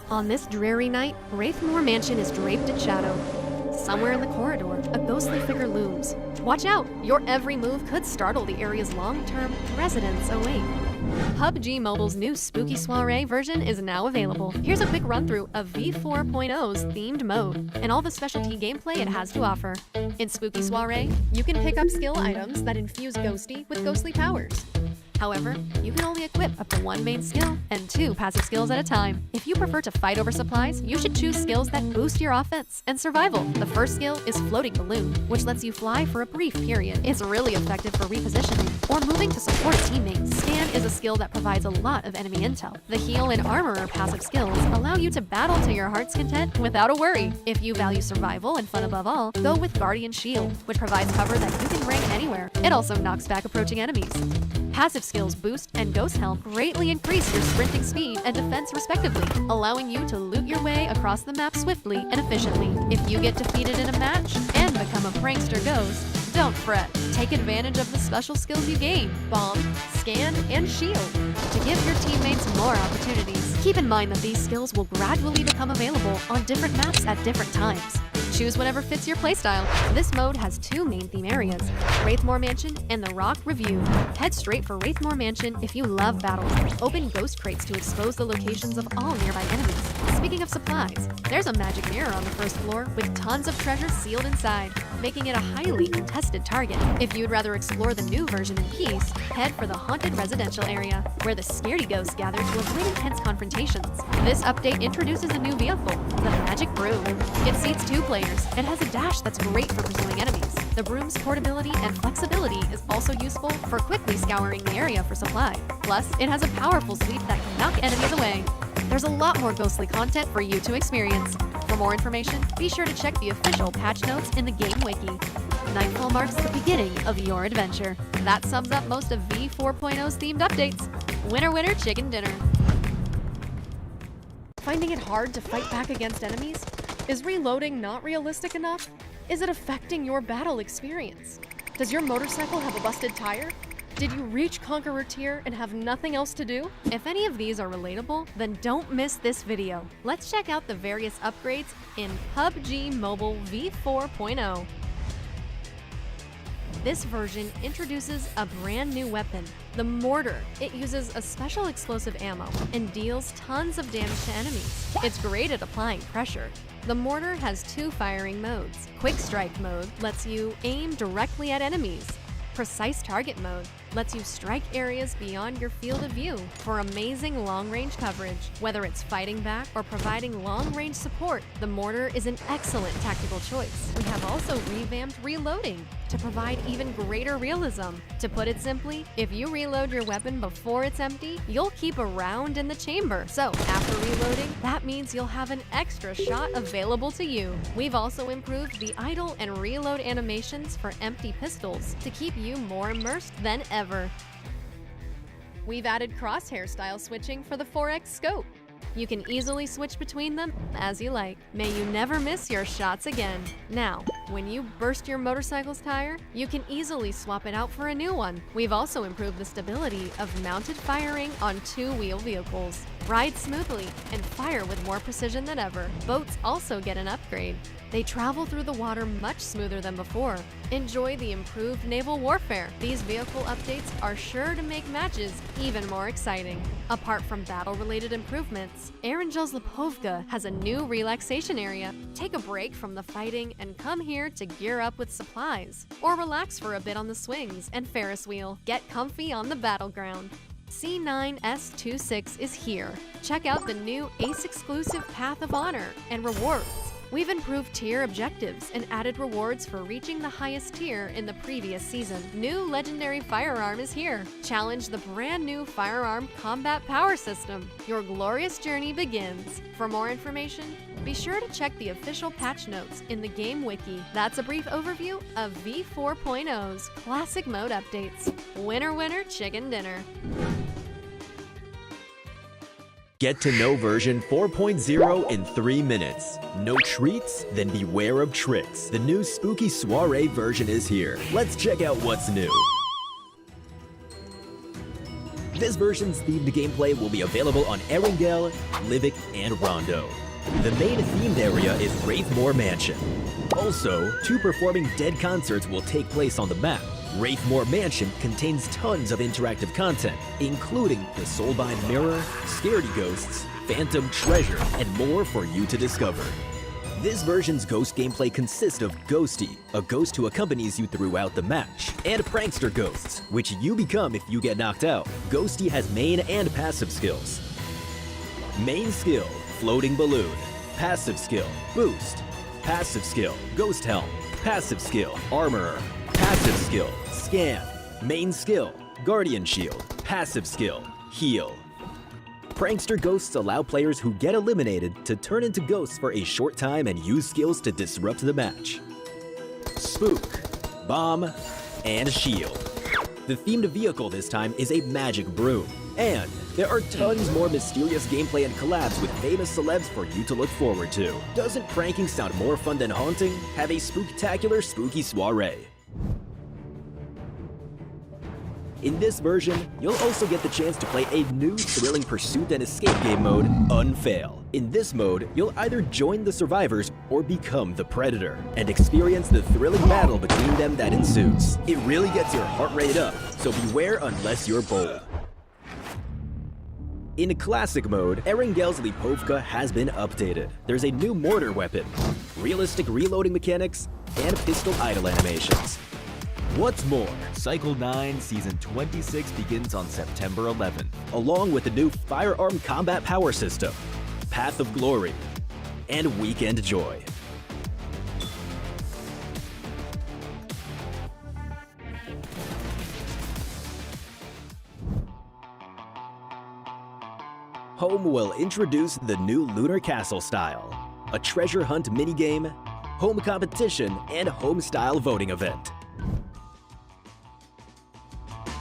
On this dreary night, Wraithmore Mansion is draped in shadow. Somewhere in the corridor, a ghostly figure looms. Watch out! Your every move could startle the area's long-term residents awake. PUBG Mobile's new Spooky Soiree version is now available. Here's a quick run-through of V4.0's themed mode and all the specialty gameplay it has to offer. In Spooky Soiree, you can pick up skill items that infuse Ghosty with ghostly powers. However, you can only equip up to one main skill and 2 passive skills at a time. If you prefer to fight over supplies, you should choose skills that boost your offense and survival. The first skill is Floating Balloon, which lets you fly for a brief period. It's really effective for repositioning or moving to support teammates. Scan is a skill that provides a lot of enemy intel. The Heal and Armorer passive skills allow you to battle to your heart's content without a worry. If you value survival and fun above all, go with Guardian Shield, which provides cover that you can bring anywhere. It also knocks back approaching enemies. Passive skills Boost and Ghost Helm greatly increase your sprinting speed and defense respectively, allowing you to loot your way across the map swiftly and efficiently. If you get defeated in a match and become a prankster ghost, don't fret. Take advantage of the special skills you gain: Bomb, Scan, and Shield, to give your teammates more opportunities. Keep in mind that these skills will gradually become available on different maps at different times. Choose whatever fits your playstyle. This mode has 2 main theme areas, Wraithmore Mansion and the Rock Review. Head straight for Wraithmore Mansion if you love battles. Open ghost crates to expose the locations of all nearby enemies. Speaking of supplies, there's a magic mirror on the first floor with tons of treasure sealed inside, making it a highly contested target. If you'd rather explore the new version in peace, head for the haunted residential area, where the scaredy ghosts gather to avoid intense confrontations. This update introduces a new vehicle, the Magic Broom. It seats 2 players and has a dash that's great for pursuing enemies. The broom's portability and flexibility is also useful for quickly scouring the area for supply. Plus, it has a powerful sweep that can knock enemies away. There's a lot more ghostly content for you to experience. For more information, be sure to check the official patch notes in the game wiki. Nightfall marks the beginning of your adventure. That sums up most of V4.0's themed updates. Winner, winner, chicken dinner. Finding it hard to fight back against enemies? Is reloading not realistic enough? Is it affecting your battle experience? Does your motorcycle have a busted tire? Did you reach Conqueror tier and have nothing else to do? If any of these are relatable, then don't miss this video. Let's check out the various upgrades in PUBG Mobile V4.0. This version introduces a brand new weapon, the Mortar. It uses a special explosive ammo and deals tons of damage to enemies. It's great at applying pressure. The Mortar has 2 firing modes. Quick Strike mode lets you aim directly at enemies. Precise Target mode lets you strike areas beyond your field of view for amazing long-range coverage. Whether it's fighting back or providing long-range support, the Mortar is an excellent tactical choice. We have also revamped reloading to provide even greater realism. To put it simply, if you reload your weapon before it's empty, you'll keep a round in the chamber. So after reloading, that means you'll have an extra shot available to you. We've also improved the idle and reload animations for empty pistols to keep you more immersed than ever. We've added crosshair style switching for the 4x scope. You can easily switch between them as you like. May you never miss your shots again. Now, when you burst your motorcycle's tire, you can easily swap it out for a new one. We've also improved the stability of mounted firing on 2-wheel vehicles. Ride smoothly and fire with more precision than ever. Boats also get an upgrade. They travel through the water much smoother than before. Enjoy the improved naval warfare. These vehicle updates are sure to make matches even more exciting. Apart from battle-related improvements, Erangel's Lipovka has a new relaxation area. Take a break from the fighting and come here to gear up with supplies. Or relax for a bit on the swings and Ferris wheel. Get comfy on the battleground. C9S26 is here. Check out the new Ace-exclusive Path of Honor and rewards. We've improved tier objectives and added rewards for reaching the highest tier in the previous season. New legendary firearm is here. Challenge the brand new firearm combat power system. Your glorious journey begins. For more information, be sure to check the official patch notes in the game wiki. That's a brief overview of V4.0's classic mode updates. Winner, winner, chicken dinner. Get to know version 4.0 in 3 minutes. No treats? Then beware of tricks. The new spooky soiree version is here. Let's check out what's new. This version's themed gameplay will be available on Erangel, Livik, and Rondo. The main themed area is Wraithmore Mansion. Also, 2 performing dead concerts will take place on the map. Wraithmore Mansion contains tons of interactive content, including the Soulbind Mirror, Scaredy Ghosts, Phantom Treasure, and more for you to discover. This version's ghost gameplay consists of Ghosty, a ghost who accompanies you throughout the match, and Prankster Ghosts, which you become if you get knocked out. Ghosty has main and passive skills. Main skill, Floating Balloon. Passive skill, Boost. Passive skill, Ghost Helm. Passive skill, Armorer. Passive skill, Scan. Main skill, Guardian Shield. Passive skill, Heal. Prankster Ghosts allow players who get eliminated to turn into ghosts for a short time and use skills to disrupt the match. Spook, Bomb, and Shield. The themed vehicle this time is a magic broom. And there are tons more mysterious gameplay and collabs with famous celebs for you to look forward to. Doesn't pranking sound more fun than haunting? Have a spooktacular spooky soiree. In this version, you'll also get the chance to play a new thrilling pursuit and escape game mode, Unfail. In this mode, you'll either join the survivors or become the predator, and experience the thrilling battle between them that ensues. It really gets your heart rate up, so beware unless you're bold. In classic mode, Erangel's Lipovka has been updated. There's a new mortar weapon, realistic reloading mechanics, and pistol idle animations. What's more, Cycle 9 Season 26 begins on September 11th, along with the new firearm combat power system, Path of Glory, and Weekend Joy. Home will introduce the new Lunar Castle style, a treasure hunt minigame, home competition, and home-style voting event.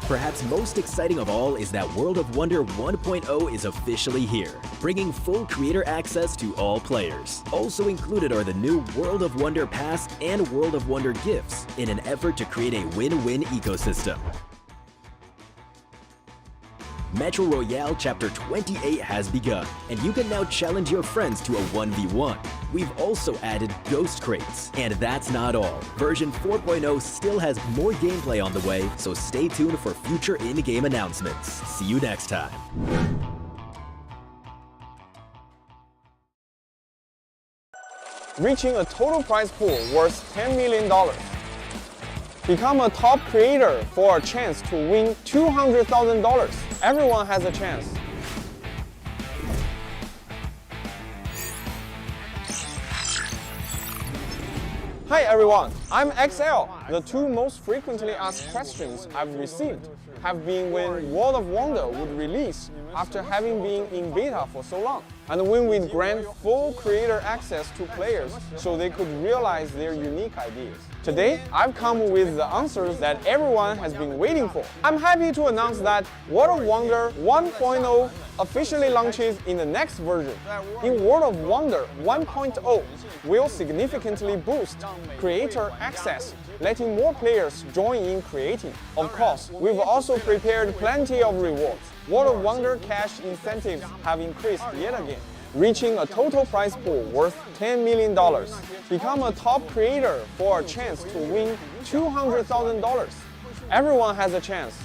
Perhaps most exciting of all is that World of Wonder 1.0 is officially here, bringing full creator access to all players. Also included are the new World of Wonder Pass and World of Wonder gifts in an effort to create a win-win ecosystem. Metro Royale Chapter 28 has begun, and you can now challenge your friends to a 1v1. We've also added Ghost Crates. And that's not all. Version 4.0 still has more gameplay on the way, so stay tuned for future in-game announcements. See you next time. Reaching a total prize pool worth $10 million. Become a top creator for a chance to win $200,000. Everyone has a chance. Hi everyone, I'm XL. The 2 most frequently asked questions I've received have been when World of Wonder would release after having been in beta for so long, and when we'd grant full creator access to players so they could realize their unique ideas. Today, I've come with the answers that everyone has been waiting for. I'm happy to announce that World of Wonder 1.0 officially launches in the next version. In World of Wonder 1.0, will significantly boost creator access, letting more players join in creating. Of course, we've also prepared plenty of rewards. World of Wonder cash incentives have increased yet again, reaching a total prize pool worth $10 million. Become a top creator for a chance to win $200,000. Everyone has a chance.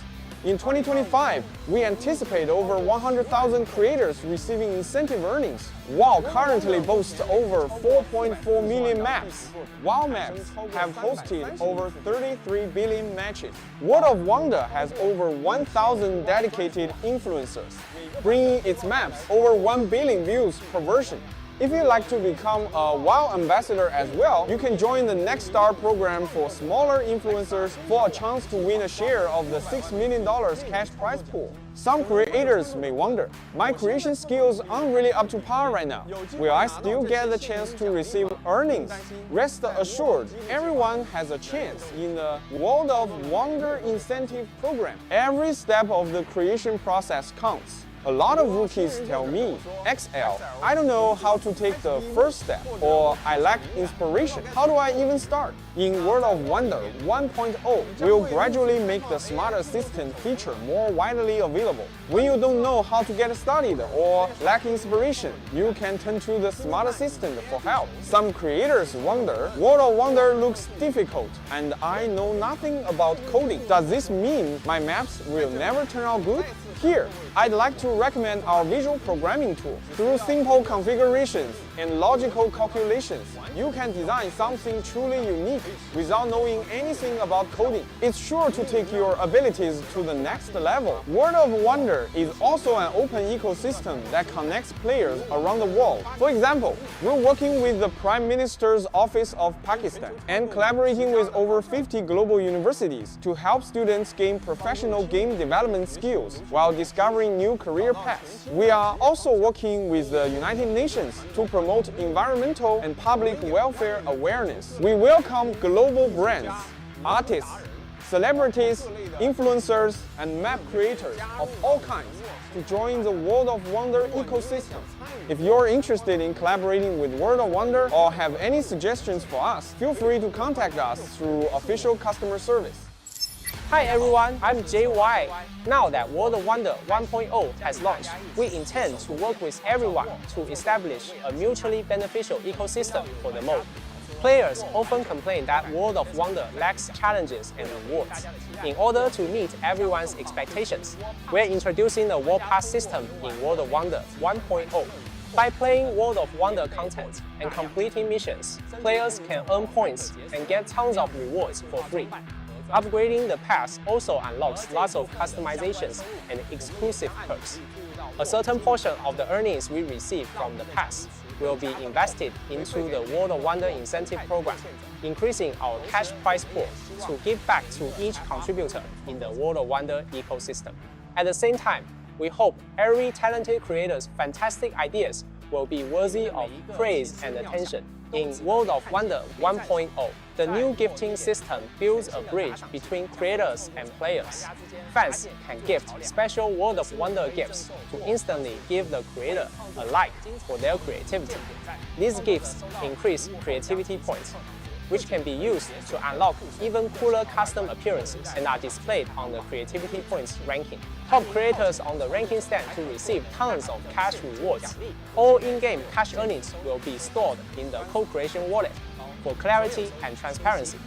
In 2025, we anticipate over 100,000 creators receiving incentive earnings. WoW currently boasts over 4.4 million maps. WoW maps have hosted over 33 billion matches. World of Wonder has over 1,000 dedicated influencers, bringing its maps over 1 billion views per version. If you'd like to become a WoW ambassador as well, you can join the Next Star program for smaller influencers for a chance to win a share of the $6 million cash prize pool. Some creators may wonder, my creation skills aren't really up to par right now. Will I still get the chance to receive earnings? Rest assured, everyone has a chance in the World of Wonder incentive program. Every step of the creation process counts. A lot of rookies tell me, XL, I don't know how to take the first step, or I lack inspiration. How do I even start? In World of Wonder 1.0, we'll gradually make the Smart Assistant feature more widely available. When you don't know how to get started or lack inspiration, you can turn to the Smart Assistant for help. Some creators wonder, World of Wonder looks difficult, and I know nothing about coding. Does this mean my maps will never turn out good? Here, I'd like to recommend our visual programming tool. Through simple configurations and logical calculations, you can design something truly unique without knowing anything about coding. It's sure to take your abilities to the next level. World of Wonder is also an open ecosystem that connects players around the world. For example, we're working with the Prime Minister's Office of Pakistan and collaborating with over 50 global universities to help students gain professional game development skills while discovering new career paths. We are also working with the United Nations to promote environmental and public welfare awareness. We welcome global brands, artists, celebrities, influencers, and map creators of all kinds to join the World of Wonder ecosystem. If you're interested in collaborating with World of Wonder or have any suggestions for us, feel free to contact us through official customer service. Hi everyone, I'm JY. Now that World of Wonder 1.0 has launched, we intend to work with everyone to establish a mutually beneficial ecosystem for the mode. Players often complain that World of Wonder lacks challenges and rewards. In order to meet everyone's expectations, we're introducing the World Pass system in World of Wonder 1.0. By playing World of Wonder content and completing missions, players can earn points and get tons of rewards for free. Upgrading the pass also unlocks lots of customizations and exclusive perks. A certain portion of the earnings we receive from the pass will be invested into the World of Wonder incentive program, increasing our cash prize pool to give back to each contributor in the World of Wonder ecosystem. At the same time, we hope every talented creator's fantastic ideas will be worthy of praise and attention. In World of Wonder 1.0, the new gifting system builds a bridge between creators and players. Fans can gift special World of Wonder gifts to instantly give the creator a like for their creativity. These gifts increase creativity points, which can be used to unlock even cooler custom appearances and are displayed on the creativity points ranking. Top creators on the ranking stand to receive tons of cash rewards. All in-game cash earnings will be stored in the co-creation wallet for clarity and transparency.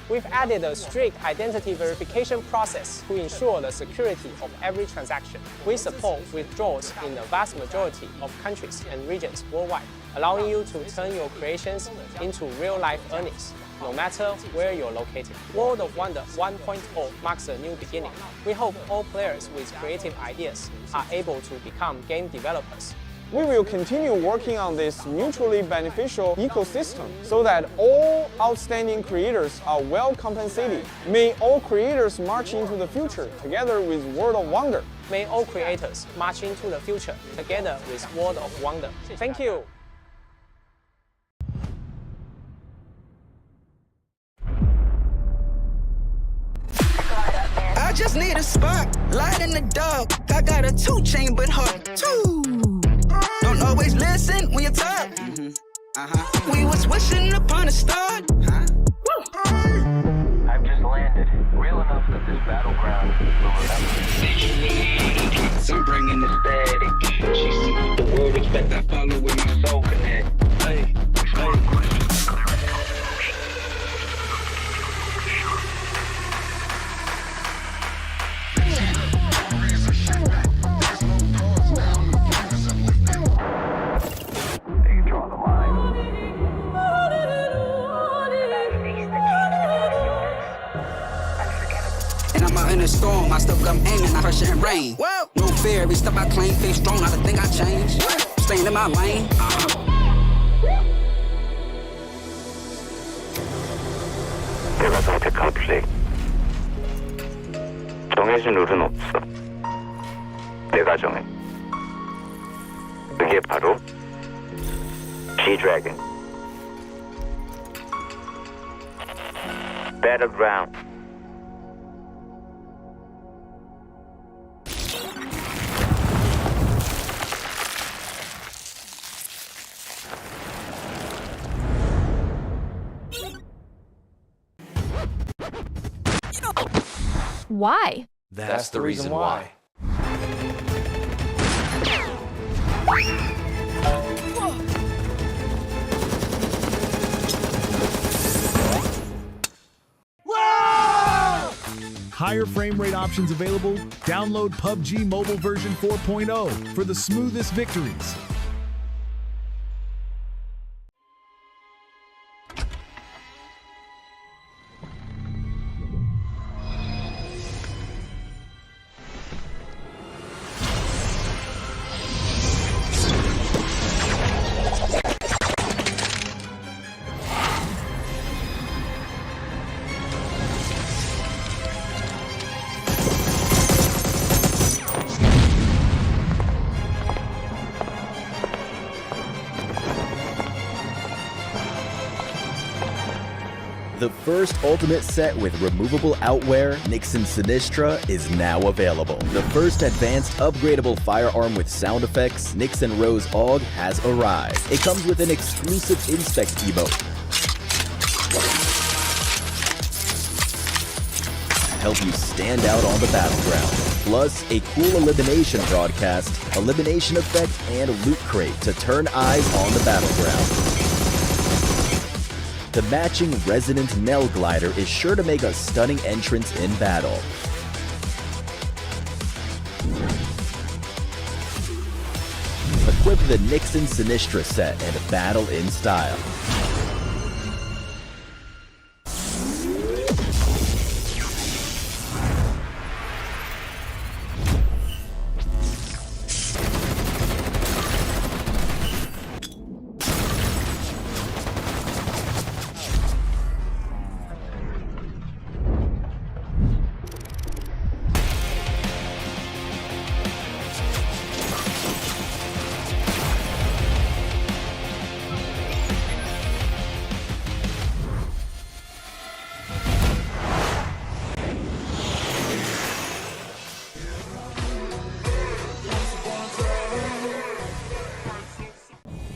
We've added a strict identity verification process to ensure the security of every transaction. We support withdrawals in the vast majority of countries and regions worldwide, allowing you to turn your creations into real-life earnings, no matter where you're located. World of Wonder 1.0 marks a new beginning. We hope all players with creative ideas are able to become game developers. We will continue working on this mutually beneficial ecosystem so that all outstanding creators are well compensated. May all creators march into the future together with World of Wonder. May all creators march into the future together with World of Wonder. Thank you. I just need a spot, light in the dark. I got a 2-chain but hard too. Don't always listen when you talk. We was wishing upon a star. I've just landed. Real enough that this battleground will remember. I'm bringing the static. She sees the world, expect I follow with my soul connect. Hey, in a storm, I still come aiming, I pressure and rain. Whoa. No fear, every step I claim, face strong, not a thing I change. Staying in my lane. 내가 선택한 플레이. 정해진 룰은 없어. 내가 정해. 그게 바로 G-Dragon. Battleground. Why? That's the reason why. Higher frame rate options available? Download PUBG Mobile version 4.0 for the smoothest victories. The first ultimate set with removable outwear, Nixon Sinistra, is now available. The first advanced upgradable firearm with sound effects, Nixon Rose AUG, has arrived. It comes with an exclusive inspect emote. Help you stand out on the battleground. Plus, a cool elimination broadcast, elimination effect, and loot crate to turn eyes on the battleground. The matching Resonant Nell glider is sure to make a stunning entrance in battle. Equip the Nixon Sinistra set and battle in style.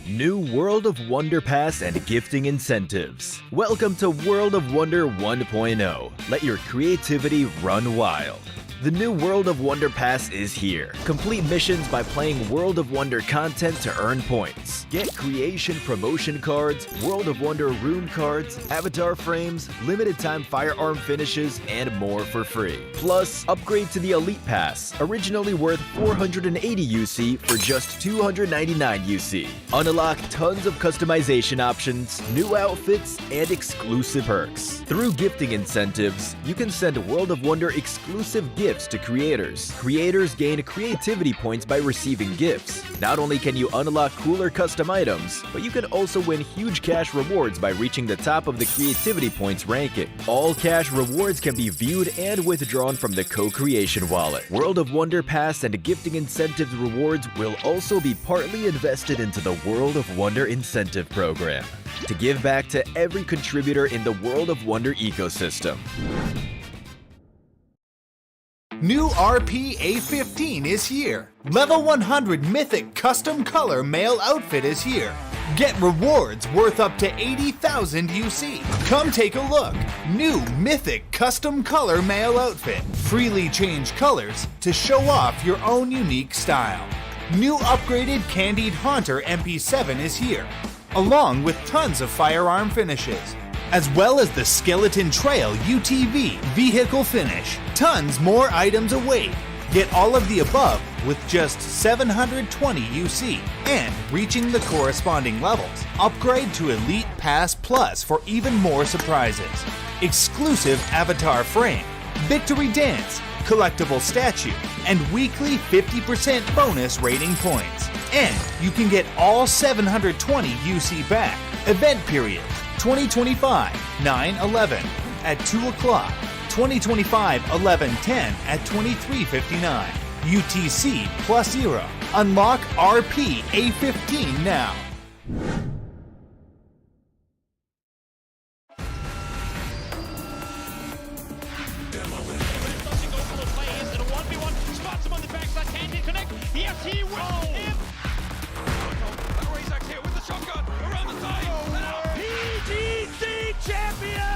New World of Wonder Pass and gifting incentives. Welcome to World of Wonder 1.0. Let your creativity run wild. The new World of Wonder Pass is here. Complete missions by playing World of Wonder content to earn points. Get creation promotion cards, World of Wonder rune cards, avatar frames, limited time firearm finishes, and more for free. Plus, upgrade to the Elite Pass, originally worth 480 UC for just 299 UC. Unlock tons of customization options, new outfits, and exclusive perks. Through gifting incentives, you can send World of Wonder exclusive gifts to creators. Creators gain creativity points by receiving gifts. Not only can you unlock cooler custom items, but you can also win huge cash rewards by reaching the top of the creativity points ranking. All cash rewards can be viewed and withdrawn from the co-creation wallet. World of Wonder Pass and gifting incentives rewards will also be partly invested into the World of Wonder incentive program to give back to every contributor in the World of Wonder ecosystem. New RP A15 is here. Level 100 Mythic Custom Color Male Outfit is here. Get rewards worth up to 80,000 UC. Come take a look. New Mythic Custom Color Male Outfit. Freely change colors to show off your own unique style. New upgraded Candied Haunter MP7 is here, along with tons of firearm finishes, as well as the Skeleton Trail UTV vehicle finish. Tons more items await. Get all of the above with just 720 UC and reaching the corresponding levels. Upgrade to Elite Pass Plus for even more surprises. Exclusive avatar frame, victory dance, collectible statue, and weekly 50% bonus rating points. And you can get all 720 UC back. Event period 2025 9/11. at 2 o'clock. 2025 11/10 at 23:59. UTC plus era. Unlock RP A15 now. PGC champion!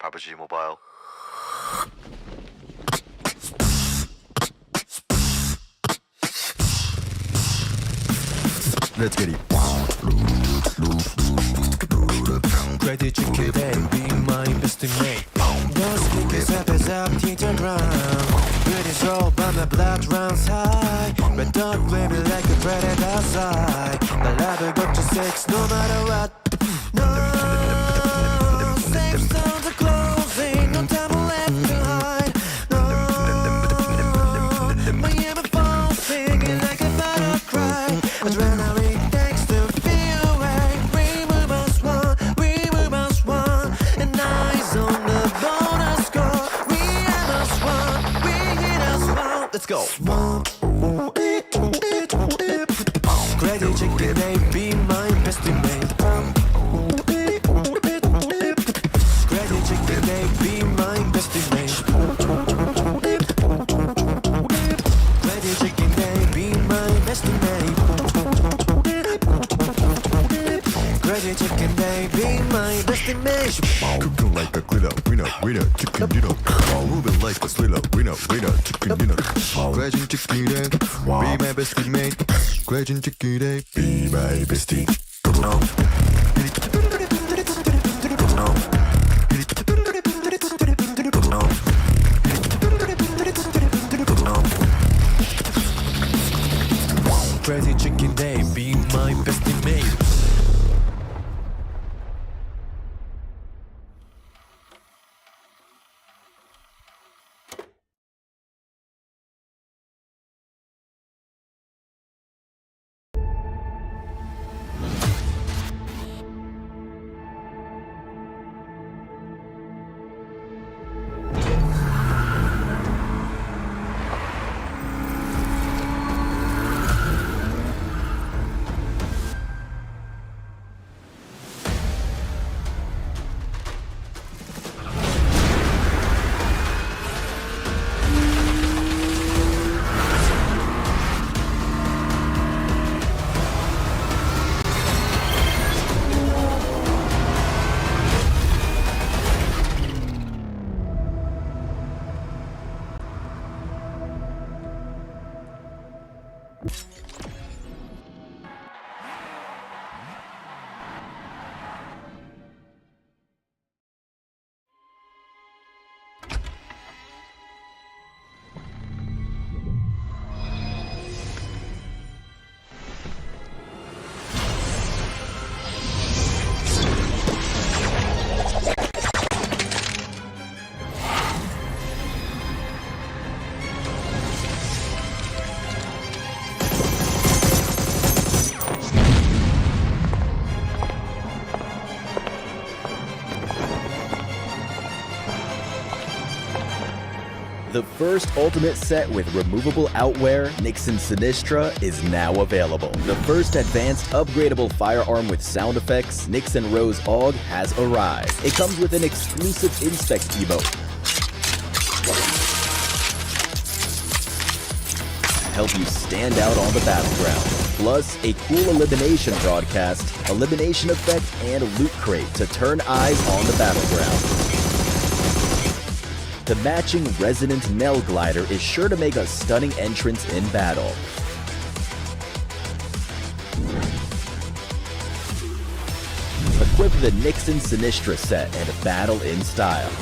PUBG Mobile. Let's get it. Credit chicken day, be my best mate. Those kickers up as up, teacher ground. Pretty slow, but my blood runs high. Red dot, baby, like a predator outside. The ladder got to 6, no matter what. No, safe zones are closing, no time left to hide. No, my ever falls, singing like a battle cry. Adrenaline takes to feel right. Remove us one, and eyes on the bonus score. We have us one, we hit us one. Let's go. Credit chicken, they be my best mate. Credit chicken, they be my best mate. Credit chicken, they be my best mate. Credit chicken, they be my best mate. Cooking like a glitter, winner, chicken dinner. Moving like a thriller, winner, chicken dinner. Crazy chicken day, be my bestie mate. Crazy chicken day, be my bestie. Crazy chicken day, be my bestie mate. The first ultimate set with removable outwear, Nixon Sinistra, is now available. The first advanced upgradable firearm with sound effects, Nixon Rose AUG, has arrived. It comes with an exclusive Inspect emote. Help you stand out on the battleground. Plus, a cool elimination broadcast, elimination effect, and loot crate to turn eyes on the battleground. The matching Resonant Nell glider is sure to make a stunning entrance in battle. Equip the Nixon Sinistra set and battle in style.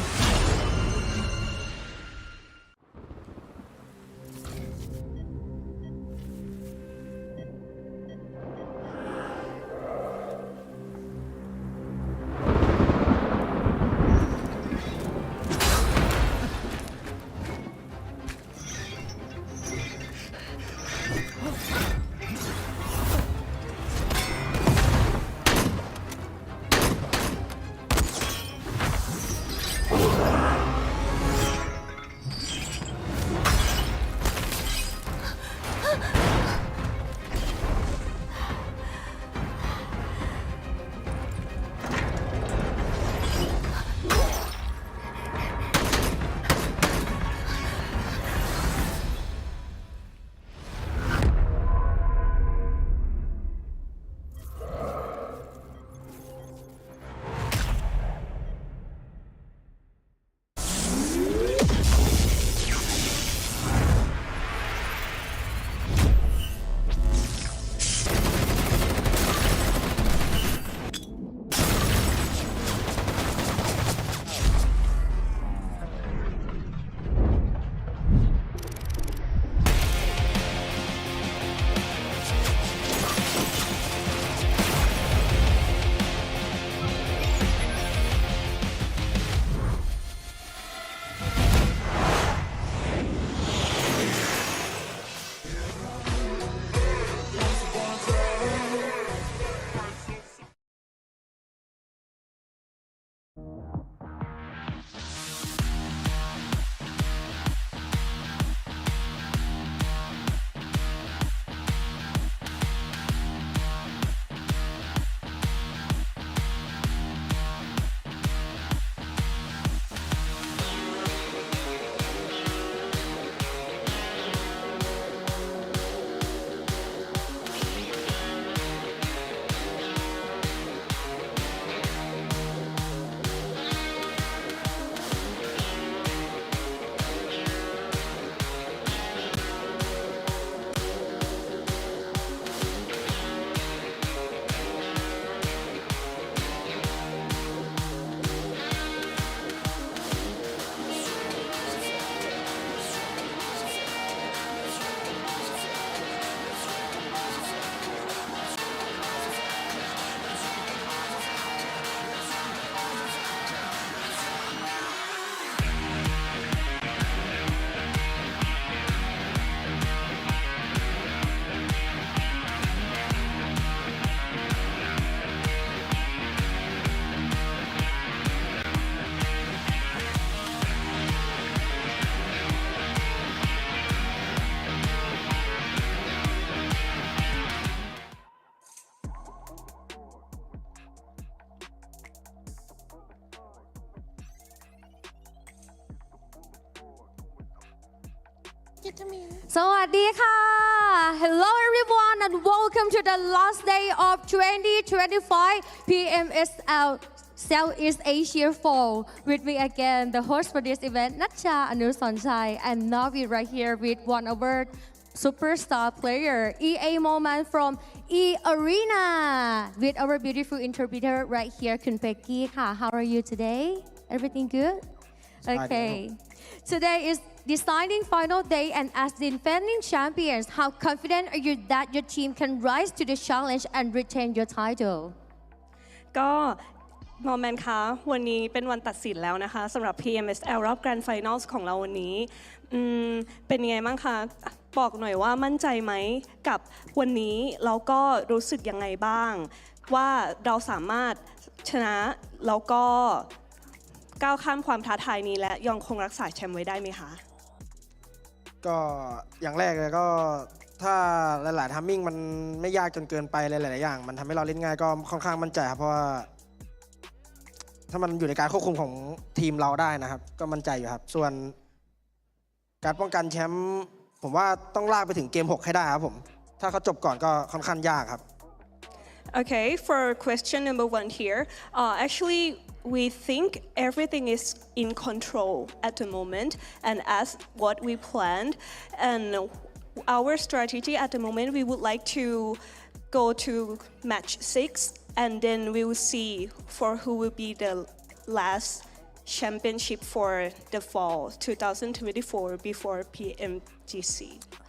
สวัสดีค่ะ Hello everyone and welcome to the last day of 2025 PMSL Southeast Asia Fall. With me again, the host for this event, Natcha Anusanchai, and now we're right here with one of our superstar player, EA Moment from eArena, with our beautiful interpreter right here, Kun Peggy. How are you today? Everything good? Okay. Today is deciding final day, and as the defending champions, how confident are you that your team can rise to the challenge and retain your title? ก็โมเมนต์คะวันนี้เป็นวันตัดสินแล้วนะคะสำหรับ PMSL รอบ Grand Finals ของเราวันนี้เป็นยังไงบ้างคะบอกหน่อยว่ามั่นใจไหมกับวันนี้แล้วก็รู้สึกยังไงบ้างว่าเราสามารถชนะแล้วก็ก้าวข้ามความท้าทายนี้และยังคงรักษาแชมป์ไว้ได้ไหมคะ ก็อย่างแรกเลยก็ถ้าหลายๆทัมมิ่งมันไม่ยากจนเกินไปหลายๆอย่างมันทำให้เราเล่นง่ายก็ค่อนข้างมั่นใจครับเพราะว่าถ้ามันอยู่ในการควบคุมของทีมเราได้นะครับก็มั่นใจอยู่ครับส่วนการป้องกันแชมป์ผมว่าต้องลากไปถึงเกม 6 ให้ได้ครับผมถ้าเขาจบก่อนก็ค่อนข้างยากครับ Okay, for question number 1 here, actually we think everything is in control at the moment and as what we planned and our strategy at the moment we would like to go to match 6 and then we will see for who will be the last championship for the fall 2024 before PMGC.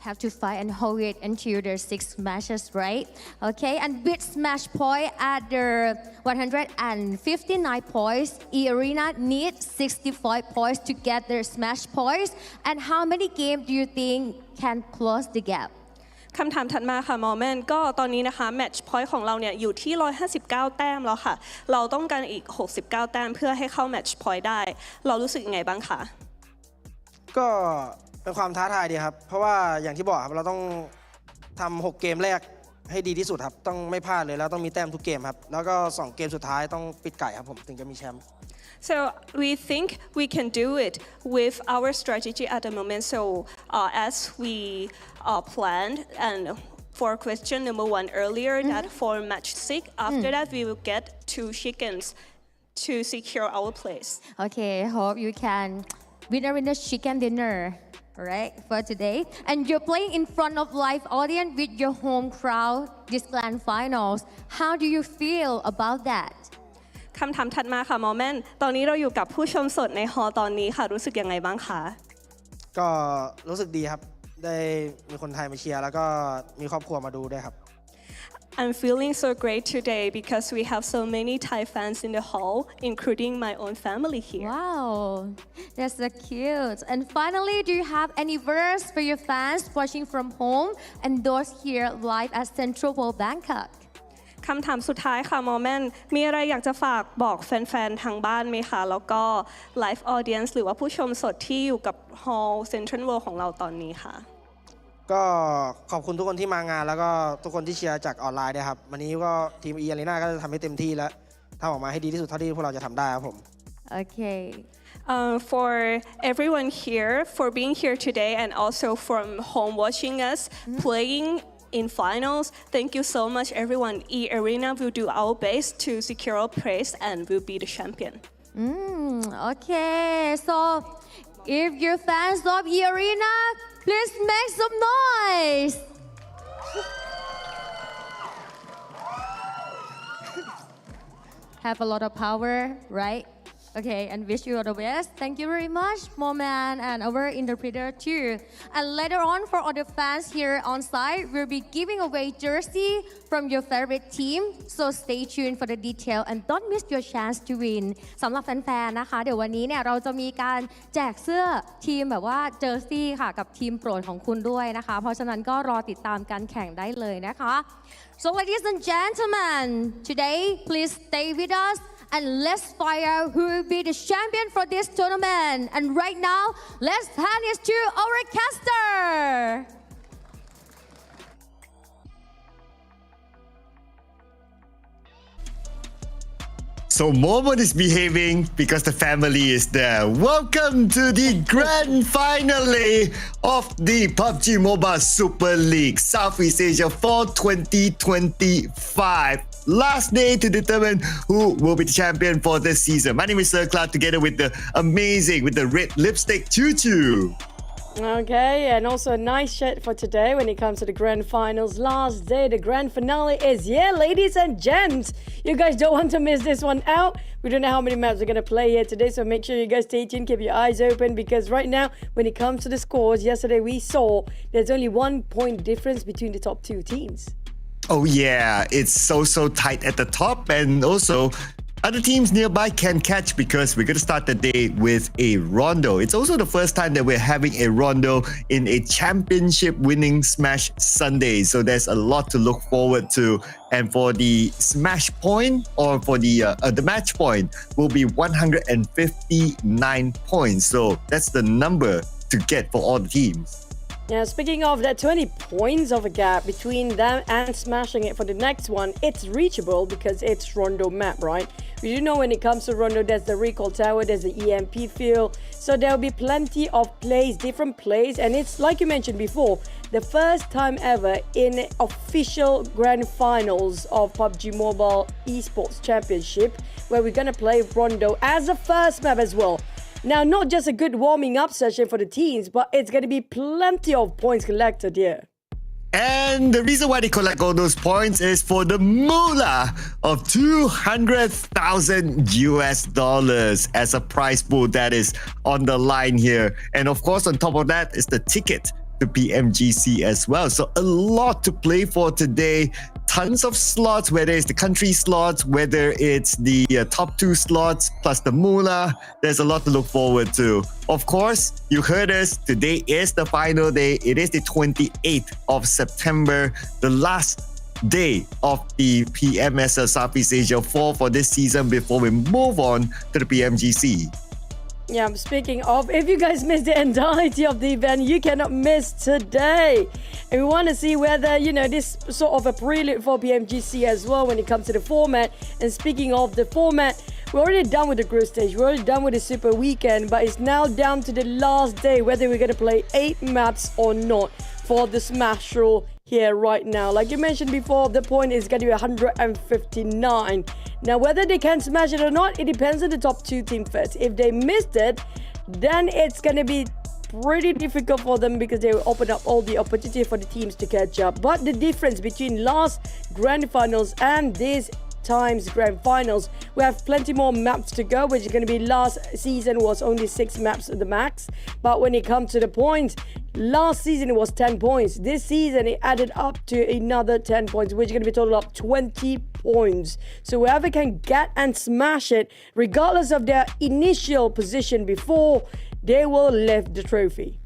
Have to fight and hold it until the 6 matches, right? Okay, and with smash point at the 159 points, eArena needs 65 points to get their smash points. And how many games do you think can close the gap? คำถามถัดมาค่ะ Moment ก็ตอนนี้นะคะ Match Point ของเราเนี่ยอยู่ที่159แต้มแล้วค่ะเราต้องการอีก69แต้มเพื่อให้เข้า Match Point ได้เรารู้สึกยังไงบ้างคะก็เป็นความท้าทายดีครับเพราะว่าอย่างที่บอกครับเราต้องทำ6เกมแรกให้ดีที่สุดครับต้องไม่พลาดเลยแล้วต้องมีแต้มทุกเกมครับแล้วก็2เกมสุดท้ายต้องปิดไก่ครับผมถึงจะมีแชมป์So we think we can do it with our strategy at the moment. So as we planned, and for question number 1 earlier, that for match 6, after that we will get 2 chickens to secure our place. Okay, hope you can win the chicken dinner, right, for today. And you're playing in front of live audience with your home crowd this grand finals. How do you feel about that?คำถามถัดมาค่ะ Moment ตอนนี้เราอยู่กับผู้ชมสดในฮอลล์ตอนนี้ค่ะรู้สึกยังไงบ้างคะก็รู้สึกดีครับได้มีคนไทยมาเชียร์แล้วก็มีครอบครัวมาดูด้วยครับ I'm feeling so great today because we have so many Thai fans in the hall, including my own family here. Wow, that's so cute. And finally, do you have any words for your fans watching from home and those here live at Central World Bangkok?คำถามสุดท้ายค่ะ Moment มีอะไรอยากจะฝากบอกแฟนๆทางบ้านไหมคะแล้วก็ Live Audience หรือว่าผู้ชมสดที่อยู่กับ Hall Central World ของเราตอนนี้ค่ะก็ขอบคุณทุกคนที่มางานแล้วก็ทุกคนที่เชียร์จากออนไลน์ด้วยครับวันนี้ก็ทีม eArena ก็จะทำให้เต็มที่และทำออกมาให้ดีที่สุดเท่าที่พวกเราจะทำได้ครับผม Okay. For everyone here for being here today and also from home watching us playing.In finals, thank you so much, everyone. eArena will do our best to secure our place and will be the champion. Okay, so if you're fans of eArena, please make some noise. Have a lot of power, right? Okay, and wish you all the best. Thank you very much, Moman, and our interpreter too. And later on, for all the fans here on site, we'll be giving away jersey from your favorite team. So stay tuned for the detail and don't miss your chance to win. สำหรับแฟนๆนะคะเดี๋ยววันนี้เนี่ยเราจะมีการแจกเสื้อทีมแบบว่าเจอร์ซี่ค่ะกับทีมโปรดของคุณด้วยนะคะเพราะฉะนั้นก็รอติดตามการแข่งได้เลยนะคะ So ladies and gentlemen, today please stay with us.And let's find out who will be the champion for this tournament. And right now, let's hand it to our caster. So Momo is behaving because the family is there. Welcome to the grand finale of the PUBG Mobile Super League Southeast Asia Fall 2025.Last day to determine who will be the champion for this season. My name is Sir Cloud together with the amazing, with the red lipstick Choo Choo. Okay, and also a nice shirt for today when it comes to the grand finals. Last day, the grand finale is here, ladies and gents. You guys don't want to miss this one out. We don't know how many maps we're going to play here today, so make sure you guys stay tuned, keep your eyes open, because right now, when it comes to the scores, yesterday we saw there's only 1 point difference between the top 2 teams.Oh yeah, it's so tight at the top, and also other teams nearby can catch because we're going to start the day with a rondo. It's also the first time that we're having a rondo in a championship winning Smash Sunday. So there's a lot to look forward to. And for the Smash point or for the match point will be 159 points. So that's the number to get for all the teams. Yeah, speaking of that 20 points of a gap between them and smashing it for the next one, it's reachable because it's Rondo map, right? We do know when it comes to Rondo, there's the recall tower, there's the EMP field, so there'll be plenty of plays, different plays, and it's like you mentioned before, the first time ever in official grand finals of PUBG Mobile Esports Championship, where we're gonna play Rondo as a first map as well. Now, not just a good warming up session for the teams, but it's going to be plenty of points collected here. And the reason why they collect all those points is for the moolah of $200,000 as a prize pool that is on the line here. And of course, on top of that is the ticket to PMGC as well. So a lot to play for today. Tons of slots, whether it's the country slots, whether it's the top 2 slots, plus the moolah. There's a lot to look forward to. Of course, you heard us. Today is the final day. It is the 28th of September, the last day of the PMSL Southeast Asia Fall for this season before we move on to the PMGC. Yeah, speaking of, if you guys missed the entirety of the event, you cannot miss today. And we want to see whether, you know, this sort of a prelude for PMGC as well when it comes to the format. And speaking of the format, we're already done with the group stage. We're already done with the super weekend, but it's now down to the last day whether we're going to play 8 maps or not for the Smash Roll here right now. Like you mentioned before, the point is going to be 159. Now, whether they can smash it or not, it depends on the top 2 team first. If they missed it, then it's going to be pretty difficult for them because they will open up all the opportunity for the teams to catch up. But the difference between last grand finals and this times grand finals, we have plenty more maps to go, which is going to be last season was only 6 maps at the max. But when it comes to the points, last season it was 10 points. This season it added up to another 10 points, which is going to be a total of 20 points. So whoever can get and smash it, regardless of their initial position before, they will lift the trophy.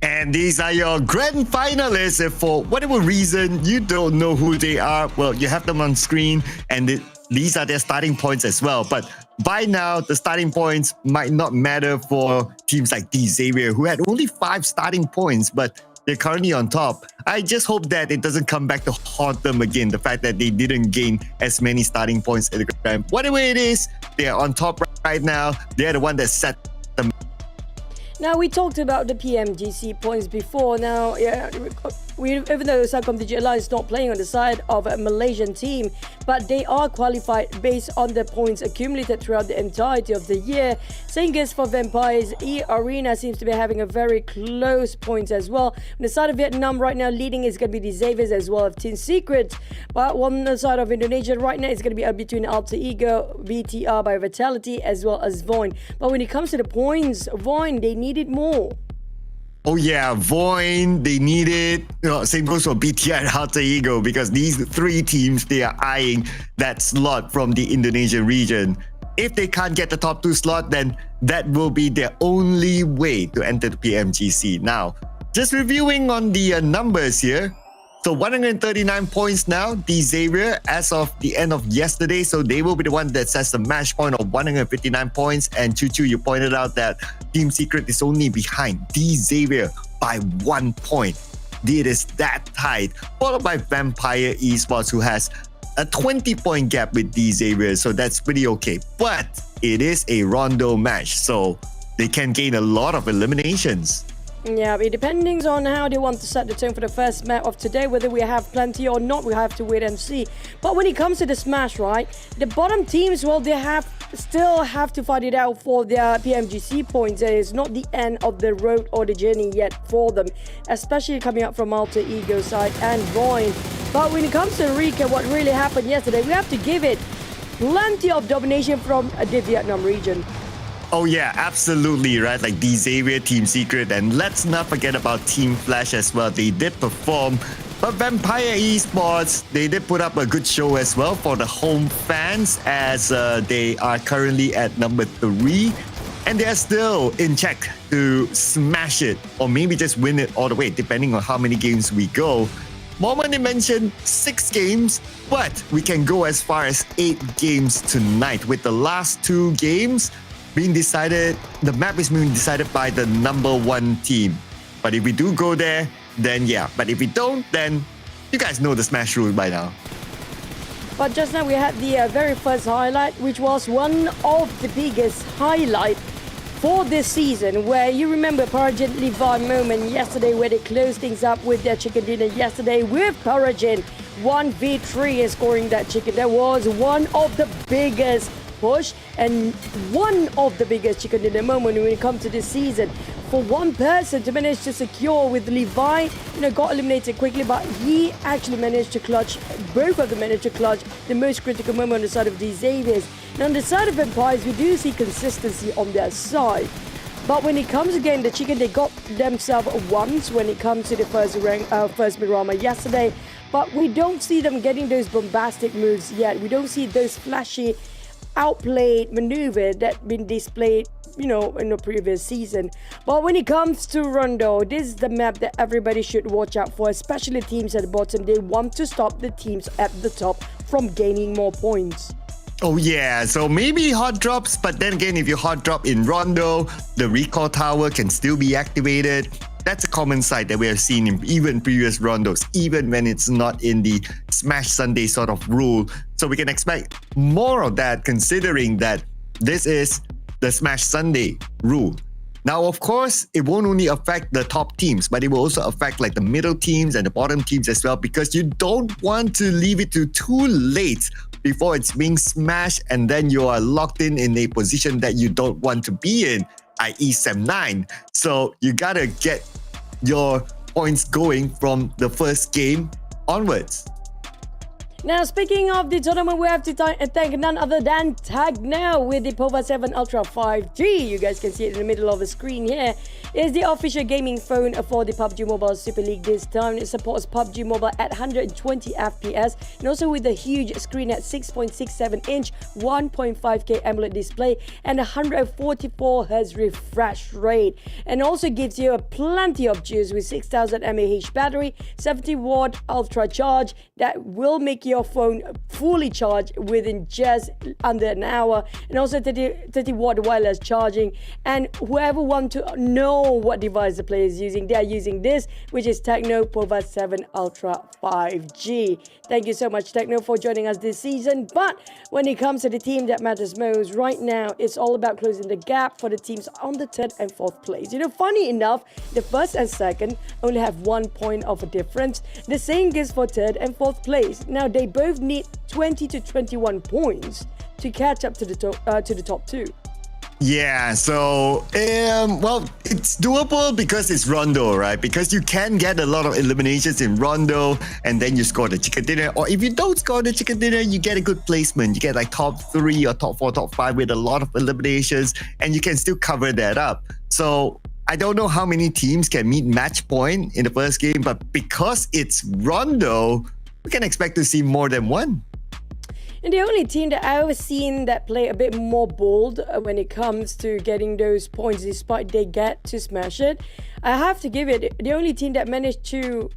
And these are your grand finalists. If for whatever reason you don't know who they are, well, you have them on screen and these are their starting points as well. But by now, the starting points might not matter for teams like Xavier, who had only 5 starting points, but they're currently on top. I just hope that it doesn't come back to haunt them again, the fact that they didn't gain as many starting points at the grand. Whatever it is, they're on top right now. They're the one that set them. Now, we talked about the PMGC points before. Now, yeah, even though the Celcom Digital Alliance is not playing on the side of a Malaysian team, but they are qualified based on the points accumulated throughout the entirety of the year. Same goes for Vampires. eArena seems to be having a very close points as well. On the side of Vietnam right now, leading is going to be the Xaviers as well of Team Secret. But on the side of Indonesia right now, it's going to be between Alter Ego, VTR by Vitality, as well as VOIN. But when it comes to the points, VOIN, they needed more. Oh yeah, VOIN, they need it. You know, same goes for BTR and Alter Ego, because these 3 teams, they are eyeing that slot from the Indonesian region. If they can't get the top 2 slot, then that will be their only way to enter the PMGC. Now, just reviewing on the numbers here. So 139 points now, the Xavier, as of the end of yesterday. So they will be the one that sets the match point of 159 points. And Choo Choo, you pointed out that Team Secret is only behind the Xavier by 1 point. It is that tight. Followed by Vampire Esports, who has a 20-point gap with the Xavier. So that's pretty okay. But it is a Rondo match, so they can gain a lot of eliminations. Yeah, it depends on how they want to set the tone for the first map of today, whether we have plenty or not, we have to wait and see. But when it comes to the Smash, right, the bottom teams, well, they still have to fight it out for their PMGC points. It's not the end of the road or the journey yet for them, especially coming up from Alter Ego side and VOIN. But when it comes to recap what really happened yesterday, we have to give it plenty of domination from the Vietnam region. Oh yeah, absolutely, right? Like the Xavier, Team Secret, and let's not forget about Team Flash as well. They did perform, but Vampire Esports, they did put up a good show as well for the home fans, as they are currently at number 3, and they are still in check to smash it, or maybe just win it all the way, depending on how many games we go. Mohammed mentioned 6 games, but we can go as far as 8 games tonight, with the last 2 games being decided, the map is being decided by the number 1 team. But if we do go there, then yeah. But if we don't, then you guys know the Smash rules by now. But just now we had the very first highlight, which was one of the biggest highlight for this season, where you remember Paragen Levi moment yesterday, where they closed things up with their chicken dinner yesterday with Paragen 1v3 and scoring that chicken. That was one of the biggest push and one of the biggest chicken dinner moment when it comes to this season. For one person to manage to secure with Levi, got eliminated quickly, but he actually managed to clutch, both of them managed to clutch the most critical moment on the side of the Xaviers. Now on the side of Empires, we do see consistency on their side. But when it comes again, the chicken, they got themselves once when it comes to the first Rama yesterday, but we don't see them getting those bombastic moves yet. We don't see those flashy outplayed maneuver that been displayed in the previous season. But when it comes to Rondo, this is the map that everybody should watch out for, especially teams at the bottom. They want to stop the teams at the top from gaining more points. Oh yeah, so maybe hot drops, but then again, if you hot drop in Rondo, the recall tower can still be activated. That's a common sight that we have seen in even previous Rondos, even when it's not in the Smash Sunday sort of rule. So we can expect more of that, considering that this is the Smash Sunday rule. Now, of course, it won't only affect the top teams, but it will also affect like the middle teams and the bottom teams as well, because you don't want to leave it to too late before it's being smashed and then you are locked in a position that you don't want to be in, i.e. Sem9. So you gotta get your points going from the first game onwards. Now, speaking of the tournament, we have to thank none other than Tag Now with the POVA 7 Ultra 5G. You guys can see it in the middle of the screen here. It's the official gaming phone for the PUBG Mobile Super League this time. It supports PUBG Mobile at 120 FPS and also with a huge screen at 6.67 inch, 1.5K AMOLED display and 144 Hz refresh rate. And also gives you plenty of juice with 6000 mAh battery, 70 watt ultra charge that will make your phone fully charged within just under an hour, and also 30 watt wireless charging. And whoever wants to know what device the player is using, they are using this, which is Techno POVA 7 Ultra 5G. Thank you so much, Techno, for joining us this season. But when it comes to the team that matters most right now, it's all about closing the gap for the teams on the 3rd and 4th place. Funny enough, the 1st and 2nd only have 1 point of a difference. The same goes for 3rd and 4th place. Now they both need 20 to 21 points to catch up to the top 2. Yeah, so, well, it's doable because it's Rondo, right? Because you can get a lot of eliminations in Rondo and then you score the chicken dinner. Or if you don't score the chicken dinner, you get a good placement. You get like top 3 or top 4, top 5 with a lot of eliminations and you can still cover that up. So I don't know how many teams can meet match point in the first game, but because it's Rondo, we can expect to see more than one. And the only team that I've seen that play a bit more bold when it comes to getting those points, despite they get to smash it, I have to give it, the only team that managed to,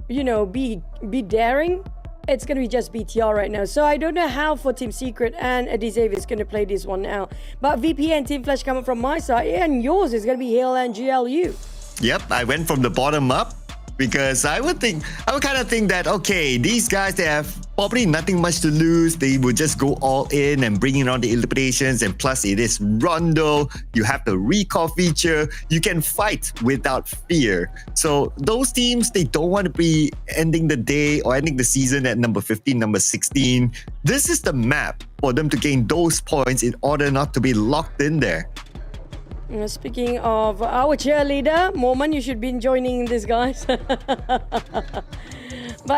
be daring, it's going to be just BTR right now. So I don't know how for Team Secret and Xavier is going to play this one now. But VP and Team Flash coming from my side, and yours is going to be Hale and GLU. Yep, I went from the bottom up. Because I would kind of think that, okay, these guys, they have probably nothing much to lose. They would just go all in and bring in all the eliminations. And plus, it is Rondo. You have the recall feature. You can fight without fear. So those teams, they don't want to be ending the day or ending the season at number 15, number 16. This is the map for them to gain those points in order not to be locked in there. Speaking of our cheerleader, Moment, you should be joining this, guys. But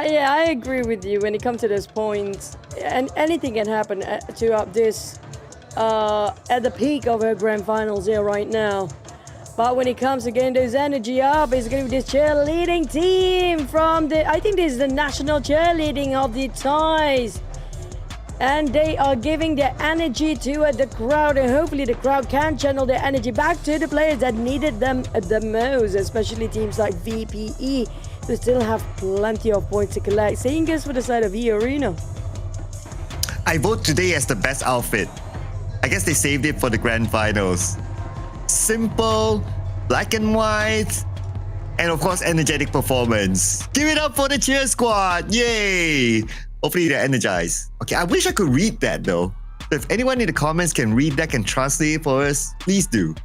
yeah, I agree with you when it comes to those points. And anything can happen to up this at the peak of her grand finals here right now. But when it comes to getting those energy up, it's going to be this cheerleading team from I think this is the national cheerleading of the Thais. And they are giving their energy to the crowd, and hopefully the crowd can channel their energy back to the players that needed them the most, especially teams like VPE, who still have plenty of points to collect. Same goes for the side of eArena. I vote today as the best outfit. I guess they saved it for the grand finals. Simple, black and white, and of course, energetic performance. Give it up for the cheer squad. Yay. Hopefully they're energized. Okay, I wish I could read that though. So if anyone in the comments can read that, can translate it for us, please do.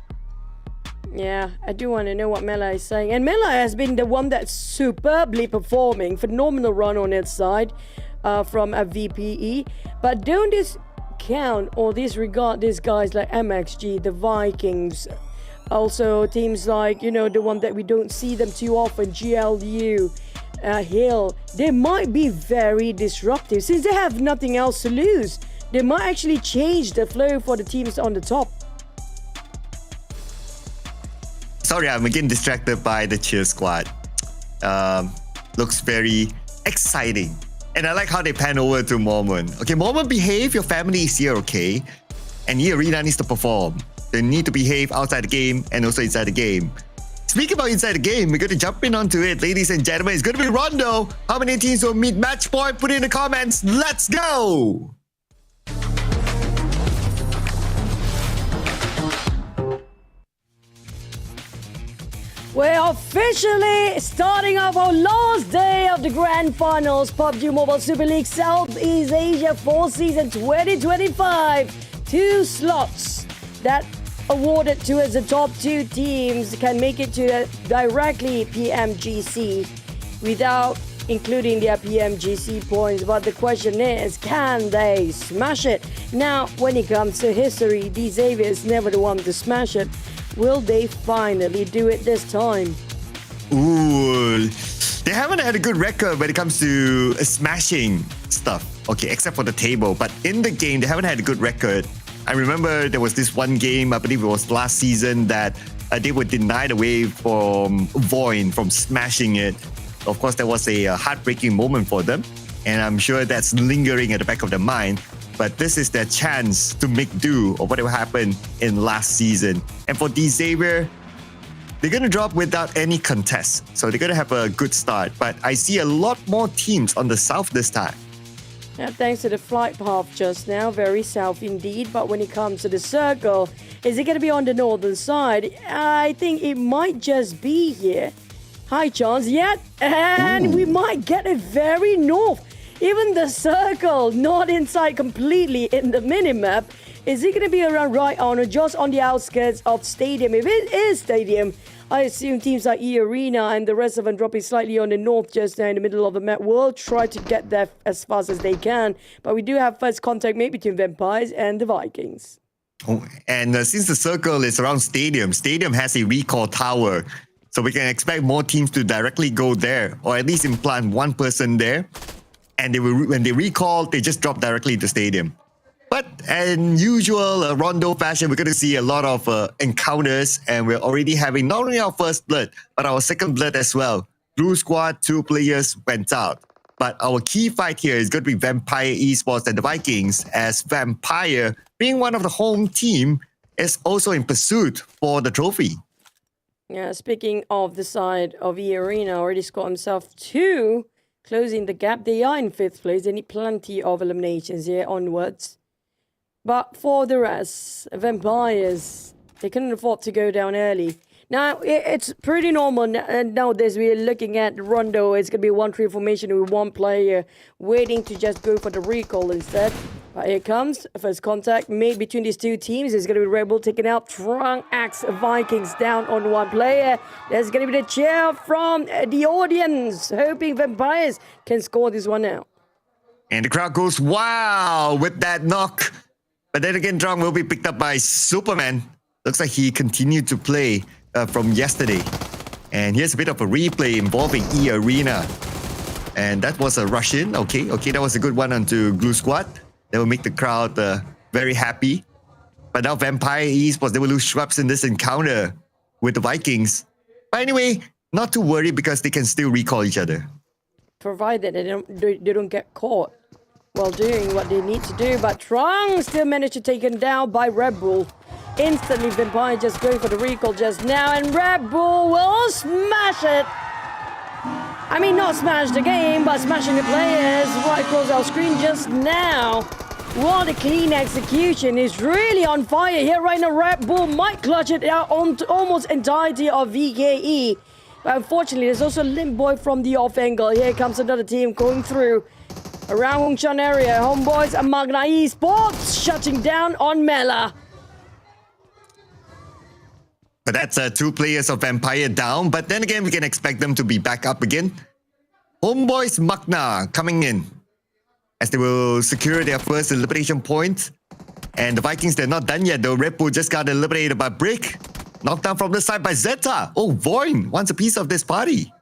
Yeah, I do want to know what Mela is saying. And Mela has been the one that's superbly performing. Phenomenal run on its side from a VPE. But don't discount or disregard these guys like MXG, the Vikings. Also teams like, you know, the one that we don't see them too often, GLU, Hill. They might be very disruptive. Since they have nothing else to lose, they might actually change the flow for the teams on the top. Sorry, I'm again distracted by the cheer squad. Looks very exciting. And I like how they pan over to Mormon. Okay, Mormon, behave. Your family is here, okay? And eArena needs to perform. They need to behave outside the game and also inside the game. Speaking about inside the game, we're going to jump in onto it, ladies and gentlemen. It's going to be Rondo. How many teams will meet match point? Put it in the comments. Let's go! We're officially starting off our last day of the Grand Finals PUBG Mobile Super League Southeast Asia Fall Season 2025. 2 slots that awarded to as the top 2 teams can make it to directly PMGC without including their PMGC points. But the question is, can they smash it? Now, when it comes to history, D Xavier is never the one to smash it. Will they finally do it this time? Ooh, they haven't had a good record when it comes to smashing stuff. Okay, except for the table. But in the game, they haven't had a good record. I remember there was this one game, I believe it was last season, that they were denied away from VOIN from smashing it. Of course, that was a heartbreaking moment for them. And I'm sure that's lingering at the back of their mind. But this is their chance to make do of whatever happened in last season. And for D Xavier, they're going to drop without any contest. So they're going to have a good start. But I see a lot more teams on the south this time. Yeah, thanks to the flight path just now, very south indeed. But when it comes to the circle, is it going to be on the northern side? I think it might just be here. High chance yet, and we might get it very north. Even the circle, not inside completely in the minimap. Is it going to be around right on or just on the outskirts of stadium? If it is stadium, I assume teams like eArena and the rest of them dropping slightly on the north just now in the middle of the map will try to get there as fast as they can. But we do have first contact maybe between Vampires and the Vikings. Oh, and since the circle is around stadium, stadium has a recall tower. So we can expect more teams to directly go there, or at least implant one person there. And they will, when they recall, they just drop directly into stadium. But in usual Rondo fashion, we're going to see a lot of encounters, and we're already having not only our first blood, but our second blood as well. Blue squad, 2 players went out. But our key fight here is going to be Vampire Esports and the Vikings, as Vampire, being one of the home team, is also in pursuit for the trophy. Yeah, speaking of the side of eArena, already scored himself 2. Closing the gap, they are in 5th place. They need plenty of eliminations here onwards. But for the rest, Vampires, they couldn't afford to go down early. Now, it's pretty normal nowadays. We're looking at Rondo. It's going to be 1-3 formation with 1 player waiting to just go for the recall instead. But here comes first contact made between these 2 teams. It's going to be Red Bull taking out Trunk Axe Vikings down on 1 player. There's going to be the cheer from the audience, hoping Vampires can score this one out. And the crowd goes, wow, with that knock. But then again, Drunk will be picked up by Superman. Looks like he continued to play from yesterday. And here's a bit of a replay involving eArena. And that was a rush in. Okay, that was a good one onto Blue Squad. That will make the crowd very happy. But now Vampire Esports, they will lose Schwabs in this encounter with the Vikings. But anyway, not to worry because they can still recall each other. Provided they don't get caught while doing what they need to do. But Trung still managed to take him down by Red Bull. Instantly, Vampire just going for the recall just now, and Red Bull will smash it. I mean, not smash the game, but smashing the players right across our screen just now. What a clean execution. Is really on fire here right now. Red Bull might clutch it out on almost entirety of VKE. But unfortunately, there's also Homebois from the off angle. Here comes another team going through around Hongshan area. Homebois and MAQNA Esports shutting down on Mela. But that's 2 players of Vampire down. But then again, we can expect them to be back up again. Homebois MAQNA coming in as they will secure their first elimination point. And the Vikings, they're not done yet though. Red Bull just got eliminated by Brick. Knocked down from the side by Zeta. Oh, VOIN wants a piece of this party.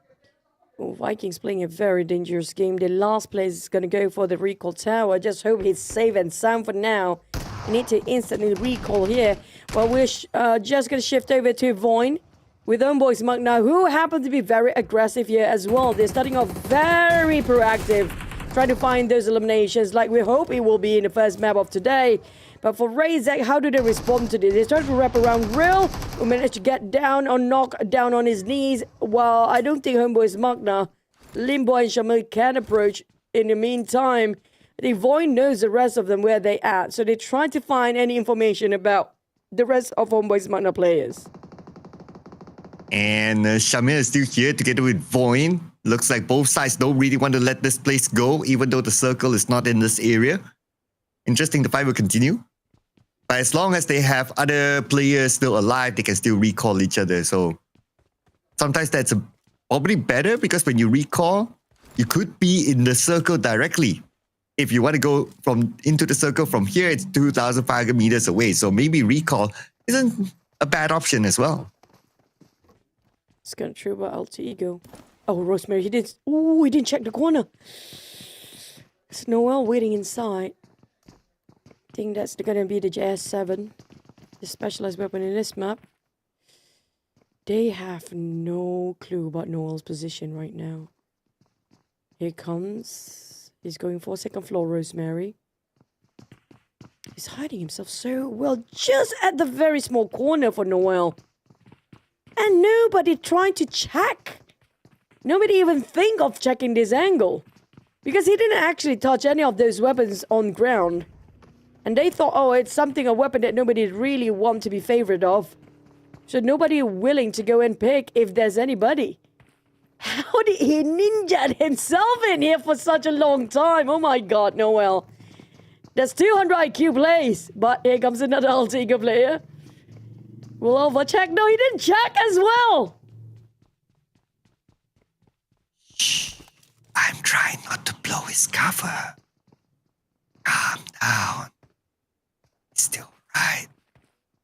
Oh, Vikings playing a very dangerous game. The last place is going to go for the recall tower. Just hope he's safe and sound for now. We need to instantly recall here. Well, we're just going to shift over to VOIN with Homebois MAQNA, who happen to be very aggressive here as well. They're starting off very proactive, trying to find those eliminations like we hope it will be in the first map of today. But for Razek, how do they respond to this? They try to wrap around Real, who managed to get down or knock down on his knees. Well, I don't think Homebois MAQNA, Limbo and Shamil can approach in the meantime. The VOIN knows the rest of them where they at, so they try to find any information about the rest of Homebois MAQNA players. And Shamil is still here together with VOIN. Looks like both sides don't really want to let this place go, even though the circle is not in this area. Interesting, the fight will continue. But as long as they have other players still alive, they can still recall each other. So sometimes that's probably better because when you recall, you could be in the circle directly. If you want to go into the circle from here, it's 2,500 meters away. So maybe recall isn't a bad option as well. It's kind of true about Alter Ego. Oh, Rosemary, he didn't check the corner. It's Noel waiting inside. I think that's going to be the JS7, the specialized weapon in this map. They have no clue about Noel's position right now. Here comes. He's going for second floor, Rosemary. He's hiding himself so well, just at the very small corner for Noel. And nobody tried to check. Nobody even think of checking this angle. Because he didn't actually touch any of those weapons on ground. And they thought, oh, it's a weapon that nobody really want to be favored of. So nobody willing to go and pick if there's anybody. How did he ninja himself in here for such a long time? Oh my god, Noel. That's 200 IQ plays. But here comes another Alter Ego player. Will overcheck? No, he didn't check as well. Shh. I'm trying not to blow his cover. Calm down. Still right.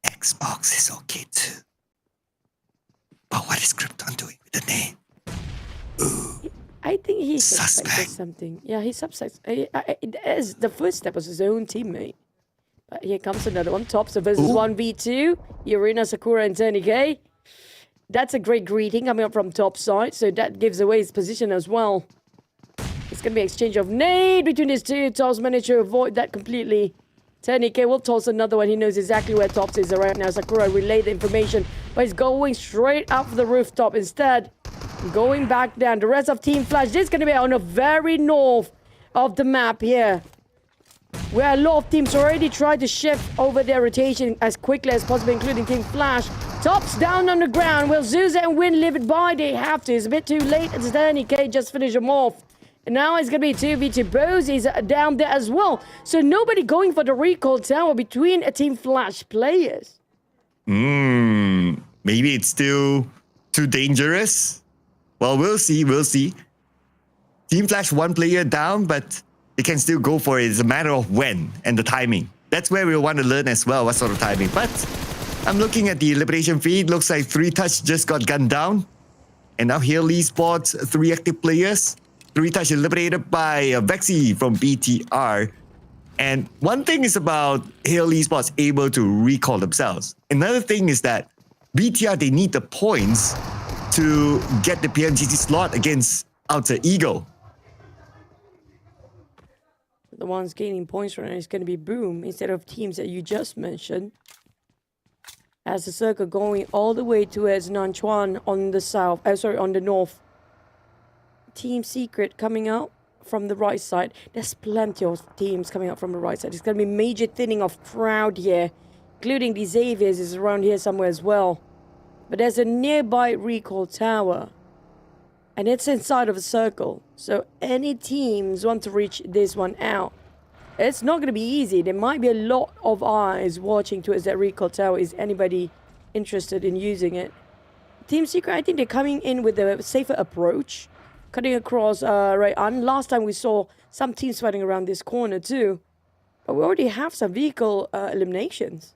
Xbox is okay too. But what is Krypton doing with the name? Ooh. I think he suspected something. Yeah, he suspects. As the first step was his own teammate. But here comes another one. Tops versus 1v2. eArena, Sakura, and TODAK. That's a great greeting coming up from top side. So that gives away his position as well. It's going to be exchange of nade between these two. Tops managed to avoid that completely. TODAK will toss another one. He knows exactly where Tops is right now. Sakura relayed the information, but he's going straight up the rooftop instead. Going back down. The rest of Team Flash, this is going to be on the very north of the map here, where a lot of teams already tried to shift over their rotation as quickly as possible, including Team Flash. Tops down on the ground. Will Zeus and Win live it by? They have to. It's a bit too late. It's TODAK just finish them off. And now it's going to be 2v2. Bose is down there as well. So nobody going for the recall tower between a Team Flash players. Maybe it's still too dangerous. Well, we'll see. We'll see. Team Flash one player down, but they can still go for it. It's a matter of when and the timing. That's where we'll want to learn as well what sort of timing. But I'm looking at the elimination feed. Looks like 3 touch just got gunned down. And now here Esports, 3 active players. 3 touch eliminated by Vexy from BTR. And one thing is about Hale Esports able to recall themselves. Another thing is that BTR, they need the points to get the PMGC slot against Alter Ego. The ones gaining points right now is going to be Boom instead of teams that you just mentioned. As the circle going all the way towards Nanchuan on the south, on the north. Team Secret coming out from the right side. There's plenty of teams coming out from the right side. It's going to be major thinning of crowd here, including the Xaviers is around here somewhere as well. But there's a nearby recall tower. And it's inside of a circle. So any teams want to reach this one out, it's not going to be easy. There might be a lot of eyes watching towards that recall tower. Is anybody interested in using it? Team Secret, I think they're coming in with a safer approach. Cutting across right on. Last time we saw some teams fighting around this corner too. But we already have some vehicle eliminations.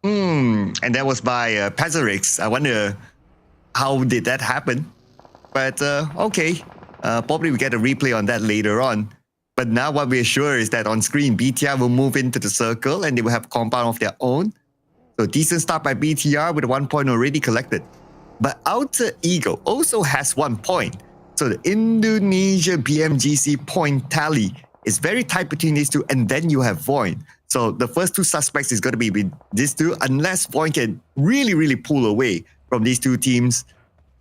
And that was by Pazarix. I wonder how did that happen? But okay, probably we get a replay on that later on. But now what we're sure is that on screen, BTR will move into the circle and they will have compound of their own. So decent start by BTR with 1 point already collected. But Outer Eagle also has 1 point. So the Indonesia PMGC point tally is very tight between these two, and then you have VOIN. So the first two suspects is going to be with these two, unless VOIN can really pull away from these two teams.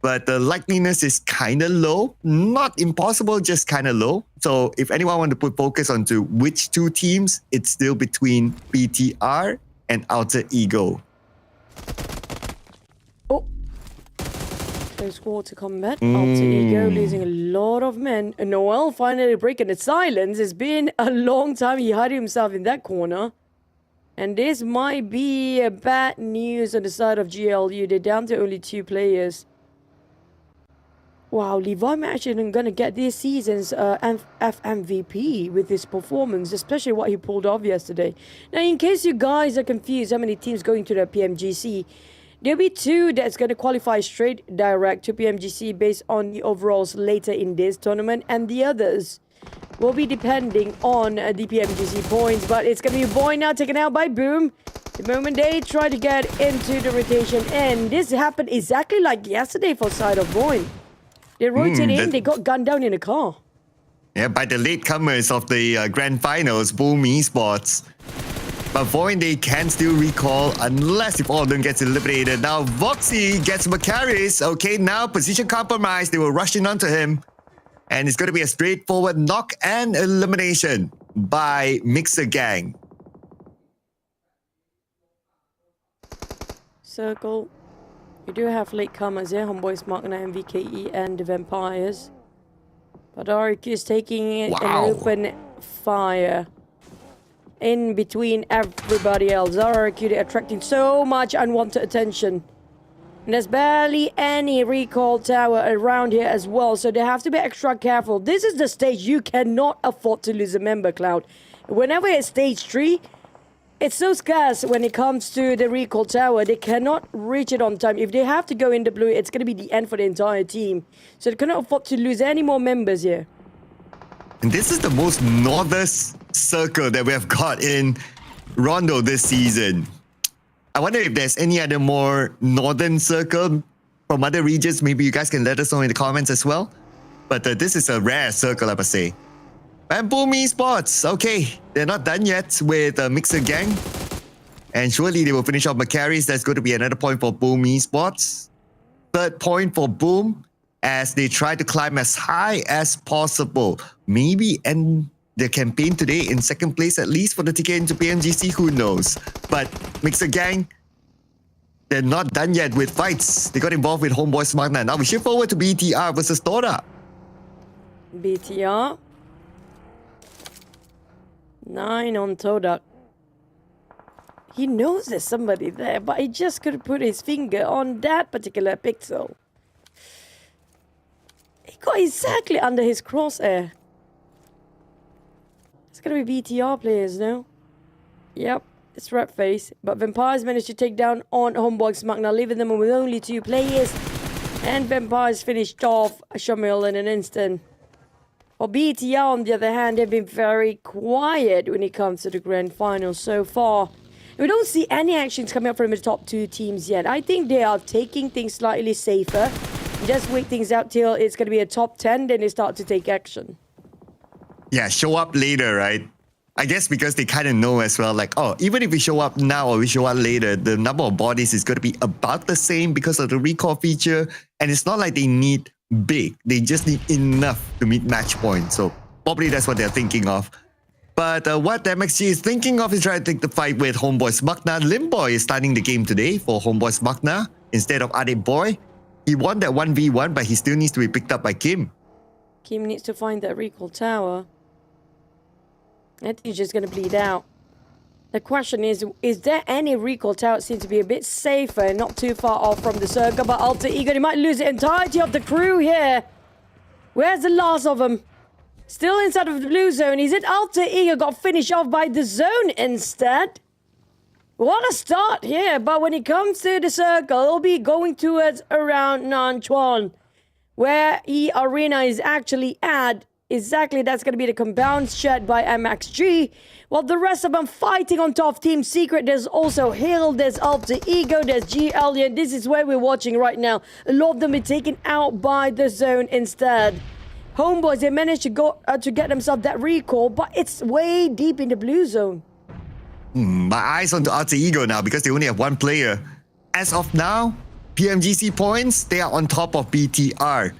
But the likeliness is kind of low. Not impossible, just kind of low. So if anyone want to put focus onto which two teams, it's still between BTR and Outer Eagle. Oh. Close quarter combat. Outer Eagle losing a lot of men. Noel finally breaking the silence. It's been a long time. He hid himself in that corner. And this might be a bad news on the side of GLU. They're down to only 2 players. Wow, Levi actually going to get this season's FMVP with his performance, especially what he pulled off yesterday. Now, in case you guys are confused how many teams going to the PMGC, there'll be 2 that's going to qualify straight direct to PMGC based on the overalls later in this tournament, and the others will be depending on the PMGC points. But it's going to be VOIN now taken out by Boom. The moment they try to get into the rotation, and this happened exactly like yesterday for side of VOIN. They rotated in, they got gunned down in a car. Yeah, by the latecomers of the grand finals, Boom Esports. But VOIN, they can still recall unless if all of them gets eliminated. Now, Voxy gets Macaris. Okay, now position compromised. They will rush in onto him. And it's going to be a straightforward knock and elimination by Mixer Gang. Circle. We do have latecomers here, Homebois, MAQNA, MVKE, and the Vampires. But RQ is taking an open fire in between everybody else. RQ, they're attracting so much unwanted attention. And there's barely any recall tower around here as well, so they have to be extra careful. This is the stage you cannot afford to lose a member, Cloud. Whenever it's stage 3, it's so scarce when it comes to the recall tower. They cannot reach it on time. If they have to go in the blue, it's going to be the end for the entire team. So they cannot afford to lose any more members here. And this is the most northern circle that we have got in Rondo this season. I wonder if there's any other more northern circle from other regions. Maybe you guys can let us know in the comments as well. But this is a rare circle, I must say. And Boom Esports, okay, they're not done yet with Mixer Gang. And surely they will finish off Macaris. That's going to be another point for Boom Esports. 3rd point for Boom as they try to climb as high as possible. Maybe end the campaign today in 2nd place, at least for the ticket into PMGC, who knows. But Mixer Gang, they're not done yet with fights. They got involved with Homebois MAQNA. Now we shift forward to BTR versus TODAK. BTR. 9 on TODAK. He knows there's somebody there, but he just couldn't put his finger on that particular pixel. He got exactly under his crosshair. It's gonna be BTR players now. Yep, it's Red Face. But Vampires managed to take down on Homebois MAQNA, leaving them with only 2 players. And Vampires finished off Shamil in an instant. For BTR, on the other hand, they've been very quiet when it comes to the grand final so far. We don't see any actions coming up from the top 2 teams yet. I think they are taking things slightly safer. Just wait things out till it's going to be a top 10, then they start to take action. Yeah, show up later, right? I guess because they kind of know as well, like, oh, even if we show up now or we show up later, the number of bodies is going to be about the same because of the recall feature. And it's not like they need big. They just need enough to meet match points. So probably that's what they're thinking of. But what MXG is thinking of is trying to take the fight with Homebois MAQNA. Limboy is starting the game today for Homebois MAQNA instead of Adeboy. He won that 1v1, but he still needs to be picked up by Kim. Kim needs to find that recall tower. I think he's just going to bleed out. The question is there any recall tower? It seems to be a bit safer and not too far off from the circle, but Alter Ego, he might lose the entirety of the crew here. Where's the last of them? Still inside of the blue zone. Is it Alter Ego got finished off by the zone instead? What a start here, but when it comes to the circle, it'll be going towards around Nanchuan, where eArena is actually at. Exactly, that's going to be the compound shed by MXG. While the rest of them fighting on top. Team Secret, there's also Hill, there's Alter Ego, there's GL, and this is where we're watching right now. A lot of them are taken out by the zone instead. Homebois, they managed to go to get themselves that recall, but it's way deep in the blue zone. My eyes on the Alter Ego now because they only have one player. As of now, PMGC points, they are on top of BTR.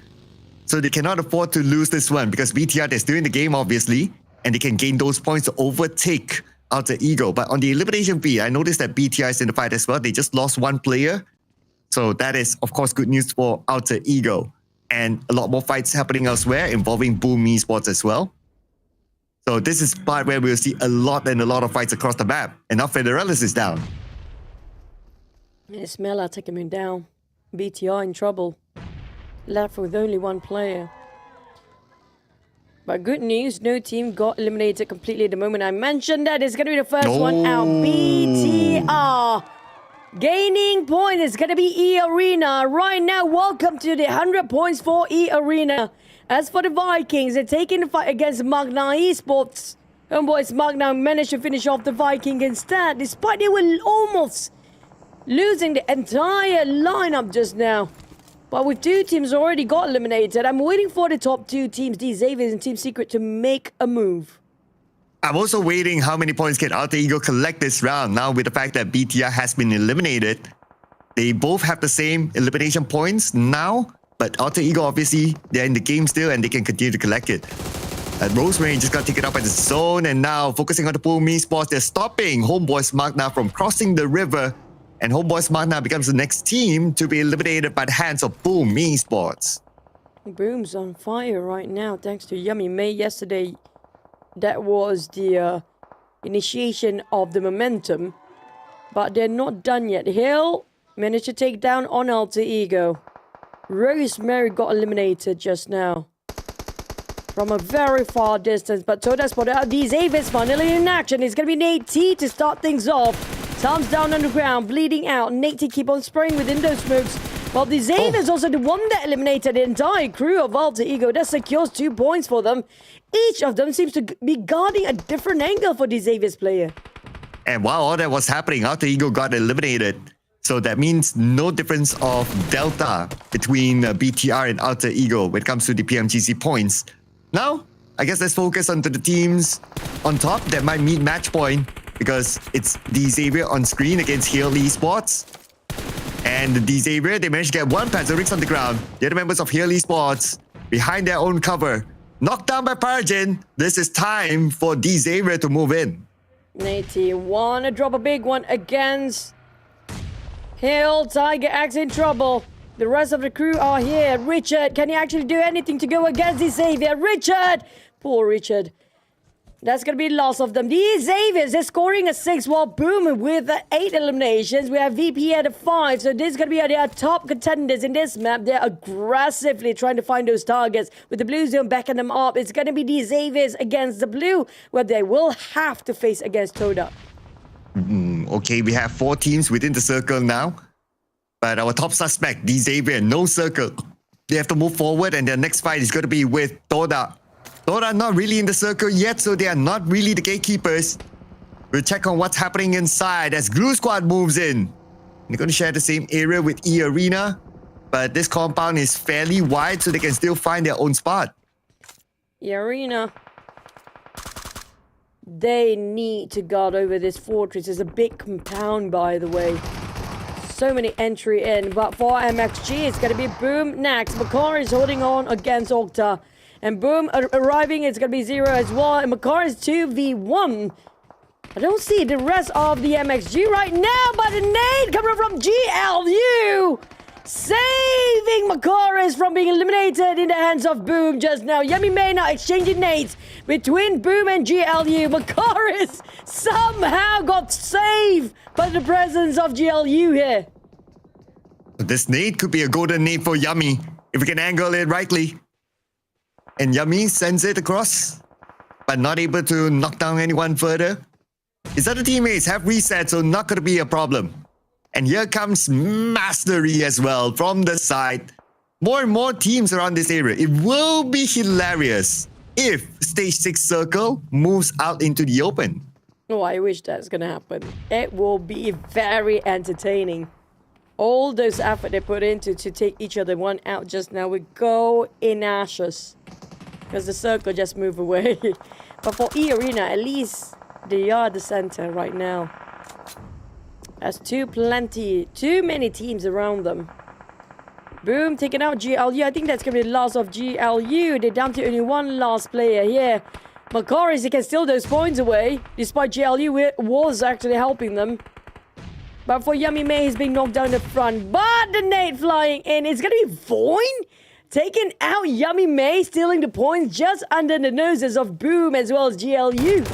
So they cannot afford to lose this one because BTR, they're still in the game, obviously, and they can gain those points to overtake Alter Ego. But on the elimination feed, I noticed that BTR is in the fight as well. They just lost one player. So that is, of course, good news for Alter Ego. And a lot more fights happening elsewhere involving Boom Esports as well. So this is part where we'll see a lot of fights across the map. And now Federalis is down. Smella taking him down. BTR in trouble. Left with only one player. But good news, no team got eliminated completely the moment I mentioned that. It's going to be the first one out. BTR. Gaining point is going to be eArena. Right now, welcome to the 100 points for eArena. As for the Vikings, they're taking the fight against MAQNA Esports. Homebois MAQNA managed to finish off the Viking instead, despite they were almost losing the entire lineup just now. But with two teams already got eliminated, I'm waiting for the top two teams, the Xaviers and Team Secret, to make a move. I'm also waiting how many points can Alter Ego collect this round. Now with the fact that BTR has been eliminated, they both have the same elimination points now. But Alter Ego, obviously, they're in the game still and they can continue to collect it. Rosemary just got taken up by the zone, and now focusing on the Boom Esports, they're stopping Homebois MAQNA from crossing the river. And Homebois MAQNA becomes the next team to be eliminated by the hands of Boom Esports. Boom's on fire right now, thanks to Yummy May yesterday. That was the initiation of the momentum. But they're not done yet. Hill managed to take down on Alter Ego. Rosemary got eliminated just now. From a very far distance. But TODAK spotted out these Avis finally in action. It's going to be Nate T to start things off. Tom's down on the ground, bleeding out. Nate T keep on spraying within those smokes. While the Xavier is also the one that eliminated the entire crew of Alter Ego. That secures 2 points for them. Each of them seems to be guarding a different angle for the Xavier's player. And while all that was happening, Alter Ego got eliminated. So that means no difference of delta between BTR and Alter Ego when it comes to the PMGC points. Now, I guess let's focus on the teams on top that might meet match point, because it's the Xavier on screen against Hill Esports. And the Xavier, they managed to get one Panzerix on the ground. The other members of Hill Esports behind their own cover. Knocked down by Parajin. This is time for the Xavier to move in. Nate wanna drop a big one against Hill. Tiger Axe in trouble. The rest of the crew are here. Richard, can he actually do anything to go against the Xavier? Richard! Poor Richard. That's going to be the loss of them. The Xaviers, they're scoring a 6 while Boom with 8 eliminations. We have VP at a 5. So this is going to be their top contenders in this map. They're aggressively trying to find those targets. With the blue zone backing them up, it's going to be the Xaviers against the blue, where they will have to face against TODAK. Okay, we have 4 teams within the circle now. But our top suspect, the Xavier, no circle. They have to move forward, and their next fight is going to be with TODAK. TODAK not really in the circle yet, so they are not really the gatekeepers. We'll check on what's happening inside as Glue Squad moves in. They're going to share the same area with eArena, but this compound is fairly wide, so they can still find their own spot. eArena, they need to guard over this fortress. It's a big compound, by the way. So many entry in, but for MXG, it's going to be Boom next. Makar is holding on against Okta. And Boom arriving, it's going to be 0 as well. And Makar is 2v1. I don't see the rest of the MXG right now, but a nade coming from GLU. saving Macaris from being eliminated in the hands of Boom just now. Yummy May now exchanging nades between Boom and GLU. Macaris somehow got saved by the presence of GLU here. This nade could be a golden nade for Yummy if we can angle it rightly. And Yummy sends it across, but not able to knock down anyone further. His other teammates have reset, so not going to be a problem. And here comes Mastery as well from the side. More and more teams around this area. It will be hilarious if Stage 6 Circle moves out into the open. Oh, I wish that's going to happen. It will be very entertaining. All those effort they put into to take each other one out just now will go in ashes. Because the circle just moved away. But for eArena, at least they are the center right now. There's too many teams around them. Boom, taking out GLU. I think that's going to be the last of GLU. They're down to only one last player here. Macaris, he can steal those points away. Despite GLU was actually helping them. But for Yummy May, he's being knocked down in the front. But the nade flying in. It's going to be VOIN taking out Yummy May, stealing the points just under the noses of Boom as well as GLU.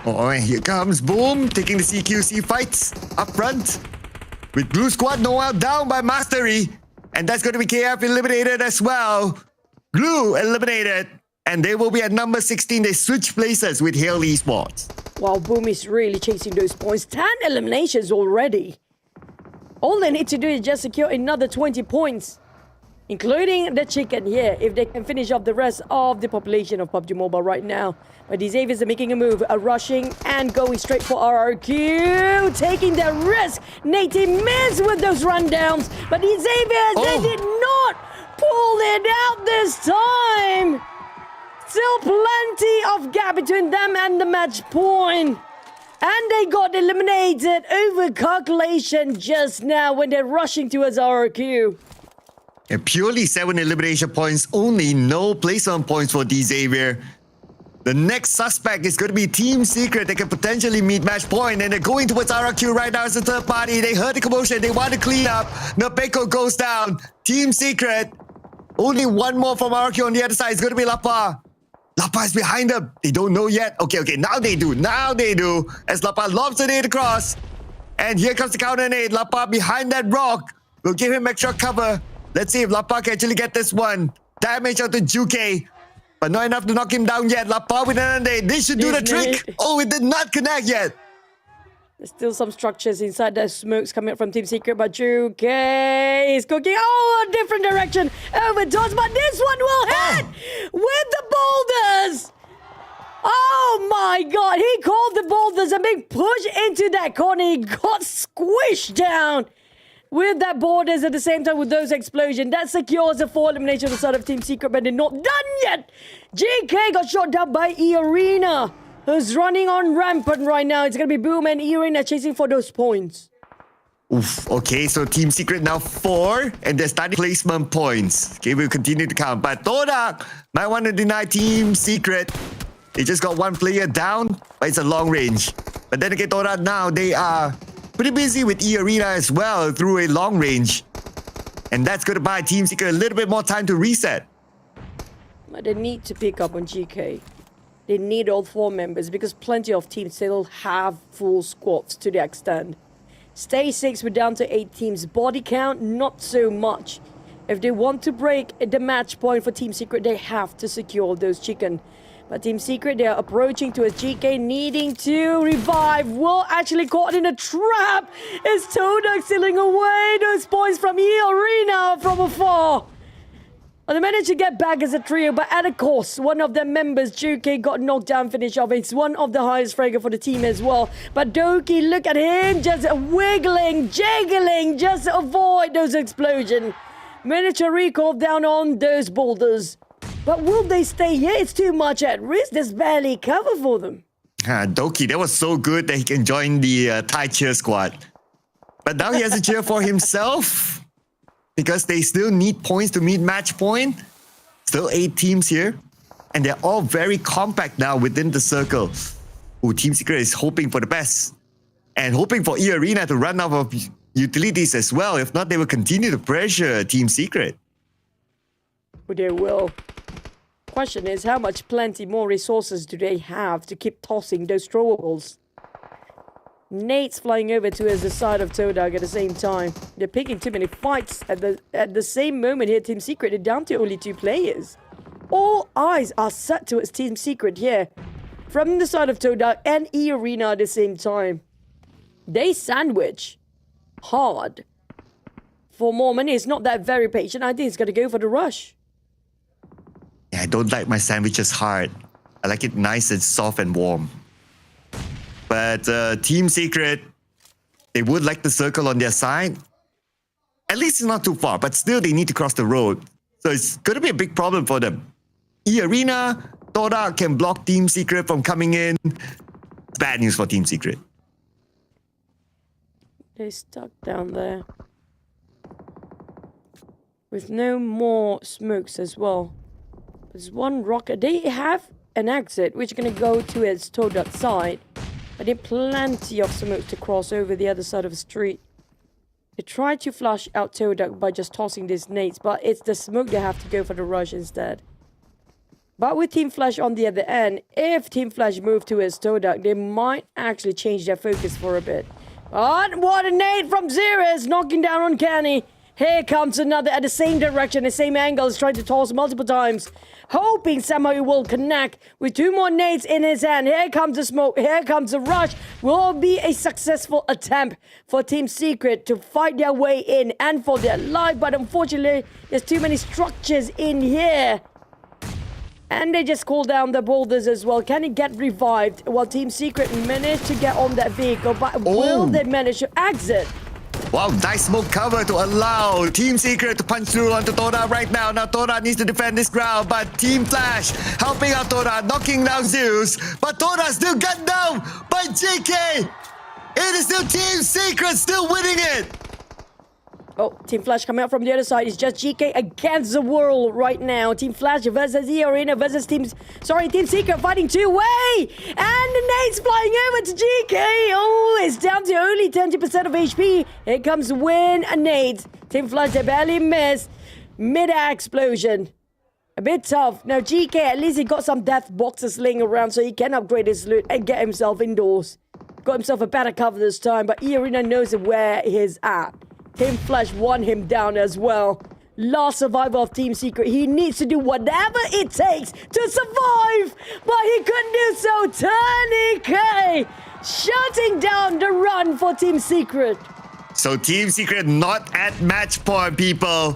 Oh, here comes Boom, taking the CQC fights up front. With Blue Squad now down by Mastery. And that's going to be KF eliminated as well. Glue eliminated. And they will be at number 16. They switch places with Hail Esports. Wow, Boom is really chasing those points. 10 eliminations already. All they need to do is just secure another 20 points. Including the chicken here, if they can finish off the rest of the population of PUBG Mobile right now. But these Xaviers are making a move, rushing and going straight for RRQ, taking the risk. Nate missed with those rundowns, but these Xaviers, they did not pull it out this time. Still plenty of gap between them and the match point. And they got eliminated over calculation just now when they're rushing towards RRQ. Purely 7 elimination points only, no placement points for D Xavier. The next suspect is going to be Team Secret. They can potentially meet match point, and they're going towards RRQ right now as a third party. They heard the commotion. They want to clean up. Napeko goes down. Team Secret. Only one more from RRQ on the other side. It's going to be Lapa. Lapa is behind them. They don't know yet. Okay. Now they do. As Lapa lobs the nade across. And here comes the counter nade. Lapa behind that rock. We'll give him extra cover. Let's see if Lapa can actually get this one. Damage out to Juke. But not enough to knock him down yet. Lapa with another nade. This should do the trick. Oh, it did not connect yet. There's still some structures inside. There's smokes coming up from Team Secret. But Juke is cooking. Oh, a different direction. Over towards. But this one will hit with the boulders. Oh my God. He called the boulders and being pushed into that corner. He got squished down. With that borders at the same time with those explosions. That secures a 4 elimination on the side of Team Secret, but they're not done yet. GK got shot down by eArena, who's running on rampant right now. It's going to be Boom and eArena chasing for those points. Oof, okay, so Team Secret now 4, and they're starting placement points. Okay, we'll continue to count. But TODAK might want to deny Team Secret. They just got one player down, but it's a long range. But then again, TODAK now, they are pretty busy with eArena as well through a long range. And that's going to buy Team Secret a little bit more time to reset. But they need to pick up on GK. They need all 4 members because plenty of teams still have full squads to the extent. Stage 6, we're down to 8 teams. Body count, not so much. If they want to break the match point for Team Secret, they have to secure those chicken. But Team Secret, they are approaching towards GK, needing to revive. Will actually caught in a trap. Is TODAK stealing away those points from eArena from afar. Well, they managed to get back as a trio, but at a cost. One of their members, Juke, got knocked down, finish off. It's one of the highest fragger for the team as well. But Doki, look at him, just wiggling, jiggling, just to avoid those explosions. Managed to recall down on those boulders. But will they stay here? It's too much at risk. There's barely cover for them. Doki, that was so good that he can join the Thai cheer squad. But now he has to cheer for himself because they still need points to meet match point. Still 8 teams here. And they're all very compact now within the circle. Ooh, Team Secret is hoping for the best. And hoping for eArena to run out of utilities as well. If not, they will continue to pressure Team Secret. But they will. Question is, how much plenty more resources do they have to keep tossing those throwables? Nate's flying over towards the side of TODAK at the same time. They're picking too many fights at the same moment here. Team Secret are down to only 2 players. All eyes are set towards Team Secret here. From the side of TODAK and eArena at the same time. They sandwich hard. For more money, it's not that very patient. I think it's going to go for the rush. Yeah, I don't like my sandwiches hard. I like it nice and soft and warm. But Team Secret, they would like the circle on their side. At least it's not too far, but still they need to cross the road. So it's going to be a big problem for them. eArena, TODAK can block Team Secret from coming in. Bad news for Team Secret. They're stuck down there. With no more smokes as well. There's one rocket. They have an exit, which is going to go towards TODAK side. But they have plenty of smoke to cross over the other side of the street. They try to flush out TODAK by just tossing these nades, but it's the smoke they have to go for the rush instead. But with Team Flash on the other end, if Team Flash move towards TODAK, they might actually change their focus for a bit. But what a nade from Zerus, knocking down on Kenny. Here comes another at the same direction, the same angle, is trying to toss multiple times. Hoping somehow he will connect with 2 more nades in his hand. Here comes the smoke, here comes the rush. Will be a successful attempt for Team Secret to fight their way in and for their life. But unfortunately, there's too many structures in here. And they just call down the boulders as well. Can it get revived? Well, Team Secret managed to get on that vehicle, but will they manage to exit? Wow, nice smoke cover to allow Team Secret to punch through onto TODAK right now. Now TODAK needs to defend this ground, but Team Flash helping out TODAK, knocking down Zeus. But TODAK still gunned down by GK. It is still Team Secret still winning it. Oh, Team Flash coming out from the other side. It's just GK against the world right now. Team Flash versus eArena versus Team Secret fighting 2-way. And the nades flying over to GK. Oh, it's down to only 20% of HP. Here comes VOIN and nades. Team Flash, they barely missed. Mid-air explosion. A bit tough. Now GK, at least he got some death boxes laying around so he can upgrade his loot and get himself indoors. Got himself a better cover this time, but eArena knows where he's at. Team Flash won him down as well. Last survivor of Team Secret. He needs to do whatever it takes to survive. But he couldn't do so. TODAK shutting down the run for Team Secret. So Team Secret not at match point, people.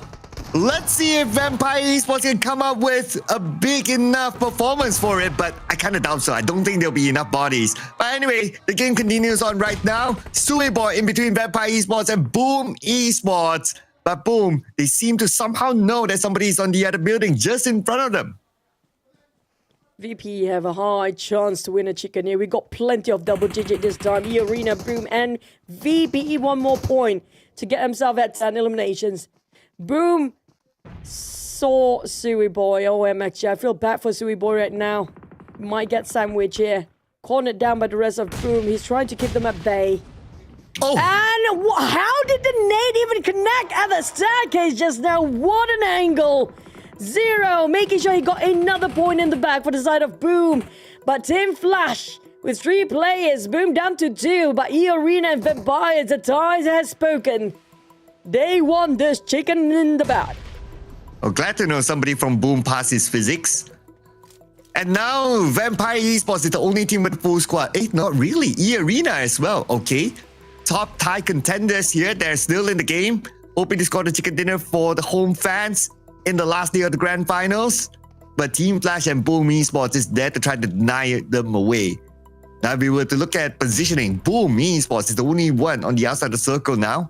Let's see if Vampire Esports can come up with a big enough performance for it, but I kind of doubt so. I don't think there'll be enough bodies. But anyway, the game continues on right now. Homebois in between Vampire Esports and Boom Esports. But Boom, they seem to somehow know that somebody is on the other building just in front of them. VP have a high chance to win a chicken here. We got plenty of double digit this time. eArena, Boom, and VP 1 more point to get himself at 10 eliminations. Boom saw Homebois. Oh, MXG. I feel bad for Homebois right now. Might get sandwich here. Cornered down by the rest of Boom. He's trying to keep them at bay. Oh. And how did the nade even connect at the staircase just now? What an angle. Zero, making sure he got another point in the back for the side of Boom. But Team Flash with 3 players. Boom down to 2. But eArena and Vampires, the ties has spoken. They won this chicken in the bag. Oh, glad to know somebody from Boom passed his physics. And now Vampire Esports is the only team with full squad. Not really. eArena as well. Okay. Top Thai contenders here. They're still in the game. Hoping to score the chicken dinner for the home fans in the last day of the grand finals. But Team Flash and Boom Esports is there to try to deny them away. Now if we were to look at positioning, Boom Esports is the only one on the outside of the circle now.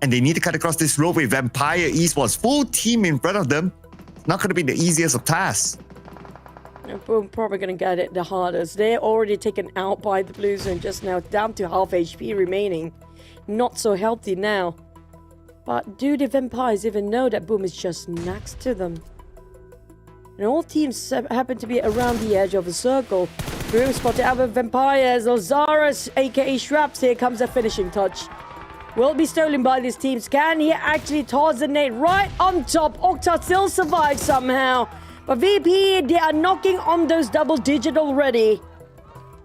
And they need to cut across this road with Vampire Esports. Full team in front of them. It's not going to be the easiest of tasks. Boom probably going to get it the hardest. They're already taken out by the Blue Zone just now. Down to half HP remaining. Not so healthy now. But do the Vampires even know that Boom is just next to them? And all teams happen to be around the edge of the circle. Boom spotted out with Vampires. Lazarus, aka Shraps. Here comes the finishing touch. will be stolen by these teams. Can he actually toss the nade right on top? Okta still survives somehow. But VP, they are knocking on those double digit already.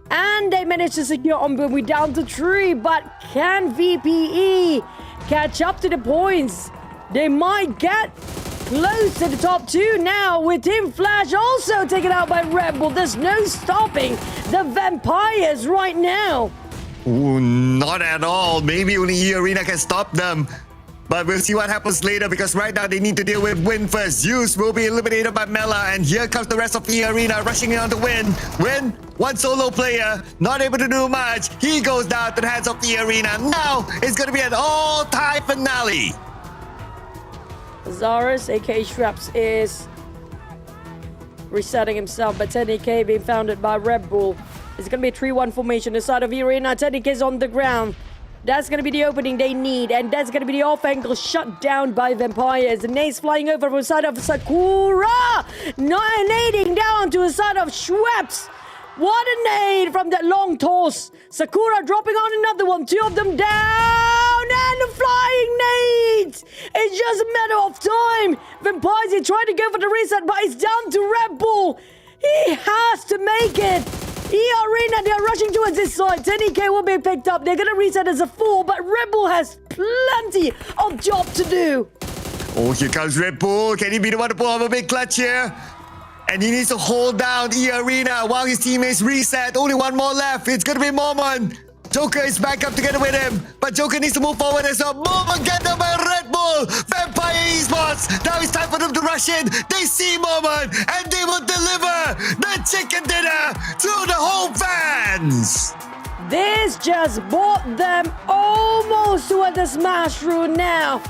And they managed to secure on we down to 3. But can VPE catch up to the points? They might get close to the top 2 now with Team Flash also taken out by Red Bull. There's no stopping the Vampires right now. Ooh, not at all. Maybe only eArena can stop them. But we'll see what happens later because right now they need to deal with Win first. Zeus will be eliminated by Mela, and here comes the rest of eArena rushing in on to Win. Win, one solo player, not able to do much. He goes down to the hands of eArena. Now it's going to be an all-time finale. Zarus, aka Shraps, is resetting himself, but 10AK being founded by Red Bull. It's going to be a 3-1 formation inside of eArena. 10AK is on the ground. That's going to be the opening they need, and that's going to be the off angle shut down by Vampires. The nades flying over from the side of Sakura, nading down to the side of Schweppes. What a nade from that long toss. Sakura dropping on another one, 2 of them down, and the flying nades. It's just a matter of time. Vampires are trying to go for the reset, but it's down to Red Bull. He has to make it. eArena, they're rushing towards this side. 10EK will be picked up. They're going to reset as a 4, but Red Bull has plenty of job to do. Oh, here comes Red Bull. Can he be the one to pull off a big clutch here? And he needs to hold down eArena while his teammates reset. Only one more left. It's going to be Momon. Joker is back up together with him, but Joker needs to move forward as well. Momon get them by Red Bull. Vampire Esports. Now it's time for them to rush in. They see Momon, and they will deliver the chicken dinner to the home fans. This just brought them almost to the smash room now.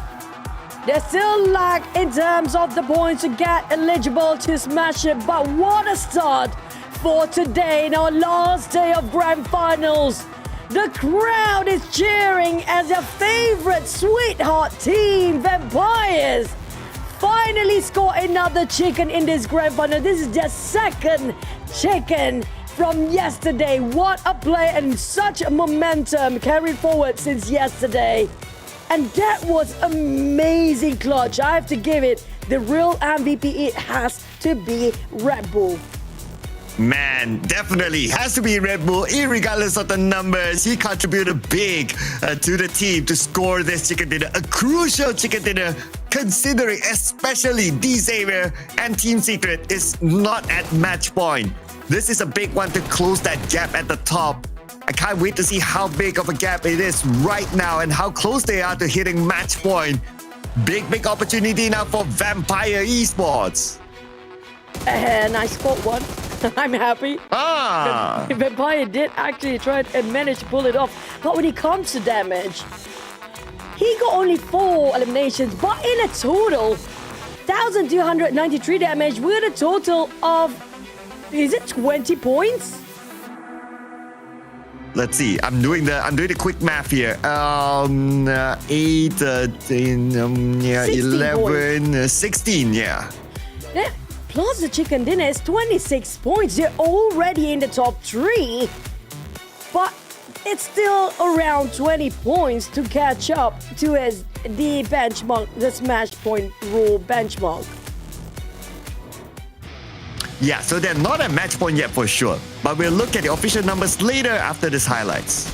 They still lack in terms of the points to get eligible to smash it, but what a start for today in our last day of Grand Finals. The crowd is cheering as their favorite sweetheart team, Vampires, finally score another chicken in this Grand Final. This is their second chicken from yesterday. What a play and such momentum carried forward since yesterday. And that was amazing clutch. I have to give it the real MVP. It has to be Red Bull. Man, definitely has to be Red Bull, irregardless of the numbers. He contributed big to the team to score this chicken dinner, a crucial chicken dinner, considering especially D-Xavier and Team Secret is not at match point. This is a big one to close that gap at the top. I can't wait to see how big of a gap it is right now and how close they are to hitting match point. Big opportunity now for Vampire Esports. And I scored one. I'm happy. Vampire did actually try and manage to pull it off. But when it comes to damage, he got only 4 eliminations, but in a total, 1,293 damage with a total of, is it 20 points? Let's see. I'm doing the quick math here. 8, 10, 11, 16. Yeah. Plus the chicken dinner is 26 points. They're already in the top 3. But it's still around 20 points to catch up to the benchmark, the smash point rule benchmark. Yeah, so they're not at match point yet for sure. But we'll look at the official numbers later after this highlights.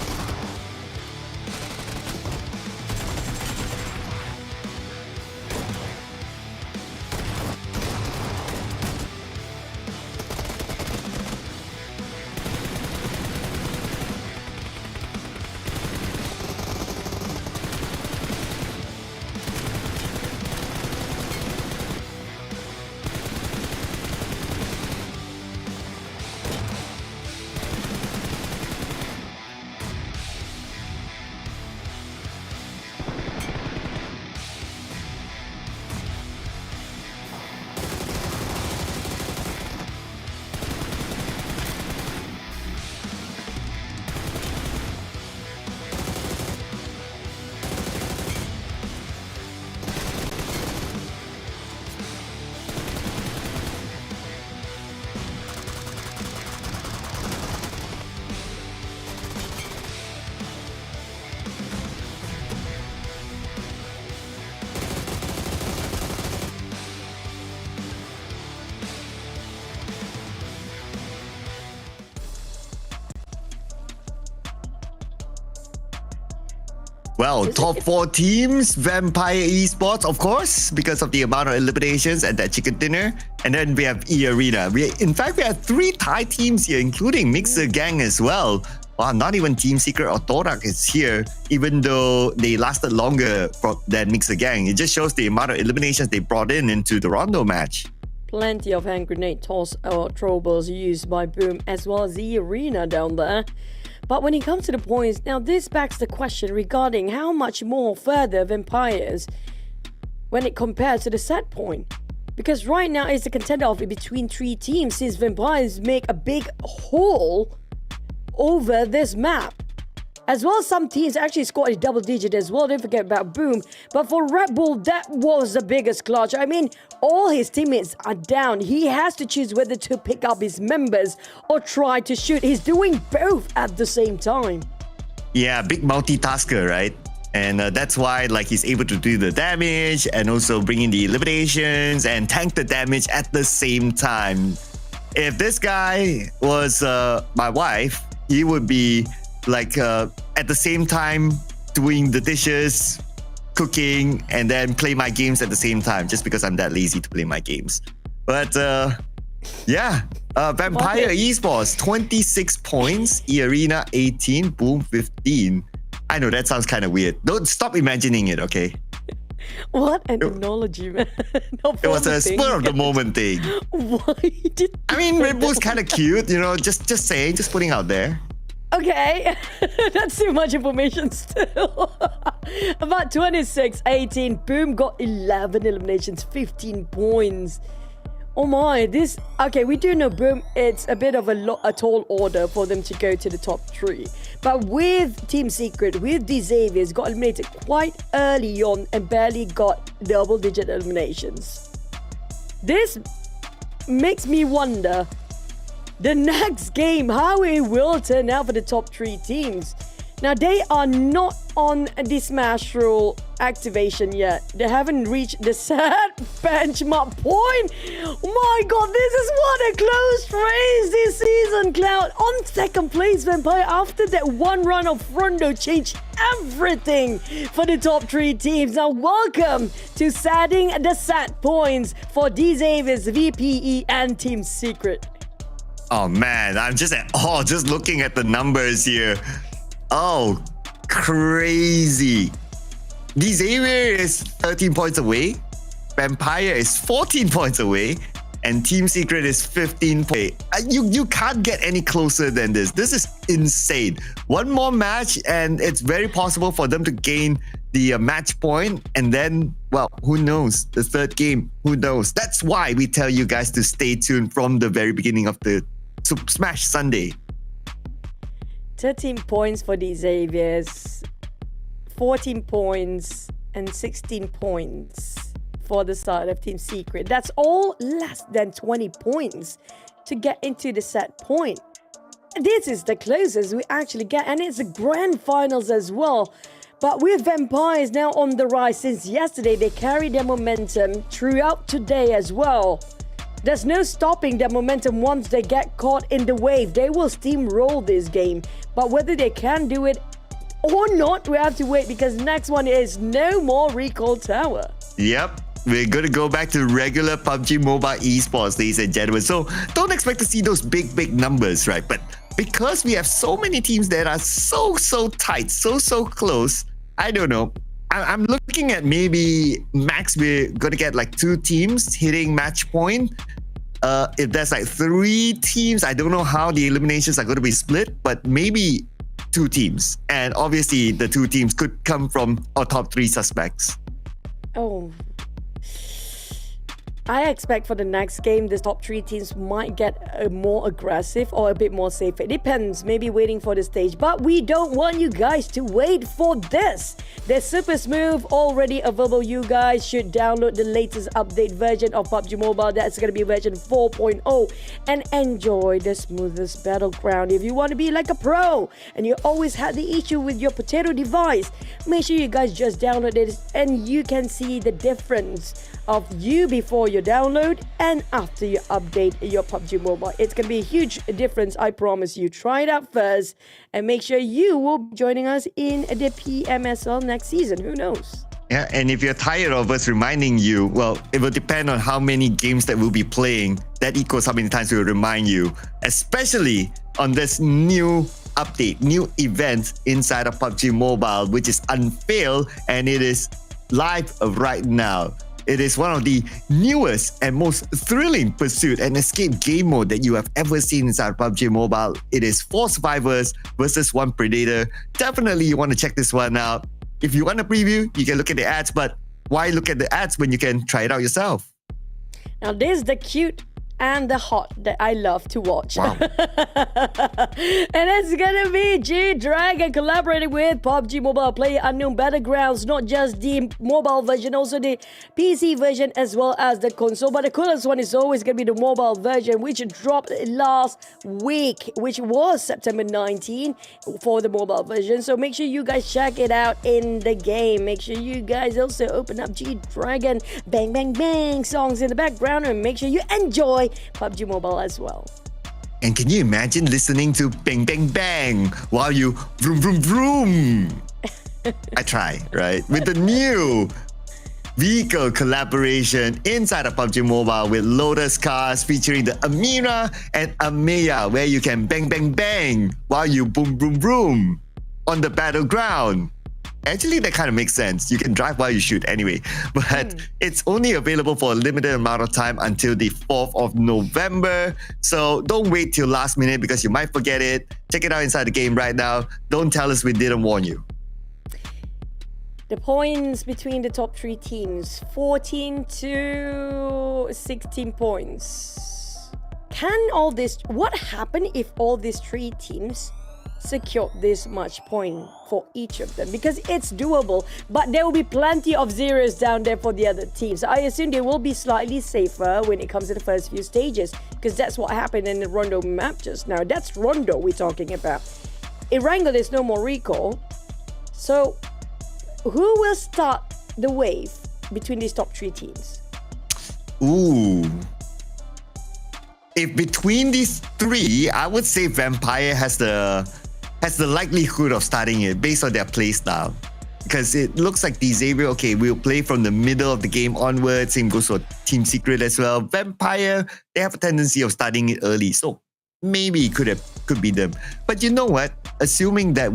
Well, top 4 teams, Vampire Esports, of course, because of the amount of eliminations at that chicken dinner. And then we have eArena. In fact, we have 3 Thai teams here, including Mixer Gang as well. Wow, not even Team Secret or TODAK is here, even though they lasted longer than Mixer Gang. It just shows the amount of eliminations they brought into the Rondo match. Plenty of hand grenade toss or throwables used by Boom as well as eArena down there. But when it comes to the points, now this begs the question regarding how much more further Vampires when it compares to the set point. Because right now it's a contender of between 3 teams since Vampires make a big haul over this map. As well as some teams actually scored a double digit as well. Don't forget about Boom. But for Red Bull, that was the biggest clutch. I mean, all his teammates are down. He has to choose whether to pick up his members or try to shoot. He's doing both at the same time. Yeah, big multitasker, right? And that's why like he's able to do the damage and also bring in the eliminations and tank the damage at the same time. If this guy was my wife, he would be like at the same time doing the dishes, cooking, and then play my games at the same time just because I'm that lazy to play my games. But yeah, Vampire Esports 26 points, eArena 18, Boom 15. I know that sounds kind of weird. Don't stop imagining it, okay? What an analogy, man. It was a spur of the moment thing. Why did I mean, Red Bull's kind of cute, you know, just saying, just putting out there. Okay, that's too much information still. About 26-18, Boom got 11 eliminations, 15 points. Oh my, this... Okay, we do know Boom, it's a bit of a tall order for them to go to the top 3. But with Team Secret, with the Xaviers, got eliminated quite early on and barely got double-digit eliminations. This makes me wonder the next game, how it will turn out for the top 3 teams. Now, they are not on the Smash Rule activation yet. They haven't reached the set benchmark point. My god, this is what a close race this season, Cloud. On second place, Vampire, after that one run of Rondo, changed everything for the top 3 teams. Now, welcome to setting the set points for D-Xaviers, VPE, and Team Secret. Oh man, I'm just at awe just looking at the numbers here. Oh, crazy. Xavier is 13 points away. Vampire is 14 points away. And Team Secret is 15 points away. You can't get any closer than this. This is insane. One more match and it's very possible for them to gain the match point. And then, well, who knows? The third game, who knows? That's why we tell you guys to stay tuned from the very beginning of the Smash Sunday. 13 points for the Xaviers, 14 points and 16 points for the start of Team Secret. That's all less than 20 points to get into the set point. This is the closest we actually get, and it's the grand finals as well. But with Vampires now on the rise since yesterday, they carry their momentum throughout today as well. There's no stopping their momentum once they get caught in the wave. They will steamroll this game. But whether they can do it or not, we have to wait because next one is no more Recall Tower. Yep. We're going to go back to regular PUBG Mobile Esports, ladies and gentlemen. So don't expect to see those big numbers, right? But because we have so many teams that are so tight, so close, I don't know. I'm looking at maybe max we're going to get like 2 teams hitting match point. If there's like 3 teams, I don't know how the eliminations are going to be split, but maybe 2 teams. And obviously the 2 teams could come from our top 3 suspects. Oh, I expect for the next game, the top 3 teams might get more aggressive or a bit more safe. It depends, maybe waiting for the stage. But we don't want you guys to wait for this. The Super Smooth already available. You guys should download the latest update version of PUBG Mobile. That's going to be version 4.0. And enjoy the smoothest battleground. If you want to be like a pro and you always had the issue with your potato device, make sure you guys just download it and you can see the difference of you before you download and after you update your PUBG Mobile. It's going to be a huge difference, I promise you. Try it out first and make sure you will be joining us in the PMSL next season. Who knows? Yeah, and if you're tired of us reminding you, well, it will depend on how many games that we'll be playing. That equals how many times we'll remind you, especially on this new update, new event inside of PUBG Mobile, which is Unfail, and it is live right now. It is one of the newest and most thrilling pursuit and escape game mode that you have ever seen inside PUBG Mobile. It is 4 survivors versus 1 predator. Definitely you want to check this one out. If you want a preview, you can look at the ads, but why look at the ads when you can try it out yourself? Now this is the cute and the hot that I love to watch. Wow. And it's gonna be G-Dragon collaborating with PUBG Mobile Player Unknown Battlegrounds, not just the mobile version, also the PC version as well as the console. But the coolest one is always gonna be the mobile version, which dropped last week, which was September 19 for the mobile version. So make sure you guys check it out in the game. Make sure you guys also open up G-Dragon Bang Bang Bang songs in the background and make sure you enjoy PUBG Mobile as well. And can you imagine listening to Bang Bang Bang while you vroom vroom vroom? I try, right? With the new vehicle collaboration inside of PUBG Mobile with Lotus cars featuring the Amira and Ameya, where you can bang bang bang while you boom boom boom on the battleground. Actually, that kind of makes sense. You can drive while you shoot anyway. But it's only available for a limited amount of time until the 4th of November. So don't wait till last minute because you might forget it. Check it out inside the game right now. Don't tell us we didn't warn you. The points between the top 3 teams, 14 to 16 points. What happened if all these 3 teams secured this much point for each of them? Because it's doable, but there will be plenty of zeros down there for the other teams. I assume they will be slightly safer when it comes to the first few stages, because that's what happened in the Rondo map just now. That's Rondo we're talking about. In Wrangle, there's no more recall. So who will start the wave between these top 3 teams? Ooh. If between these 3, I would say Vampire has the likelihood of starting it based on their play style. Because it looks like the Xavier, okay, we'll play from the middle of the game onwards. Same goes for Team Secret as well. Vampire, they have a tendency of starting it early. So maybe it could be them. But you know what? Assuming that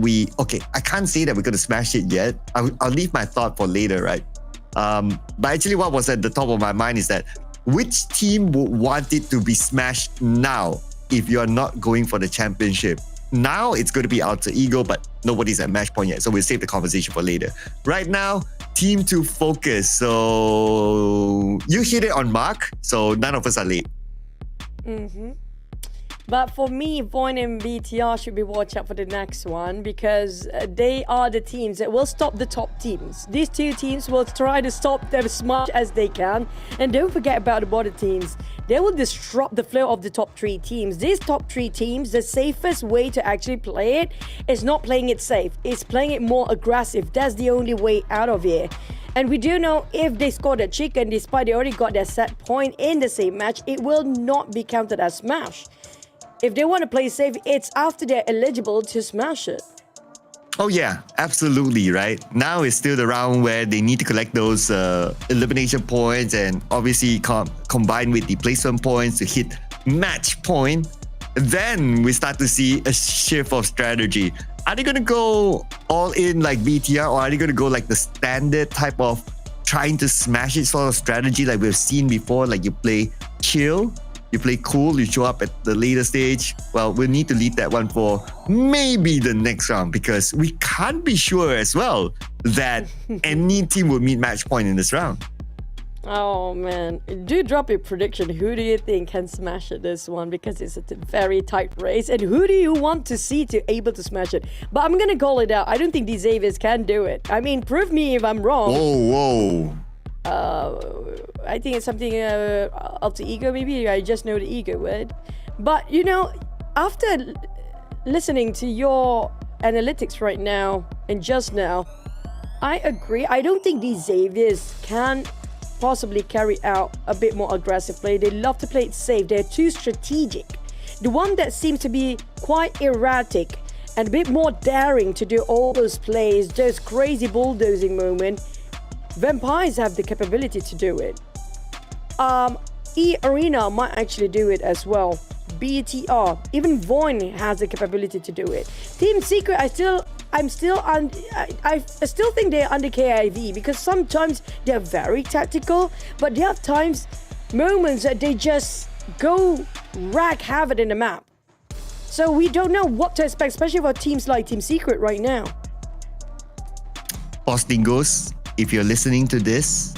I can't say that we're going to smash it yet. I'll leave my thought for later, right? But actually what was at the top of my mind is that which team would want it to be smashed now if you're not going for the championship? Now it's going to be Alter Ego, but nobody's at match point yet, so we'll save the conversation for later. Right now, team to focus. So you hit it on mark, so none of us are late. But for me, VOIN and BTR should be watch out for the next one, because they are the teams that will stop the top teams. These 2 teams will try to stop them as much as they can. And don't forget about the bottom teams. They will disrupt the flow of the top 3 teams. These top 3 teams, the safest way to actually play it is not playing it safe. It's playing it more aggressive. That's the only way out of here. And we do know if they score the chicken, despite they already got their set point in the same match, it will not be counted as smash. If they want to play safe, it's after they're eligible to smash it. Oh yeah, absolutely, right? Now is still the round where they need to collect those elimination points and obviously combine with the placement points to hit match point. Then we start to see a shift of strategy. Are they going to go all in like BTR, or are they going to go like the standard type of trying to smash it sort of strategy like we've seen before, like you play chill? You play cool, you show up at the later stage. Well, we'll need to leave that one for maybe the next round, because we can't be sure as well that any team will meet match point in this round. Oh man, do drop your prediction. Who do you think can smash it this one? Because it's a very tight race. And who do you want to see to able to smash it? But I'm gonna call it out. I don't think these Xaviers can do it. I mean, prove me if I'm wrong. Whoa. I think it's something Alter Ego, maybe. I just know the ego word. But you know, after listening to your analytics right now and just now, I agree. I don't think these Xaviers can possibly carry out a bit more aggressive play. They love to play it safe. They're too strategic. The one that seems to be quite erratic and a bit more daring to do all those plays, those crazy bulldozing moments, Vampires have the capability to do it. eArena might actually do it as well. BTR, even VOIN has the capability to do it. Team Secret, I still think they're under KIV because sometimes they're very tactical, but there are moments that they just go wreak havoc in the map. So we don't know what to expect, especially for teams like Team Secret right now. Postingos, if you're listening to this,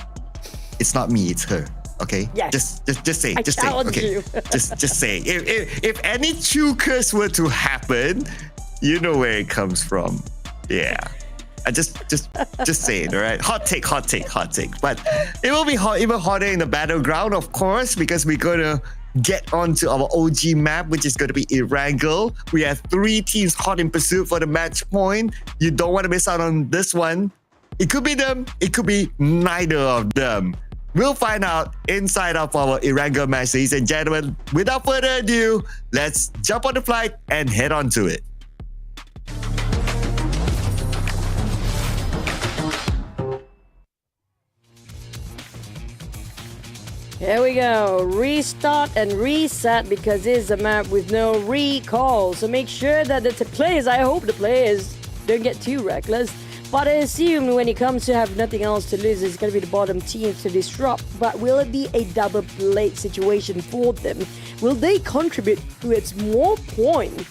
it's not me, it's her. Okay. Yes. Just say. Just say. challenge Okay. you. just say. If any true curse were to happen, you know where it comes from. Yeah. I just say it, all right? Hot take. But it will be even hotter in the battleground, of course, because we're gonna get onto our OG map, which is going to be Erangel. We have 3 teams hot in pursuit for the match point. You don't want to miss out on this one. It could be them. It could be neither of them. We'll find out inside of our Erangel match, ladies and gentlemen. Without further ado, let's jump on the flight and head on to it. Here we go. Restart and reset because this is a map with no recall. So make sure that the players, I hope the players don't get too reckless. But I assume when it comes to have nothing else to lose, it's going to be the bottom team to disrupt. But will it be a double plate situation for them? Will they contribute towards more points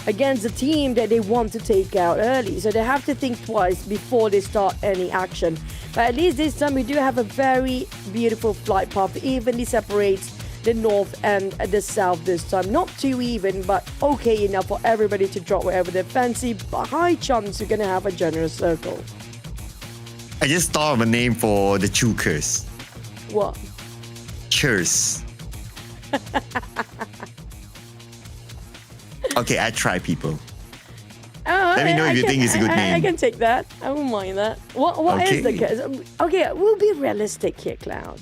against the team that they want to take out early? So they have to think twice before they start any action. But at least this time we do have a very beautiful flight path that evenly separates the north and the south this time. Not too even, but okay enough for everybody to drop wherever they fancy. But high chance you're going to have a generous circle. I just thought of a name for the true curse. What? Curse. Okay, I try, people. Let me know if you think it's a good name. I can take that. I won't mind that. What is the case? Okay, we'll be realistic here, Cloud.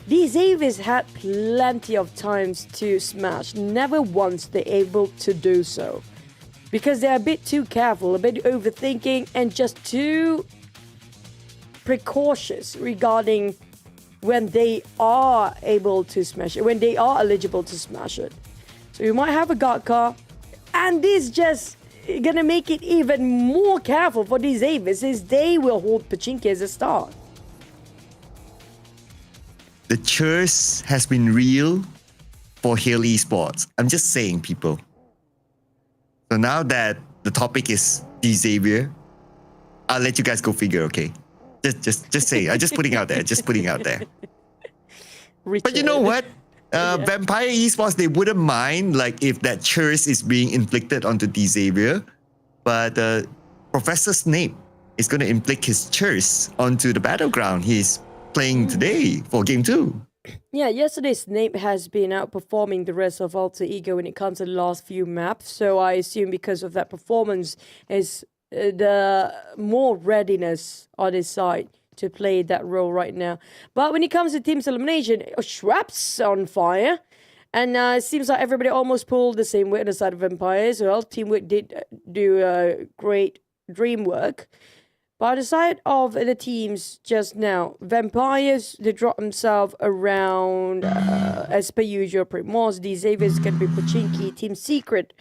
These Avis had plenty of times to smash. Never once they're able to do so. Because they're a bit too careful, a bit overthinking, and just too precautious regarding when they are able to smash it, when they are eligible to smash it. So you might have a guard car, and this just gonna make it even more careful for these Avis, since they will hold Pachinki as a start. The curse has been real for Hale Esports. I'm just saying, people. So now that the topic is Xavier, I'll let you guys go figure, okay? Just say, I'm just putting out there, But you know what? Vampire Esports, they wouldn't mind like if that curse is being inflicted onto Xavier, but Professor Snape is going to inflict his curse onto the battleground. He's playing today for Game 2. Yeah, yesterday Snape has been outperforming the rest of Alter Ego when it comes to the last few maps, so I assume because of that performance is the more readiness on his side to play that role right now. But when it comes to team's elimination, Shrap's on fire. And it seems like everybody almost pulled the same way on the side of Vampires. Well, Teamwork did do great dream work. But on the side of the teams just now, Vampires, they drop themselves around, as per usual, Primos. Xavier is going to be Pachinki. Team Secret,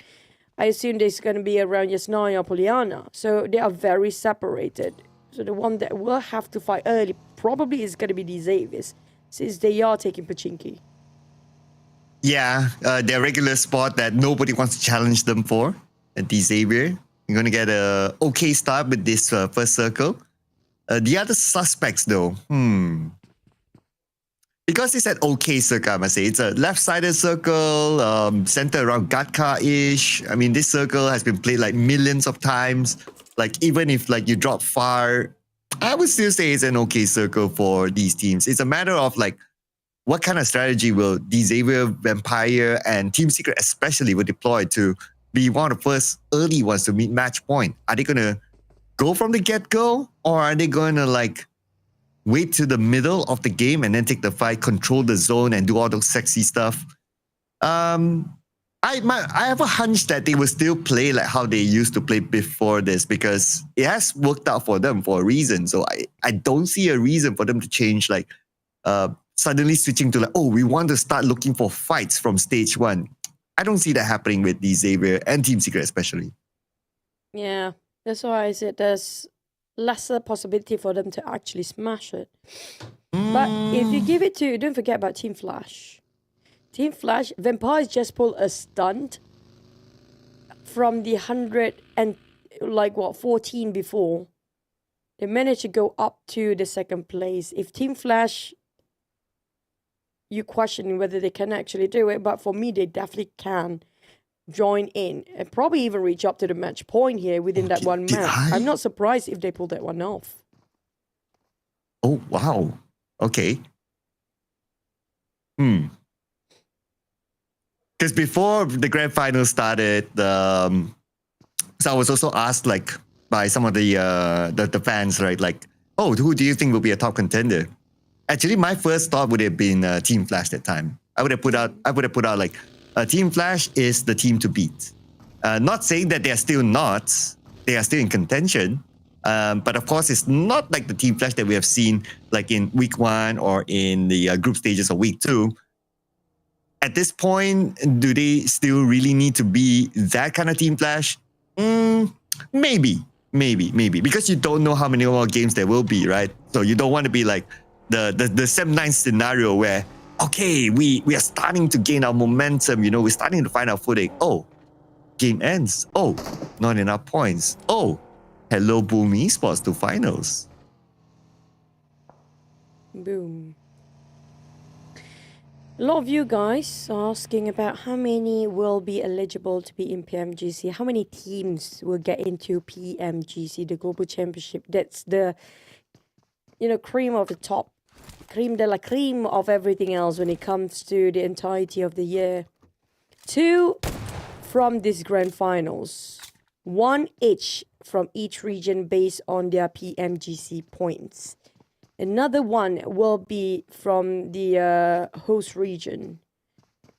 I assume there's going to be around Yasnaya, Poliana. So they are very separated. So the one that will have to fight early probably is going to be the Xaviers, since they are taking Pachinki. Yeah, their regular spot that nobody wants to challenge them for. And the Xavier, you're going to get a okay start with this first circle. The other suspects though, because it's an okay circle, I must say. It's a left-sided circle, centered around Gatka-ish. I mean, this circle has been played like millions of times. Like, even if like you drop far, I would still say it's an okay circle for these teams. It's a matter of like, what kind of strategy will Xavier, Vampire, and Team Secret especially will deploy to be one of the first early ones to meet match point? Are they going to go from the get-go? Or are they going to like wait to the middle of the game and then take the fight, control the zone, and do all those sexy stuff. I have a hunch that they will still play like how they used to play before this because it has worked out for them for a reason. So I don't see a reason for them to change, like suddenly switching to like, oh, we want to start looking for fights from stage 1. I don't see that happening with the Xavier and Team Secret especially. Yeah, that's why I said there's lesser possibility for them to actually smash it. But if you give it to, don't forget about Team Flash. Team Flash, Vampires just pulled a stunt from the 100 and 14 before. They managed to go up to the second place. If Team Flash, you questioning whether they can actually do it, but for me, they definitely can join in and probably even reach up to the match point here within that one match. I'm not surprised if they pull that one off. Oh, wow. Okay. Because before the grand final started, so I was also asked by some of the fans, right? Like, oh, who do you think will be a top contender? Actually, my first thought would have been Team Flash that time. I would have put out like Team Flash is the team to beat. Not saying that they are still not. They are still in contention. But of course, it's not like the Team Flash that we have seen like in week 1 or in the group stages of week 2. At this point, do they still really need to be that kind of Team Flash? Maybe. Because you don't know how many more games there will be, right? So you don't want to be like the 7-9 scenario where, okay, we are starting to gain our momentum, we're starting to find our footing. Oh, game ends. Oh, not enough points. Oh, hello, Boom Esports to finals. Boom. A lot of you guys are asking about how many will be eligible to be in PMGC. How many teams will get into PMGC, the Global Championship? That's the, cream of the top. Cream de la cream of everything else when it comes to the entirety of the year. 2 from these grand finals. 1 each from each region based on their PMGC points. Another one will be from the host region.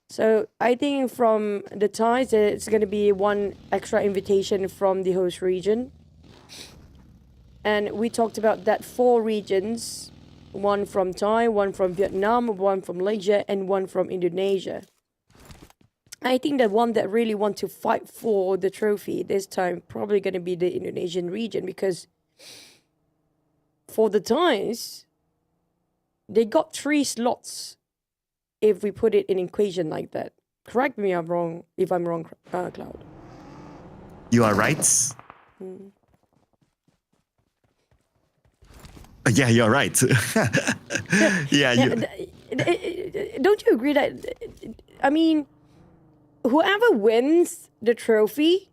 So I think from the Thais, it's going to be 1 extra invitation from the host region. And we talked about that 4 regions. 1 from Thai, 1 from Vietnam, 1 from Malaysia, and 1 from Indonesia. I think the one that really want to fight for the trophy this time probably going to be the Indonesian region, because for the Thais, they got 3 slots if we put it in equation like that. Correct me if I'm wrong, Cloud. You are right. Yeah, you're right. Don't you agree that, whoever wins the trophy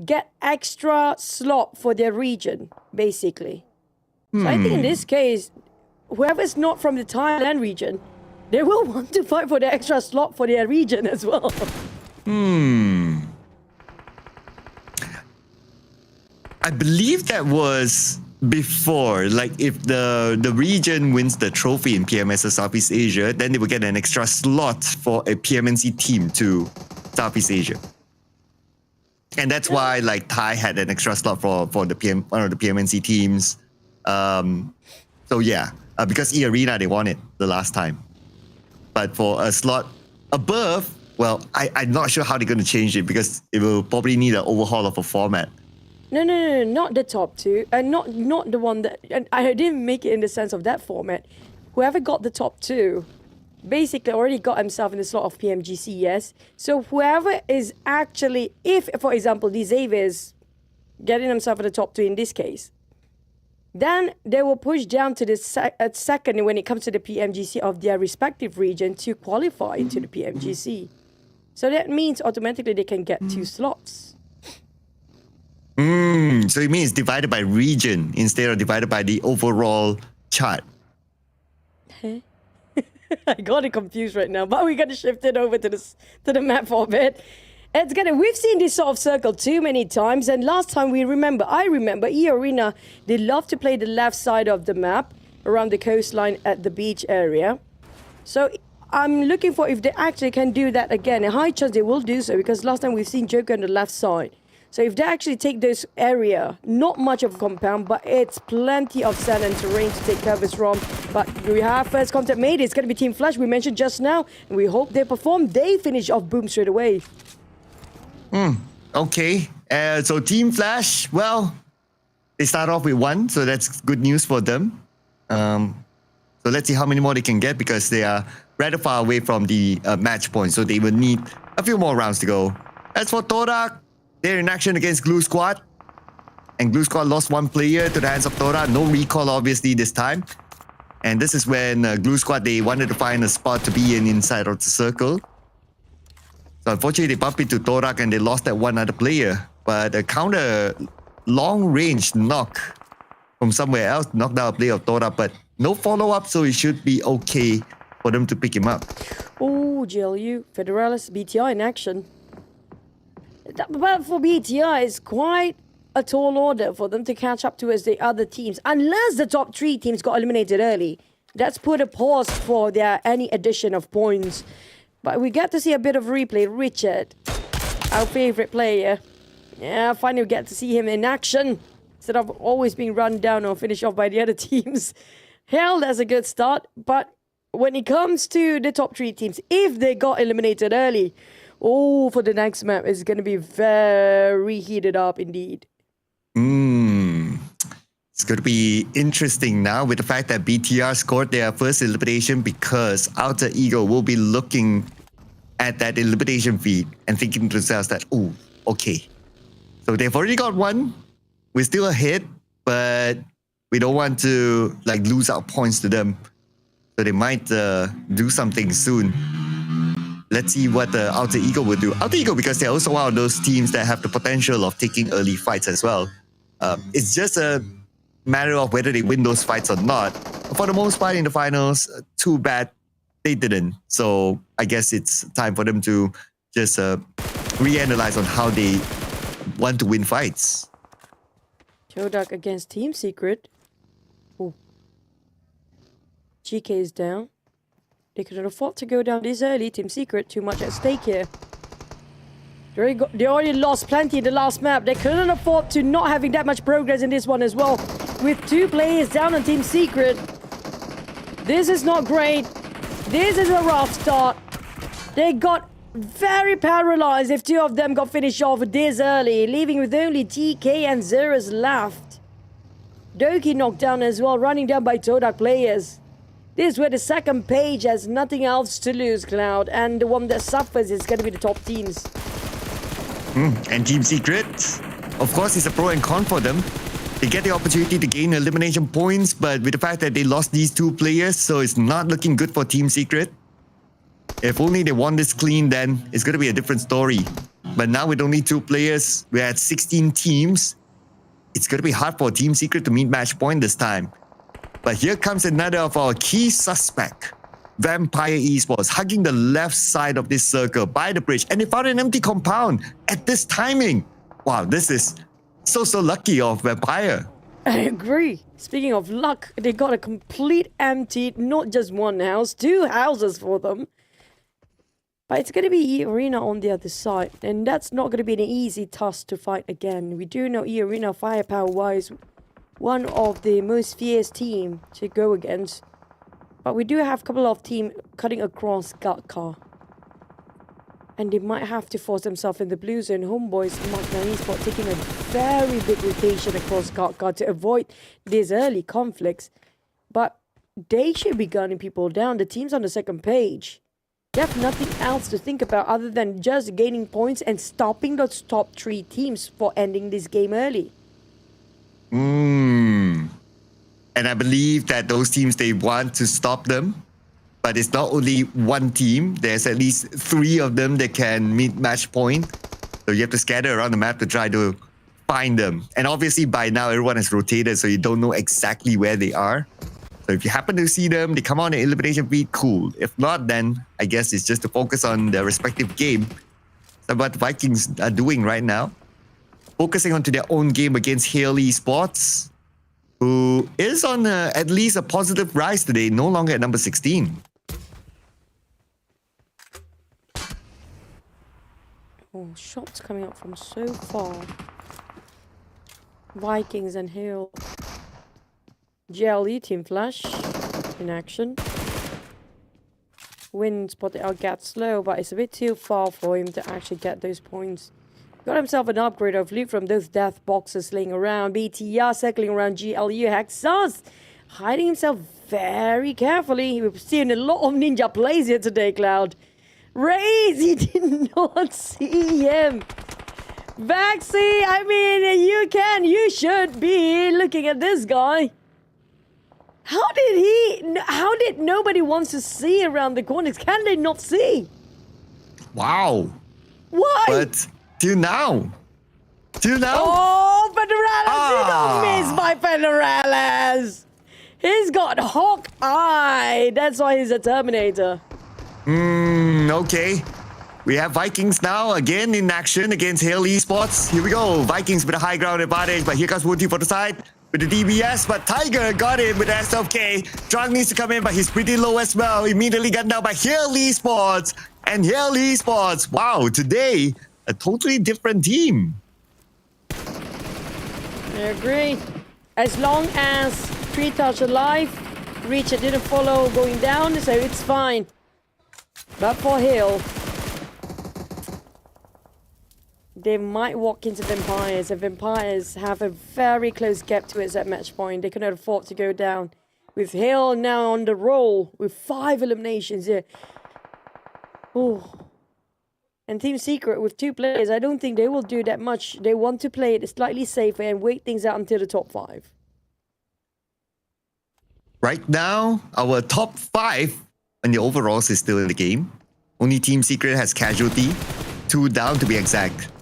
get extra slot for their region, basically. So I think in this case, whoever's not from the Thailand region, they will want to fight for the extra slot for their region as well. I believe that was before, like if the region wins the trophy in PMSL Southeast Asia, then they will get an extra slot for a PMNC team to Southeast Asia. And that's why like Thai had an extra slot for the one of the PMNC teams. So yeah, because eArena, they won it the last time. But for a slot above, well, I'm not sure how they're going to change it, because it will probably need an overhaul of a format. No, not the top 2. And not the one that... And I didn't make it in the sense of that format. Whoever got the top 2 basically already got himself in the slot of PMGC, yes? So whoever is actually... If, for example, the Xavier is getting himself in the top 2 in this case, then they will push down to the second when it comes to the PMGC of their respective region to qualify into the PMGC. So that means automatically they can get 2 slots. So it means divided by region instead of divided by the overall chart. I got it confused right now, but we got to shift it over to the map for a bit. We've seen this sort of circle too many times, and last time I remember eArena, they love to play the left side of the map, around the coastline at the beach area. So I'm looking for if they actually can do that again. A high chance they will do so because last time we've seen Joker on the left side. So if they actually take this area, not much of a compound, but it's plenty of sand and terrain to take covers from. But we have first contact made. It's going to be Team Flash, we mentioned just now. And we hope they perform. They finish off Boom straight away. Okay. So Team Flash, well, they start off with 1. So that's good news for them. So let's see how many more they can get because they are rather far away from the match point. So they will need a few more rounds to go. As for TODAK, they're in action against Glue Squad. And Glue Squad lost 1 player to the hands of TODAK. No recall, obviously, this time. And this is when Glue Squad, they wanted to find a spot to be in inside of the circle. So unfortunately, they bumped into TODAK and they lost that 1 other player. But a counter long-range knock from somewhere else knocked out a player of TODAK. But no follow-up, so it should be okay for them to pick him up. Oh, GLU, Federalis, BTI in action. But for BTI, it's quite a tall order for them to catch up to as the other teams. Unless the top 3 teams got eliminated early. That's put a pause for their any addition of points. But we get to see a bit of replay. Richard, our favorite player. Yeah, finally we get to see him in action. Instead of always being run down or finished off by the other teams. Hell, that's a good start. But when it comes to the top 3 teams, if they got eliminated early, oh, for the next map, it's going to be very heated up indeed. It's going to be interesting now with the fact that BTR scored their first elimination because Outer Ego will be looking at that elimination feed and thinking to themselves that, oh, okay. So they've already got 1. We're still ahead, but we don't want to like lose our points to them. So they might do something soon. Let's see what the Outer Ego will do. Outer Ego, because they're also one of those teams that have the potential of taking early fights as well. It's just a matter of whether they win those fights or not. For the most part in the finals, too bad they didn't. So I guess it's time for them to just reanalyze on how they want to win fights. TODAK against Team Secret. Oh. GK is down. They couldn't afford to go down this early. Team Secret, too much at stake here. They already lost plenty in the last map. They couldn't afford to not having that much progress in this one as well. With 2 players down on Team Secret. This is not great. This is a rough start. They got very paralyzed if 2 of them got finished off this early, leaving with only TK and Zeros left. Doki knocked down as well, running down by TODAK players. This is where the second page has nothing else to lose, Cloud, and the one that suffers is going to be the top teams. And Team Secret, of course, it's a pro and con for them. They get the opportunity to gain elimination points, but with the fact that they lost these 2 players, so it's not looking good for Team Secret. If only they won this clean, then it's going to be a different story. But now with only 2 players, we're at 16 teams. It's going to be hard for Team Secret to meet match point this time. But here comes another of our key suspect, Vampire Esports, hugging the left side of this circle by the bridge. And they found an empty compound at this timing. Wow, this is so lucky of Vampire. I agree. Speaking of luck, they got a complete empty, not just 1 house, 2 houses for them. But it's going to be eArena on the other side. And that's not going to be an easy task to fight again. We do know eArena firepower-wise, one of the most fierce team to go against. But we do have a couple of teams cutting across Gatka. And they might have to force themselves in the blue zone. Homebois, MAQNA Esports taking a very big rotation across Gatka to avoid these early conflicts. But they should be gunning people down. The team's on the second page. They have nothing else to think about other than just gaining points and stopping those top 3 teams for ending this game early. And I believe that those teams, they want to stop them. But it's not only 1 team. There's at least 3 of them that can meet match point. So you have to scatter around the map to try to find them. And obviously by now everyone has rotated, so you don't know exactly where they are. So if you happen to see them, they come on the elimination feed, cool. If not, then I guess it's just to focus on their respective game. That's what the Vikings are doing right now. Focusing onto their own game against Hale Esports. who is on at least a positive rise today, no longer at number 16. Oh, shots coming up from so far. Vikings and Hill. GLE Team Flash in action. Win spotted out Gat slow, but it's a bit too far for him to actually get those points. Got himself an upgrade of loot from those death boxes laying around. BTR circling around GLU. Hexas hiding himself very carefully. We've seen a lot of ninja plays here today, Cloud. Raze, he did not see him. Vaxi, I mean, you should be looking at this guy. How did nobody wants to see around the corners? Can they not see? Wow. Why? But till now. Oh, Federales, he got missed by Federales. He's got hawk eye. That's why he's a Terminator. Okay. We have Vikings now again in action against Hale Esports. Here we go. Vikings with a high ground advantage, but here comes Wooty for the side with the DBS, but Tiger got him with the SFK. Drunk needs to come in, but he's pretty low as well. Immediately got down by Hale Esports. And Hale Esports, wow, today, a totally different team. I agree. As long as 3 touch alive, Richard didn't follow going down, so it's fine. But for Hill, they might walk into Vampires, and Vampires have a very close gap to us at match point. They cannot afford to go down. With Hill now on the roll, with 5 eliminations here. Oh. And Team Secret with 2 players, I don't think they will do that much. They want to play it slightly safer and wait things out until the top 5. Right now, our top 5 and the overalls is still in the game. Only Team Secret has casualty, 2 down to be exact.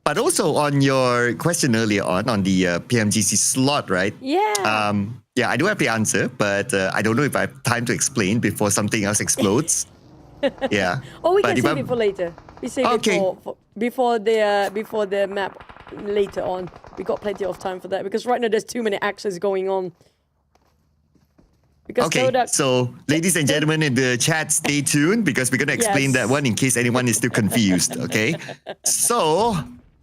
But also on your question earlier on the PMGC slot, right? Yeah. Yeah, I do have the answer, but I don't know if I have time to explain before something else explodes. Yeah. Or we can save it for later. We save okay. it before the map later on. We got plenty of time for that because right now there's too many actions going on. Because okay, TODAK, so ladies and gentlemen in the chat, stay tuned because we're going to explain that one in case anyone is still confused, okay? So,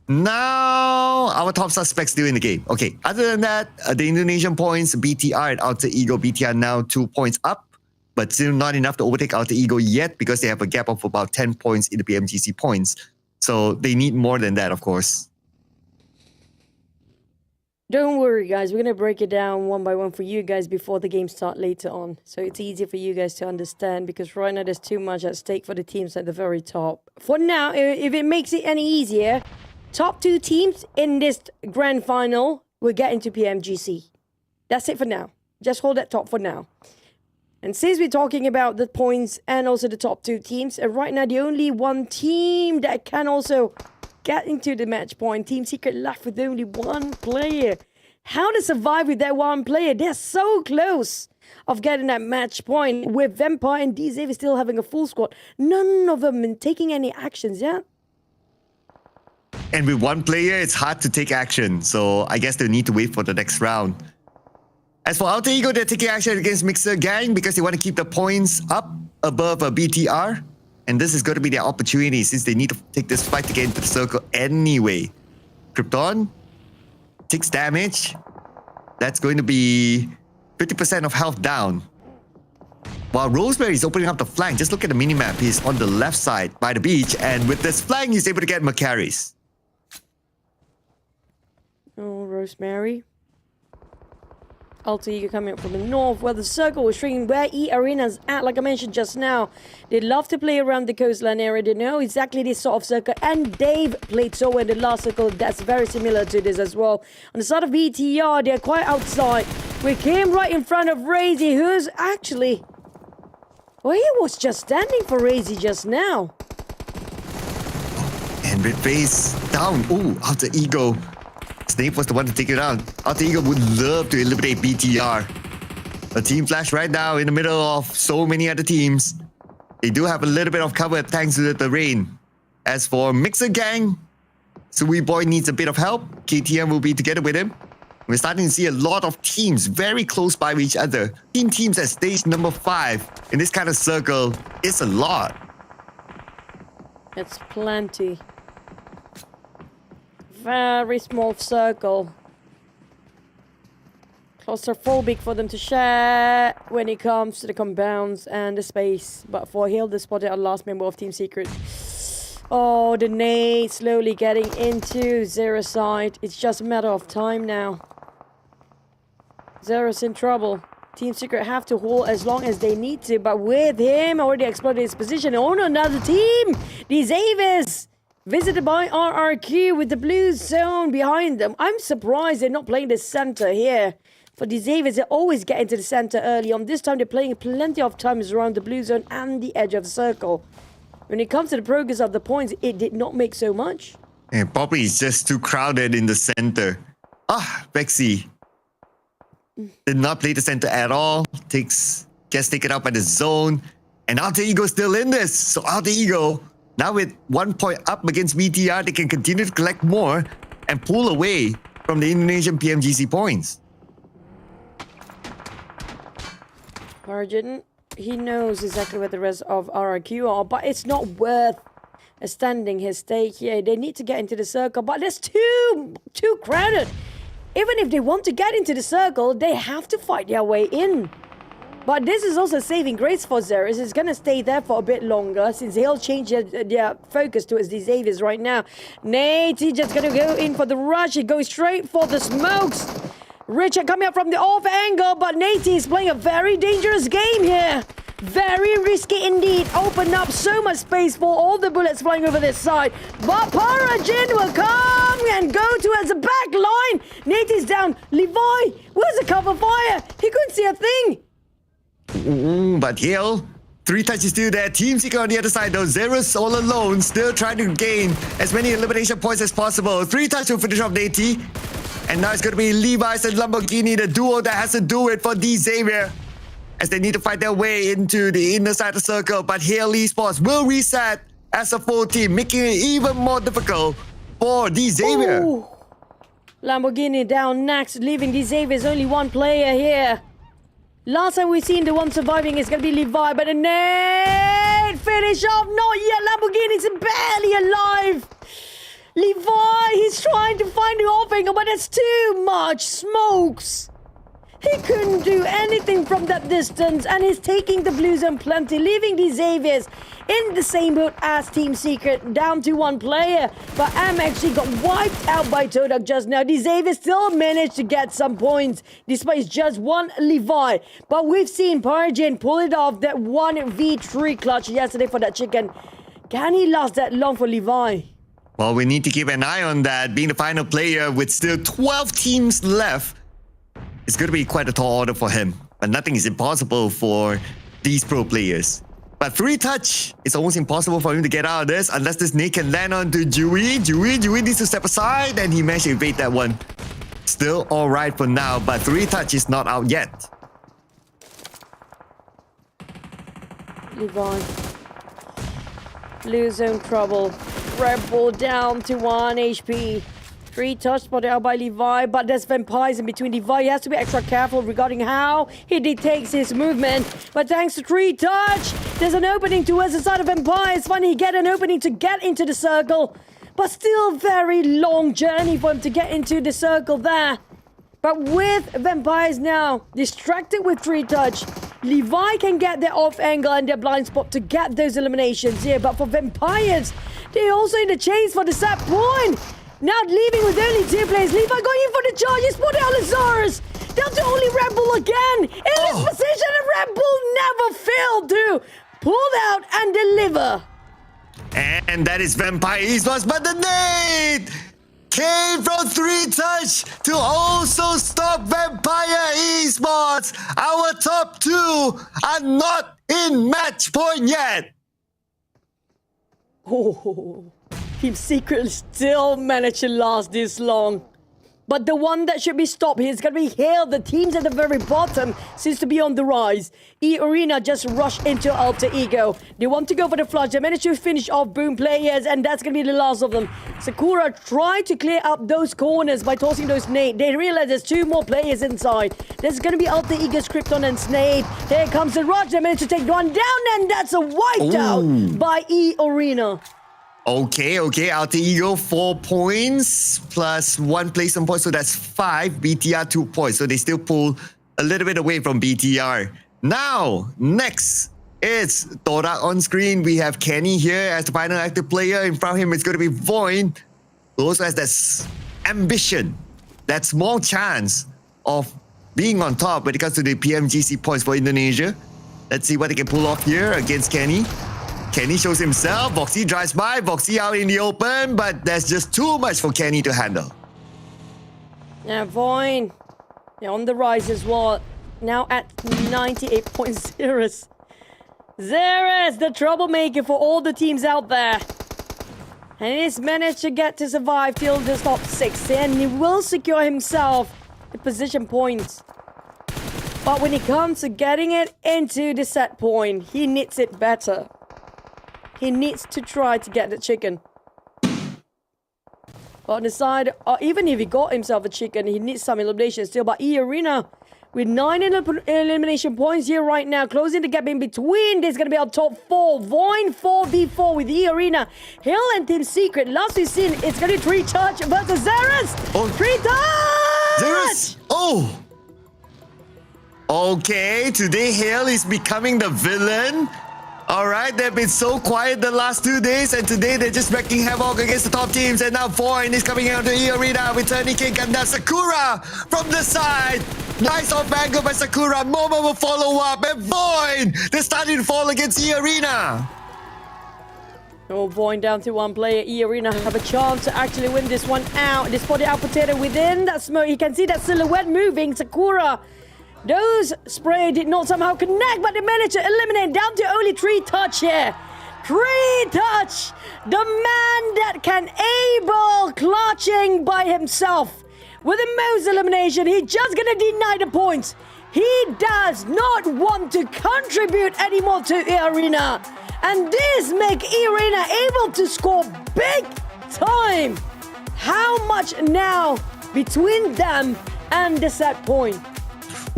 now our top suspects still in the game. Okay, other than that, the Indonesian points, BTR and Alter Ego, BTR now 2 points up, but still not enough to overtake Alter Ego yet because they have a gap of about 10 points in the PMGC points. So, they need more than that, of course. don't worry, guys. We're going to break it down one by one for you guys before the game start later on. So it's easy for you guys to understand because right now there's too much at stake for the teams at the very top. For now, if it makes it any easier, top 2 teams in this grand final will get into PMGC. That's it for now. Just hold that top for now. And since we're talking about the points and also the top 2 teams, right now the only one team that can also get into the match point, Team Secret left with only 1 player. How to survive with that 1 player? They're so close of getting that match point with Vampire and DZ still having a full squad. None of them taking any actions yet. And with 1 player, it's hard to take action. So I guess they'll need to wait for the next round. As for Alter Ego, they're taking action against Mixer Gang because they want to keep the points up above a BTR. And this is going to be their opportunity since they need to take this fight to get into the circle anyway. Krypton takes damage. That's going to be 50% of health down. While Rosemary is opening up the flank, just look at the minimap. He's on the left side by the beach. And with this flank, he's able to get Macaris. Oh, Rosemary. Alter Ego coming up from the north, where the circle was shrinking, where eArena's at, like I mentioned just now. They love to play around the coastline area. They know exactly this sort of circle, and they've played so in the last circle that's very similar to this as well. On the side of BTR, they're quite outside. We came right in front of Razy, who's actually... Well, he was just standing for Razy just now. And Red Face down. Ooh, Alter Ego. Snape was the one to take it out. Alter Ego would love to eliminate BTR. A team flash right now in the middle of so many other teams. They do have a little bit of cover thanks to the rain. As for Mixer Gang, Sui Boy needs a bit of help. KTM will be together with him. We're starting to see a lot of teams very close by each other. Teams at stage number 5 in this kind of circle is a lot. It's plenty. Very small circle. Claustrophobic for them to share when it comes to the compounds and the space. But for Hill, they spotted a last member of Team Secret. Oh, the nade slowly getting into Zero's side. It's just a matter of time now. Zero's in trouble. Team Secret have to hold as long as they need to, but with him already exploited his position. Oh no, another team! The Avis! Visited by RRQ with the blue zone behind them. I'm surprised they're not playing the center here. For the Avis, they always get into the center early on. This time they're playing plenty of times around the blue zone and the edge of the circle. When it comes to the progress of the points, it did not make so much. And probably it's just too crowded in the center. Vexy did not play the center at all. Gets taken out by the zone. And Alter Ego still in this. So Alter Ego, now with 1 point up against VTR, they can continue to collect more and pull away from the Indonesian PMGC points. Arjun, he knows exactly where the rest of RRQ are, but it's not worth extending his stake here. They need to get into the circle, but there's too crowded. Even if they want to get into the circle, they have to fight their way in. But this is also saving grace for Zeros. It's going to stay there for a bit longer since they'll change their focus towards the Xaviers right now. Nate, he's just going to go in for the rush. He goes straight for the smokes. Richard coming up from the off angle, but Nate is playing a very dangerous game here. Very risky indeed. Open up so much space for all the bullets flying over this side. But Parajin will come and go towards the back line. Nate is down. Levi, where's the cover fire? He couldn't see a thing. But Hill, 3 touches still there. Team Seeker on the other side though. Zeros all alone, still trying to gain as many elimination points as possible. 3 touch will finish off Nate. And now it's going to be Levi's and Lamborghini, the duo that has to do it for D Xavier, as they need to fight their way into the inner side of the circle. But Hale Esports will reset as a full team, making it even more difficult for D Xavier. Ooh. Lamborghini down next, leaving D Xavier's only one player here. Last time we've seen the one surviving is going to be Levi, but the Nate finish off. Not yet. Lamborghini's barely alive. Levi, he's trying to find the off angle, but it's too much smokes. He couldn't do anything from that distance, and he's taking the blue zone plenty, leaving the Xaviers in the same boat as Team Secret, down to 1 player. But M actually got wiped out by TODAK just now. The Xaviers still managed to get some points, despite just 1 Levi. But we've seen Parjin pull it off that 1v3 clutch yesterday for that chicken. Can he last that long for Levi? Well, we need to keep an eye on that. Being the final player with still 12 teams left, it's going to be quite a tall order for him. But nothing is impossible for these pro players. But 3 touch, it's almost impossible for him to get out of this unless this nade can land onto Dewey. Dewey needs to step aside, and he managed to evade that one. Still alright for now, but 3 touch is not out yet. Levi. Blue zone trouble. Red Bull down to 1 HP. 3 touch spotted out by Levi, but there's vampires in between. Levi, he has to be extra careful regarding how he detects his movement. But thanks to 3 touch, there's an opening towards the side of vampires. Finally, get an opening to get into the circle. But still very long journey for him to get into the circle there. But with vampires now distracted with 3 touch, Levi can get their off angle and their blind spot to get those eliminations here. But for vampires, they're also in the chase for the set point. Now leaving with only 2 players. Levi going in for the charge. He's put Allosaurus down to only Red Bull again. In this position, and Red Bull never failed to pull out and deliver. And that is Vampire Esports, but the nade came from 3 touch to also stop Vampire Esports. Our top 2 are not in match point yet. Oh, Team Secret still managed to last this long. But the one that should be stopped here is going to be Hale. The teams at the very bottom seems to be on the rise. eArena just rushed into Alter Ego. They want to go for the flush. They managed to finish off Boom players, and that's going to be the last of them. Sakura tried to clear up those corners by tossing those nades. They realize there's 2 more players inside. There's going to be Alter Ego's Krypton and Snake. Here comes the rush. They managed to take one down, and that's a wipe out by eArena. Okay. Alter Ego 4 points plus 1 placement point, so that's 5. BTR 2 points, so they still pull a little bit away from BTR. Now, next is TODAK on screen. We have Kenny here as the final active player. In front of him, it's going to be VOIN, who also has that ambition, that small chance of being on top when it comes to the PMGC points for Indonesia. Let's see what he can pull off here against Kenny. Kenny shows himself. Voxy drives by. Voxy out in the open, but there's just too much for Kenny to handle. Now, VOIN, on the rise as well. Now at 98 points. Zeres, the troublemaker for all the teams out there. And he's managed to get to survive till the top 6. And he will secure himself the position points. But when it comes to getting it into the set point, he needs it better. He needs to try to get the chicken. On the side, even if he got himself a chicken, he needs some elimination still. But eArena with 9 elimination points here right now, closing the gap in between. There's going to be our top 4. VOIN 4v4 with eArena. Hill and Team Secret. Last we've seen, it's going to be 3 touch versus Zeres. 3 touch! Zeres! Oh! Okay, today Hale is becoming the villain. Alright, they've been so quiet the last 2 days, and today they're just wrecking havoc against the top teams. And now VOIN is coming out to eArena with Turning King and now Sakura from the side. Nice off angle by Sakura. Momo will follow up, and VOIN, they're starting to fall against eArena. Oh, VOIN down to 1 player. eArena have a chance to actually win this one out. They spotted out Potato within that smoke. You can see that silhouette moving. Sakura. Those spray did not somehow connect, but they managed to eliminate down to only 3 touch here. 3 touch! The man that can able clutching by himself. With the most elimination, he's just gonna deny the points. He does not want to contribute anymore to eArena. And this makes eArena able to score big time. How much now between them and the set point?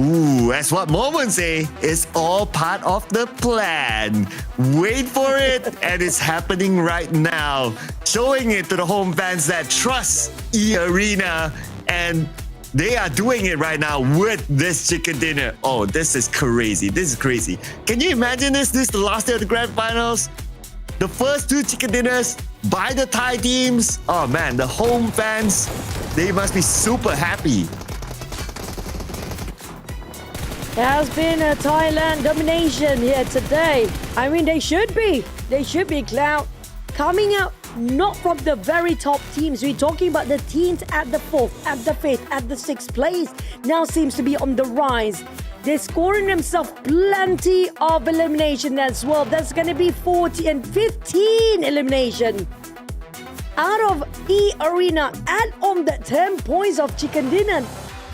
Ooh, that's what moments say. It's all part of the plan. Wait for it, and it's happening right now. Showing it to the home fans that trust eArena, and they are doing it right now with this chicken dinner. Oh, this is crazy. This is crazy. Can you imagine this? This is the last day of the grand finals. The first 2 chicken dinners by the Thai teams. Oh man, the home fans, they must be super happy. There has been a Thailand domination here today. I mean, they should be. They should be, Cloud. Coming out not from the very top teams. We're talking about the teams at the 4th, at the 5th, at the 6th place. Now seems to be on the rise. They're scoring themselves plenty of elimination as well. That's going to be 40 and 15 elimination. Out of eArena, add on the 10 points of chicken dinner.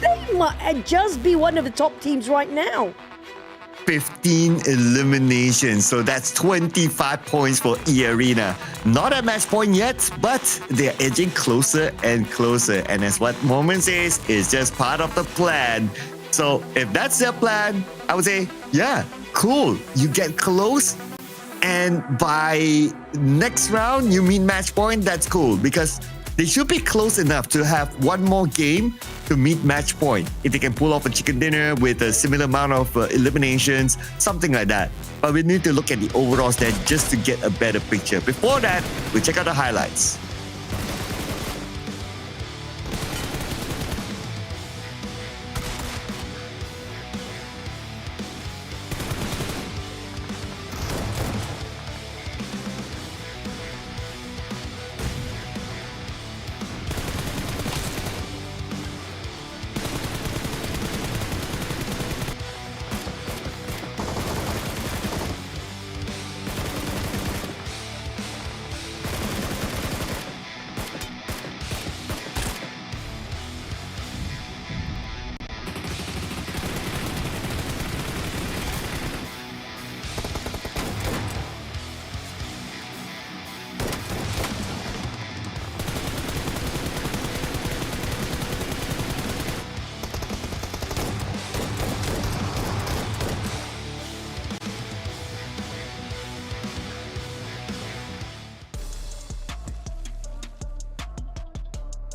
They might just be one of the top teams right now. 15 eliminations, so that's 25 points for eArena. Not a match point yet, but they're edging closer and closer. And as what Moment says, it's just part of the plan. So if that's their plan, I would say, yeah, cool. You get close, and by next round, you meet match point, that's cool. Because they should be close enough to have one more game to meet match point. If they can pull off a chicken dinner with a similar amount of eliminations, something like that. But we need to look at the overall stat just to get a better picture. Before that, we check out the highlights.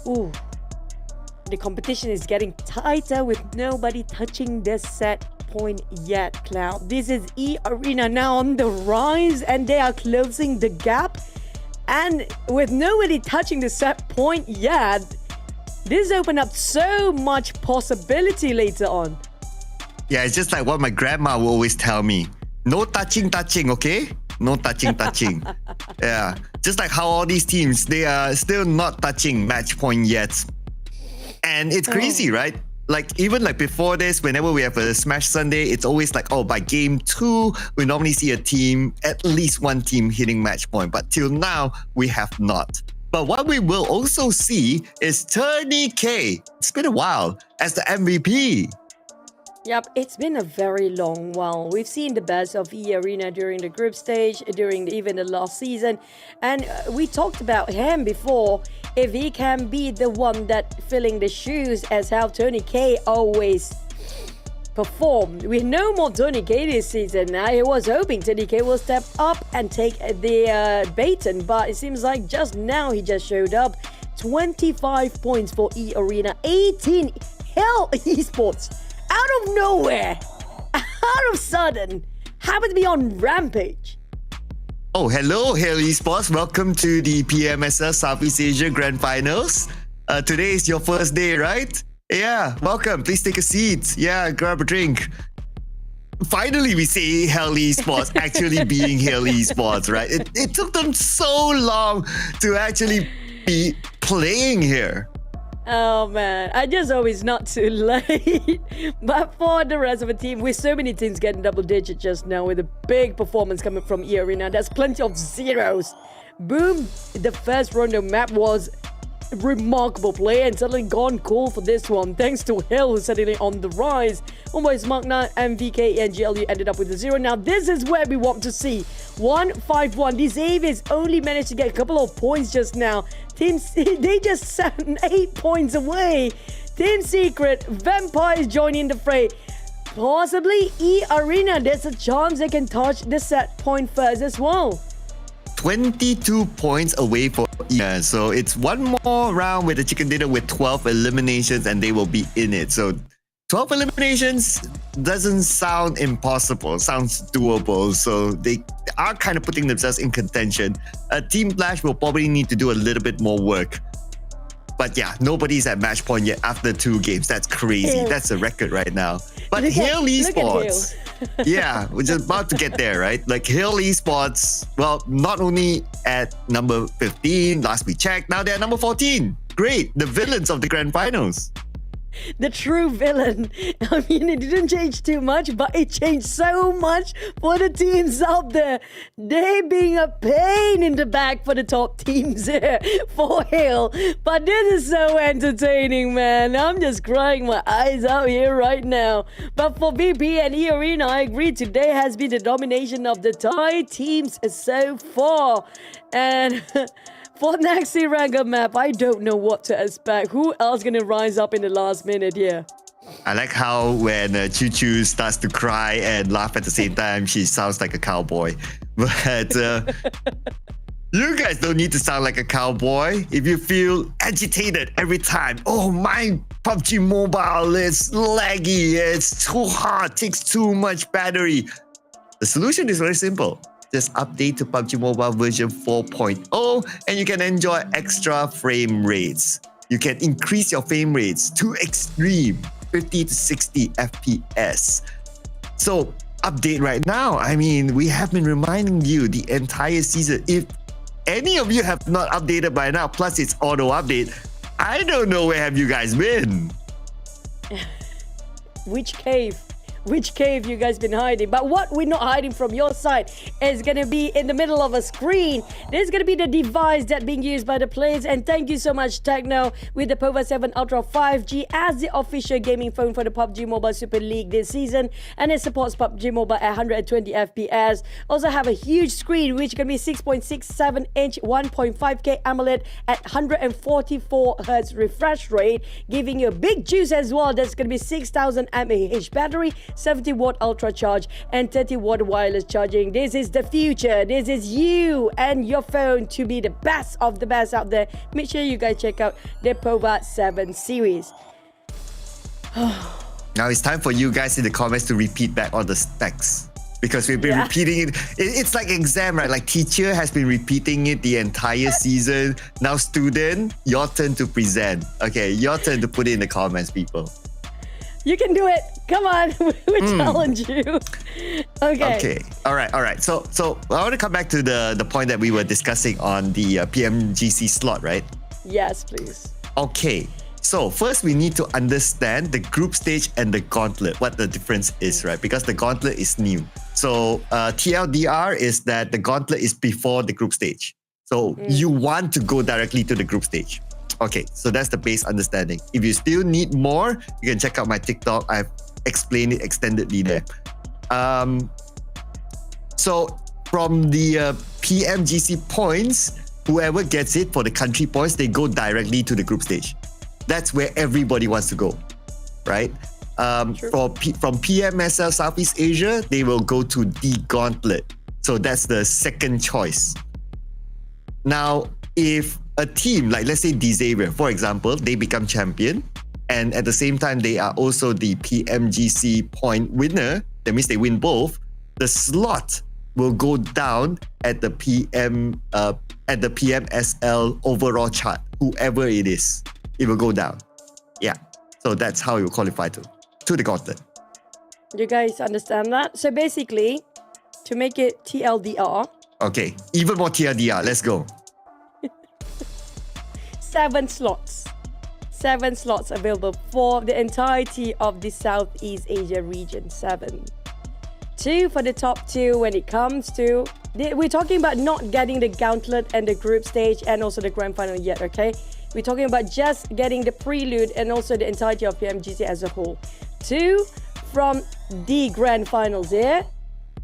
Ooh. The competition is getting tighter with nobody touching the set point yet, Cloud. This is eArena now on the rise and they are closing the gap. And with nobody touching the set point yet, this opened up so much possibility later on. Yeah, it's just like what my grandma will always tell me. No touching, okay? No touching. Yeah, just like how all these teams, they are still not touching match point yet. And it's crazy, right? Like even like before this, whenever we have a Smash Sunday, it's always like, oh, by game 2, we normally see a team, at least one team hitting match point. But till now, we have not. But what we will also see is Tony K. It's been a while as the MVP. Yep, it's been a very long while. We've seen the best of eArena during the group stage, during even the last season. And we talked about him before. If he can be the one that filling the shoes as how Tony K always performed. We know more Tony K this season. I was hoping Tony K will step up and take the baton, but it seems like just now he just showed up. 25 points for eArena, 18 Hell Esports. Out of nowhere, out of sudden, happened to be on Rampage. Oh, hello, Hell Esports. Welcome to the PMSL Southeast Asia Grand Finals. Today is your first day, right? Yeah, welcome. Please take a seat. Yeah, grab a drink. Finally, we see Hell Esports actually being Hell Esports, right? It took them so long to actually be playing here. Oh man, I just hope it's not too late. But for the rest of the team, with so many teams getting double digit just now, with a big performance coming from eArena, there's plenty of zeros. Boom, the first Rondo map was remarkable play and suddenly gone cool for this one. Thanks to Hill, who's suddenly on the rise. Homebois, MAQNA, MVK, and GLU ended up with a 0. Now this is where we want to see 1-5-1. These Avies only managed to get a couple of points just now. Teams, they just sat 8 points away. Team Secret, Vampires joining the fray. Possibly eArena, there's a chance they can touch the set point first as well. 22 points away for Ian. So it's one more round with the chicken dinner with 12 eliminations and they will be in it. So 12 eliminations doesn't sound impossible, sounds doable. So they are kind of putting themselves in contention. Team Flash will probably need to do a little bit more work. But yeah, nobody's at match point yet after 2 games. That's crazy. That's a record right now. But Hale Esports, yeah, we're just about to get there, right? Like Hale Esports, well, not only at number 15, last we checked, now they're number 14. Great, the villains of the grand finals. The true villain. I mean, it didn't change too much, but it changed so much for the teams out there. They being a pain in the back for the top teams here for Hale. But this is so entertaining, man. I'm just crying my eyes out here right now. But for VP and eArena, I agree, today has been the domination of the Thai teams so far. And for next Ranger map, I don't know what to expect. Who else gonna rise up in the last minute here? I like how when Choo Choo starts to cry and laugh at the same time, she sounds like a cowboy. But you guys don't need to sound like a cowboy. If you feel agitated every time, oh, my PUBG Mobile is laggy, it's too hard, takes too much battery. The solution is very simple. Just update to PUBG Mobile version 4.0 and you can enjoy extra frame rates. You can increase your frame rates to extreme, 50 to 60 FPS. So update right now. I mean, we have been reminding you the entire season. If any of you have not updated by now, plus it's auto update, I don't know where have you guys been. Which cave? Which cave you guys been hiding? But what we're not hiding from your side is gonna be in the middle of a screen. There's gonna be the device that being used by the players. And thank you so much, Techno, with the Power 7 Ultra 5G as the official gaming phone for the PUBG Mobile Super League this season. And it supports PUBG Mobile at 120 FPS. Also have a huge screen, which can be 6.67 inch 1.5K AMOLED at 144 Hz refresh rate, giving you a big juice as well. That's gonna be 6000 mAh battery, 70 watt ultra charge, and 30 watt wireless charging. This is the future. This is you and your phone to be the best of the best out there. Make sure you guys check out the POVA 7 series. Now it's time for you guys in the comments to repeat back all the specs. Because we've been repeating it. It's like exam, right? Like teacher has been repeating it the entire season. Now student, your turn to present. Okay, your turn to put it in the comments, people. You can do it. Come on, we challenge you. Okay. All right. So I want to come back to the point that we were discussing on the PMGC slot, right? Yes, please. Okay. So first we need to understand the group stage and the gauntlet, what the difference is, right? Because the gauntlet is new. So TLDR is that the gauntlet is before the group stage. So you want to go directly to the group stage. Okay, so that's the base understanding. If you still need more, you can check out my TikTok. I've explained it extendedly there. So from the PMGC points, whoever gets it for the country points, they go directly to the group stage. That's where everybody wants to go, right? From PMSL Southeast Asia, they will go to the gauntlet. So that's the second choice. Now, if a team, like let's say Xavier, for example, they become champion, and at the same time, they are also the PMGC point winner, that means they win both, the slot will go down at the PMSL overall chart, whoever it is. It will go down. Yeah. So that's how you qualify to the gauntlet. You guys understand that? So basically, to make it TLDR. Okay. Even more TLDR. Let's go. 7 slots. 7 slots available for the entirety of the Southeast Asia region. 7. 2 for the top 2 when it comes to... We're talking about not getting the gauntlet and the group stage and also the grand final yet, okay? We're talking about just getting the prelude and also the entirety of PMGC as a whole. 2 from the grand finals here.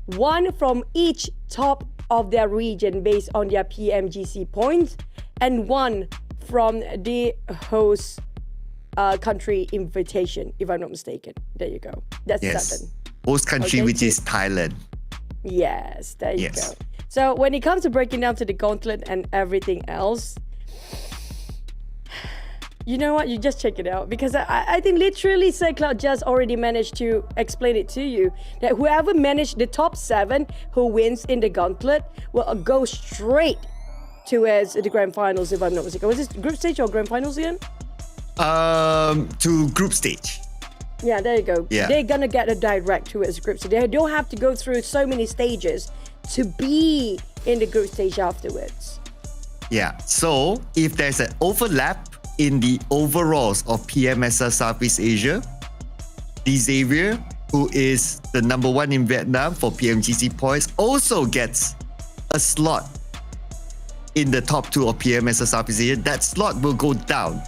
1 from each top of their region based on their PMGC points. And 1 from the host country invitation, if I'm not mistaken. There you go. That's 7. Host country, which is Thailand. Yes, there you go. So when it comes to breaking down to the gauntlet and everything else, you know what? You just check it out, because I think literally SirCloud just already managed to explain it to you that whoever managed the top 7 who wins in the gauntlet will go straight towards the grand finals, if I'm not mistaken. Was this group stage or grand finals again? To group stage. Yeah, there you go. Yeah. They're gonna get a direct towards group stage. They don't have to go through so many stages to be in the group stage afterwards. Yeah. So if there's an overlap in the overalls of PMSL Southeast Asia, Xavier, who is the #1 in Vietnam for PMGC points, also gets a slot in the top 2 of PMSL Southeast Asia. That slot will go down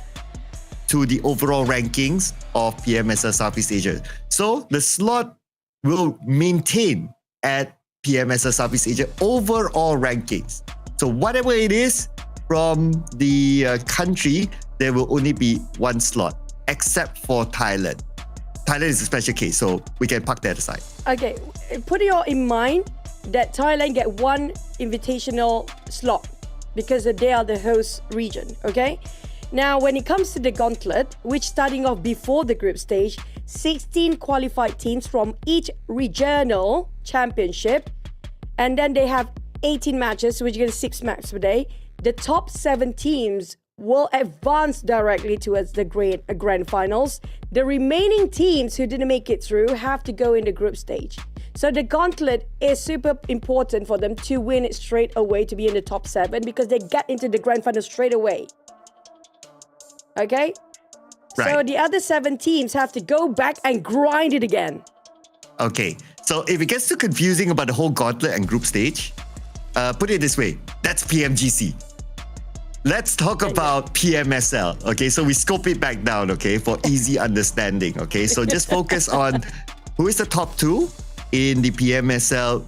to the overall rankings of PMSL Southeast Asia. So the slot will maintain at PMSL Southeast Asia overall rankings. So whatever it is from the country, there will only be 1 slot, except for Thailand. Thailand is a special case, so we can park that aside. Okay, put it all in mind that Thailand get 1 invitational slot because they are the host region, okay? Now, when it comes to the gauntlet, which starting off before the group stage, 16 qualified teams from each regional championship, and then they have 18 matches, which is 6 matches per day. The top 7 teams will advance directly towards the grand finals. The remaining teams who didn't make it through have to go in the group stage. So the gauntlet is super important for them to win it straight away to be in the top 7 because they get into the grand final straight away. Okay? Right. So the other 7 teams have to go back and grind it again. Okay, so if it gets too confusing about the whole gauntlet and group stage, put it this way, that's PMGC. Let's talk about PMSL. Okay, so we scope it back down, okay, for easy understanding. Okay, so just focus on who is the top 2 in the PMSL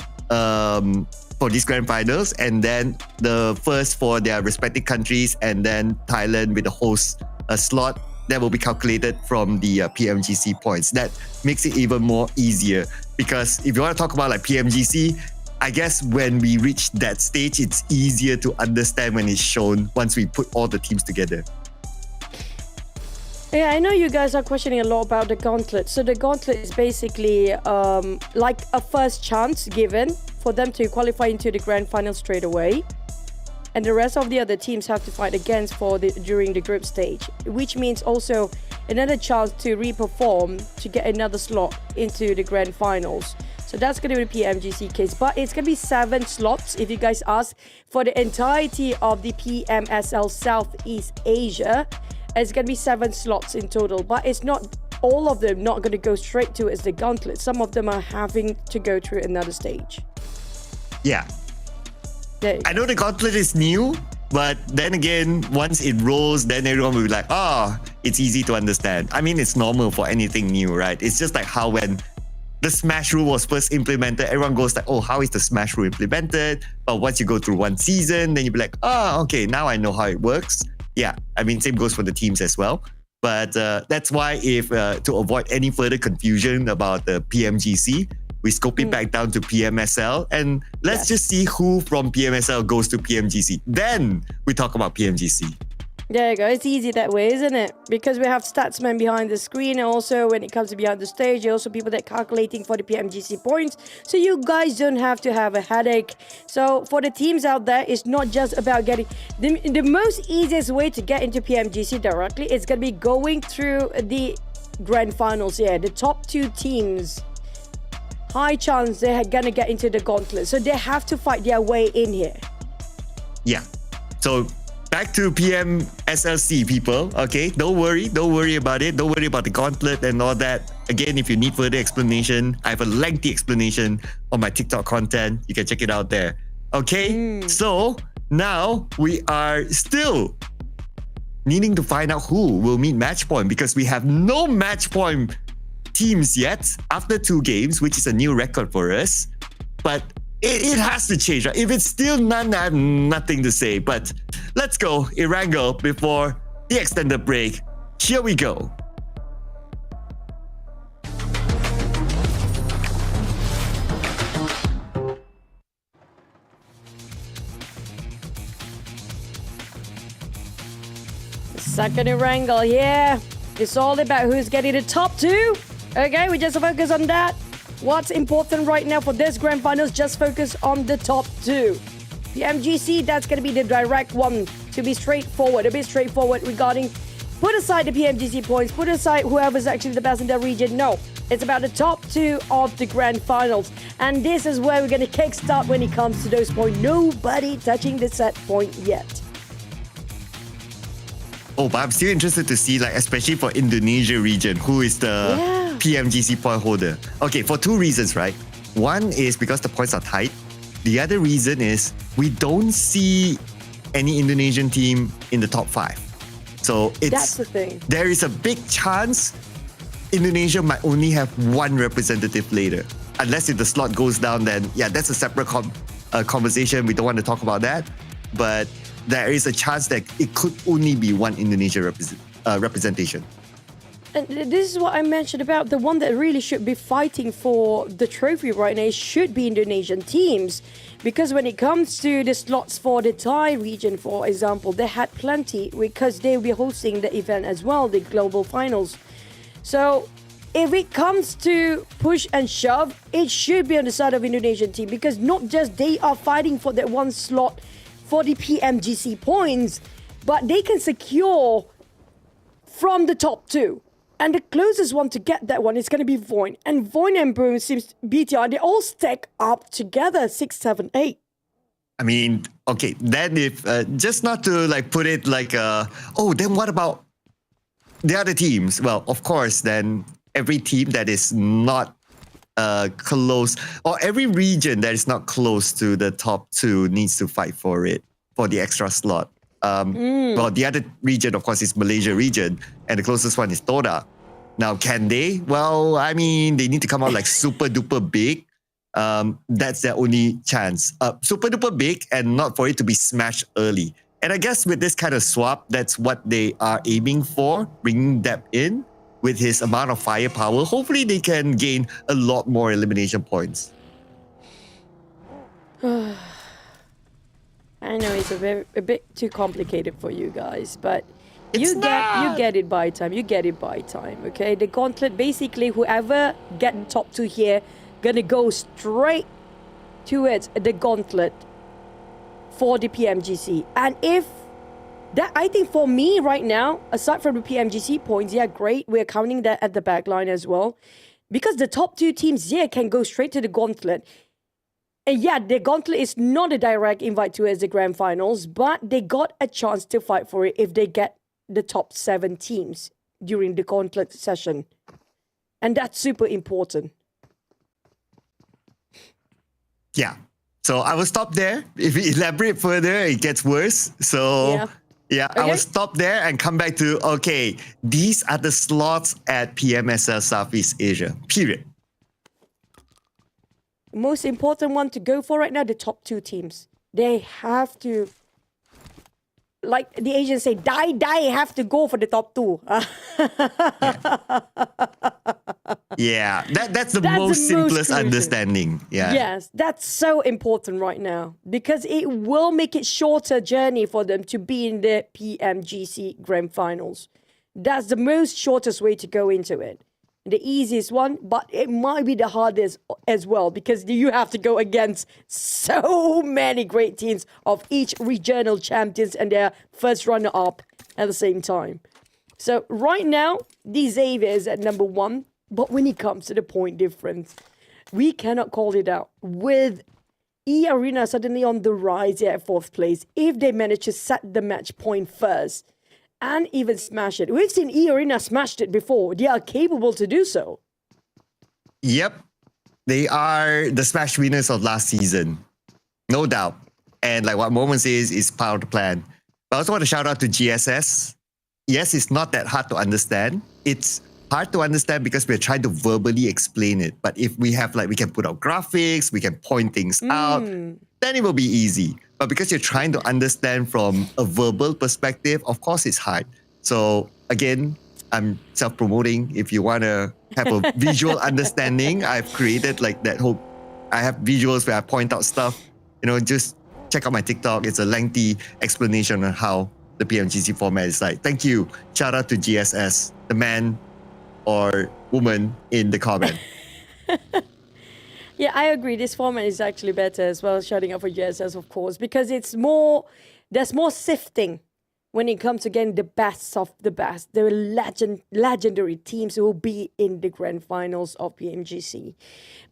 for these grand finals, and then the first for their respective countries, and then Thailand with the host slot that will be calculated from the PMGC points. That makes it even more easier, because if you want to talk about like PMGC, I guess when we reach that stage, it's easier to understand when it's shown once we put all the teams together. Yeah, I know you guys are questioning a lot about the gauntlet. So the gauntlet is basically like a first chance given for them to qualify into the grand final straight away. And the rest of the other teams have to fight against during the group stage, which means also another chance to re-perform to get another slot into the grand finals. So that's going to be the PMGC case, but it's going to be 7 slots, if you guys ask, for the entirety of the PMSL Southeast Asia. It's going to be 7 slots in total, but it's not all of them not going to go straight to as the gauntlet. Some of them are having to go through another stage. Yeah. I know the gauntlet is new, but then again, once it rolls, then everyone will be like, oh, it's easy to understand. I mean, it's normal for anything new, right? It's just like how when the Smash rule was first implemented, everyone goes like, oh, how is the Smash rule implemented? But once you go through one season, then you'll be like, oh, okay, now I know how it works. Yeah, I mean, same goes for the teams as well. But that's why if to avoid any further confusion about the PMGC, we scope it back down to PMSL, and let's just see who from PMSL goes to PMGC. Then we talk about PMGC. There you go. It's easy that way, isn't it? Because we have statsmen behind the screen, and also when it comes to behind the stage, there are also people that are calculating for the PMGC points, so you guys don't have to have a headache. So for the teams out there, it's not just about getting... The most easiest way to get into PMGC directly is going to be going through the grand finals. Yeah, the top 2 teams, high chance they're going to get into the gauntlet. So they have to fight their way in here. Yeah. So back to PMSLC, people. Okay, don't worry about it. Don't worry about the gauntlet and all that. Again, if you need further explanation, I have a lengthy explanation on my TikTok content. You can check it out there. Okay, so now we are still needing to find out who will meet match point, because we have no match point teams yet after 2 games, which is a new record for us. But it has to change, right? If it's still none, I have nothing to say. But let's go Erangel before the extended break. Here we go. Second Erangel, yeah. It's all about who's getting the top 2. Okay, we just focus on that. What's important right now for this grand finals, just focus on the top 2. The MGC, that's going to be the direct one, to be straightforward, a bit straightforward regarding, put aside the PMGC points, put aside whoever's actually the best in their region. No, it's about the top 2 of the grand finals. And this is where we're going to kickstart when it comes to those points. Nobody touching the set point yet. Oh, but I'm still interested to see, like, especially for Indonesia region, who is the PMGC point holder. Okay, for 2 reasons, right? One is because the points are tight. The other reason is we don't see any Indonesian team in the top 5. So that's the thing. There is a big chance Indonesia might only have 1 representative later. Unless if the slot goes down, then yeah, that's a separate conversation. We don't want to talk about that. But there is a chance that it could only be 1 Indonesia representation. And this is what I mentioned about the one that really should be fighting for the trophy right now. It should be Indonesian teams. Because when it comes to the slots for the Thai region, for example, they had plenty because they will be hosting the event as well, the global finals. So if it comes to push and shove, it should be on the side of Indonesian team, because not just they are fighting for that 1 slot for the PMGC points, but they can secure from the top 2. And the closest one to get that one is going to be VOIN. And VOIN and Boom seems BTR, they all stack up together, 6, 7, 8. I mean, okay, then if, just not to like put it like, oh, then what about the other teams? Well, of course, then every team that is not close, or every region that is not close to the top 2 needs to fight for it, for the extra slot. Well, the other region, of course, is Malaysia region, and the closest one is TODAK. Now, can they? Well, I mean, they need to come out like super duper big. That's their only chance. Super duper big, and not for it to be smashed early. And I guess with this kind of swap, that's what they are aiming for, bringing Depp in with his amount of firepower. Hopefully they can gain a lot more elimination points. I know it's a bit too complicated for you guys, but you get it by time. You get it by time, okay? The gauntlet, basically, whoever get top 2 here, gonna go straight towards the gauntlet for the PMGC. And if that, I think for me right now, aside from the PMGC points, yeah, great. We're counting that at the back line as well. Because the top 2 teams here can go straight to the gauntlet. And yeah, the gauntlet is not a direct invite towards the grand finals, but they got a chance to fight for it if they get the top 7 teams during the gauntlet session. And that's super important. Yeah. So I will stop there. If we elaborate further, it gets worse. So yeah, I will stop there and come back to, okay, these are the slots at PMSL Southeast Asia, period. Most important one to go for right now, the top 2 teams. They have to, like the Asians say, die, have to go for the top 2. Yeah, that's the most simplest understanding. Yeah. Yes, that's so important right now because it will make it shorter journey for them to be in the PMGC Grand Finals. That's the most shortest way to go into it. The easiest one, but it might be the hardest as well because you have to go against so many great teams of each regional champions and their first runner-up at the same time. So right now, the Xavier is at number 1, but when it comes to the point difference, we cannot call it out. With eArena suddenly on the rise here at 4th place, if they manage to set the match point first, and even smash it. We've seen eArena smashed it before. They are capable to do so. Yep. They are the smash winners of last season. No doubt. And like what Moment says is part of the plan. But I also want to shout out to GSS. Yes, it's not that hard to understand. It's hard to understand because we're trying to verbally explain it. But if we have we can put out graphics, we can point things out, then it will be easy. But because you're trying to understand from a verbal perspective, of course it's hard. So again, I'm self-promoting. If you want to have a visual understanding, I've created that whole, I have visuals where I point out stuff. Just check out my TikTok. It's a lengthy explanation on how the PMGC format is like. Thank you. Shout out to GSS, the man or woman in the comment. Yeah, I agree. This format is actually better as well, shouting out for GSS, of course, because there's more sifting when it comes to getting the best of the best. There are legendary teams who will be in the grand finals of PMGC.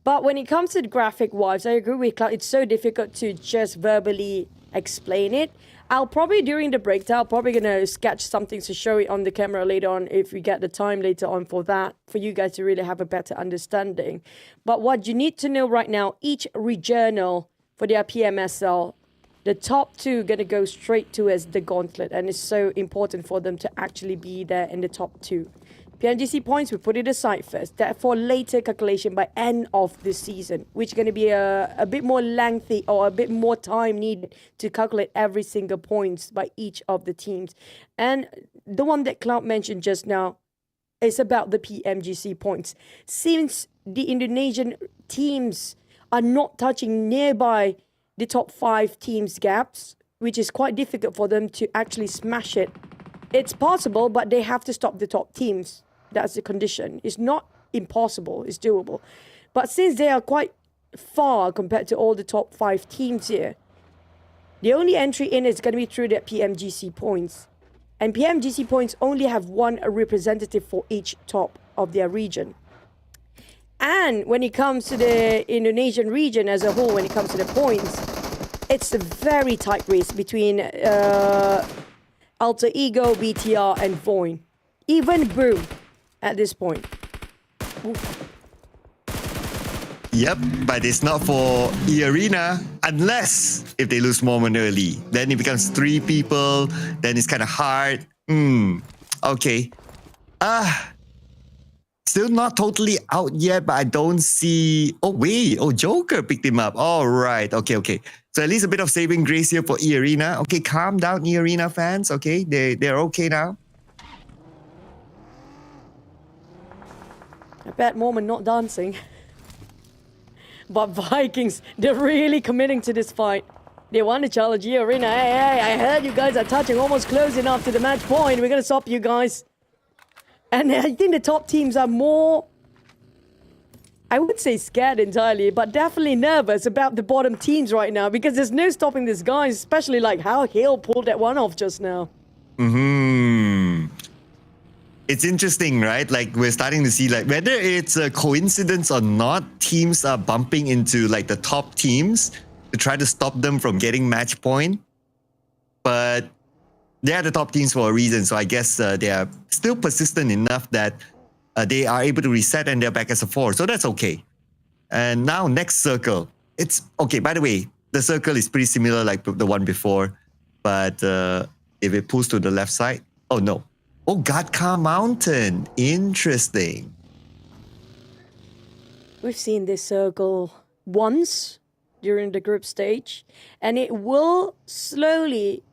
But when it comes to the graphic-wise, I agree with Cloud. It's so difficult to just verbally explain it. I'll probably, during the breakdown, going to sketch something to show it on the camera later on if we get the time later on for that, for you guys to really have a better understanding. But what you need to know right now, each regional for their PMSL, the top 2 going to go straight towards the gauntlet. And it's so important for them to actually be there in the top 2. PMGC points, we put it aside first. That for later calculation by end of the season, which is going to be a bit more lengthy or a bit more time needed to calculate every single points by each of the teams. And the one that Cloud mentioned just now is about the PMGC points. Since the Indonesian teams are not touching nearby the top 5 teams gaps, which is quite difficult for them to actually smash it. It's possible, but they have to stop the top teams. That's the condition. It's not impossible. It's doable. But since they are quite far compared to all the top 5 teams here, the only entry in is going to be through the PMGC points. And PMGC points only have 1 representative for each top of their region. And when it comes to the Indonesian region as a whole, when it comes to the points, it's a very tight race between Alter Ego, BTR, and VOIN. Even Boom at this point. Oof. Yep, but it's not for eArena unless if they lose Moment early. Then it becomes 3 people. Then it's kind of hard. Okay. Still not totally out yet, but I don't see... Oh, wait. Oh, Joker picked him up. All right. Okay. So at least a bit of saving grace here for eArena. Okay, calm down, eArena fans. Okay, they're okay now. A bad moment not dancing. But Vikings, they're really committing to this fight. They want to challenge eArena. Hey, I heard you guys are touching almost close enough to the match point. We're going to stop you guys. And I think the top teams are more, I would say scared entirely, but definitely nervous about the bottom teams right now because there's no stopping these guys, especially like how Hale pulled that one off just now. It's interesting, right? Like we're starting to see like whether it's a coincidence or not, teams are bumping into like the top teams to try to stop them from getting match point. But they are the top teams for a reason, so I guess they are still persistent enough that they are able to reset and they're back as a 4, so that's okay. And now next circle, it's okay. By the way, the circle is pretty similar like the one before, but if it pulls to the left side, oh no. Oh, Gatka Mountain, interesting. We've seen this circle once during the group stage, and it will slowly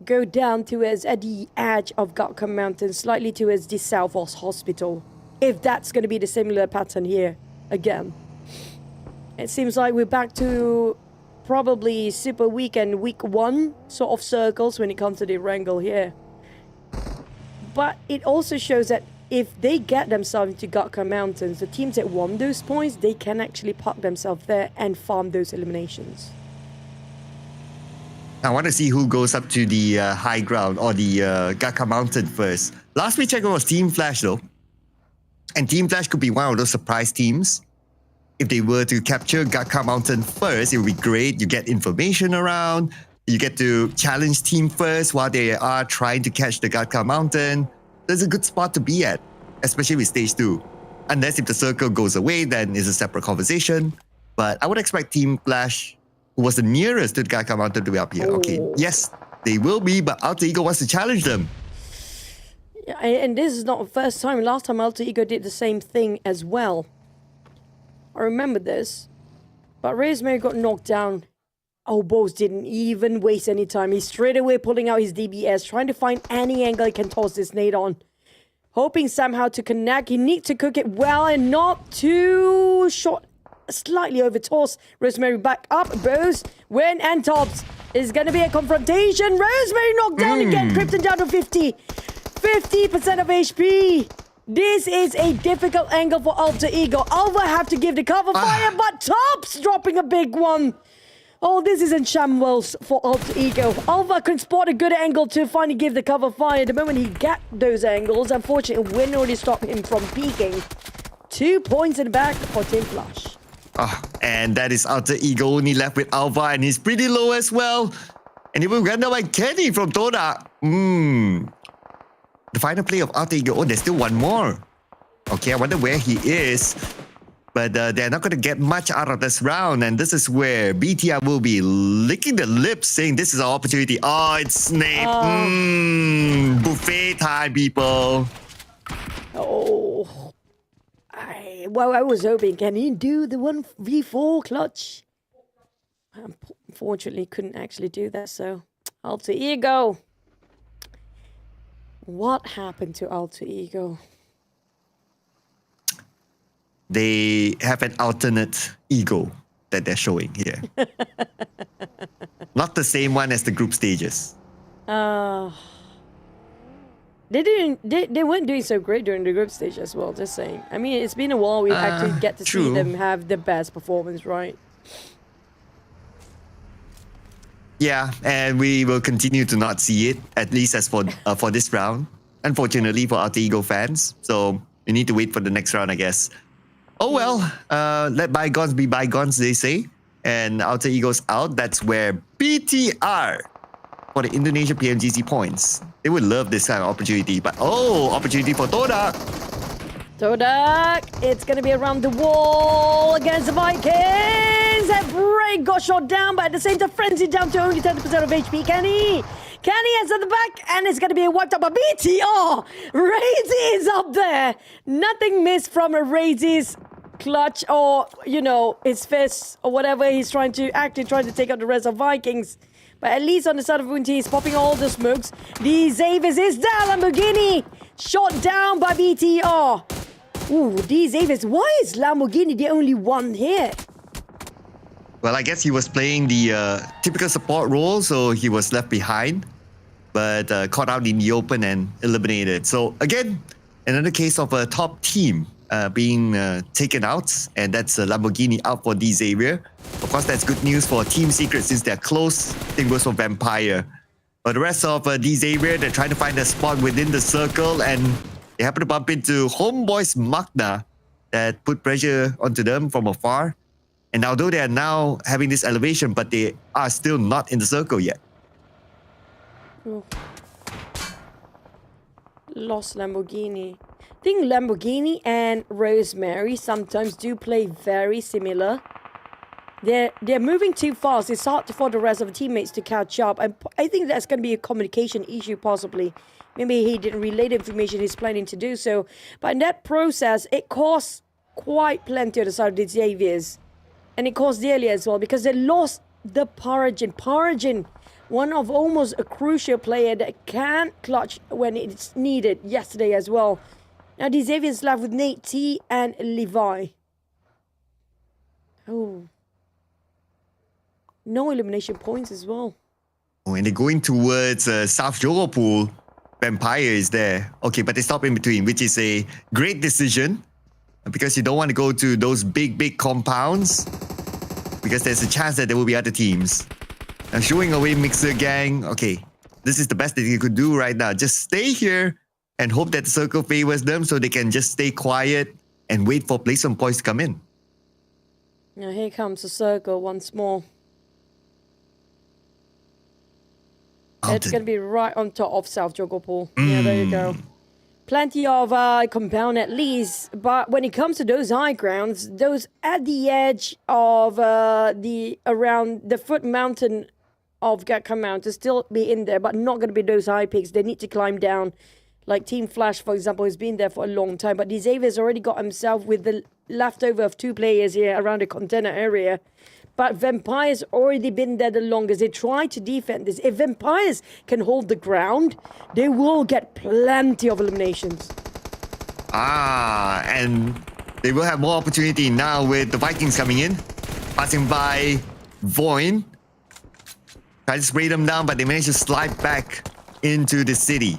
go down towards at the edge of Gatka Mountain, slightly towards the Southwest Hospital. If that's going to be the similar pattern here again. It seems like we're back to probably Super Weekend Week 1 sort of circles when it comes to the wrangle here. But it also shows that if they get themselves into Gatka Mountains, the teams that won those points, they can actually park themselves there and farm those eliminations. I want to see who goes up to the high ground or the Gatka Mountain first. Last we checked, it was Team Flash though. And Team Flash could be one of those surprise teams. If they were to capture Gatka Mountain first, it would be great. You get information around. You get to challenge team first while they are trying to catch the Gatka Mountain. There's a good spot to be at, especially with stage 2. Unless if the circle goes away, then it's a separate conversation. But I would expect Team Flash, who was the nearest to the Gatka Mountain, to be up here. Okay, yes, they will be, but Alter Ego wants to challenge them. Yeah, and this is not the first time. Last time Alter Ego did the same thing as well. I remember this. But Rosemary got knocked down. Homebois didn't even waste any time. He's straight away pulling out his DBS, trying to find any angle he can toss this nade on. Hoping somehow to connect. He needs to cook it well and not too short. Slightly over toss. Rosemary back up. Bose, win and tops. Is going to be a confrontation. Rosemary knocked down again. Krypton down to 50. 50% of HP. This is a difficult angle for Alter Ego. Alva have to give the cover fire, but Tops dropping a big one. Oh, this is in shambles for Alter Ego. Alva can spot a good angle to finally give the cover fire. The moment he got those angles, unfortunately, Win already stopped him from peeking. 2 points in the back for Team Flash. And that is Alter Ego only left with Alva, and he's pretty low as well. And he will run down by Kenny from TODAK. The final play of Alter Ego. Oh, there's still one more. Okay, I wonder where he is. But they're not going to get much out of this round. And this is where BTR will be licking the lips, saying this is our opportunity. Oh, it's Snape. Buffet time, people. Oh. I was hoping, can he do the 1v4 clutch? Unfortunately, couldn't actually do that, so Alter Ego. What happened to Alter Ego? They have an alternate ego that they're showing here. Not the same one as the group stages. They weren't doing so great during the group stage as well, just saying. I mean, it's been a while we actually get to see them have the best performance, right? Yeah, and we will continue to not see it, at least as for this round. Unfortunately for Alter Ego fans. So we need to wait for the next round, I guess. Oh well, let bygones be bygones, they say. And Alter Ego's out. That's where BTR for the Indonesia PMGC points. They would love this kind of opportunity. But opportunity for TODAK. TODAK, it's going to be around the wall against the Vikings. And Break got shot down, but at the same time, Frenzy down to only 10% of HP. Kenny is at the back, and it's going to be wiped up by BTR. Razy is up there. Nothing missed from a Razy's clutch or, you know, his fists or whatever. He's trying to take out the rest of Vikings. But at least on the side of VOIN, he's popping all the smokes. The Zavis is down. Lamborghini shot down by BTR. Ooh, the Zavis. Why is Lamborghini the only one here? Well, I guess he was playing the typical support role, so he was left behind, but caught out in the open and eliminated. So again, another case of a top team being taken out, and that's Lamborghini out for D Xavier. Of course, that's good news for Team Secret since they're close. Same goes for Vampire. But the rest of D Xavier, they're trying to find a spot within the circle, and they happen to bump into Homebois MAQNA that put pressure onto them from afar. And although they are now having this elevation, but they are still not in the circle yet. Ooh. Lost Lamborghini. I think Lamborghini and Rosemary sometimes do play very similar. They're moving too fast. It's hard for the rest of the teammates to catch up. And I think that's going to be a communication issue possibly. Maybe he didn't relay the information he's planning to do so. But in that process, it costs quite plenty on the side of the Xaviers. And it costs dearly as well because they lost the Paragin. Paragin, one of almost a crucial player that can clutch when it's needed yesterday as well. Now the Xaviers left with Nate T and Levi. Oh. No elimination points as well. Oh, and they're going towards South Johor Pool. Vampire is there. Okay, but they stop in between, which is a great decision. Because you don't want to go to those big compounds. Because there's a chance that there will be other teams. Now showing away Mixer Gang. Okay, this is the best that you could do right now. Just stay here and hope that the circle favors them so they can just stay quiet and wait for placement points to come in. Now here comes the circle once more. Mountain. It's going to be right on top of South Johor Pool. Yeah, there you go. Plenty of compound at least, but when it comes to those high grounds, those at the edge of around the foot mountain of Gatka Mountain still be in there, but not going to be those high peaks. They need to climb down. Like Team Flash, for example, has been there for a long time, but Xavier's already got himself with the leftover of 2 players here around the container area. But Vampires already been there the longest. They try to defend this. If Vampires can hold the ground, they will get plenty of eliminations. And they will have more opportunity now with the Vikings coming in. Passing by VOIN. Try to spray them down, but they manage to slide back into the city.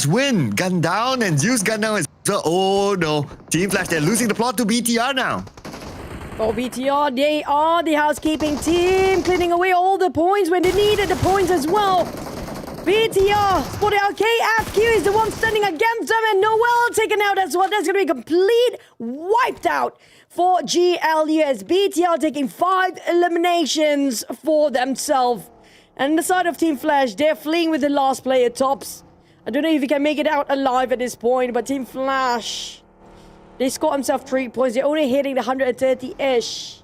Win, gun down, and Zeus gun down as well. Oh no, Team Flash, they're losing the plot to BTR now. Oh, BTR, they are the housekeeping team, cleaning away all the points when they needed the points as well. BTR, for the KFQ is the one standing against them, and Noel taken out as well. That's going to be complete wiped out for GLUS. BTR taking 5 eliminations for themselves. And the side of Team Flash, they're fleeing with the last player, Tops. I don't know if he can make it out alive at this point, but Team Flash, they scored themselves 3 points. They're only hitting the 130-ish.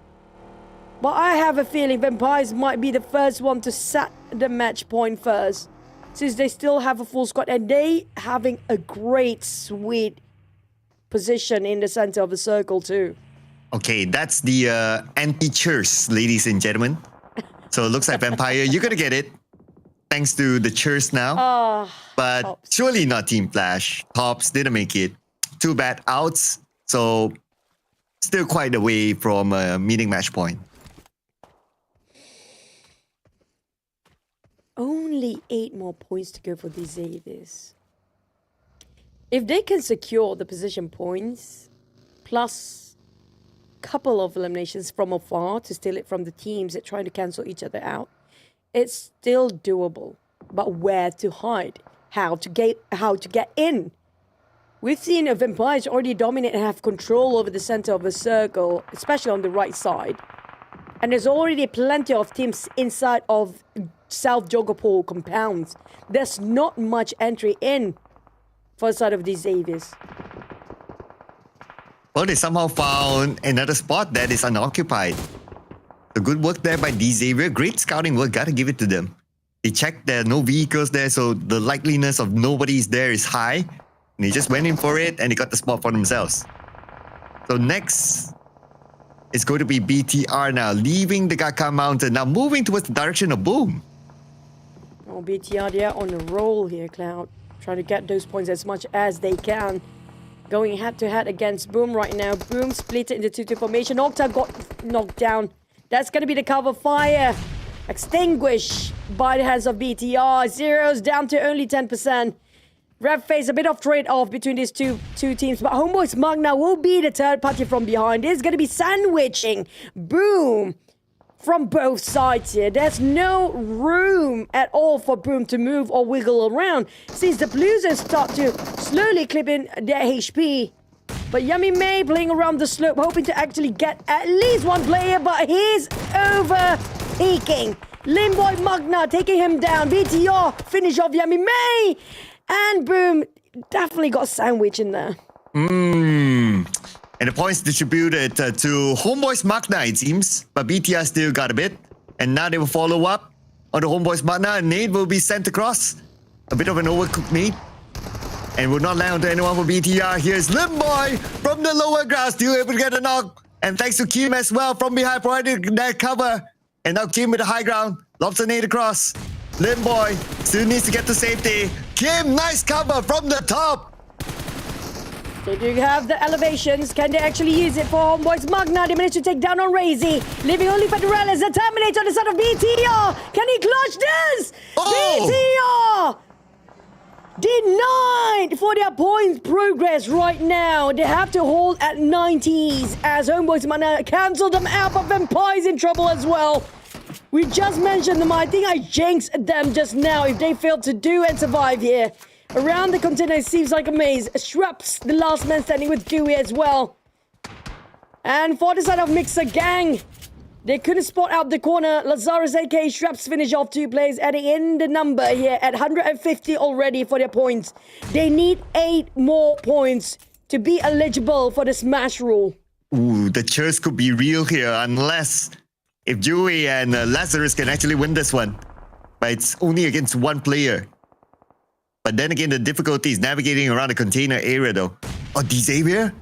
But I have a feeling Vampires might be the first one to set the match point first, since they still have a full squad and they having a great, sweet position in the center of the circle too. Okay, that's the anti-Churs, ladies and gentlemen. So it looks like Vampire, you're gonna get it. Thanks to the Churs now. But Tops. Surely not Team Flash. Tops didn't make it. 2 bad outs. So still quite away from meeting match point. Only 8 more points to go for these Xaviers. If they can secure the position points, plus a couple of eliminations from afar to steal it from the teams that try to cancel each other out, it's still doable. But where to hide? How to get in? We've seen Vampires already dominate and have control over the center of the circle, especially on the right side. And there's already plenty of teams inside of South Johor Pool compounds. There's not much entry in for the side of these Xaviers. Well, they somehow found another spot that is unoccupied. So good work there by D Xavier. Great scouting work, gotta give it to them. They checked there are no vehicles there, so the likeliness of nobody's there is high. And they just went in for it and they got the spot for themselves. So next, it's going to be BTR now, leaving the Gaka Mountain, now moving towards the direction of Boom. Oh, BTR, they're on a roll here, Cloud. Trying to get those points as much as they can. Going head-to-head against Boom right now. Boom split it into 2-2 formation. Octa got knocked down. That's going to be the cover fire. Extinguished by the hands of BTR. Zeros down to only 10%. Rev face a bit of trade-off between these two teams, but Homebois MAQNA will be the third party from behind. It's going to be sandwiching Boom from both sides here. There's no room at all for Boom to move or wiggle around since the Blues start to slowly clip in their HP. But Yummy May playing around the slope, hoping to actually get at least one player, but he's overtaking. Limboy MAQNA taking him down. BTR finish off Yummy May. And Boom definitely got a sandwich in there. And the points distributed to Homebois MAQNA, it seems. But BTR still got a bit. And now they will follow up on the Homebois MAQNA. And nade will be sent across. A bit of an overcooked nade. And will not land onto anyone for BTR. Here's Limboy from the lower ground, still able to get a knock. And thanks to Kim as well from behind, providing that cover. And now Kim with the high ground. Lobs a nade across. Limboy still needs to get to safety. Kim, nice cover from the top. They do have the elevations. Can they actually use it for Homebois MAQNA? They managed to take down on Razy. Leaving only Federales. The Terminator on the side of BTR. Can he clutch this? BTR! Denied for their points progress right now. They have to hold at 90s as Homebois MAQNA cancel them out, but Vampire's in trouble as well. We just mentioned them. I think I jinxed them just now if they failed to do and survive here. Around the container, it seems like a maze. Shrap's the last man standing with Gooey as well. And for the side of Mixer Gang, they couldn't spot out the corner. Lazarus aka Shrap's finish off 2 plays, adding in the number here at 150 already for their points. They need 8 more points to be eligible for the Smash rule. Ooh, the chance could be real here unless if Dewey and Lazarus can actually win this one. But it's only against one player. But then again, the difficulty is navigating around the container area though. Oh, Xavier?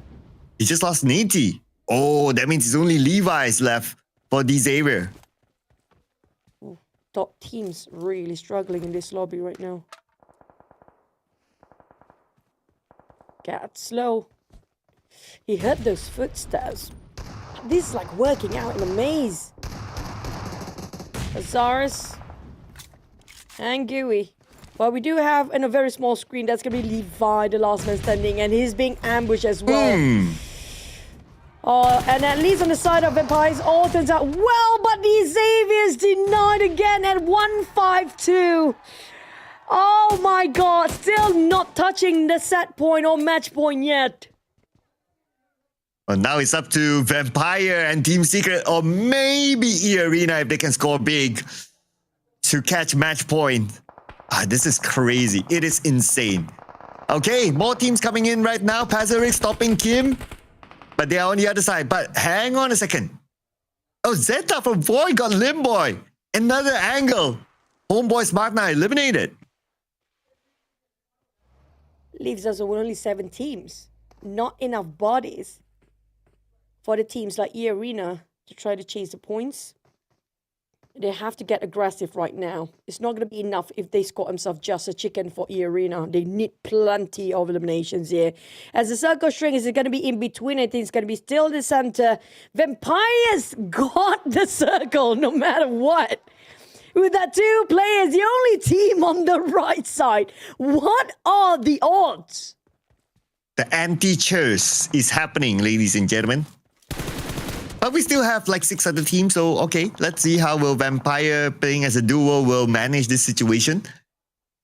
He just lost 80. Oh, that means it's only Levi's left for Xavier. Top teams really struggling in this lobby right now. Cat slow. He heard those footsteps. This is like working out in a maze. Azaris and Gooey. Well, we do have in a very small screen that's going to be Levi, the last man standing, and he's being ambushed as well. And at least on the side of Vampires, all turns out well, but the Xavier's denied again at 152. Oh my god, still not touching the set point or match point yet. Well, now it's up to Vampire and Team Secret, or maybe eArena if they can score big to catch match point. This is crazy. It is insane. Okay, more teams coming in right now. Pazaric stopping Kim. But they are on the other side. But hang on a second. Oh, Zeta from VOIN got Limboy. Another angle. Homebois MAQNA eliminated. Leaves us with only 7 teams. Not enough bodies for the teams like eArena to try to chase the points. They have to get aggressive right now. It's not going to be enough if they score themselves just a chicken for eArena. They need plenty of eliminations here. As the circle string is going to be in between, I think it's going to be still the center. Vampires got the circle no matter what. With that 2 players, the only team on the right side. What are the odds? The anti-chase is happening, ladies and gentlemen. But we still have like 6 other teams, so okay, let's see how will Vampire playing as a duo will manage this situation.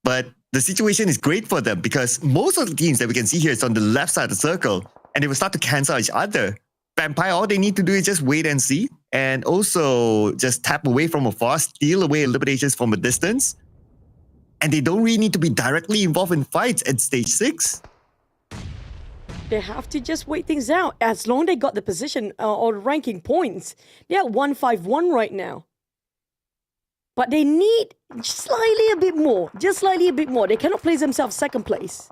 But the situation is great for them because most of the teams that we can see here is on the left side of the circle and they will start to cancel each other. Vampire, all they need to do is just wait and see and also just tap away from afar, steal away eliminations from a distance. And they don't really need to be directly involved in fights at stage 6. They have to just wait things out. As long as they got the position or ranking points. They're at 151 right now. But they need slightly a bit more. Just slightly a bit more. They cannot place themselves second place.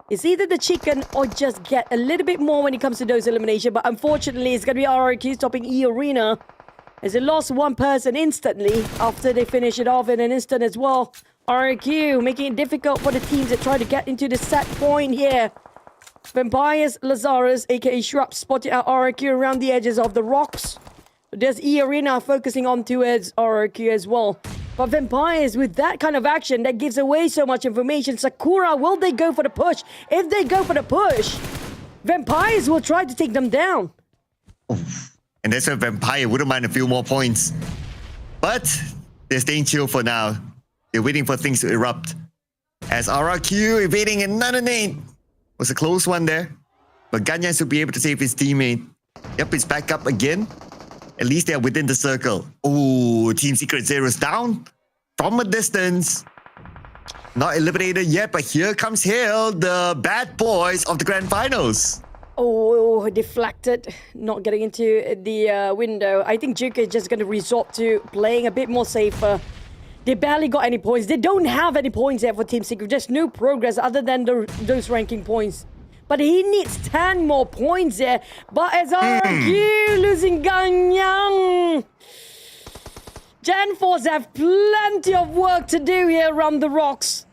It's either the chicken or just get a little bit more when it comes to those elimination. But unfortunately, it's going to be RRQ stopping eArena, as they lost one person instantly after they finish it off in an instant as well. RRQ making it difficult for the teams that try to get into the set point here. Vampires, Lazarus, aka Shrub, spotting out RRQ around the edges of the rocks. There's eArena focusing on towards RRQ as well. But Vampires, with that kind of action, that gives away so much information. Sakura, will they go for the push? If they go for the push, Vampires will try to take them down. And that's why Vampire wouldn't mind a few more points. But they're staying chill for now. They're waiting for things to erupt. As RRQ evading another nade. Was a close one there. But Ganyan should be able to save his teammate. Yep, it's back up again. At least they're within the circle. Oh, Team Secret Zero's down from a distance. Not eliminated yet, but here comes Hale, the bad boys of the grand finals. Oh, deflected, not getting into the window. I think Juke is just going to resort to playing a bit more safer. They barely got any points. They don't have any points yet for Team Secret. Just no progress other than those ranking points. But he needs 10 more points there. But as RRQ losing Ganyang. Gen Force have plenty of work to do here around the rocks.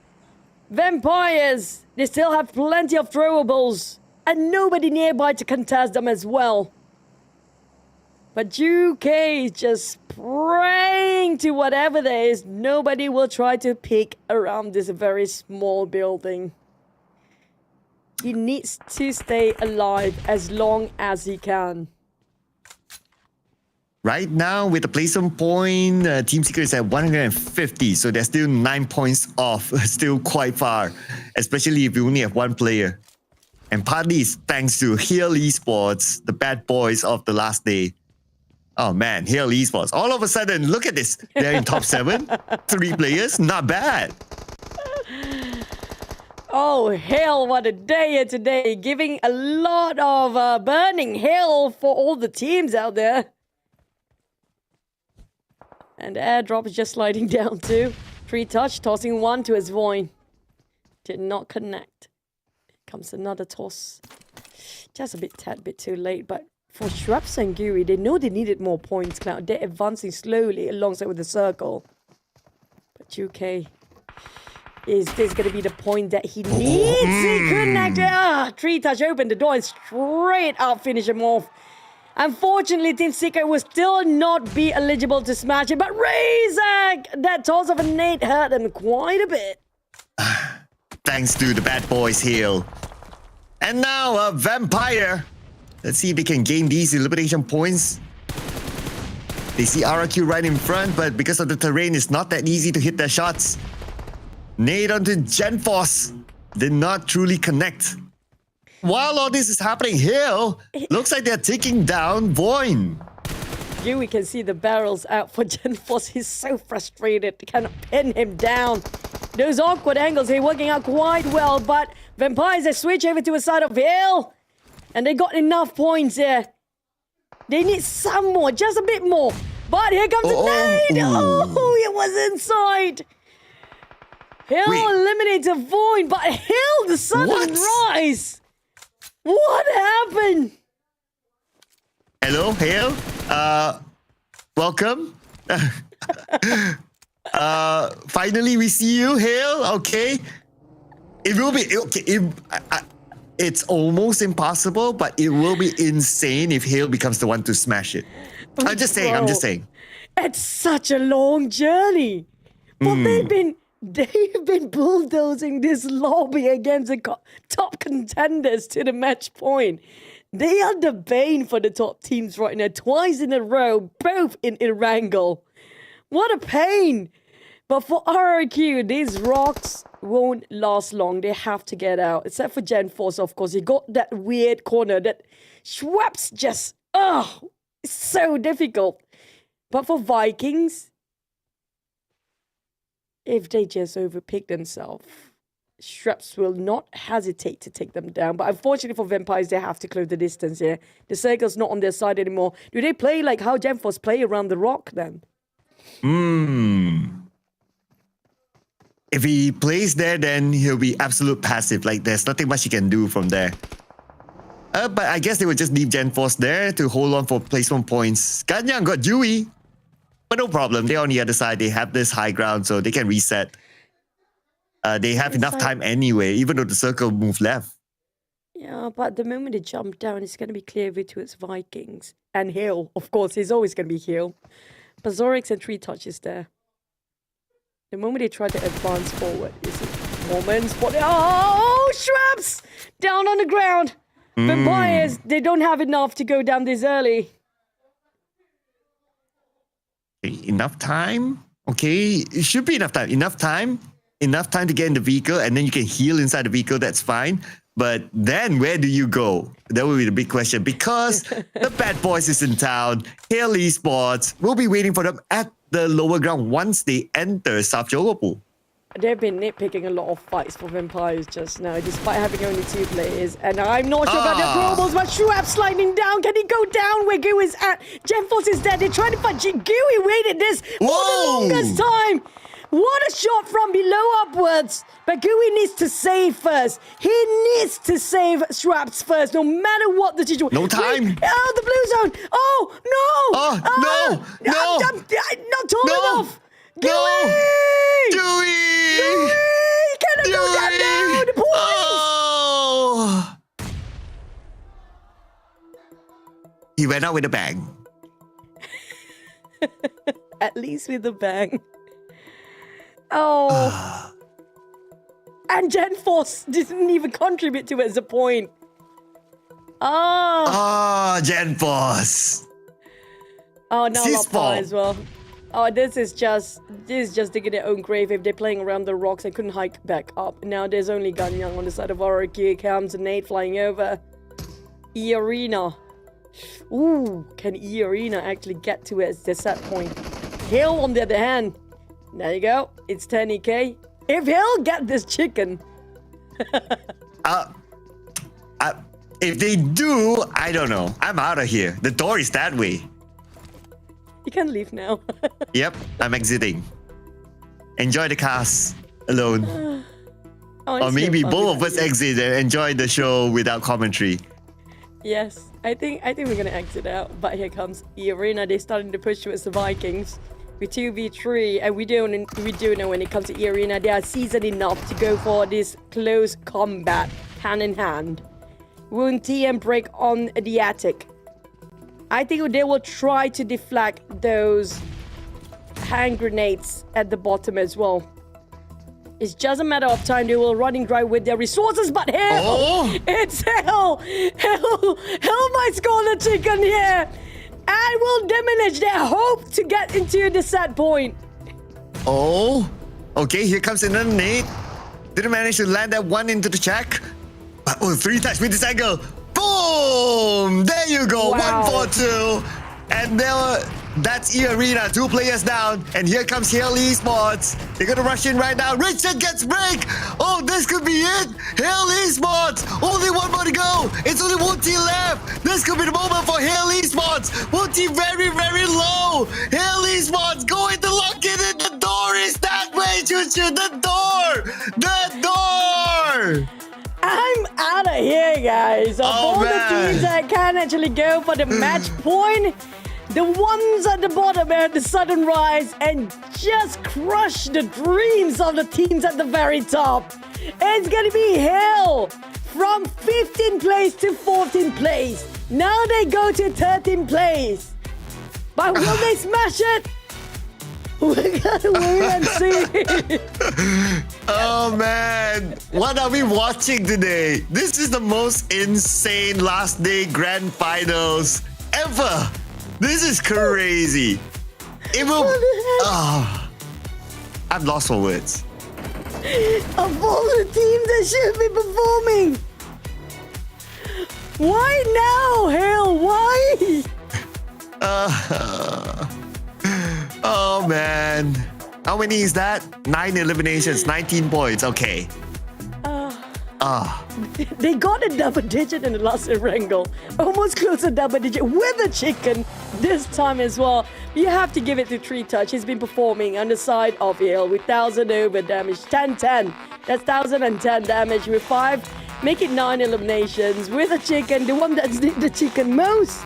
Vampires, they still have plenty of throwables. And nobody nearby to contest them as well. But UK is just praying to whatever there is. Nobody will try to pick around this very small building. He needs to stay alive as long as he can. Right now, with the placement point, Team Secret is at 150, so they're still 9 points off. Still quite far, especially if you only have one player. And partly it's thanks to Hale Esports, the bad boys of the last day. Oh man, Hale Esports. All of a sudden, look at this. They're in top 7. 3 players, not bad. Oh, Hale, what a day here today. Giving a lot of burning hell for all the teams out there. And airdrop is just sliding down too. 3 touch, tossing one to his VOIN. Did not connect. Comes another toss. Just a tad bit too late, but for Shrubs and Guri, they know they needed more points. Cloud, they're advancing slowly alongside with the circle. But UK, is this going to be the point that he needs? He connected. 3 touch open the door and straight up finish him off. Unfortunately, Team Secret will still not be eligible to smash it, but Razak, that toss of a nade hurt him quite a bit. Thanks to the bad boys Hale. And now a Vampire. Let's see if they can gain these elimination points. They see RRQ right in front, but because of the terrain, it's not that easy to hit their shots. Nade onto Gen Force. Did not truly connect. While all this is happening, Hale looks like they're taking down VOIN. Here we can see the barrels out for Gen Force. He's so frustrated. Cannot pin him down. Those awkward angles here working out quite well, but Vampires have switched over to a side of Hale. And they got enough points here. They need some more, just a bit more. But here comes the nade. Oh, it was inside. Hale eliminates a VOIN, but Hale, the sudden rise. What happened? Hello, Hale. Welcome. Finally, we see you, Hale. Okay. It will be okay. It's almost impossible, but it will be insane if Hale becomes the one to smash it. I'm just saying. It's such a long journey. But they've been bulldozing this lobby against the top contenders to the match point. They are the bane for the top teams right now. Twice in a row, both in Erangel. What a pain. But for RRQ, these rocks won't last long. They have to get out. Except for Gen Force, of course. He got that weird corner that Schweppes just... it's so difficult. But for Vikings, if they just overpick themselves, Schweppes will not hesitate to take them down. But unfortunately for Vampires, they have to close the distance here. The circle's not on their side anymore. Do they play like how Gen Force play around the rock then? If he plays there, then he'll be absolute passive. Like, there's nothing much he can do from there. But I guess they would just leave Gen Force there to hold on for placement points. Ganyang got Dewey. But no problem. They're on the other side. They have this high ground, so they can reset. They have enough time anyway, even though the circle moved left. Yeah, but the moment they jump down, it's going to be clear towards Vikings. And Hill, of course, he's always going to be Hill. But Zorix and 3 touches there. The moment they try to advance forward, is it moments? Oh, Shrubs! Down on the ground. Vampires, they don't have enough to go down this early. Enough time? Okay, it should be enough time. Enough time to get in the vehicle, and then you can heal inside the vehicle, that's fine. But then where do you go? That will be the big question, because the bad boys is in town. Hail Esports will be waiting for them at the lower ground once they enter South Johor. They've been nitpicking a lot of fights for Vampires just now, despite having only 2 players. And I'm not sure about the globals, but Shrub sliding down. Can he go down where Goo is at? Genforce is dead. They're trying to fight Gooey. Waited this for the longest time. What a shot from below upwards. But Gooey needs to save first. He needs to save Shrubs first, no matter what the situation. No time. Oh, the blue zone. Oh, no. No. I'm not tall enough. Gooey! Gooey! Can I go down now? The points! Oh! He went out with a bang. At least with a bang. Oh. And Gen Force didn't even contribute to it as a point. Gen Force. Oh, now Lapa as well. Oh, this is just digging their own grave if they're playing around the rocks and couldn't hike back up. Now there's only Ganyang on the side of RRQ. Here comes a nade flying over. eArena. Ooh, can eArena actually get to it at the set point? Hill on the other hand. There you go. It's 10k. If Hill get this chicken. If they do, I don't know. I'm out of here. The door is that way. You can leave now. Yep, I'm exiting. Enjoy the cast alone. Or maybe both of us exit and enjoy the show without commentary. Yes, I think we're gonna exit out. But here comes eArena. They're starting to push towards the Vikings with 2v3, and we do know when it comes to eArena, they are seasoned enough to go for this close combat, hand in hand. Wound TM break on the attic. I think they will try to deflect those hand grenades at the bottom as well. It's just a matter of time. They will running dry with their resources, but Hell! It's Hell! Hell might score the chicken here! And will diminish their hope to get into the set point. Oh, okay, here comes another nade. Didn't manage to land that one into the check. Oh, 3 touch with this angle. Boom! There you go. Wow. 1-4-2. And that's eArena. 2 players down. And here comes Hail Esports. They're going to rush in right now. Richard gets break. Oh, this could be it. Hail Esports. Only 1 more to go. It's only 1 team left. This could be the moment for Hail Esports. 1 team very, very low. Hail Esports going to lock it in. The door is that way, Chuchu. The door. I'm out of here, guys. Of all the teams that can actually go for the match point, the ones at the bottom are the sudden rise and just crush the dreams of the teams at the very top. It's gonna be hell from 15th place to 14th place. Now they go to 13th place. But will they smash it? We're gonna wait and see. Oh man, what are we watching today? This is the most insane last day grand finals ever. This is crazy. It will. I'm lost for words. Of all the teams that should be performing, why now, Hell? Why? Oh man. How many is that? 9 eliminations, 19 points. Okay. They got a double digit in the last wrangle. Almost close to double digit with a chicken. this time as well. You have to give it to 3Touch. He's been performing on the side of Hill with 1000 over damage, 1010. That's 1010 damage with 5. Make it 9 eliminations with a chicken. The one that did the chicken most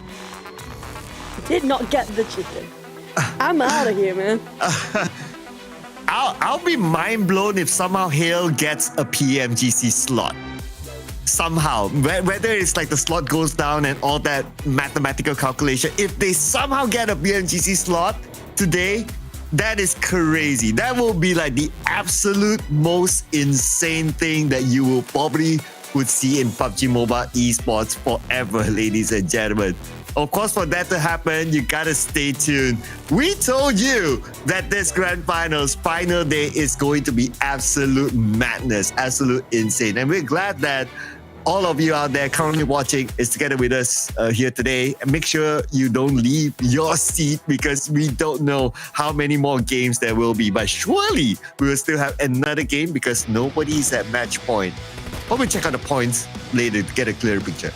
did not get the chicken. I'm out of here, man. I'll be mind blown if somehow Hale gets a PMGC slot. Somehow, whether it's like the slot goes down and all that mathematical calculation, if they somehow get a PMGC slot today, that is crazy. That will be like the absolute most insane thing that you will probably would see in PUBG Mobile Esports forever, ladies and gentlemen. Of course, for that to happen, you gotta stay tuned. We told you that this Grand Finals final day is going to be absolute madness, absolute insane. And we're glad that all of you out there currently watching is together with us here today. And make sure you don't leave your seat because we don't know how many more games there will be. But surely we will still have another game because nobody's at match point. But we'll check out the points later to get a clearer picture.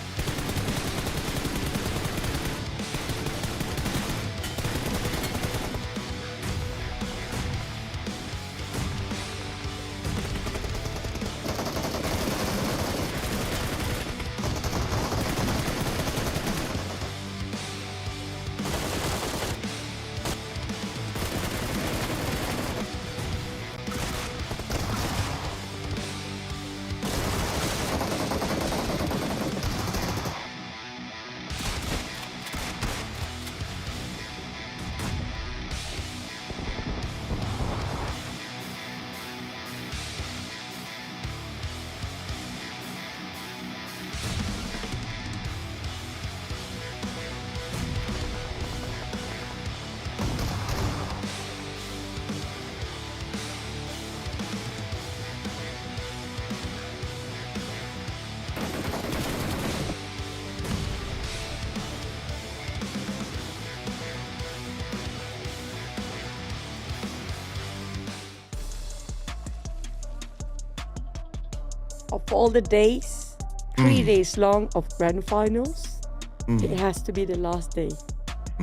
Of all the days, 3 days long of Grand Finals, it has to be the last day.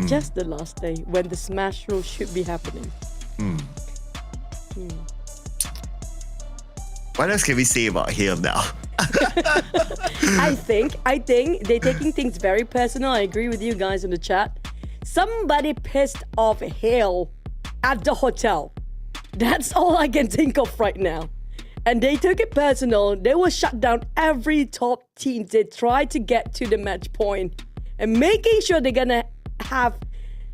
Just the last day when the Smash Roll should be happening. What else can we say about him now? I think they're taking things very personal. I agree with you guys in the chat. Somebody pissed off Hale at the hotel. That's all I can think of right now. And they took it personal. They will shut down every top team. They try to get to the match point and making sure they're gonna have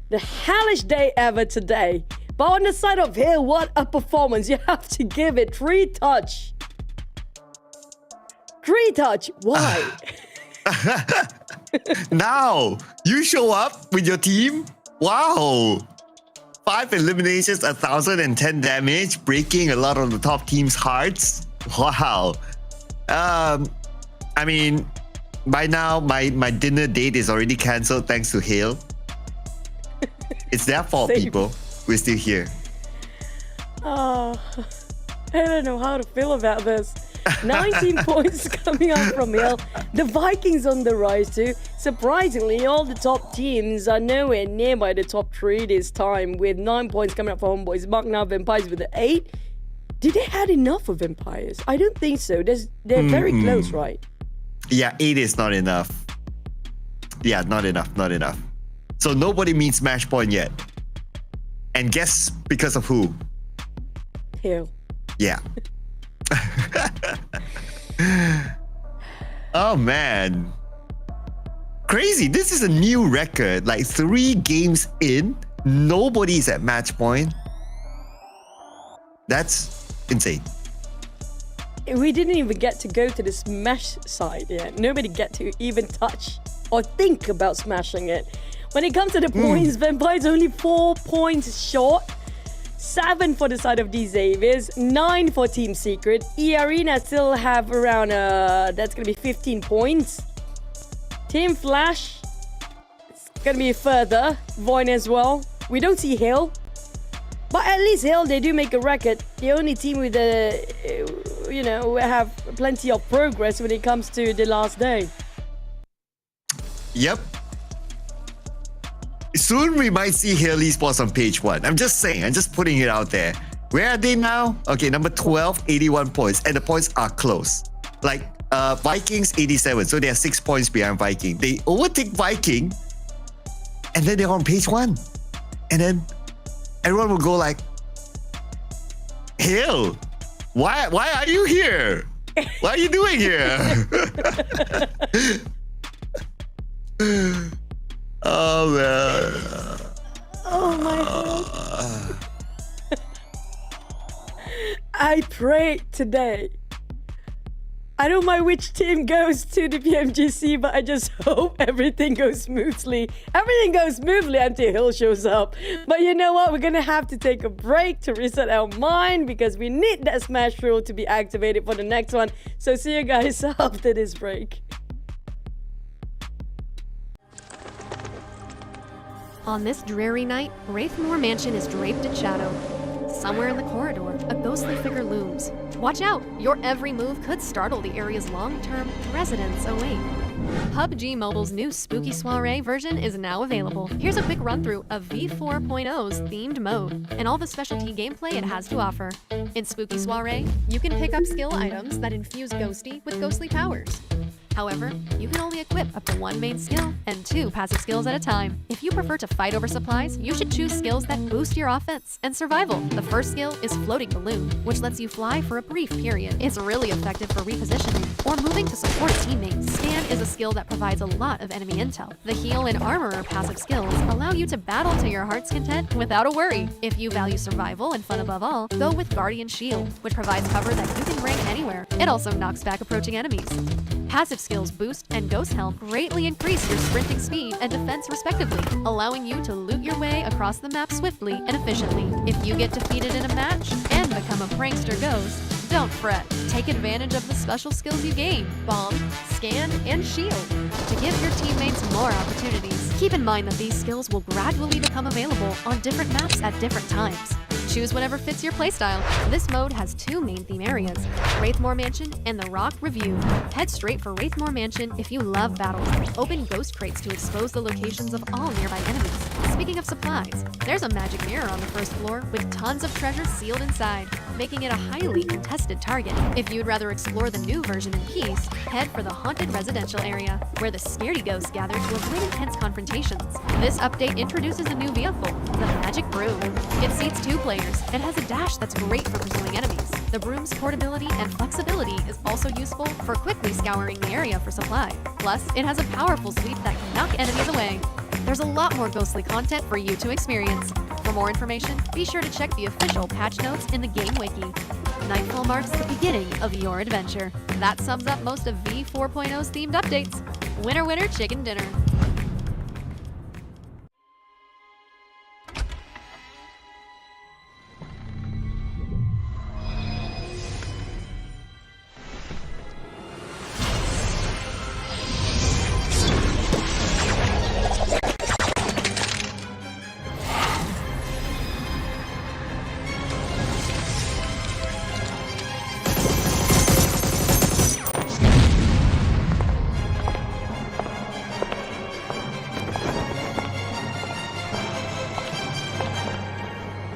the hellish day ever today. But on the side of Hale, what a performance. You have to give it 3Touch. 3Touch, why? Now, you show up with your team? Wow. 5 eliminations, 1010 damage, breaking a lot of the top team's hearts. Wow. I mean, by now, my dinner date is already cancelled thanks to Hale. It's their fault, Same. people. We're still here. I don't know how to feel about this. 19 points coming up from Hill. The Vikings on the rise too. Surprisingly, all the top teams are nowhere nearby the top 3 this time, with 9 points coming up for Homebois. MAQNA Vampires with the 8. Did they had enough of Vampires? I don't think so. They're very close, right? Yeah, 8 is not enough. Yeah, not enough. So nobody meets match point yet. And guess because of who? Hill. Yeah. Oh man, crazy. This is a new record. Like 3 games in, nobody's at match point. That's insane. We didn't even get to go to the Smash side yet. Nobody get to even touch or think about smashing it. When it comes to the points, Vampires only 4 points short. 7 for the side of D Xaviers, 9 for Team Secret. eArena still have around, that's gonna be 15 points. Team Flash, it's gonna be further. VOIN as well. We don't see Hill. But at least Hill, they do make a record. The only team with have plenty of progress when it comes to the last day. Yep. soon we might see Hale Esports on page 1. I'm just saying, I'm just putting it out there. Where are they now? Okay, number 12, 81 points. And the points are close. Like Vikings, 87. So they are 6 points behind Viking. They overtake Viking. And then they're on page 1. And then everyone will go like, Hale, why are you here? What are you doing here? Oh man. Oh my God. I prayed today. I don't mind which team goes to the PMGC, but I just hope everything goes smoothly. Everything goes smoothly until Hill shows up. But you know what? We're gonna have to take a break to reset our mind because we need that smash rule to be activated for the next one. So see you guys after this break. On this dreary night, Wraithmore Mansion is draped in shadow. Somewhere in the corridor, a ghostly figure looms. Watch out! Your every move could startle the area's long-term residents awake. PUBG Mobile's new Spooky Soiree version is now available. Here's a quick run-through of V4.0's themed mode and all the specialty gameplay it has to offer. In Spooky Soiree, you can pick up skill items that infuse Ghosty with ghostly powers. However, you can only equip up to 1 main skill and 2 passive skills at a time. If you prefer to fight over supplies, you should choose skills that boost your offense and survival. The first skill is Floating Balloon, which lets you fly for a brief period. It's really effective for repositioning or moving to support a teammate. Scan is a skill that provides a lot of enemy intel. The Heal and Armorer passive skills allow you to battle to your heart's content without a worry. If you value survival and fun above all, go with Guardian Shield, which provides cover that you can bring anywhere. It also knocks back approaching enemies. Passive skills Boost and Ghost Helm greatly increase your sprinting speed and defense respectively, allowing you to loot your way across the map swiftly and efficiently. If you get defeated in a match and become a prankster ghost, don't fret. Take advantage of the special skills you gain, Bomb, Scan, and Shield, to give your teammates more opportunities. Keep in mind that these skills will gradually become available on different maps at different times. Choose whatever fits your playstyle. This mode has 2 main theme areas, Wraithmore Mansion and the Rock Review. Head straight for Wraithmore Mansion if you love battles. Open ghost crates to expose the locations of all nearby enemies. Speaking of supplies, there's a magic mirror on the first floor with tons of treasures sealed inside, making it a highly contested target. If you'd rather explore the new version in peace, head for the haunted residential area, where the scaredy ghosts gather to avoid intense confrontations. This update introduces a new vehicle, the Magic Broom. It seats 2 players and has a dash that's great for pursuing enemies. The broom's portability and flexibility is also useful for quickly scouring the area for supply. Plus, it has a powerful sweep that can knock enemies away. There's a lot more ghostly content for you to experience. For more information, be sure to check the official patch notes in the game wiki. Nightfall marks the beginning of your adventure. That sums up most of V4.0's themed updates. Winner, winner, chicken dinner.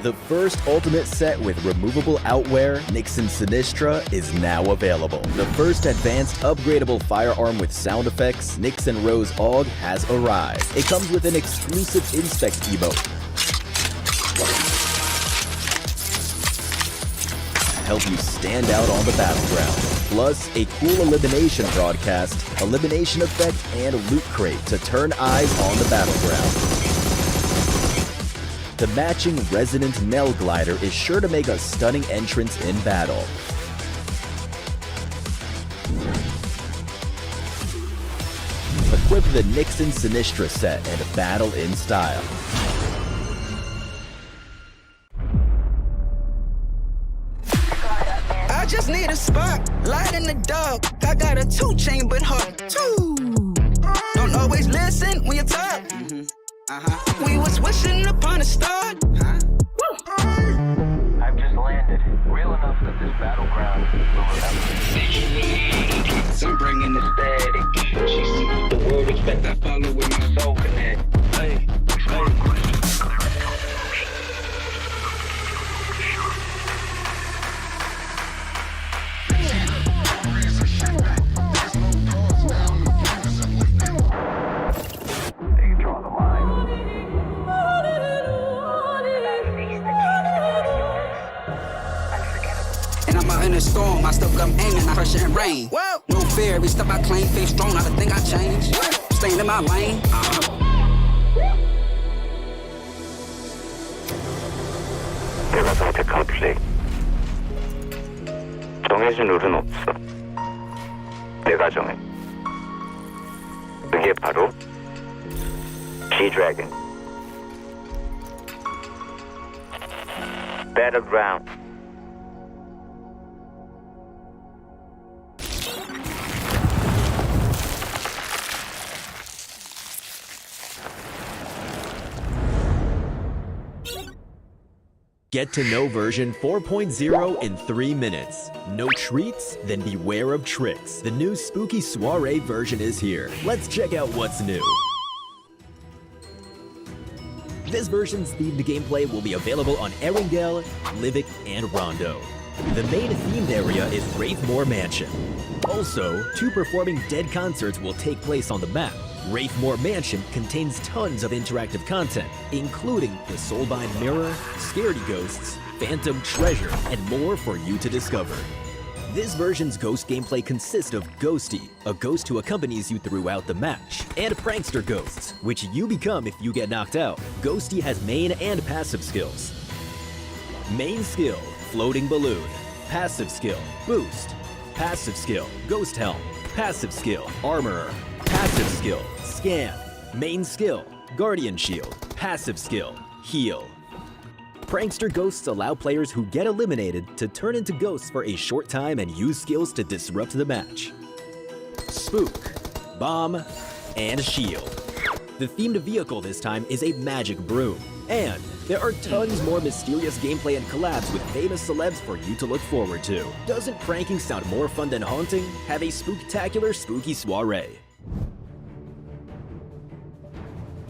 The first ultimate set with removable outwear, Nixon Sinistra, is now available. The first advanced upgradable firearm with sound effects, Nixon Rose AUG, has arrived. It comes with an exclusive Inspect emote to help you stand out on the battleground. Plus, a cool elimination broadcast, elimination effect, and loot crate to turn eyes on the battleground. The matching Resonant Mel Glider is sure to make a stunning entrance in battle. Equip the Nixon Sinistra set and battle in style. I just need a spot, light in the dark. I got a 2-chambered heart, too. Don't always listen when you talk. We was wishing upon a star. I've just landed. Real enough that this battleground will remember. I'm bringing the static. She sees the word, expect I follow with my soul connect. Hey, And I'm out in the storm, I still come aiming, I pressure and rain. No fear, every step I claim, face strong, not a thing I change. Staying in my lane. 내가 선택한 플레이. 정해진 룰은 없어. 내가 정해. 그게 바로 G-Dragon. Battleground. Get to know version 4.0 in 3 minutes. No treats? Then beware of tricks. The new spooky soiree version is here. Let's check out what's new. This version's themed gameplay will be available on Erangel, Livik, and Rondo. The main themed area is Wraithmore Mansion. Also, 2 performing dead concerts will take place on the map. Wraithmore Mansion contains tons of interactive content, including the Soulbind Mirror, Scaredy Ghosts, Phantom Treasure, and more for you to discover. This version's ghost gameplay consists of Ghosty, a ghost who accompanies you throughout the match, and Prankster Ghosts, which you become if you get knocked out. Ghosty has main and passive skills. Main skill, Floating Balloon. Passive skill, Boost. Passive skill, Ghost Helm. Passive skill, Armorer. Passive skill, Scan. Main skill, Guardian Shield. Passive skill, Heal. Prankster Ghosts allow players who get eliminated to turn into ghosts for a short time and use skills to disrupt the match. Spook, Bomb, and Shield. The themed vehicle this time is a magic broom. And there are tons more mysterious gameplay and collabs with famous celebs for you to look forward to. Doesn't pranking sound more fun than haunting? Have a spooktacular spooky soiree.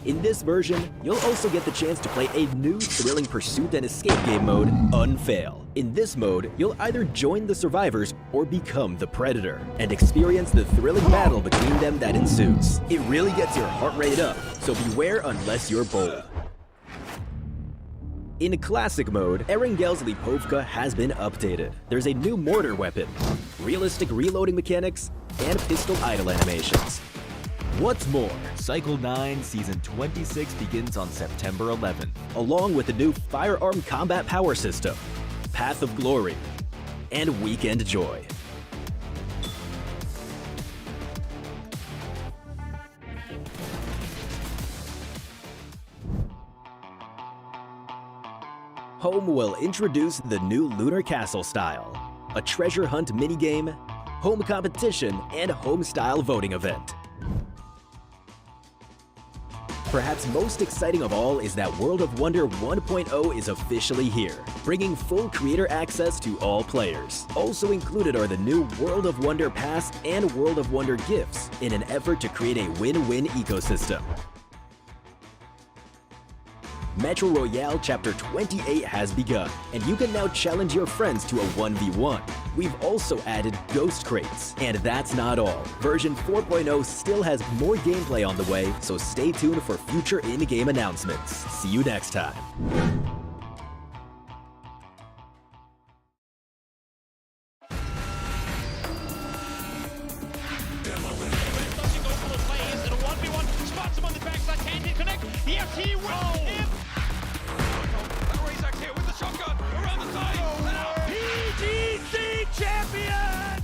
In this version, you'll also get the chance to play a new thrilling pursuit and escape game mode, Unfail. In this mode, you'll either join the survivors or become the predator, and experience the thrilling battle between them that ensues. It really gets your heart rate up, so beware unless you're bold. In classic mode, Erangel's Lipovka has been updated. There's a new mortar weapon, realistic reloading mechanics, and pistol idle animations. What's more, Cycle 9 Season 26 begins on September 11th, along with the new firearm combat power system, Path of Glory, and Weekend Joy. Home will introduce the new Lunar Castle style, a treasure hunt minigame, home competition, and home-style voting event. Perhaps most exciting of all is that World of Wonder 1.0 is officially here, bringing full creator access to all players. Also included are the new World of Wonder Pass and World of Wonder gifts in an effort to create a win-win ecosystem. Metro Royale Chapter 28 has begun, and you can now challenge your friends to a 1v1. We've also added Ghost Crates. And that's not all. Version 4.0 still has more gameplay on the way, so stay tuned for future in-game announcements. See you next time. PGC champion!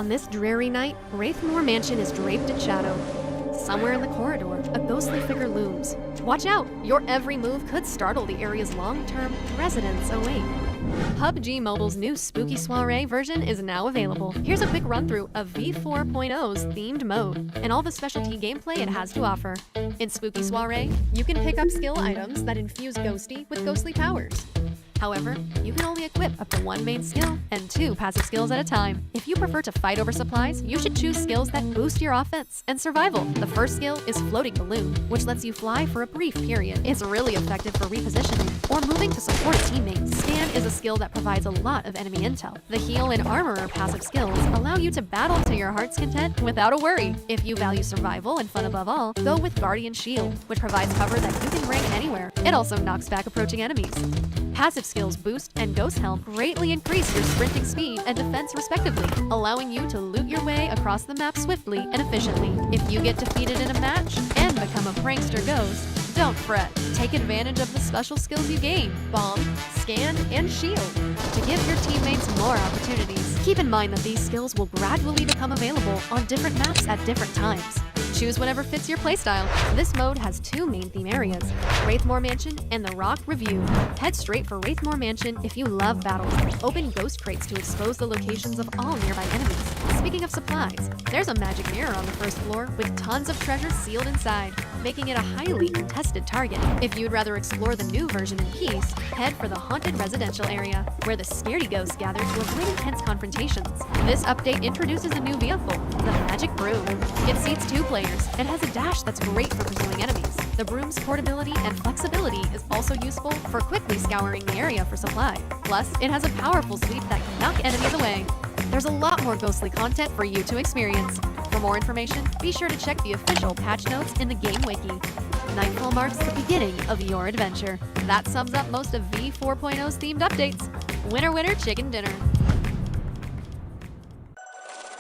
On this dreary night, Wraithmore Mansion is draped in shadow. Somewhere in the corridor, a ghostly figure looms. Watch out! Your every move could startle the area's long-term residents awake. PUBG Mobile's new Spooky Soiree version is now available. Here's a quick run-through of V4.0's themed mode and all the specialty gameplay it has to offer. In Spooky Soiree, you can pick up skill items that infuse Ghosty with ghostly powers. However, you can only equip up to one main skill and 2 passive skills at a time. If you prefer to fight over supplies, you should choose skills that boost your offense and survival. The first skill is Floating Balloon, which lets you fly for a brief period. It's really effective for repositioning or moving to support teammates. Scan is a skill that provides a lot of enemy intel. The Heal and Armorer passive skills allow you to battle to your heart's content without a worry. If you value survival and fun above all, go with Guardian Shield, which provides cover that you can bring anywhere. It also knocks back approaching enemies. Passive skills Boost and Ghost Helm greatly increase your sprinting speed and defense respectively, allowing you to loot your way across the map swiftly and efficiently. If you get defeated in a match and become a prankster ghost, don't fret. Take advantage of the special skills you gain, Bomb, Scan, and Shield, to give your teammates more opportunities. Keep in mind that these skills will gradually become available on different maps at different times. Choose whatever fits your playstyle. This mode has 2 main theme areas, Wraithmore Mansion and the Rock Review. Head straight for Wraithmore Mansion if you love battles. Open ghost crates to expose the locations of all nearby enemies. Speaking of supplies, there's a magic mirror on the first floor with tons of treasures sealed inside, making it a highly contested target. If you'd rather explore the new version in peace, head for the haunted residential area, where the scaredy ghosts gather to avoid intense confrontations. This update introduces a new vehicle, the Magic Broom. It seats 2 players and has a dash that's great for pursuing enemies. The broom's portability and flexibility is also useful for quickly scouring the area for supply. Plus, it has a powerful sweep that can knock enemies away. There's a lot more ghostly content for you to experience. For more information, be sure to check the official patch notes in the game wiki. Nightfall marks the beginning of your adventure. That sums up most of V4.0's themed updates. Winner, winner, chicken dinner.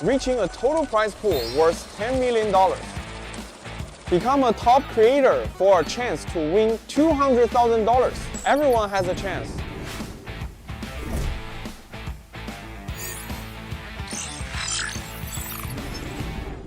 Reaching a total prize pool worth $10 million. Become a top creator for a chance to win $200,000. Everyone has a chance.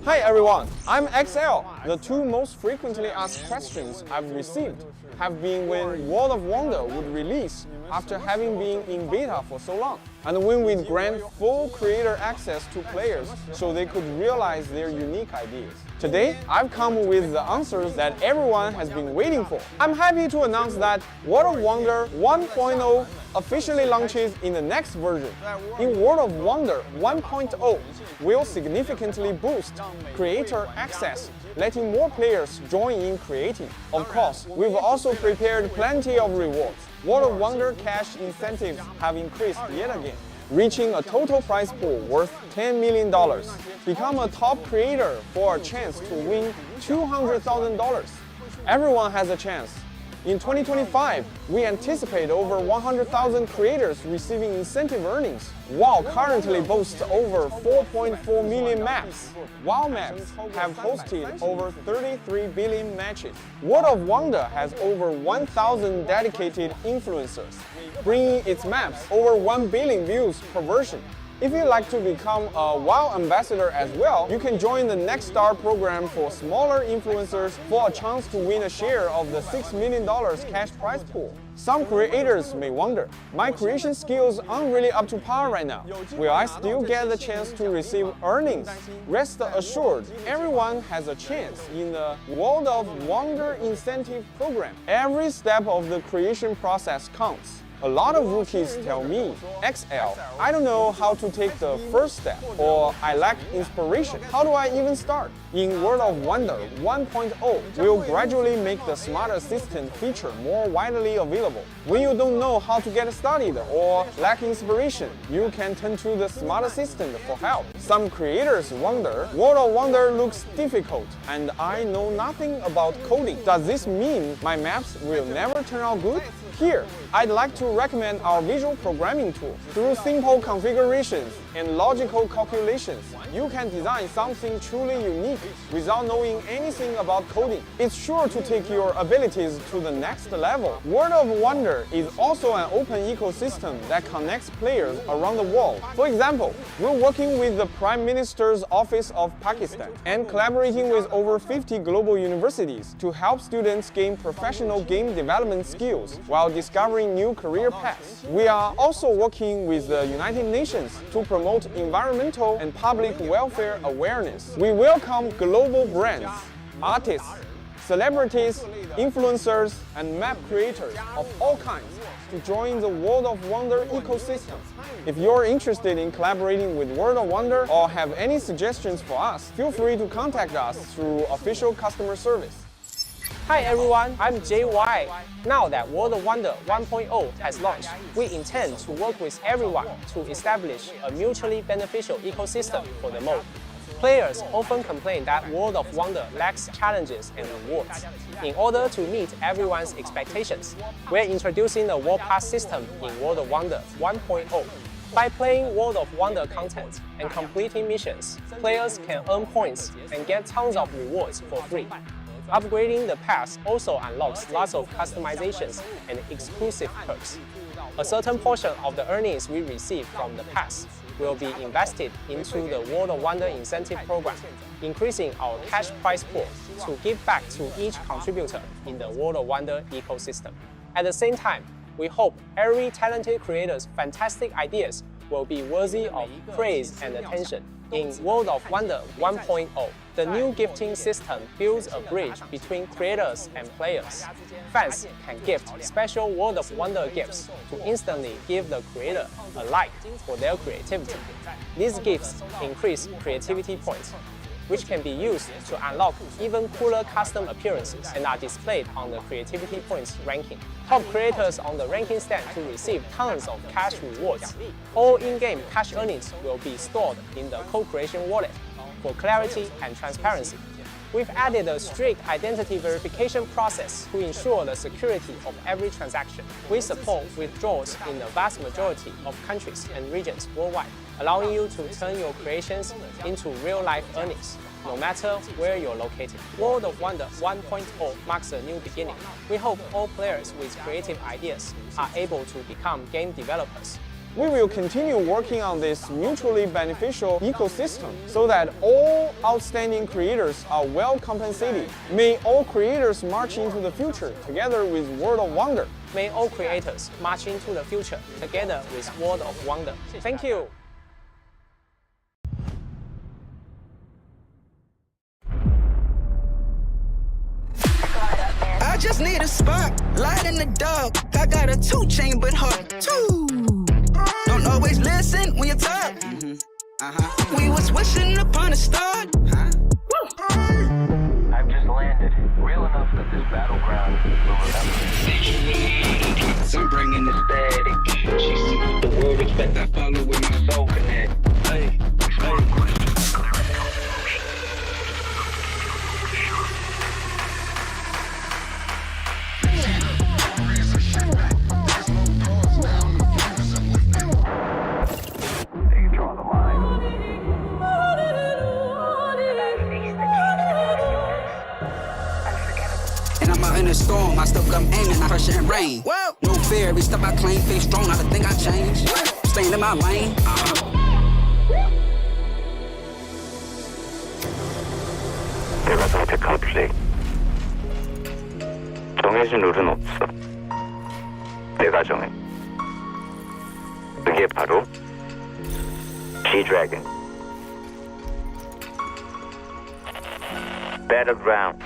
Hi everyone, I'm XL. The 2 most frequently asked questions I've received have been when World of Wonder would release after having been in beta for so long, and when we'd grant full creator access to players so they could realize their unique ideas. Today, I've come with the answers that everyone has been waiting for. I'm happy to announce that World of Wonder 1.0 officially launches in the next version. In World of Wonder 1.0 will significantly boost creator access, letting more players join in creating. Of course, we've also prepared plenty of rewards. World of Wonder cash incentives have increased yet again, reaching a total prize pool worth $10 million. Become a top creator for a chance to win $200,000. Everyone has a chance. In 2025, we anticipate over 100,000 creators receiving incentive earnings. WoW currently boasts over 4.4 million maps. WoW maps have hosted over 33 billion matches. World of Wonder has over 1,000 dedicated influencers, bringing its maps over 1 billion views per version. If you'd like to become a WoW ambassador as well, you can join the Next Star program for smaller influencers for a chance to win a share of the $6 million cash prize pool. Some creators may wonder, my creation skills aren't really up to par right now. Will I still get the chance to receive earnings? Rest assured, everyone has a chance in the World of Wonder incentive program. Every step of the creation process counts. A lot of rookies tell me, XL, I don't know how to take the first step, or I lack inspiration. How do I even start? In World of Wonder 1.0, we'll gradually make the Smart Assistant feature more widely available. When you don't know how to get started or lack inspiration, you can turn to the Smart Assistant for help. Some creators wonder, World of Wonder looks difficult and I know nothing about coding. Does this mean my maps will never turn out good? Here, I'd like to recommend our visual programming tool. Through simple configurations and logical calculations, you can design something truly unique without knowing anything about coding. It's sure to take your abilities to the next level. World of Wonder is also an open ecosystem that connects players around the world. For example, we're working with the Prime Minister's Office of Pakistan and collaborating with over 50 global universities to help students gain professional game development skills while discovering new career paths. We are also working with the United Nations to promote environmental and public welfare awareness. We welcome global brands, artists, celebrities, influencers, and map creators of all kinds to join the World of Wonder ecosystem. If you're interested in collaborating with World of Wonder or have any suggestions for us, feel free to contact us through official customer service. Hi everyone, I'm JY. Now that World of Wonder 1.0 has launched, we intend to work with everyone to establish a mutually beneficial ecosystem for the mode. Players often complain that World of Wonder lacks challenges and rewards. In order to meet everyone's expectations, we're introducing the World Pass system in World of Wonder 1.0. By playing World of Wonder content and completing missions, players can earn points and get tons of rewards for free. Upgrading the pass also unlocks lots of customizations and exclusive perks. A certain portion of the earnings we receive from the pass will be invested into the World of Wonder incentive program, increasing our cash prize pool to give back to each contributor in the World of Wonder ecosystem. At the same time, we hope every talented creator's fantastic ideas will be worthy of praise and attention. In World of Wonder 1.0, the new gifting system builds a bridge between creators and players. Fans can gift special World of Wonder gifts to instantly give the creator a like for their creativity. These gifts increase creativity points, which can be used to unlock even cooler custom appearances and are displayed on the creativity points ranking. Top creators on the ranking stand to receive tons of cash rewards. All in-game cash earnings will be stored in the co-creation wallet for clarity and transparency. We've added a strict identity verification process to ensure the security of every transaction. We support withdrawals in the vast majority of countries and regions worldwide, allowing you to turn your creations into real-life earnings, no matter where you're located. World of Wonder 1.0 marks a new beginning. We hope all players with creative ideas are able to become game developers. We will continue working on this mutually beneficial ecosystem so that all outstanding creators are well compensated. May all creators march into the future together with World of Wonder. May all creators march into the future together with World of Wonder. Thank you. I just need a spot, light in the dark. I got a 2-chain but hard too. Don't always listen when you talk. We was wishing upon a star. I've just landed. Real enough that this battleground will remember. So I'm bringing the static. She sees the world respect. I follow with my soul connect. Hey, hey. In the storm, I still come aiming, I pressure and rain. Whoa. No fear, every step I claim, face strong, I think I change. Staying in my lane. 내가 선택한 정해진 룰은 없어. 내가 정해. 그게 바로 G-Dragon. Battleground.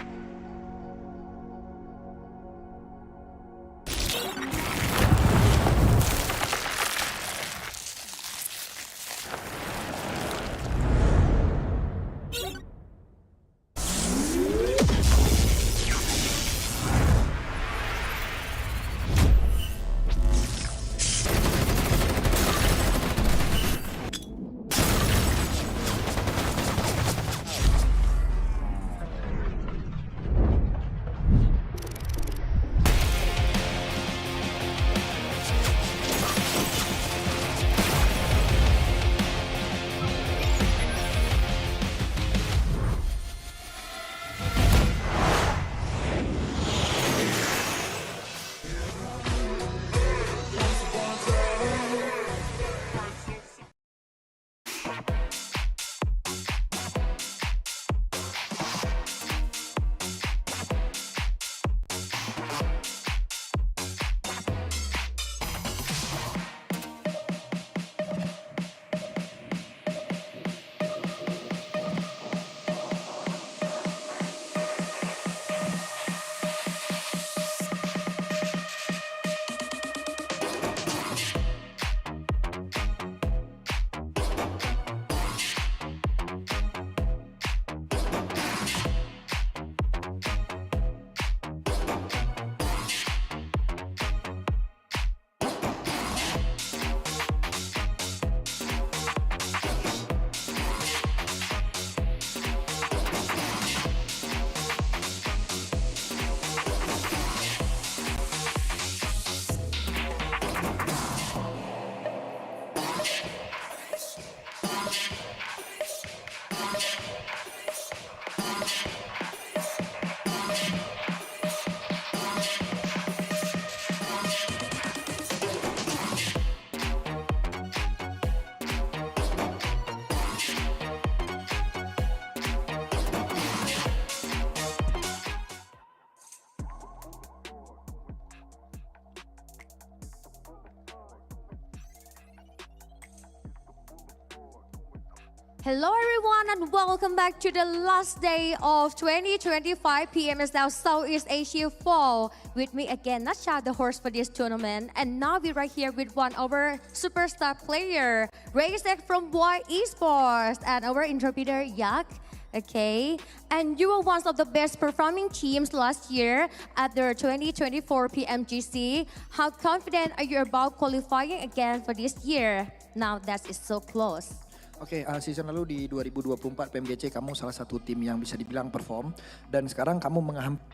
Hello everyone and welcome back to the last day of 2025 PMSL Southeast Asia Fall. With me again, Nasha, the host for this tournament. And now we're right here with one of our superstar player, Razek from VOIN Esports, and our interpreter, Yak. Okay, and you were one of the best performing teams last year at the 2024 PMGC. How confident are you about qualifying again for this year? Now that it's so close. Oke, season lalu di 2024 PMGC kamu salah satu tim yang bisa dibilang perform dan sekarang kamu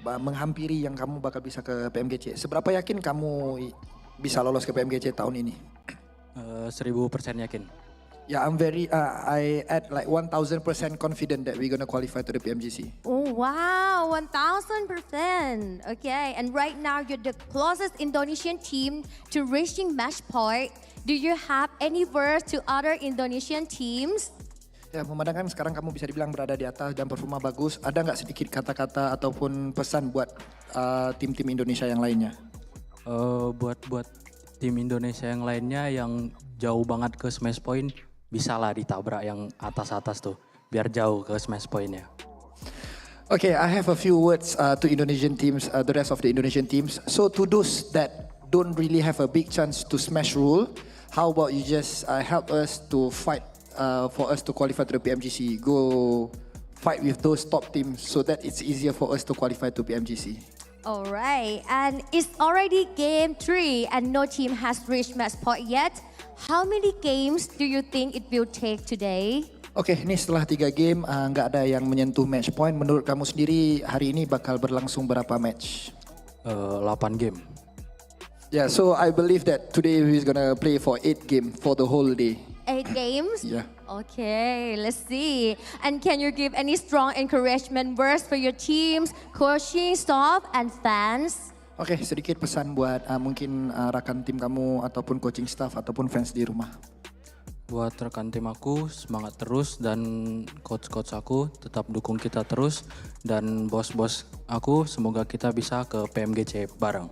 menghampiri yang kamu bakal bisa ke PMGC. Seberapa yakin kamu bisa lolos ke PMGC tahun ini? 1000% yakin. Yeah, I add like 1000% confident that we're gonna qualify to the PMGC. Oh wow, 1000%. Okay, and right now you're the closest Indonesian team to reaching match point. Do you have any words to other Indonesian teams? Ya, memandangkan sekarang kamu bisa dibilang berada di atas dan performa bagus, ada nggak sedikit kata-kata ataupun pesan buat tim-tim Indonesia yang lainnya? Buat tim Indonesia yang lainnya yang jauh banget ke smash point, bisalah ditabrak yang atas-atas tuh, biar jauh ke smash pointnya. Okay, I have a few words to Indonesian teams, the rest of the Indonesian teams. So to those that don't really have a big chance to smash rule, how about you just help us to fight for us to qualify to the PMGC? Go fight with those top teams so that it's easier for us to qualify to PMGC. Alright, and it's already game 3 and no team has reached match point yet. How many games do you think it will take today? Oke, ini setelah 3 game nggak ada yang menyentuh match point. Menurut kamu sendiri hari ini bakal berlangsung berapa match? 8 game. Yeah, so I believe that today we're gonna play for 8 games for the whole day. 8 games? Yeah. Okay, let's see. And can you give any strong encouragement words for your teams, coaching staff, and fans? Oke, sedikit pesan buat mungkin rekan tim kamu ataupun coaching staff ataupun fans di rumah. Buat rekan tim aku, semangat terus dan coach-coach aku tetap dukung kita terus dan bos-bos aku semoga kita bisa ke PMGC bareng.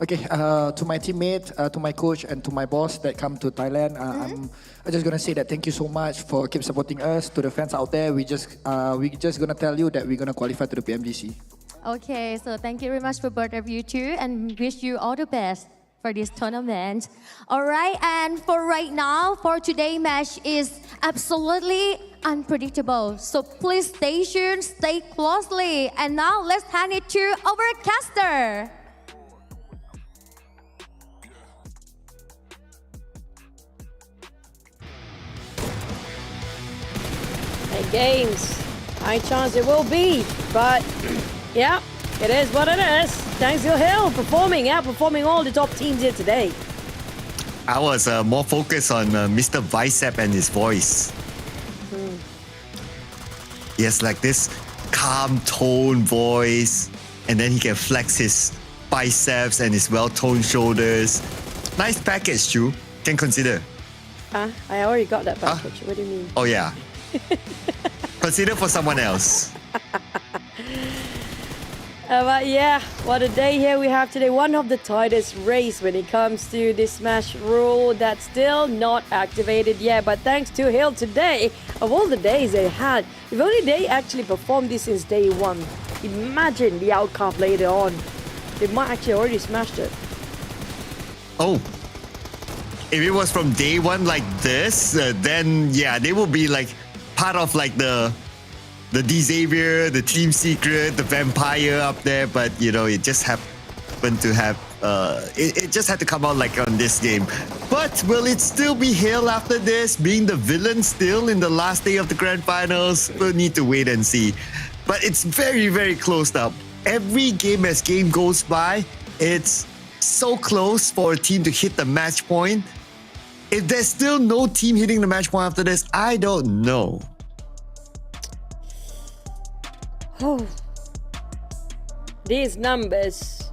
Okay, to my teammate, to my coach, and to my boss that come to Thailand, I'm just gonna say that thank you so much for keep supporting us. To the fans out there, we just gonna tell you that we're gonna qualify to the PMGC. Okay, so thank you very much for both of you too, and wish you all the best for this tournament. All right, and for right now, for today's match is absolutely unpredictable. So please stay tuned, stay closely, and now let's hand it to our caster. Games. High chance it will be, but yeah, it is what it is. Thanks to Hill outperforming all the top teams here today. I was more focused on Mr. Bicep and his voice. He has like this calm tone voice, and then he can flex his biceps and his well-toned shoulders. Nice package, Chu. Can consider. I already got that package. What do you mean? Oh yeah. Consider for someone else. But yeah, what a day here we have today. One of the tightest race when it comes to this smash rule that's still not activated yet. But thanks to Hill today, of all the days they had, if only they actually performed this since day 1. Imagine the outcome later on. They might actually already smashed it. Oh. If it was from day 1 like this, then yeah, they will be like part of like the D-Xavier, the Team Secret, the Vampire up there, but you know, it just happened to have, it just had to come out like on this game. But will it still be Hill after this, being the villain still in the last day of the Grand Finals? We'll need to wait and see. But it's very, very close up. Every game as game goes by, it's so close for a team to hit the match point. If there's still no team hitting the match point after this, I don't know. Oh, these numbers.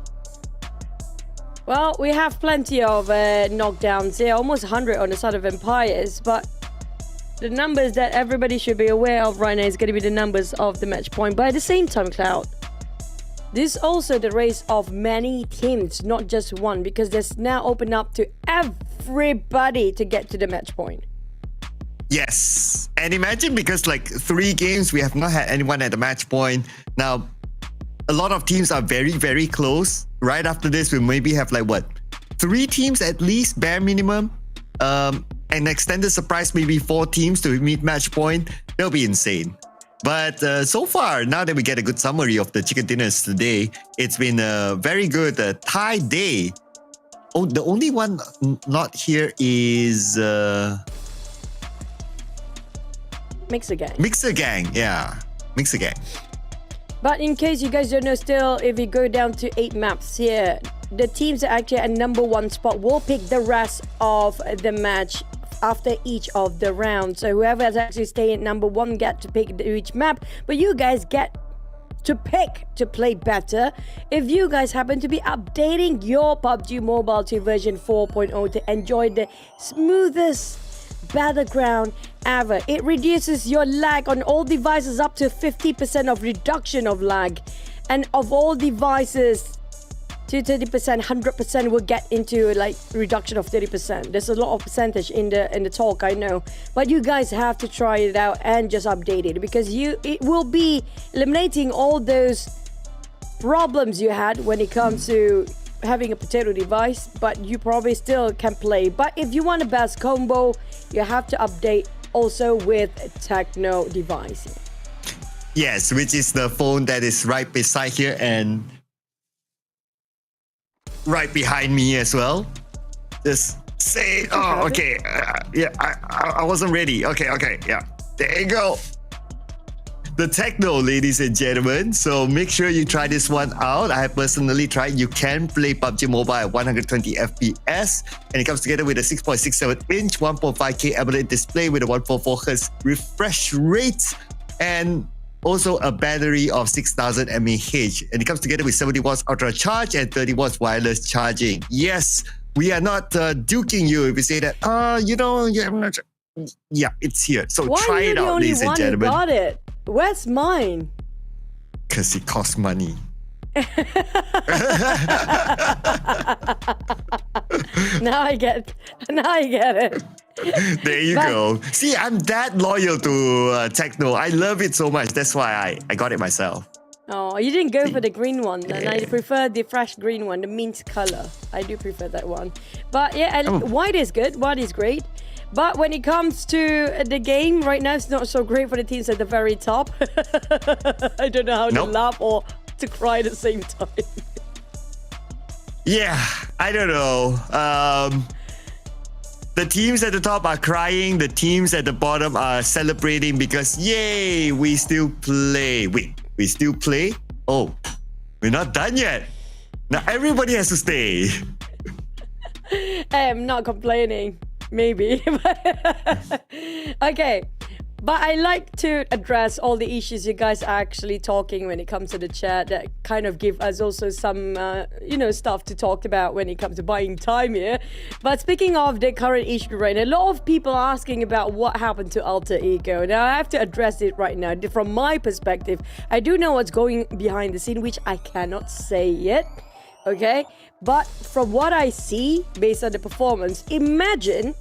Well, we have plenty of knockdowns here, almost 100 on the side of Empires, but the numbers that everybody should be aware of right now is going to be the numbers of the match point. But at the same time, Cloud, this is also the race of many teams, not just one, because there's now open up to everybody to get to the match point. Yes. And imagine, because like 3 games, we have not had anyone at the match point. Now, a lot of teams are very, very close. Right after this, we maybe have like what? 3 teams at least, bare minimum. An extended surprise, maybe 4 teams to meet match point. That'll be insane. But so far, now that we get a good summary of the chicken dinners today, it's been a very good Thai day. Oh, the only one not here is... Mixer Gang. Mixer Gang, yeah. Mixer Gang. But in case you guys don't know still, if we go down to 8 maps here, the teams that actually at number 1 spot will pick the rest of the match after each of the rounds. So whoever has actually stayed at number 1 get to pick each map, but you guys get to pick to play better if you guys happen to be updating your PUBG Mobile to version 4.0 to enjoy the smoothest battleground ever. It reduces your lag on all devices up to 50% of reduction of lag, and of all devices to 30%, 100% will get into like reduction of 30%. There's a lot of percentage in the talk, I know, but you guys have to try it out and just update it, because it will be eliminating all those problems you had when it comes to having a potato device, but you probably still can play. But if you want the best combo, you have to update also with Techno device. Yes, which is the phone that is right beside here and right behind me as well. Just say, oh, okay. Yeah, I wasn't ready. Okay, yeah. There you go. The Techno, ladies and gentlemen. So make sure you try this one out. I have personally tried. You can play PUBG Mobile at 120 FPS, and it comes together with a 6.67-inch 1.5K AMOLED display with a 144Hz refresh rate, and also a battery of 6000 mAh. And it comes together with 70 watts ultra charge and 30 watts wireless charging. Yes, we are not duking you if we say that, yeah, it's here. So why try it out, ladies and gentlemen. Why are you the only one who got it? Where's mine? Because it costs money. Now I get it. There you go. See, I'm that loyal to Techno. I love it so much. That's why I got it myself. Oh, you didn't go for the green one, and I prefer the fresh green one, the mint color. I do prefer that one. But yeah, and white is good. White is great. But when it comes to the game, right now it's not so great for the teams at the very top. I don't know how to laugh or to cry at the same time. Yeah, I don't know. The teams at the top are crying. The teams at the bottom are celebrating because, yay, we still play. Wait, we still play? Oh, we're not done yet. Now everybody has to stay. I'm not complaining. Maybe. Okay. But I like to address all the issues you guys are actually talking when it comes to the chat that kind of give us also some, stuff to talk about when it comes to buying time here. But speaking of the current issue right now, a lot of people are asking about what happened to Alter Ego. Now, I have to address it right now. From my perspective, I do know what's going behind the scene, which I cannot say yet. Okay? But from what I see, based on the performance, imagine,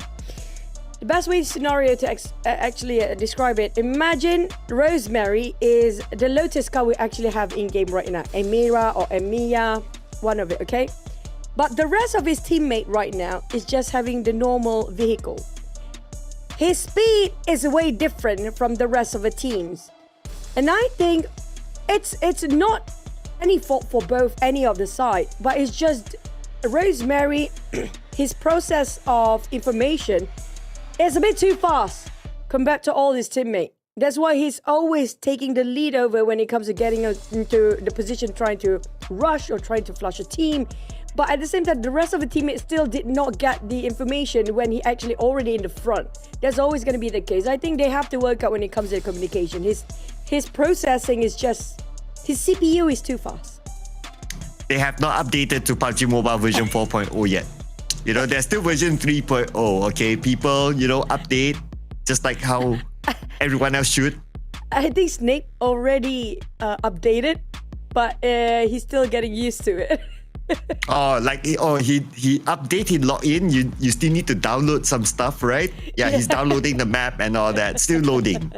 the best way scenario to actually describe it, imagine Rosemary is the Lotus car we actually have in-game right now. Emira or Emiya, one of it, okay? But the rest of his teammate right now is just having the normal vehicle. His speed is way different from the rest of the teams. And I think it's not any fault for any of the side, but it's just Rosemary, his process of information is a bit too fast compared to all his teammates. That's why he's always taking the lead over when it comes to getting into the position, trying to rush or trying to flush a team. But at the same time, the rest of the teammates still did not get the information when he actually already in the front. That's always going to be the case. I think they have to work out when it comes to communication. His processing is just, his CPU is too fast. They have not updated to PUBG Mobile version 4.0 yet. There's still version 3.0, okay? People, update just like how everyone else should. I think Snake already updated, but he's still getting used to it. He updated login. You still need to download some stuff, right? Yeah, he's downloading the map and all that. Still loading.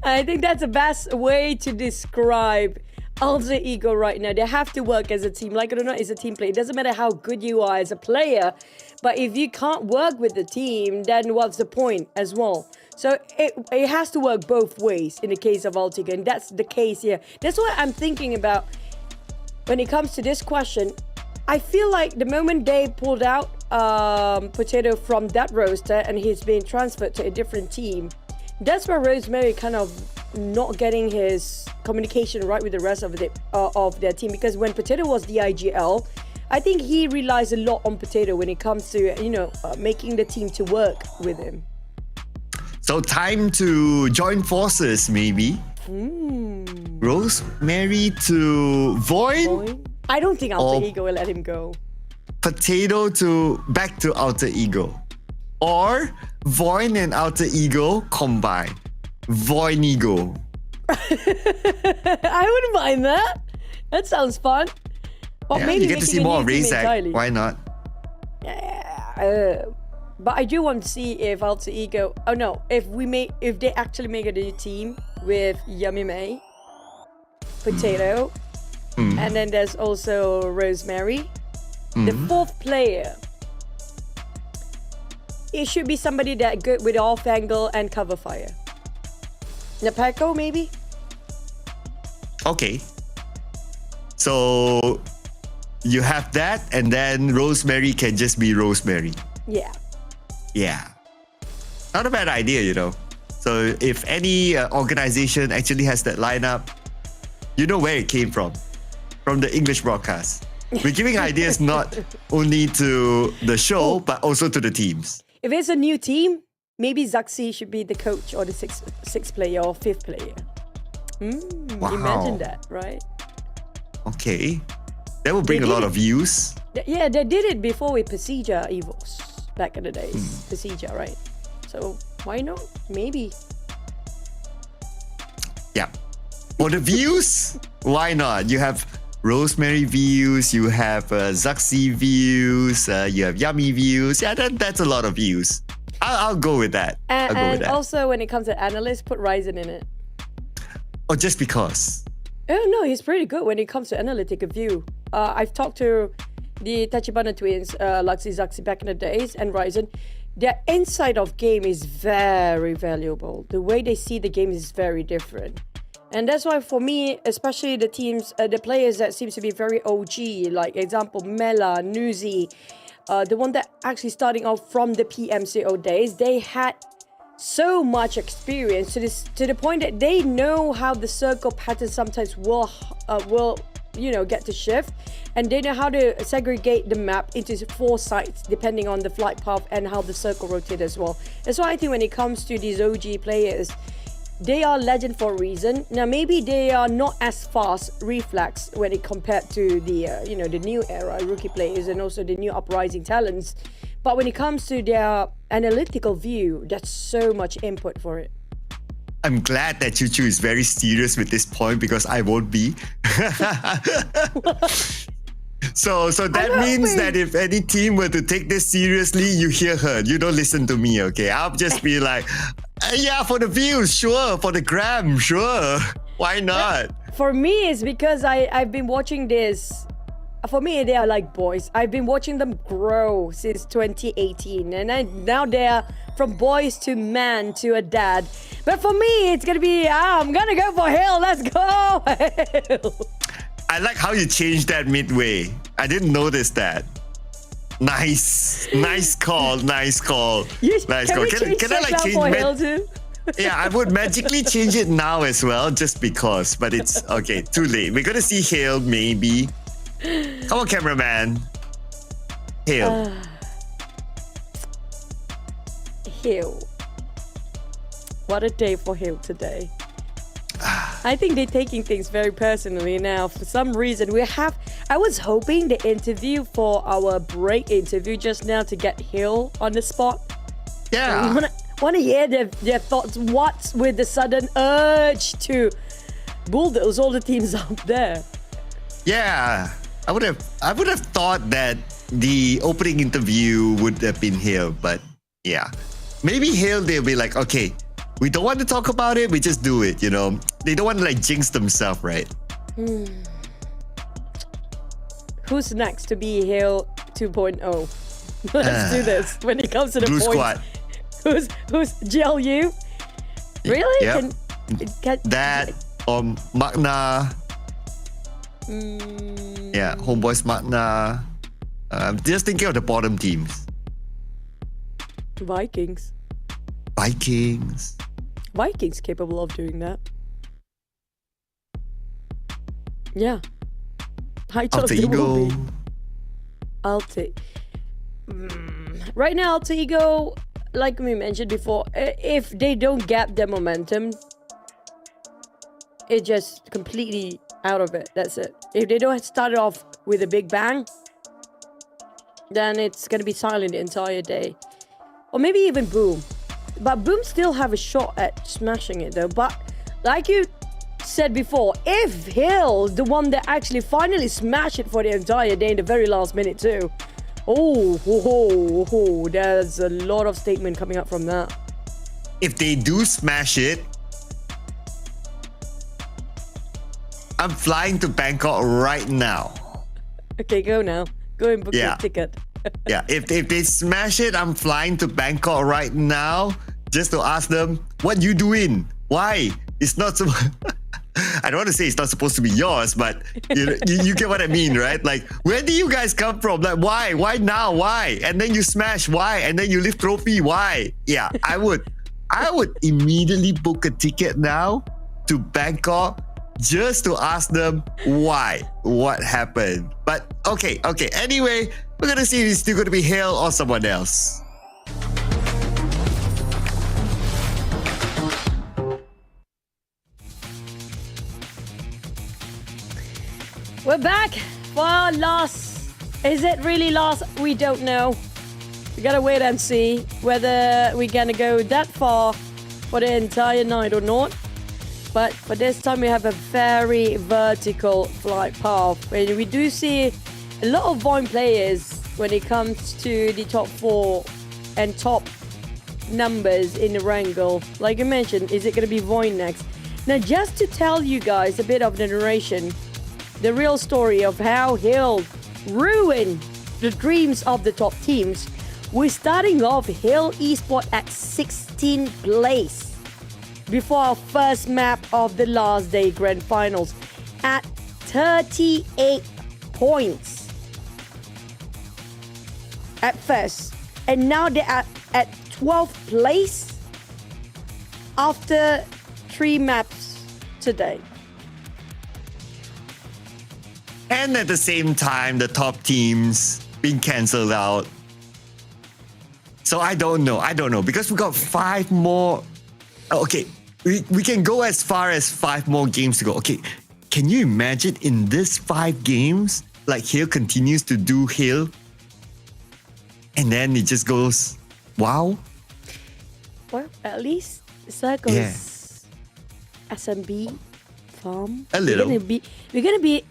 I think that's the best way to describe Alter Ego right now. They have to work as a team. Like it or not, it's a team play. It doesn't matter how good you are as a player, but if you can't work with the team, then what's the point as well? So it has to work both ways in the case of Alter Ego, and that's the case here. That's what I'm thinking about when it comes to this question. I feel like the moment they pulled out Potato from that roster and he's been transferred to a different team, that's where Rosemary kind of not getting his communication right with the rest of their team. Because when Potato was the IGL, I think he relies a lot on Potato when it comes to making the team to work with him. So time to join forces, maybe. Rosemary to VOIN? I don't think Alter Ego will let him go. Potato back to Alter Ego. Or VOIN and Alter Ego combine. VOIN Ego. I wouldn't mind that. That sounds fun. But Yeah, maybe you get to see more of Razak. Why not? But I do want to see if Alter Ego. Oh no! If they actually make a new team with Yummy May, Potato, and then there's also Rosemary. The fourth player, it should be somebody that good with off angle and cover fire. Napeko maybe. Okay. So you have that, and then Rosemary can just be Rosemary. Yeah. Yeah. Not a bad idea, So if any organization actually has that lineup, you know where it came from the English broadcast. We're giving ideas not only to the show, but also to the teams. If it's a new team, maybe Zaxi should be the coach or the sixth player or fifth player. Wow. Imagine that, right? Okay. That will bring a lot of views. Yeah, they did it before with Pasija Evos back in the days. Pasija, right? So why not? Maybe. Yeah. For the views, why not? You have Rosemary views, you have Zaxi views, you have Yummy views. Yeah, that's a lot of views. I'll go with that. And also, when it comes to analysts, put Ryzen in it. Oh, just because? Oh no, he's pretty good when it comes to analytical view. I've talked to the Tachibana twins, Luxy Zaxi back in the days, and Ryzen. Their insight of game is very valuable. The way they see the game is very different. And that's why for me, especially the teams, the players that seems to be very OG, like example, Mela, Nuzi, the one that actually starting off from the PMCO days, they had so much experience to the point that they know how the circle pattern sometimes will get to shift, and they know how to segregate the map into 4 sides depending on the flight path and how the circle rotates as well. That's why I think when it comes to these OG players, they are legend for a reason. Now maybe they are not as fast reflex when it compared to the the new era rookie players and also the new uprising talents, but when it comes to their analytical view, that's so much input for it. I'm glad that Choo Choo is very serious with this point because I won't be. So that means that if any team were to take this seriously, you hear her. You don't listen to me, okay? I'll just be like, yeah, for the views, sure. For the gram, sure. Why not? For me, it's because I've been watching this. For me, they are like boys. I've been watching them grow since 2018. And now they're from boys to man to a dad. But for me, it's going to be, I'm going to go for Hill. Let's go. I like how you changed that midway. I didn't notice that. Nice call. Nice call. Nice call. Can I like change Hill too? Yeah, I would magically change it now as well, just because. But it's okay. Too late. We're gonna see Hill maybe. Come on, cameraman. Hill. Hill. What a day for Hill today. I think they're taking things very personally now. For some reason, I was hoping the interview for our break interview just now to get Hill on the spot. Yeah. Want to hear their thoughts. What's with the sudden urge to bulldoze all the teams up there? Yeah. I would have thought that the opening interview would have been Hale, but yeah. Maybe Hale, they'll be like, okay, we don't want to talk about it, we just do it, you know. They don't want to like jinx themselves, right? Who's next to be Hale 2.0? Let's do this when it comes to the Blue points. Squad. Who's GLU? Really? Yep. That or MAQNA. Yeah, Homebois MAQNA. I'm just thinking of the bottom teams. Vikings. Vikings capable of doing that. Yeah. I thought Alter they will Ego. be. Right now, Alter Ego, like we mentioned before, if they don't get the momentum, it's just completely out of it. That's it. If they don't start it off with a big bang, then it's going to be silent the entire day. Or maybe even Boom. But Boom still have a shot at smashing it though. But like you said before, if Hill, the one that actually finally smashed it for the entire day in the very last minute too, there's a lot of statement coming up from that. If they do smash it, I'm flying to Bangkok right now. Okay, go now. Go and book your ticket. Yeah, if they smash it, I'm flying to Bangkok right now just to ask them, what you doing? Why? It's not so... I don't want to say it's not supposed to be yours, but you get what I mean, right? Like, where do you guys come from? Like, why? Why now? Why? And then you smash, why? And then you lift trophy, why? Yeah, I would immediately book a ticket now to Bangkok just to ask them why, what happened. But okay. Anyway, we're gonna see if it's still gonna be Hale or someone else. We're back for our last. Is it really last? We don't know. We gotta wait and see whether we're gonna go that far for the entire night or not. But for this time, we have a very vertical flight path. And we do see a lot of VOIN players when it comes to the top 4 and top numbers in the wrangle. Like I mentioned, is it going to be VOIN next? Now, just to tell you guys a bit of the narration, the real story of how Hill ruined the dreams of the top teams, we're starting off Hill Esports at 16th place. Before our first map of the last day grand finals at 38 points at first, and now they're at 12th place after 3 maps today. And at the same time, the top teams being cancelled out. So I don't know because we got 5 more. Okay, we can go as far as 5 more games to go. Okay, can you imagine in this 5 games, like Hale continues to do Hale, and then it just goes, wow. Well, at least Circle's SMB farm. A little. We're gonna be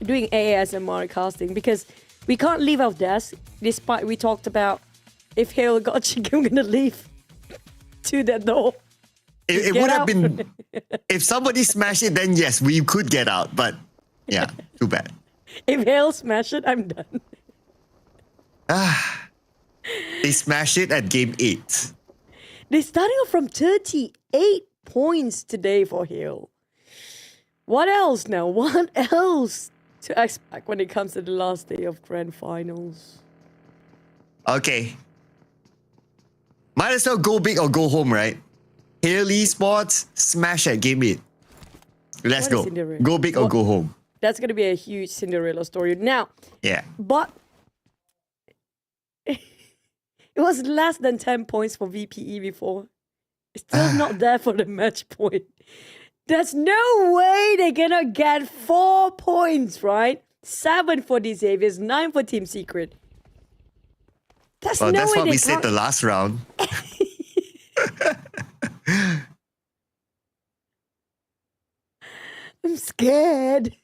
doing ASMR casting because we can't leave our desk. Despite we talked about if Hale got chicken, we're gonna leave to the door. It would have been, if somebody smashed it, then yes, we could get out. But yeah, too bad. If Hale smash it, I'm done. They smashed it at game 8. They're starting off from 38 points today for Hale. What else now? What else to expect when it comes to the last day of grand finals? Okay. Might as well go big or go home, right? Hale Esports, smash at game 8. Let's go. Go big or go home. That's going to be a huge Cinderella story. Now, yeah. But it was less than 10 points for VPE before. It's still not there for the match point. There's no way they're going to get 4 points, right? 7 for the Xaviers, 9 for Team Secret. That's what we said the last round. I'm scared.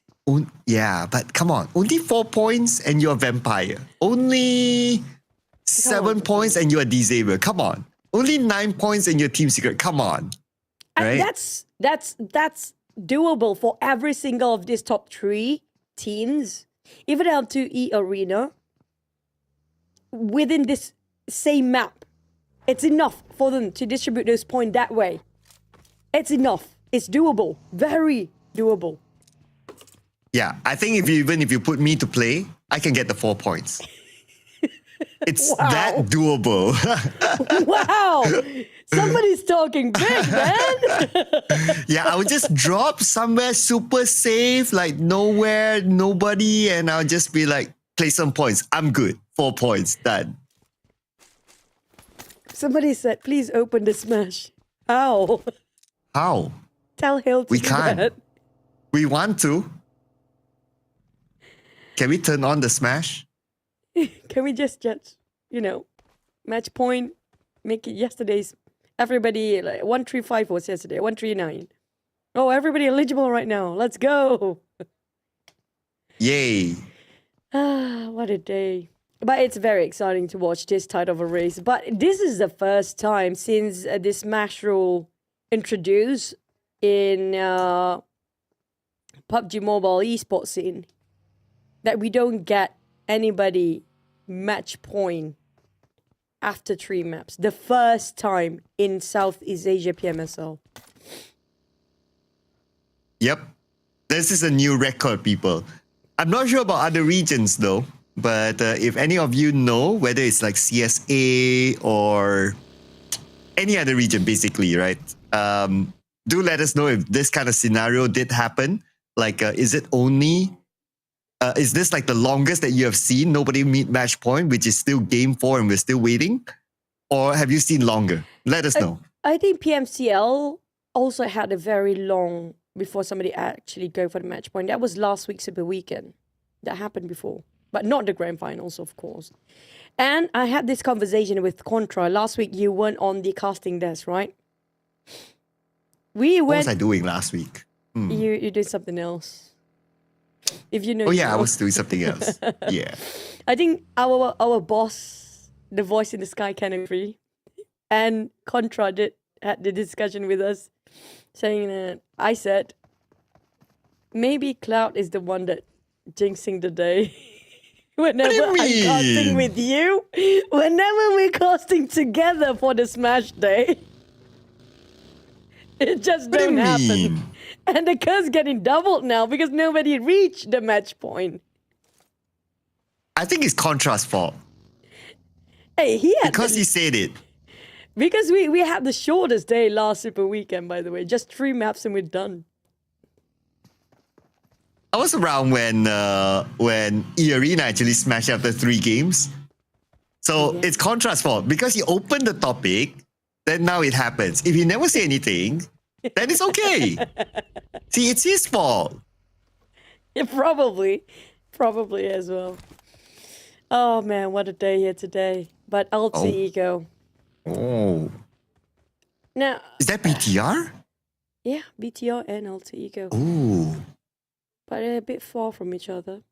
Yeah, but come on. Only 4 points and you're a vampire. Only 7 points and you're a disabler. Come on. Only 9 points and you're team secret. Come on. Right? That's doable for every single of these top 3 teams. Even up to eArena. Within this same map. It's enough for them to distribute those points that way. It's enough. It's doable. Very doable. Yeah, I think even if you put me to play, I can get the 4 points. It's that doable. Wow. Somebody's talking big, man. Yeah, I would just drop somewhere super safe, like nowhere, nobody, and I'll just be like, play some points. I'm good. 4 points. Done. Somebody said, please open the Smash. How? How? Tell Hill to We do can't. that. We want to. Can we turn on the Smash? Can we just match point, make it yesterday's, everybody, like 135 was yesterday, 139. Oh, everybody eligible right now. Let's go. Yay. What a day. But it's very exciting to watch this type of a race. But this is the first time since this Smash rule introduced in PUBG Mobile esports scene that we don't get anybody match point after 3 maps. The first time in Southeast Asia PMSL. Yep. This is a new record, people. I'm not sure about other regions though, but if any of you know whether it's like CSA or any other region basically, right? Do let us know if this kind of scenario did happen. Like, is it only... is this like the longest that you have seen? Nobody meet match point, which is still game 4 and we're still waiting? Or have you seen longer? Let us know. I think PMCL also had a very long before somebody actually go for the match point. That was last week Super Weekend. That happened before. But not the grand finals, of course. And I had this conversation with Contra. Last week you weren't on the casting desk, right? What was I doing last week? You did something else. If you know. Oh yeah, you know. I was doing something else. Yeah. I think our boss, the voice in the sky, can agree, and Contra had the discussion with us, saying that I said maybe Cloud is the one that jinxing the day. Whenever I'm casting with you, whenever we're casting together for the Smash Day, it just don't happen. And the curse getting doubled now because nobody reached the match point. I think it's Contra's fault. Hey, because he said it. Because we had the shortest day last Super Weekend, by the way. Just 3 maps and we're done. I was around when eArena actually smashed after 3 games. So it's Contra's fault. Because he opened the topic, then now it happens. If he never say anything, then it's okay. See, it's his fault. Yeah, probably as well. Oh man, what a day here today. But Ulti Ego. Oh. Now, is that BTR? Yeah, BTR and Ulti Ego. Ooh. But they're a bit far from each other.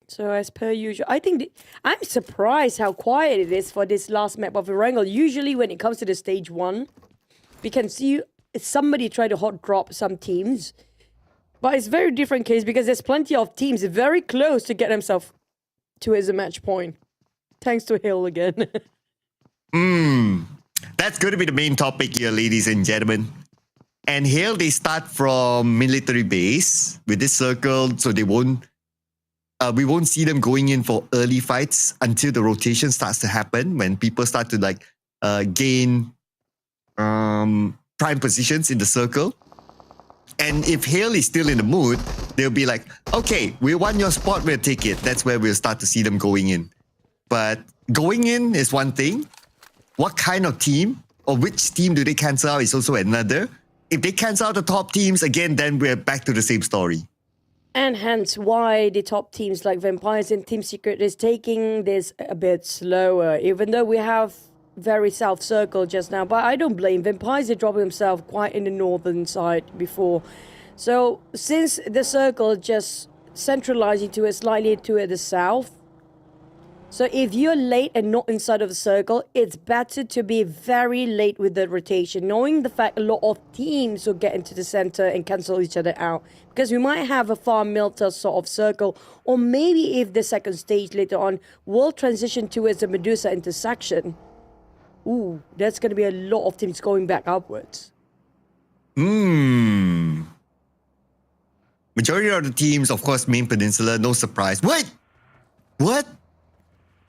So as per usual, I think I'm surprised how quiet it is for this last map of Erangel. Usually when it comes to the stage 1, we can see somebody try to hot drop some teams. But it's a very different case because there's plenty of teams very close to get themselves to his match point. Thanks to Hill again. That's going to be the main topic here, ladies and gentlemen. And Hill, they start from military base with this circle, so they won't... we won't see them going in for early fights until the rotation starts to happen, when people start to like gain prime positions in the circle. And if Hale is still in the mood, they'll be like, okay, we want your spot, we'll take it. That's where we'll start to see them going in. But going in is one thing. What kind of team or which team do they cancel out is also another. If they cancel out the top teams, again, then we're back to the same story. And hence why the top teams like Vampires and Team Secret is taking this a bit slower, even though we have very south circle just now. But I don't blame Vampires. They dropped himself quite in the northern side before. So since the circle just centralizing to it slightly to the south. So if you're late and not inside of the circle, it's better to be very late with the rotation, knowing the fact a lot of teams will get into the center and cancel each other out. Because we might have a Farm Milta sort of circle, or maybe if the second stage later on will transition towards the Medusa intersection. Ooh, that's going to be a lot of teams going back upwards. Majority of the teams, of course, main peninsula, no surprise. Wait! What?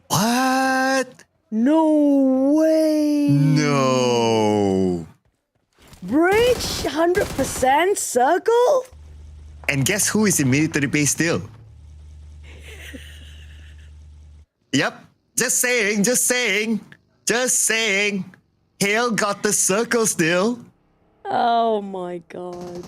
What? No way! No! Bridge 100% circle? And guess who is in military base still? Yep, just saying. Hale got the circle still. Oh my god.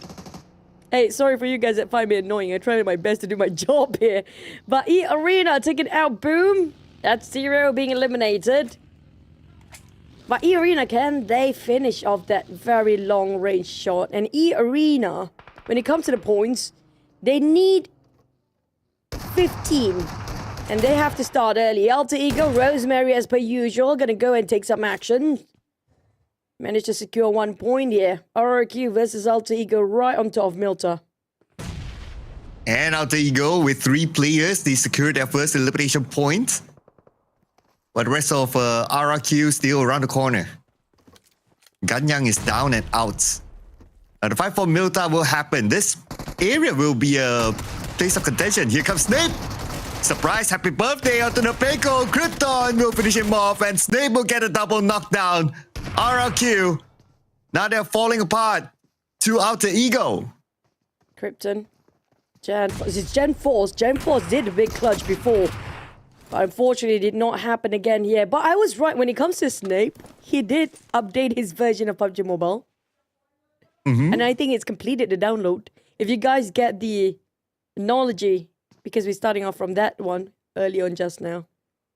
Hey, sorry for you guys that find me annoying. I try my best to do my job here. But eArena taking out Boom. That's 0 being eliminated. But eArena, can they finish off that very long range shot? And eArena, when it comes to the points, they need 15. And they have to start early. Alter Ego, Rosemary as per usual, gonna go and take some action. Managed to secure 1 point here. RRQ versus Alter Ego right on top of Milta. And Alter Ego with 3 players, they secured their first elimination point. But the rest of RRQ still around the corner. Ganyang is down and out. Now the fight for Milta will happen. This area will be a place of contention. Here comes Snape. Surprise, happy birthday onto the Peko. Krypton will finish him off and Snape will get a double knockdown. RRQ. Now they're falling apart to Alter Ego. Krypton. It's Gen Force. Gen Force did a big clutch before. But unfortunately, it did not happen again here. But I was right. When it comes to Snape, he did update his version of PUBG Mobile. And I think it's completed the download. If you guys get the analogy, because we're starting off from that one early on just now,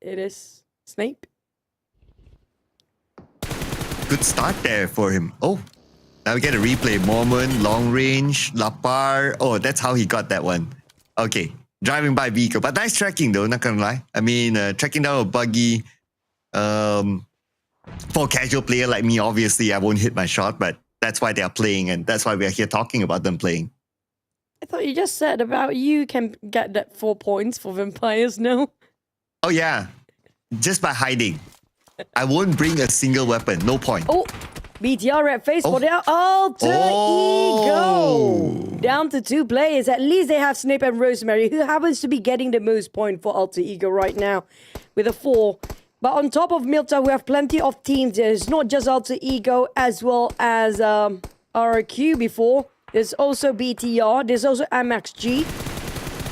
it is Snape. Good start there for him. Oh, now we get a replay. Moment, long range, Lapar. Oh, that's how he got that one. Okay. Driving by vehicle. But nice tracking though, not gonna lie. I mean, tracking down a buggy. For a casual player like me, obviously, I won't hit my shot, but that's why they are playing and that's why we are here talking about them playing. I thought you just said about you can get that 4 points for vampires, no? Oh yeah, just by hiding. I won't bring a single weapon, no point. Oh, BTR red face for their Alter Ego. Down to 2 players. At least they have Snape and Rosemary, who happens to be getting the most point for Alter Ego right now with a 4. But on top of Milta, we have plenty of teams. There's not just Alter Ego as well as RRQ before. There's also BTR. There's also MXG.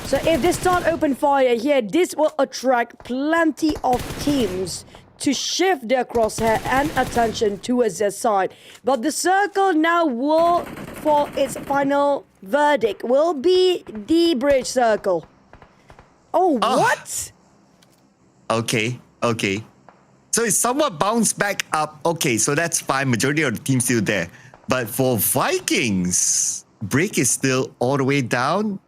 So if they start open fire here, this will attract plenty of teams to shift their crosshair and attention towards their side. But the circle now will, for its final verdict, will be the bridge circle. Oh, what? Okay. So it's somewhat bounced back up. Okay, so that's fine. Majority of the team's still there. But for Vikings, Break is still all the way down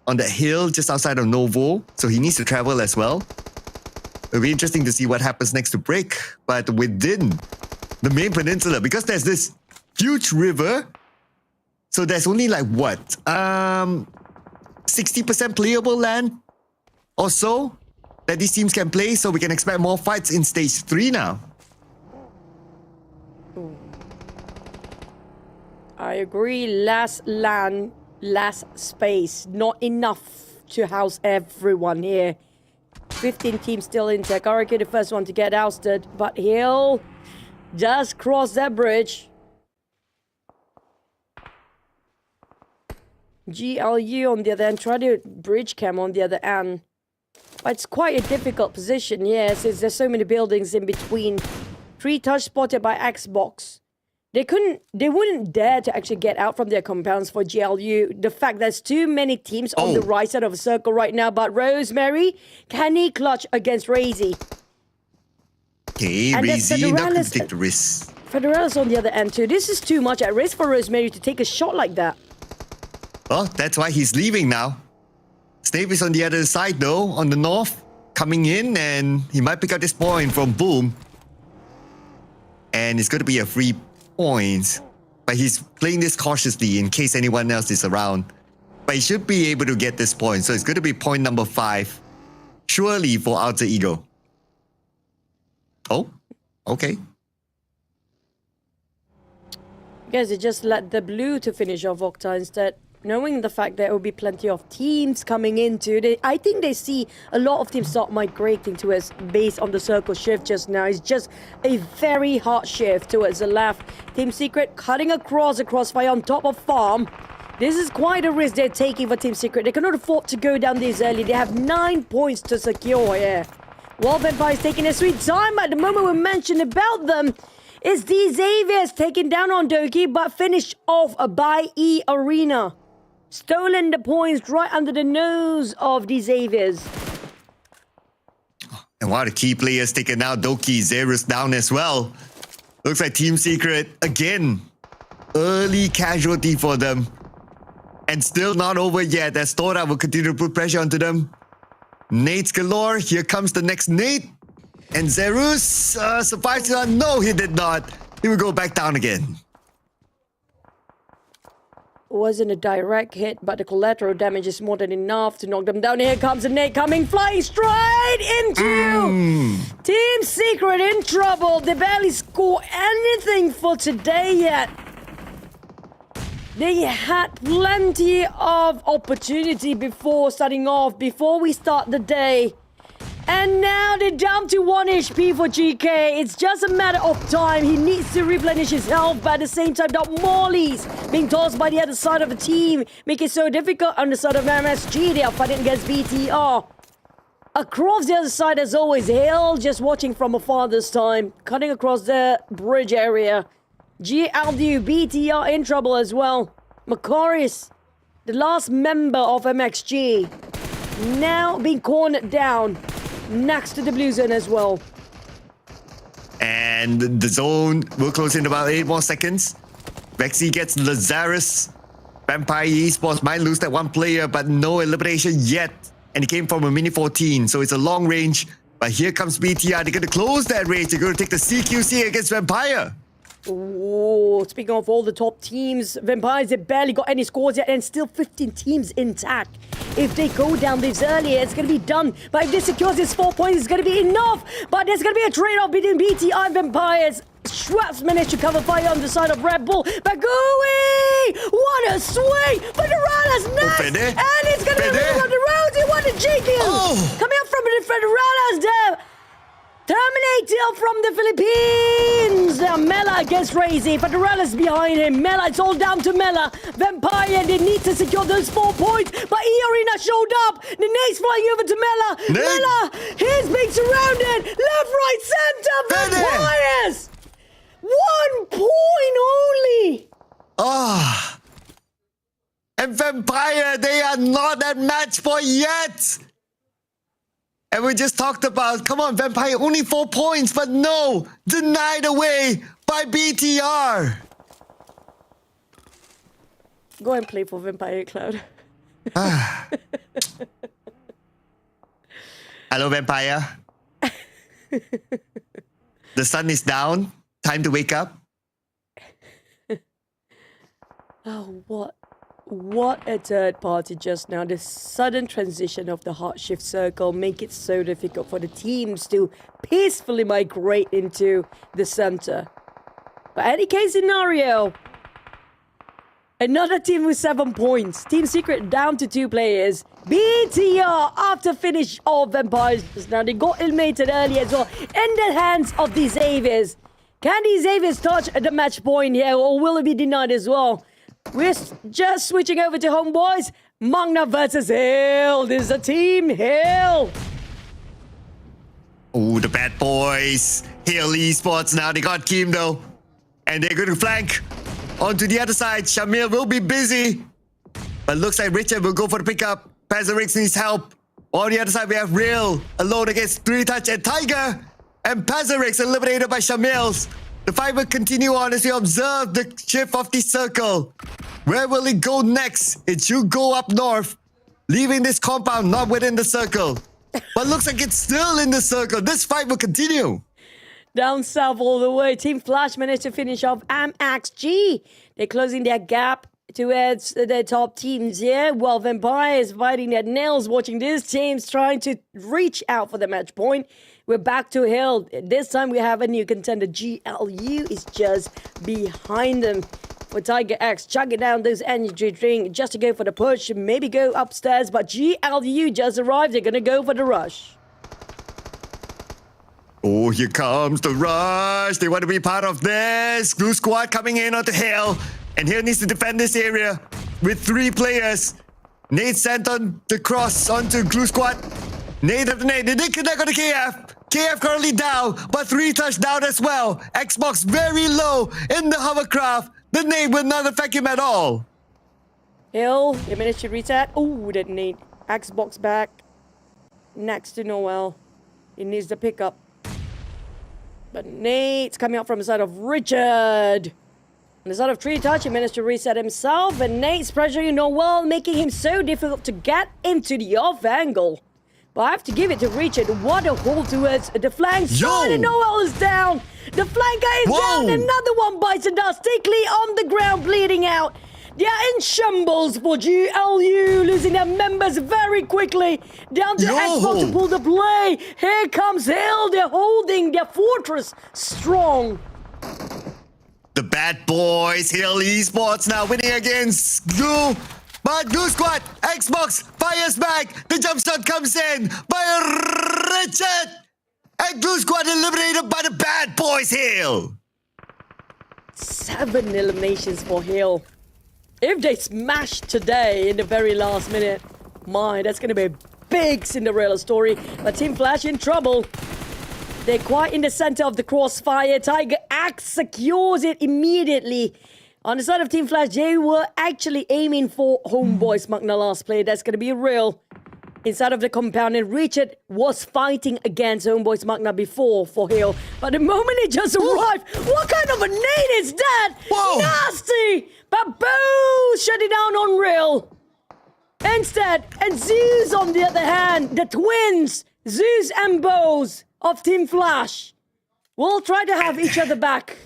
on that hill just outside of Novo. So he needs to travel as well. It'll be interesting to see what happens next to Break. But within the main peninsula, because there's this huge river, so there's only like what? 60% playable land or so that these teams can play. So we can expect more fights in stage 3 now. I agree. Less land, less space. Not enough to house everyone here. 15 teams still in tech. RRQ the first one to get ousted, but he'll just cross that bridge. GLU on the other end, try to bridge cam on the other end. But it's quite a difficult position, yes, since there's so many buildings in between. 3 touch spotted by Xbox. They wouldn't dare to actually get out from their compounds for GLU. The fact there's too many teams on the right side of the circle right now. But Rosemary, can he clutch against Razy? Okay, Razy, not going to take the risk. Federalis on the other end too. This is too much at risk for Rosemary to take a shot like that. Oh, that's why he's leaving now. Snape is on the other side though, on the north, coming in, and he might pick up this point from Boom. And it's going to be a free point. But he's playing this cautiously in case anyone else is around. But he should be able to get this point. So it's going to be point number 5. Surely for Alter Ego. Oh, okay. Guys, they just let the blue to finish off Octa instead. Knowing the fact that there will be plenty of teams coming into it, I think they see a lot of teams start migrating towards based on the circle shift just now. It's just a very hard shift towards the left. Team Secret cutting across the crossfire on top of farm. This is quite a risk they're taking for Team Secret. They cannot afford to go down this early. They have 9 points to secure here. While Vampire is taking a sweet time, at the moment we mentioned about them, is the Xaviers taken down on Doki, but finished off by eArena. Stolen the points right under the nose of the Xaviers. And one of the key players taken out, Doki, Zerus down as well. Looks like Team Secret, again, early casualty for them. And still not over yet, as TODAK will continue to put pressure onto them. Nades galore, here comes the next nade. And Zerus survives. No, he did not. He will go back down again. Wasn't a direct hit, but the collateral damage is more than enough to knock them down. Here comes a nade coming, flying straight into Team Secret in trouble. They barely score anything for today yet. They had plenty of opportunity before starting off, before we start the day. And now they're down to 1 HP for GK. It's just a matter of time. He needs to replenish his health, but at the same time, the Mollies being tossed by the other side of the team, make it so difficult on the side of MSG. They are fighting against BTR. Across the other side, as always, Hill just watching from afar this time, cutting across the bridge area. GLD, BTR in trouble as well. Macaris, the last member of MXG, now being cornered down next to the blue zone as well. And the zone will close in about 8 more seconds. Vexy gets Lazarus. Vampire Esports might lose that one player, but no elimination yet. And he came from a mini 14, so it's a long range. But here comes BTR. They're going to close that range. They're going to take the CQC against Vampire. Oh, speaking of all the top teams, Vampires have barely got any scores yet, and still 15 teams intact. If they go down this early, it's going to be done. But if they secure this 4 points, it's going to be enough. But there's going to be a trade-off between BTR and Vampires. Schwartz managed to cover fire on the side of Red Bull. Bagui! What a swing! Federala's next! And it's going to be on the road. What a GQ! Coming up from the Federala's there. Terminator from the Philippines! Mela against Razy. Federala's behind him. Mela, it's all down to Mela. Vampire, they need to secure those 4 points. But eArena showed up. The nade's flying over to Mela. Mela, he's being surrounded. Left, right, center. Vampires! 1 point only. And Vampire, they are not at match point yet. And we just talked about, come on, Vampire, only 4 points, but no, denied away by BTR. Go and play for Vampire, Cloud. Hello, Vampire. The sun is down. Time to wake up. Oh, what a third party just now. The sudden transition of the hard shift circle make it so difficult for the teams to peacefully migrate into the center. But any case scenario, another team with 7 points. Team Secret down to 2 players. BTR after finish of Vampires. Now they got eliminated early as well in the hands of the Xaviers. Can the Xaviers touch the match point here, or will it be denied as well? We're just switching over to Homebois. MAQNA versus Hill. This is a team Hill. Oh, the bad boys. Hill Esports now. They got Kim though. And they're going to flank onto the other side. Shamil will be busy. But looks like Richard will go for the pickup. Pazarix needs help. On the other side, we have Real alone against 3Touch and Tiger. And Pazarix eliminated by Shamils. The fight will continue on as we observe the shift of the circle. Where will it go next? It should go up north. leaving this compound, not within the circle. But looks like it's still in the circle. This fight will continue. Down south all the way. Team Flash managed to finish off MAQNA. They're closing their gap towards the top teams here. While Vampire is biting their nails watching these teams trying to reach out for the match point. We're back to Hill. This time we have a new contender. GLU is just behind them. For Tiger X, chugging down those energy drink just to go for the push, maybe go upstairs, but GLU just arrived. They're going to go for the rush. Oh, here comes the rush. They want to be part of this. Blue squad coming in onto Hill. And Hill needs to defend this area with 3 players. Nate sent on the cross onto Blue squad. Nate after Nate. They did connect on the KF. KF currently down, but 3 touchdowns as well. Xbox very low in the hovercraft. The nade will not affect him at all. Hill, they managed to reset. Oh, that nade. Xbox back. Next to Noel. He needs the pickup. But Nate's coming out from the side of Richard. On the side of Tree Touch, he managed to reset himself. And Nate's pressuring Noel, making him so difficult to get into the off angle. But I have to give it to Richard. What a hold towards the flank side. And Noel is down. The flanker is down. Another one bites the dust. Stickley on the ground, bleeding out. They are in shambles for GLU, losing their members very quickly. Down to Xbox to pull the play. Here comes Hill. They're holding their fortress strong. The bad boys, Hill Esports now winning against Glue. But Glue Squad, Xbox fires back. The jump shot comes in by Richard. And Glue Squad eliminated by the bad boys, Hill. 7 eliminations for Hill. If they smash today in the very last minute, that's going to be a big Cinderella story. But Team Flash in trouble. They're quite in the center of the crossfire. Tiger Axe secures it immediately. On the side of Team Flash, they were actually aiming for Homebois MAQNA last play. That's going to be real. Inside of the compound, and Richard was fighting against Homebois MAQNA before for Hill. But the moment he just arrived, what kind of a nade is that? Whoa. Nasty! But Boo shut it down on Real. Instead, and Zeus on the other hand, the twins, Zeus and Bose of Team Flash, will try to have each other back.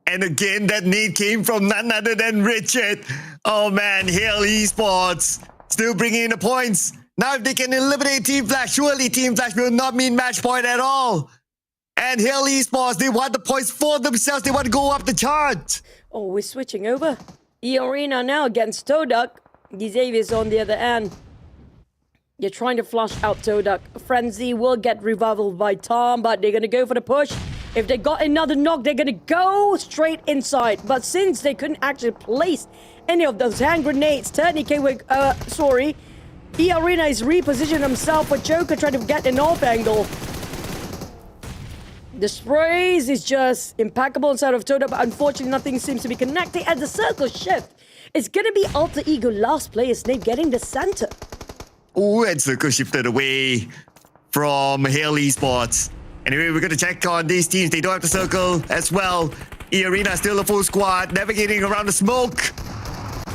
And again, that nade came from none other than Richard. Oh man, Hill Esports still bringing in the points. Now if they can eliminate Team Flash, surely Team Flash will not mean match point at all. And Hill Esports, they want the points for themselves. They want to go up the chart. Oh, we're switching over. eArena now against TODAK. Xavier's on the other end. They're trying to flush out TODAK. Frenzy will get revived by Tom, but they're going to go for the push. If they got another knock, they're going to go straight inside. But since they couldn't actually place any of those hand grenades, eArena is repositioning himself for Joker trying to get an off angle. The sprays is just impeccable inside of TODAK, but unfortunately nothing seems to be connecting as the circle shift. It's going to be Alter Ego last player Snake getting the center. Oh, and circle shifted away from Hill Esports. Anyway, we're going to check on these teams. They don't have the circle as well. eArena still a full squad, navigating around the smoke.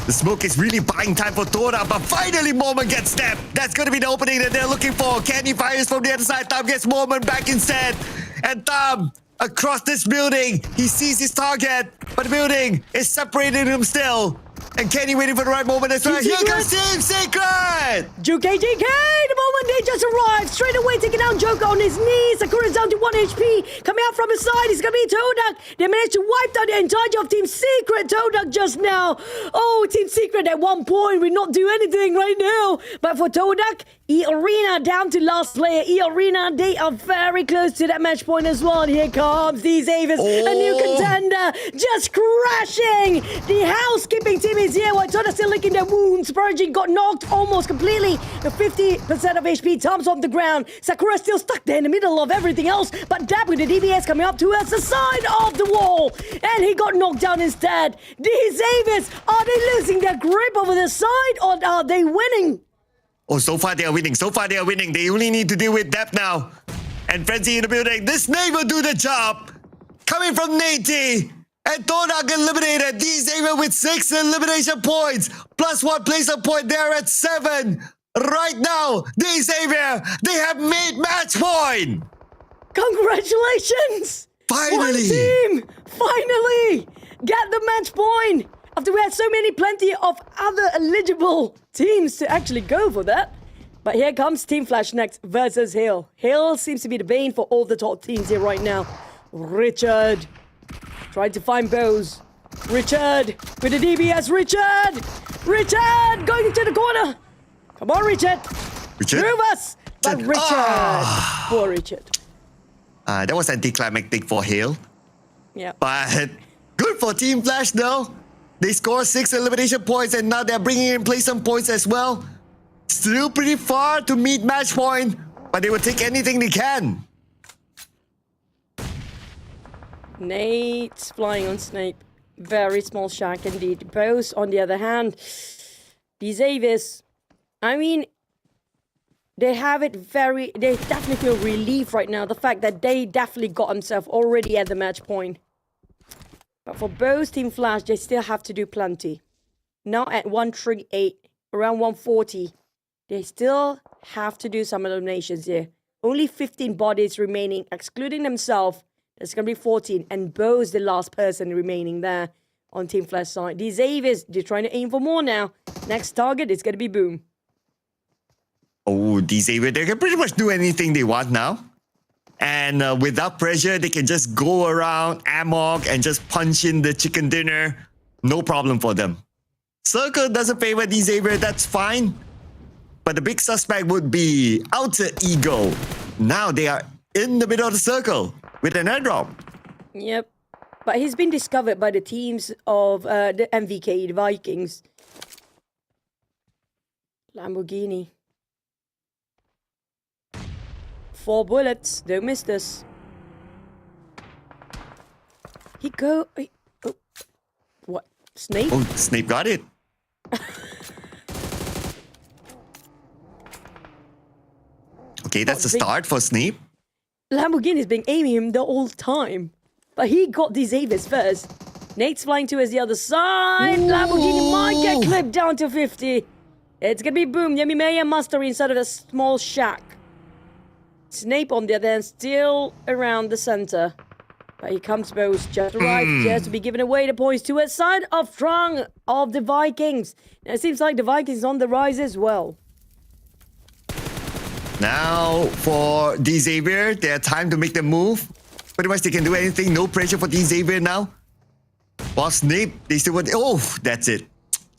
The smoke is really buying time for TODAK, but finally Moment gets snapped. That's going to be the opening that they're looking for. Kenny fires from the other side. Tom gets Moment back instead. And Tom, across this building, he sees his target, but the building is separating him still. And Kenny waiting for the right moment as well. Here comes Team Secret! Juke JK, the moment they just arrived. Straight away taking down Joker on his knees. Sakura's down to 1 HP. Coming out from his side, it's going to be TODAK. They managed to wipe out the entirety of Team Secret. TODAK just now. Oh, Team Secret at one point will not do anything right now. But for TODAK, eArena down to last player. eArena, they are very close to that match point as well. Here comes these Avis, a new contender, just crashing. The housekeeping team is here while TODAK still licking their wounds. Spurging got knocked almost completely. The 50% of HP, Tom's on the ground. Sakura still stuck there in the middle of everything else, but Dap with the DBS coming up towards the side of the wall. And he got knocked down instead. These Avis, are they losing their grip over the side or are they winning? Oh, so far they are winning. So far they are winning. They only need to deal with depth now. And Frenzy in the building. This nade will do the job. Coming from Nate. And TODAK eliminated. Xavier with 6 elimination points. +1 placement point there at 7. Right now, Xavier, they have made match point. Congratulations! Finally! One team! Finally! Get the match point! After we had plenty of other eligible teams to actually go for that. But here comes Team Flash next versus Hill. Hill seems to be the bane for all the top teams here right now. Richard trying to find Bose. Richard with the DBS. Richard going into the corner. Come on, Richard. Move us. But Richard. Poor Richard. That was anticlimactic for Hill. Yeah. But good for Team Flash though. They scored 6 elimination points and now they're bringing in placement points as well. Still pretty far to meet match point, but they will take anything they can. Nate's flying on Snape. Very small shack indeed. Bose, on the other hand, these Avis, I mean, they definitely feel relief right now. The fact that they definitely got themselves already at the match point. But for both Team Flash, they still have to do plenty. Now at 138, around 140, they still have to do some eliminations here. Only 15 bodies remaining, excluding themselves. There's going to be 14, and Bo's the last person remaining there on Team Flash side. These Avis, they're trying to aim for more now. Next target is going to be Boom. Oh, these Avis, they can pretty much do anything they want now. And without pressure, they can just go around amok and just punch in the chicken dinner. No problem for them. Circle doesn't favor these Avis, that's fine. But the big suspect would be Outer Ego. Now they are in the middle of the circle with an airdrop. Yep. But he's been discovered by the teams of the MVK, the Vikings. Lamborghini. 4 bullets. Don't miss this. Oh, what? Snape? Oh, Snape got it. Okay, that's a start for Snape. Lamborghini's been aiming him the whole time. But he got these Avis first. Nate's flying towards the other side. Ooh. Lamborghini might get clipped down to 50. It's gonna be Boom, Yemi May and Mastery inside of a small shack. Snape on the other hand, still around the center. But here comes Bose, just arrived, just to be giving away the points to a side of Trung of the Vikings. Now it seems like the Vikings on the rise as well. Now, for Xavier, they have time to make the move. Pretty much they can do anything. No pressure for Xavier now. While Snape, they still want... Oh, that's it.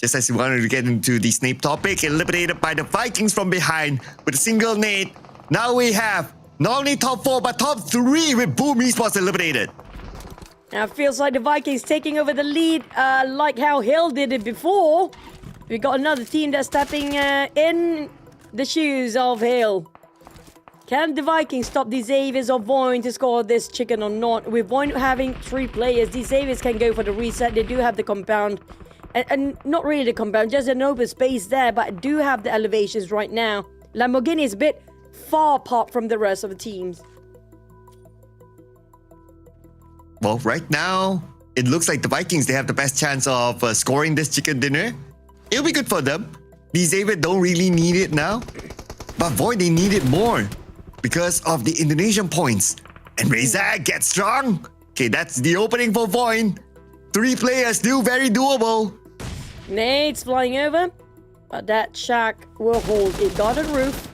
Just as we wanted to get into the Snape topic, eliminated by the Vikings from behind with a single nade. Now we have not only top 4, but top 3 with Boom Esports eliminated. Now it feels like the Vikings taking over the lead, like how Hill did it before. We got another team that's stepping in the shoes of Hill. Can the Vikings stop the Xaviers or VOIN to score this chicken or not? With VOIN having 3 players, the Xaviers can go for the reset. They do have the compound. And not really the compound, just an open space there, but do have the elevations right now. Lamborghini is a bit far apart from the rest of the teams. Well, right now, it looks like the Vikings, they have the best chance of scoring this chicken dinner. It'll be good for them. These Xavier don't really need it now. But VOIN, they need it more because of the Indonesian points. And Razak gets strong. Okay, that's the opening for VOIN. 3 players, still very doable. Nate's flying over, but that shack will hold. It got a roof.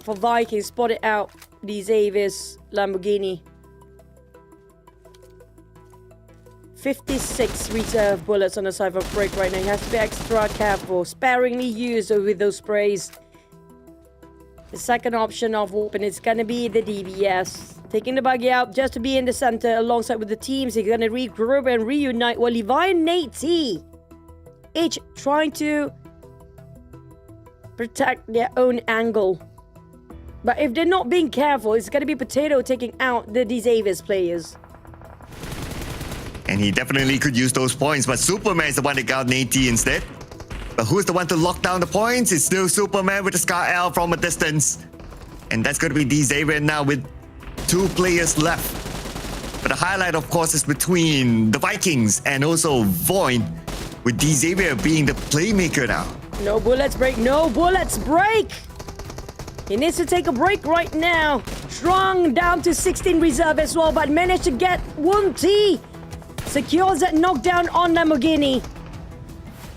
For Vikings, spot it out. These Avis Lamborghini. 56 reserve bullets on the side of break right now. He has to be extra careful. Sparingly used with those sprays. The second option of weapon is going to be the DBS. Taking the buggy out just to be in the center alongside with the teams. He's going to regroup and reunite while Levi and Nate T each trying to protect their own angle. But if they're not being careful, it's going to be Potato taking out the Avis players. And he definitely could use those points, but Superman is the one that got Nate T instead. But who's the one to lock down the points? It's still Superman with the Scar L from a distance. And that's going to be Xavier now with 2 players left. But the highlight, of course, is between the Vikings and also VOIN, with Xavier being the playmaker now. No bullets break, no bullets break! He needs to take a break right now. Strong down to 16 reserve as well, but managed to get 1T. Secures that knockdown on Lamborghini.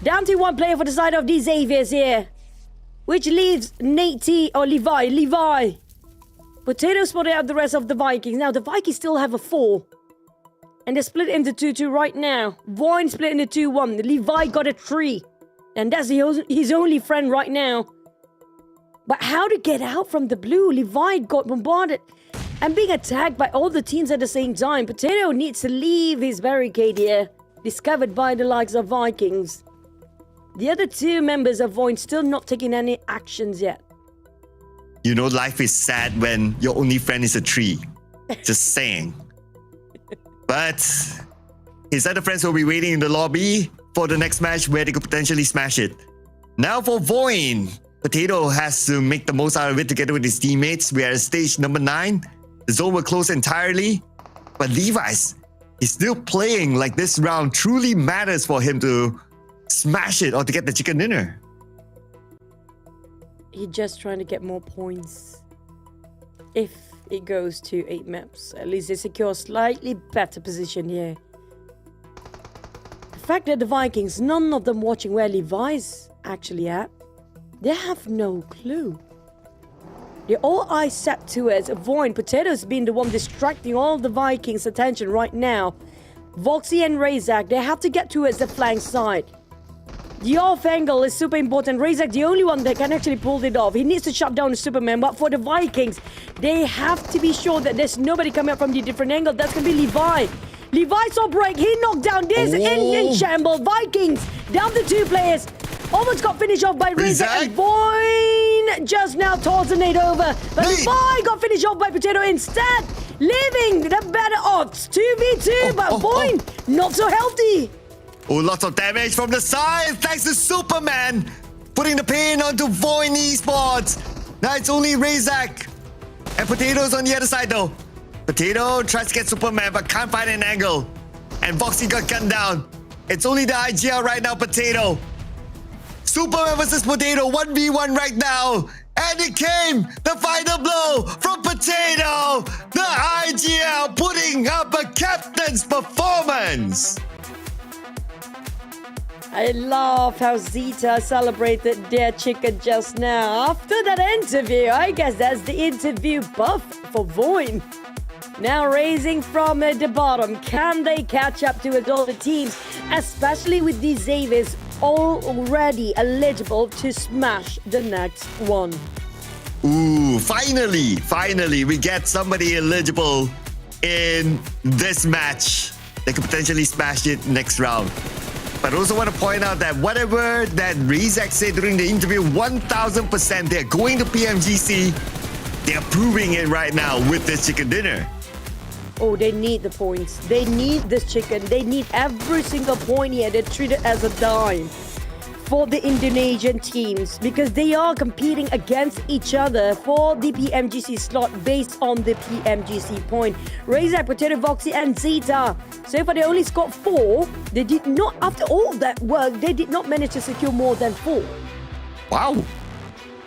Down to one player for the side of the Xaviers here, which leaves Nate T or Levi. Potato spotted out the rest of the Vikings. Now the Vikings still have a 4. And they're split into 2-2 right now. VOIN split into 2-1. Levi got a 3. And that's his only friend right now. But how to get out from the blue? Levi got bombarded and being attacked by all the teams at the same time. Potato needs to leave his barricade here. Discovered by the likes of Vikings. The other 2 members of VOIN still not taking any actions yet. You know, life is sad when your only friend is a tree. Just saying. But his other friends will be waiting in the lobby for the next match where they could potentially smash it. Now for VOIN, Potato has to make the most out of it together with his teammates. We are at stage number 9. The zone will close entirely. But Levi's is still playing like this round truly matters for him to smash it or to get the chicken dinner. He's just trying to get more points. If it goes to 8 maps, at least they secure a slightly better position here. The fact that the Vikings, none of them watching where Levi's actually at, they have no clue. They're all eyes set towards VOIN. Potato's been the one distracting all the Vikings' attention right now. Voxy and Razak, they have to get towards the flank side. The off angle is super important. Razak, the only one that can actually pull it off. He needs to shut down the Superman. But for the Vikings, they have to be sure that there's nobody coming up from the different angle. That's going to be Levi. Levi saw break. He knocked down this in shamble. Vikings down to 2 players. Almost got finished off by Razak. And VOIN just now tossed the nade over. But Levi got finished off by Potato instead. Leaving the better odds. 2v2. But VOIN not so healthy. Oh, lots of damage from the side thanks to Superman putting the pain onto VOIN Esports. Now it's only Razak and Potato's on the other side though. Potato tries to get Superman but can't find an angle. And Voxy got gunned down. It's only the IGL right now, Potato. Superman versus Potato, 1v1 right now. And it came, the final blow from Potato. The IGL putting up a captain's performance. I love how Zeta celebrated their chicken just now. After that interview, I guess that's the interview buff for VOIN. Now raising from the bottom, can they catch up to all the teams, especially with these Xaviers already eligible to smash the next one? Ooh, finally, we get somebody eligible in this match. They could potentially smash it next round. But I also want to point out that whatever that Razak said during the interview, 1000% they're going to PMGC. They're proving it right now with this chicken dinner. Oh, they need the points. They need this chicken. They need every single point here. They treat it as a dime for the Indonesian teams because they are competing against each other for the PMGC slot based on the PMGC point. Razak, Potato, Voxy and Zeta. So far they only scored 4. They did not, after all that work, they did not manage to secure more than 4. Wow.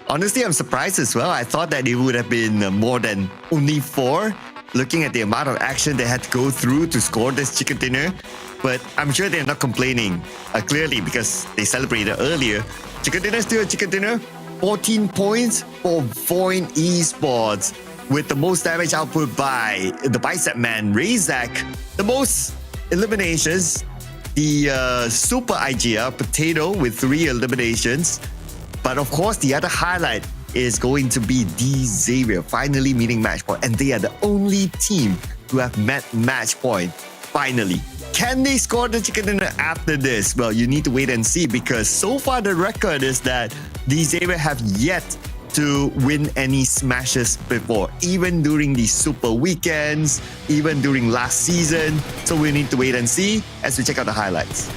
Honestly, I'm surprised as well. I thought that it would have been more than only 4. Looking at the amount of action they had to go through to score this chicken dinner. But I'm sure they're not complaining, clearly, because they celebrated earlier. Chicken dinner still a chicken dinner. 14 points for VOIN Esports, with the most damage output by the bicep man, Razak. The most eliminations, the Super IGL, Potato, with 3 eliminations. But of course, the other highlight is going to be the Xavier finally meeting match point. And they are the only team to have met match point, finally. Can they score the chicken dinner after this? Well, you need to wait and see because so far the record is that the Xavier have yet to win any smashes before, even during the super weekends, even during last season. So we need to wait and see as we check out the highlights.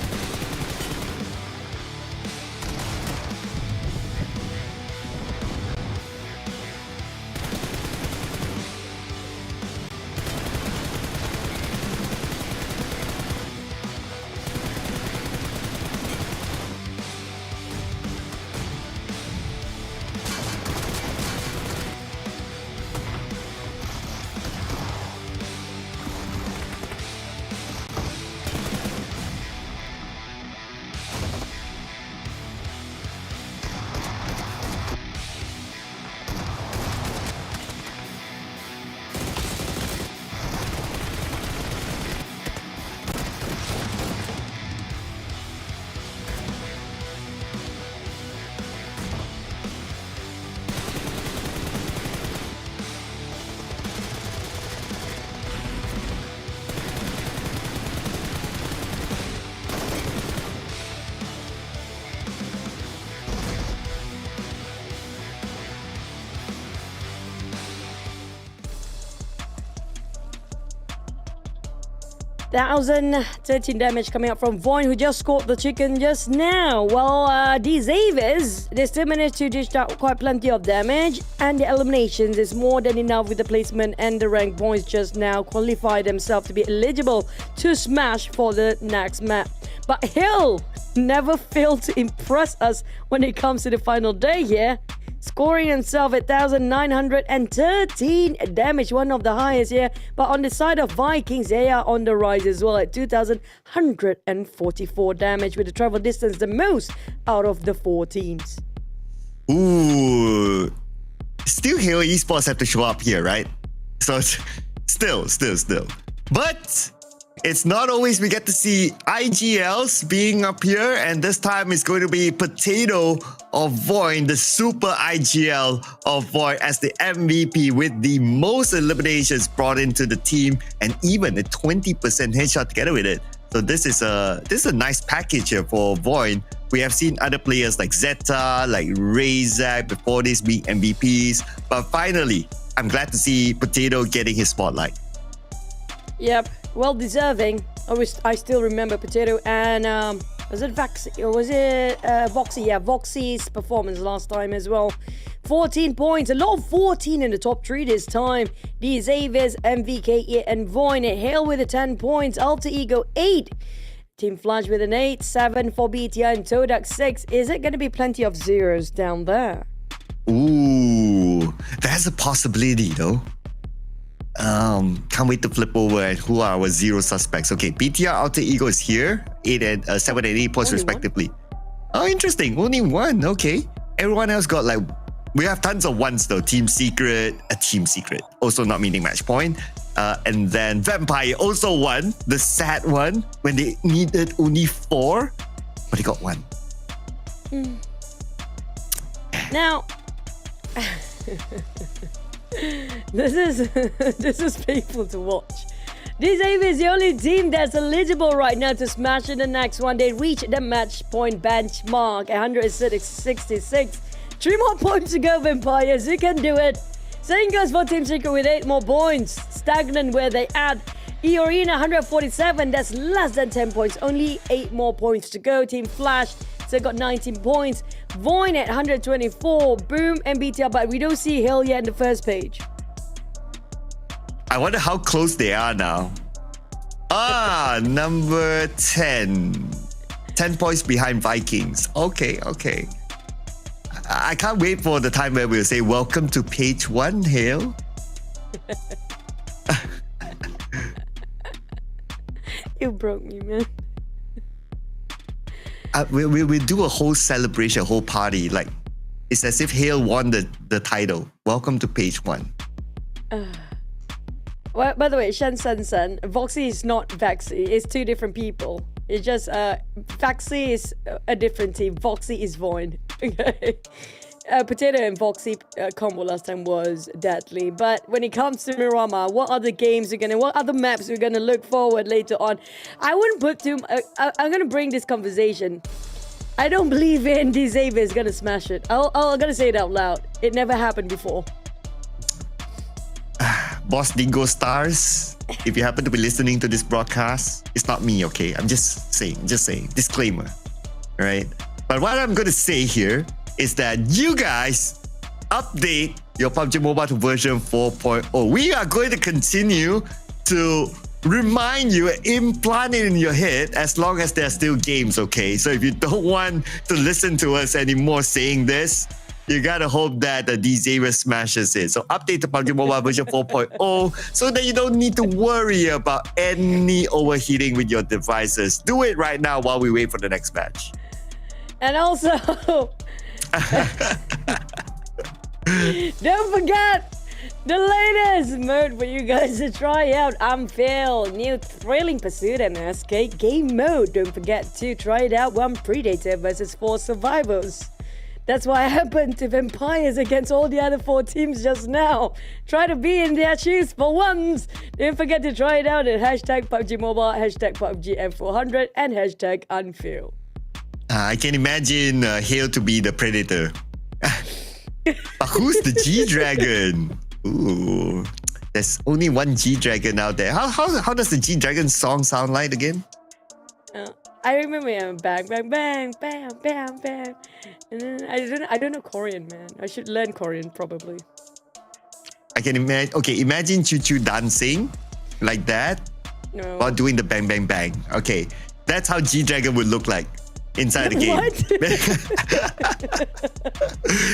1,013 damage coming up from VOIN, who just scored the chicken just now. Well, these Aves, they still managed to dish out quite plenty of damage, and the eliminations is more than enough with the placement and the rank points just now qualify themselves to be eligible to smash for the next map. But Hill never failed to impress us when it comes to the final day here, scoring himself at 1,913 damage, one of the highest here. But on the side of Vikings, they are on the rise as well at 2,144 damage, with the travel distance the most out of the 4 teams. Ooh. Still Halo Esports have to show up here, right? So still. But it's not always we get to see IGLs being up here, and this time it's going to be Potato of VOIN, the super IGL of VOIN, as the MVP with the most eliminations brought into the team, and even a 20% headshot together with it. So this is a nice package here for VOIN. We have seen other players like Zeta, like Razak before this being MVPs, but finally, I'm glad to see Potato getting his spotlight. Yep, well deserving. I still remember Potato and was it Voxy or was it Voxy? Yeah, Voxy's performance last time as well. 14 points, a lot of 14 in the top 3 this time. These Aves, MVK and VOIN Hale with the 10 points, Alter Ego 8. Team Flash with an 8, 7 for BTI and TODAK 6. Is it going to be plenty of zeros down there? Ooh, that's a possibility though. Can't wait to flip over at who are our 0 suspects. Okay, BTR Alter Ego is here, 8 and 7 and 8 points only respectively. 1? Oh, interesting. Only 1. Okay. Everyone else got like, we have tons of 1s though. Team Secret, also not meaning match point. And then Vampire also 1, the sad one, when they needed only 4, but they got 1. Now, this is painful to watch. This Ave is the only team that's eligible right now to smash in the next one. They reached the match point benchmark, 166. 3 more points to go, Vampires. You can do it. Same goes for Team Secret with 8 more points. Stagnant where they at. eArena 147. That's less than 10 points. Only 8 more points to go. Team Flash still got 19 points. VOIN at 124. Boom and BTR, but we don't see Hill yet in the first page. I wonder how close they are now. Number 10. 10 points behind Vikings. Okay. I can't wait for the time where we'll say, welcome to page 1, Hale. You broke me, man. We'll do a whole celebration, a whole party. Like, it's as if Hale won the title. Welcome to page 1. Well, by the way, Shen Sen, Voxy is not Vaxy. It's 2 different people. It's just Vaxy is a different team. Voxy is VOIN. Okay. Potato and Voxy combo last time was deadly. But when it comes to Rama, what other maps we're gonna look forward later on? I wouldn't put too. I'm gonna bring this conversation. I don't believe in Dzave is gonna smash it. I'm gonna say it out loud. It never happened before. Boss Dingo Stars, if you happen to be listening to this broadcast, it's not me, okay? I'm just saying, disclaimer, right? But what I'm going to say here is that you guys update your PUBG Mobile to version 4.0. We are going to continue to remind you, implant it in your head as long as there are still games, okay? So if you don't want to listen to us anymore saying this, you gotta hope that the Dzave smashes it. So update to PUBG Mobile version 4.0 so that you don't need to worry about any overheating with your devices. Do it right now while we wait for the next match. And also, don't forget the latest mode for you guys to try out. Unfail, new thrilling pursuit and escape game mode. Don't forget to try it out. 1 Predator versus 4 survivors. That's what happened to Vampires against all the other 4 teams just now. Try to be in their shoes for once. Don't forget to try it out at hashtag PUBG Mobile, hashtag PUBGM400 and hashtag Unfail. I can imagine Hale to be the Predator. But who's the G-Dragon? Ooh. There's only one G-Dragon out there. How does the G-Dragon song sound like again? I remember bang, bang, bang, bam, bam, bam. And then I don't know Korean, man. I should learn Korean probably. I can imagine. Okay, imagine Choo Choo dancing like that while doing the bang, bang, bang. Okay, that's how G-Dragon would look like inside the game.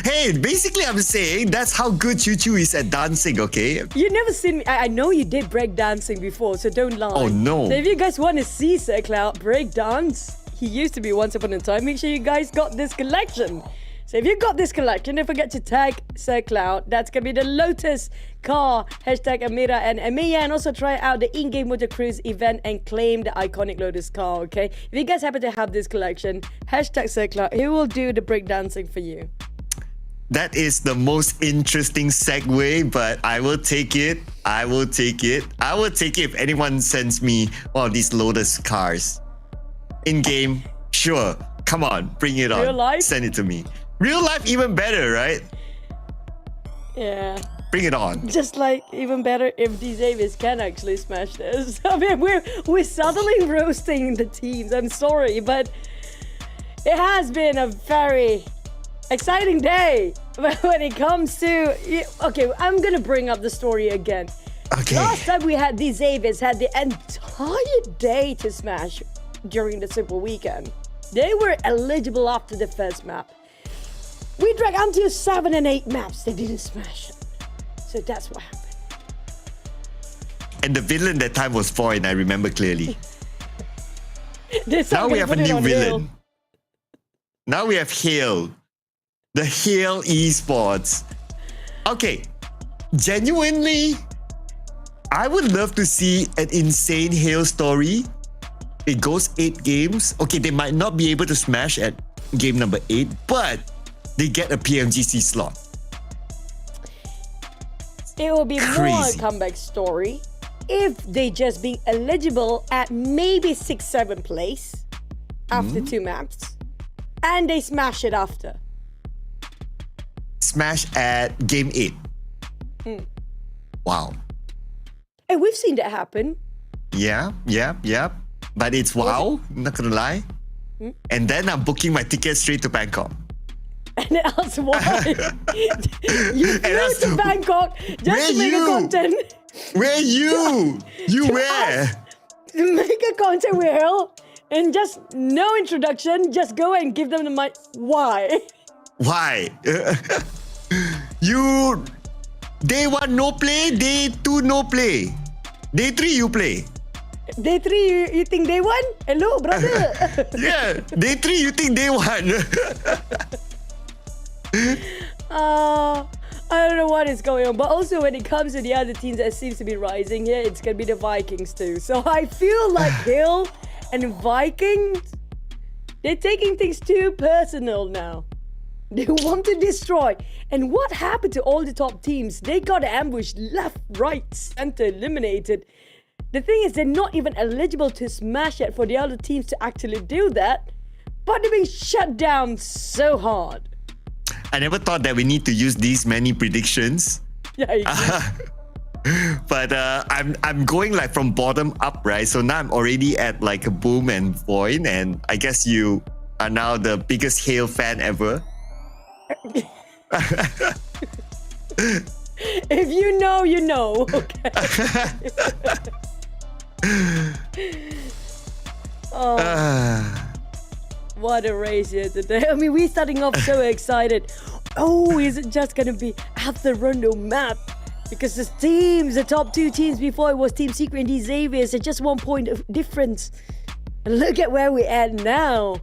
Hey, basically I'm saying that's how good Choo Choo is at dancing, okay? You never seen me. I know you did break dancing before, so don't lie. Oh no. So if you guys want to see Sir Cloud break dance, he used to be once upon a time. Make sure you guys got this collection. So if you got this collection, don't forget to tag Sir Cloud. That's going to be the Lotus car, hashtag Amira and Amiya. And also try out the in-game Motor Cruise event and claim the iconic Lotus car, okay? If you guys happen to have this collection, hashtag Sir Cloud, he will do the breakdancing for you. That is the most interesting segue, but I will take it. I will take it if anyone sends me one of these Lotus cars. In-game, sure. Come on, bring it on. Real life? Send it to me. Real life, even better, right? Yeah. Bring it on. Just like even better if these Avis can actually smash this. I mean, we're suddenly roasting the teams. I'm sorry, but it has been a very exciting day when it comes to. Okay, I'm gonna bring up the story again. Okay. Last time we had these Avis had the entire day to smash during the Simple Weekend. They were eligible after the first map. We dragged until 7 and 8 maps. They didn't smash it. So that's what happened. And the villain that time was VOIN, I remember clearly. Now we have a new villain. Now we have Hale. The Hale Esports. Okay. Genuinely, I would love to see an insane Hale story. It goes 8 games. Okay, they might not be able to smash at game number 8, but they get a PMGC slot. It will be more a comeback story if they just being eligible at maybe 6-7 place after 2 maps, and they smash it after. Smash at game 8. Wow. Hey, we've seen that happen. Yeah. But it's wow, not gonna lie. And then I'm booking my ticket straight to Bangkok. And ask why. You flew to Bangkok just to make a content. Where you? You where? Make a content with Hale and just no introduction. Just go and give them the mic. Why? Why? You day 1 no play, day 2 no play, day 3 you play. Day 3 you think day 1? Hello, brother. Yeah, day 3 you think day 1. I don't know what is going on, but also when it comes to the other teams that seems to be rising here, it's gonna be the Vikings too. So I feel like Hale and Vikings, they're taking things too personal now. They want to destroy. And what happened to all the top teams? They got ambushed left, right, center, eliminated. The thing is, they're not even eligible to smash yet for the other teams to actually do that, but they're being shut down so hard. I never thought that we need to use these many predictions. Yeah, you but I'm going like from bottom up, right? So now I'm already at like a Boom and VOIN, and I guess you are now the biggest Hale fan ever. If you know, you know. Okay. What a race here today. I mean, we're starting off so excited. Oh, is it just going to be after Rondo map? Because the teams, the top 2 teams before it was Team Secret and Xavier's, are just 1 point of difference. And look at where we're at now.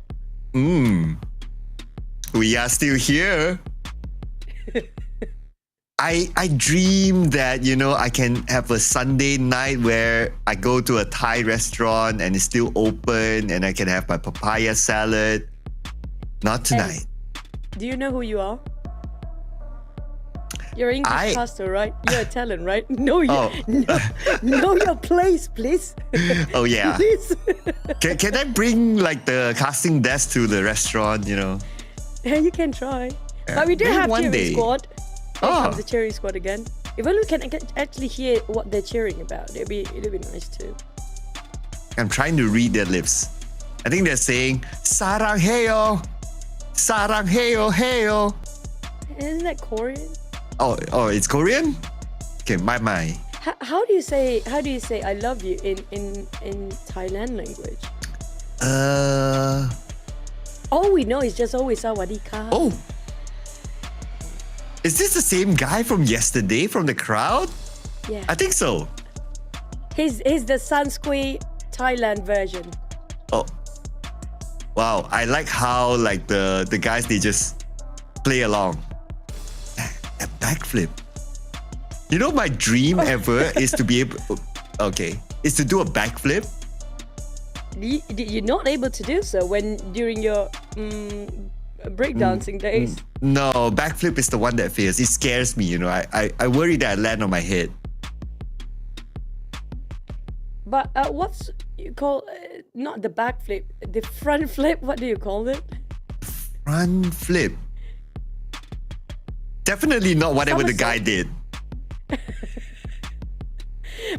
We are still here. I dream that, you know, I can have a Sunday night where I go to a Thai restaurant and it's still open and I can have my papaya salad. Not tonight. Do you know who you are? You're English pastor, right? You're Italian, right? Know your place, please. Oh, yeah. Please. Can I bring like the casting desk to the restaurant, you know? Yeah, you can try. But we do have cheering squad. Here comes the cheering squad again. If only we can actually hear what they're cheering about, it'd be nice too. I'm trying to read their lips. I think they're saying "Saranghaeyo, Saranghaeyo, heyo." Isn't that Korean? Oh, it's Korean? Okay, my. How do you say I love you in Thailand language? All we know is just always sawadika. Oh. Is this the same guy from yesterday from the crowd? Yeah. I think so. He's the Sanskrit Thailand version. Oh. Wow, I like how like the guys, they just play along. A backflip. You know, my dream ever is to be able, is to do a backflip. You're not able to do so during your breakdancing days. No, backflip is the one that fails. It scares me, you know. I worry that I land on my head. But what's you call not the backflip, the front flip? What do you call it? Front flip. Definitely not whatever the guy did.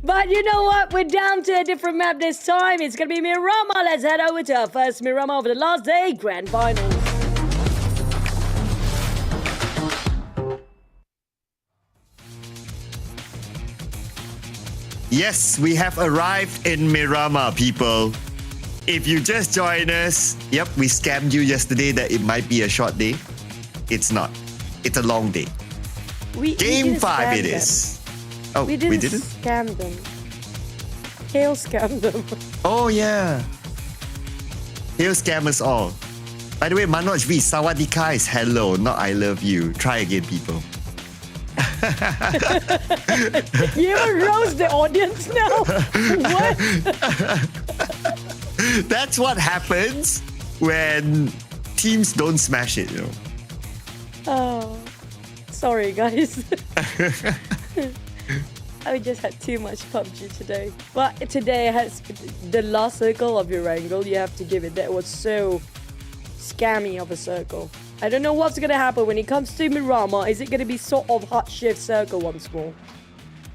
But you know what? We're down to a different map this time. It's going to be Miramar. Let's head over to our first Miramar of the last day, Grand Finals. Yes, we have arrived in Miramar, people. If you just joined us, yep, we scammed you yesterday that it might be a short day. It's not. It's a long day. Game 5 it is. Oh, we didn't scam them. Hail scam them. Oh yeah. Hail scam us all. By the way, Manoj V, Sawadika is hello, not I love you. Try again, people. You roast the audience now? What? That's what happens when teams don't smash it, you know. Oh, sorry guys. I just had too much PUBG today. But today has the last circle of your angle. You have to give it. That was so scammy of a circle. I don't know what's gonna happen when it comes to Miramar. Is it gonna be sort of hot shift circle once more?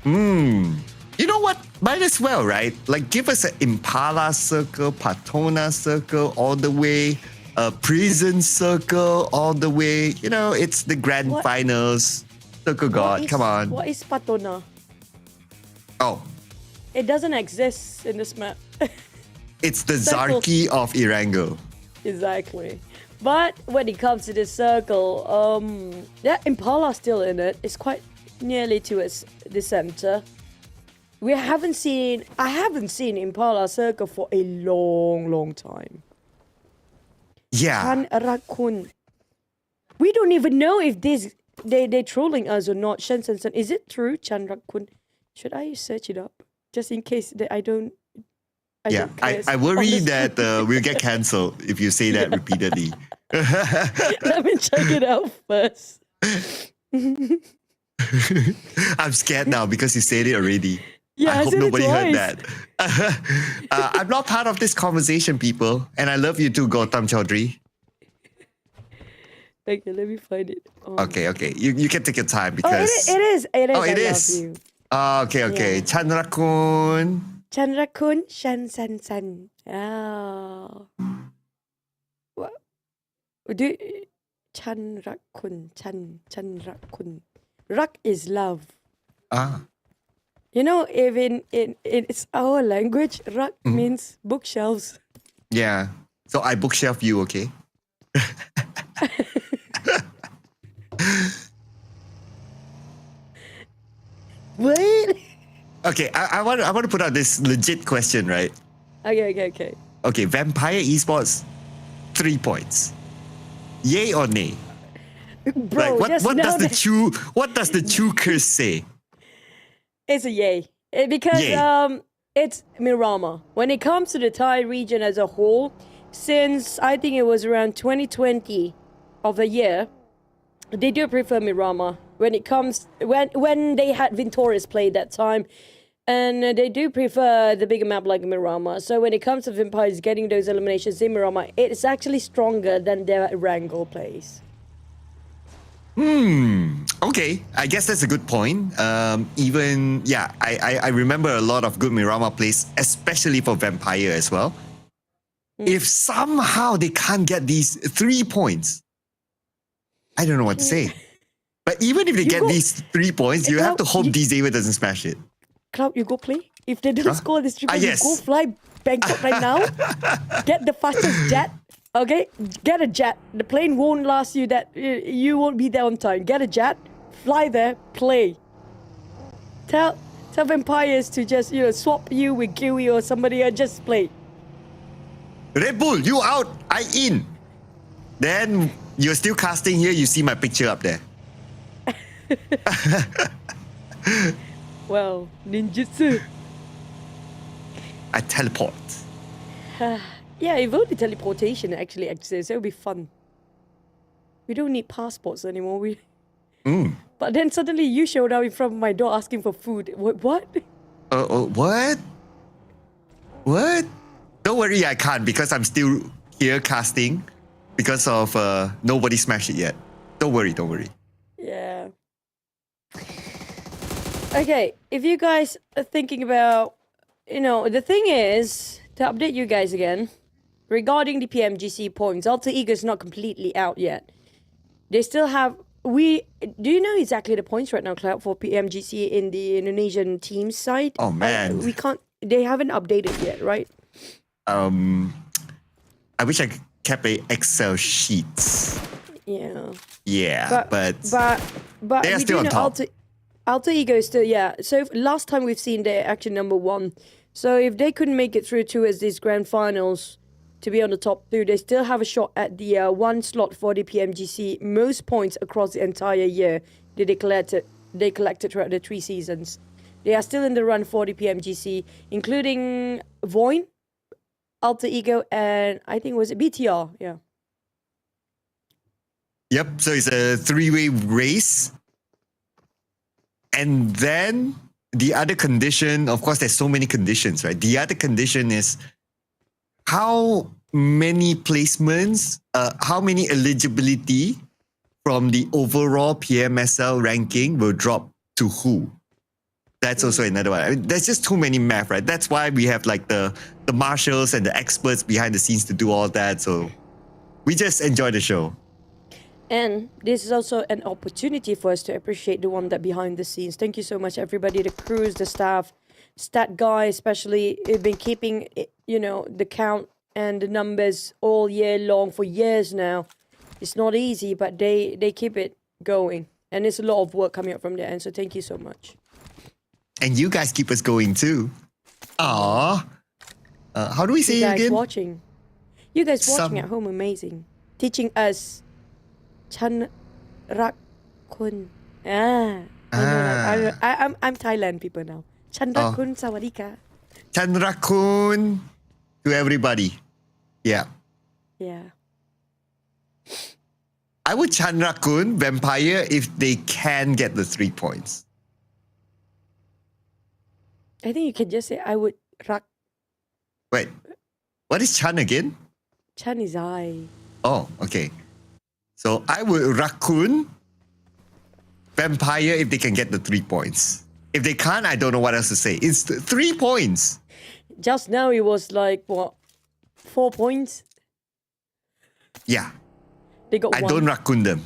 You know what? Might as well, right? Like give us an Impala circle, Patona circle, all the way. A prison circle all the way. You know, it's the grand finals. Circle God, come on. What is Patona? Oh. It doesn't exist in this map. It's the Zarki of Erangel. Exactly. But when it comes to this circle, Impala still in it. It's quite nearly to the center. I haven't seen Impala circle for a long time. Yeah. Chan Rakun. We don't even know if they're trolling us or not. Shen Sen Sen. Is it true, Chan Rakun? Should I search it up? Just in case that I don't I worry that we'll get cancelled if you say that repeatedly. Let me check it out first. I'm scared now because you said it already. Yeah, I hope nobody heard that. I'm not part of this conversation, people. And I love you too, Gautam Chaudhary. Okay, let me find it. Okay. You can take your time because... Oh, it is. Oh, it I is. love you. Okay. Yeah. Chanrakun. Chanrakun, Shan San San. Oh. What? Chanrakun. Rak is love. You know, even in it's our language, rak means bookshelves. Yeah. So I bookshelf you, okay? Wait. Okay, I want to put out this legit question, right? Okay. Okay, Vampire Esports, 3 points. Yay or nay? Bro, like, what does the Chu curse say? It's a yay. Because it's Miramar. When it comes to the Thai region as a whole, since I think it was around 2020 of the year, they do prefer Miramar. When it comes when they had Vintorius play that time, and they do prefer the bigger map like Miramar. So when it comes to Vampires getting those eliminations in Miramar, it's actually stronger than their Wrangle plays. Okay, I guess that's a good point. I remember a lot of good Miramar plays, especially for Vampire as well. If somehow they can't get these 3 points, I don't know what to say. But even if they get these 3 points, you have to hope Xavier doesn't smash it. Cloud, you go play. If they don't score this 3 points, yes. you go fly Bangkok right now. Get the fastest jet. Okay, get a jet. The plane won't last you that. You won't be there on time. Get a jet, fly there, play. Tell Vampires to just swap you with Kiwi or somebody or just play. Red Bull, you out, I in. Then you're still casting here. You see my picture up there. Well, ninjutsu. I teleport. Yeah, if only teleportation actually exists, it would be fun. We don't need passports anymore. But then suddenly you showed up in front of my door asking for food. What? What? What? Don't worry, I can't because I'm still here casting because of nobody smashed it yet. Don't worry. Yeah. Okay, if you guys are thinking about, the thing is, to update you guys again, regarding the PMGC points, Alter Ego is not completely out yet. They still have, do you know exactly the points right now, Cloud, for PMGC in the Indonesian team side? Oh, man. They haven't updated yet, right? I wish I kept a Excel sheets. Yeah. Yeah, but they are we still on top. Alter Ego is still, yeah. So last time we've seen they're actually number 1. So if they couldn't make it through towards these grand finals to be on the top 2, they still have a shot at the 1 slot for the PMGC, most points across the entire year that they collected throughout the 3 seasons. They are still in the run for the PMGC, including VOIN, Alter Ego, and I think was it BTR, yeah. Yep, so it's a 3-way race. And then the other condition, of course, there's so many conditions, right? The other condition is how many placements, how many eligibility from the overall PMSL ranking will drop to who. That's also another one. I mean, there's just too many math, right? That's why we have like the marshals and the experts behind the scenes to do all that. So we just enjoy the show. And this is also an opportunity for us to appreciate the one that behind the scenes. Thank you so much, everybody, the crews, the staff, stat guys, especially. They've been keeping, the count and the numbers all year long for years now. It's not easy, but they keep it going. And it's a lot of work coming up from there. And so thank you so much. And you guys keep us going too. Aww. How do we say it again? You guys watching at home, amazing. Teaching us Chan Rak Kun. I know that. I'm Thailand people now. Chan Rak Kun Sawadika. Chan Rak Kun to everybody. Yeah. Yeah. I would Chan Rak Kun Vampire if they can get the 3 points. I think you can just say I would Rak. Wait. What is Chan again? Chan is I. Oh, okay. So I would Raccoon Vampire if they can get the 3 points. If they can't, I don't know what else to say. It's 3 points. Just now it was like, what, 4 points? Yeah. They got I 1. don't Raccoon them.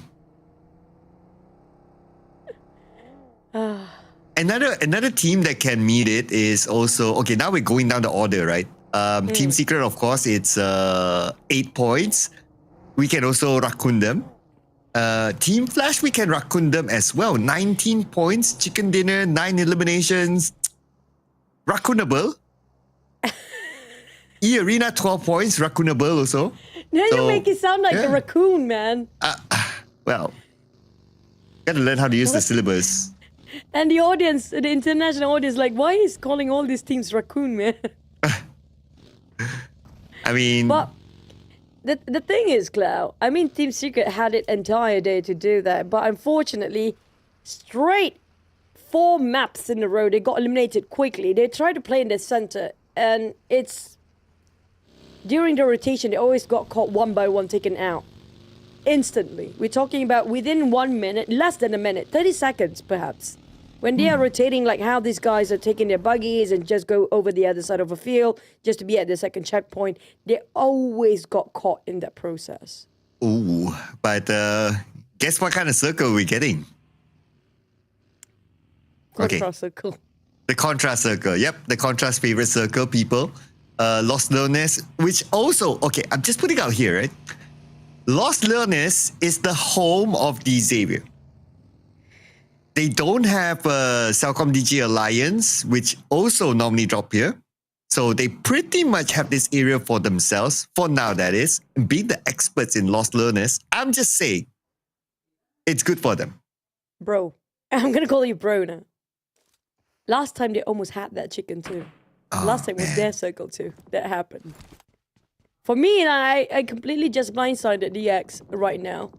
Another team that can meet it is also, okay, now we're going down the order, right? Team Secret, of course, it's 8 points. We can also Raccoon them. Team Flash, we can Raccoon them as well. 19 points, Chicken Dinner, 9 eliminations. Raccoonable. eArena, 12 points, Raccoonable also. Now you make it sound like a raccoon, man. Well, gotta learn how to use the syllabus. And the audience, the international audience, like, why is calling all these teams raccoon, man? I mean... But the thing is, Cloud, I mean, Team Secret had it entire day to do that, but unfortunately, straight 4 maps in a row, they got eliminated quickly. They tried to play in the center, and it's... During the rotation, they always got caught one by one, taken out. instantly. We're talking about within 1 minute, less than a minute, 30 seconds perhaps. When they are rotating, like how these guys are taking their buggies and just go over the other side of a field just to be at the second checkpoint, they always got caught in that process. Ooh, but guess what kind of circle we're getting? Contrast circle. The contrast circle. Yep, the contrast favorite circle, people. Los Leones, which also, okay, I'm just putting out here, right? Los Leones is the home of the Xavier. They don't have a Celcom DG Alliance, which also normally drop here. So they pretty much have this area for themselves, for now that is. Being the experts in Los Leones, I'm just saying, it's good for them. Bro, I'm going to call you bro now. Last time they almost had that chicken too. Last time was their circle too. That happened. For me, I completely just blindsided the X right now.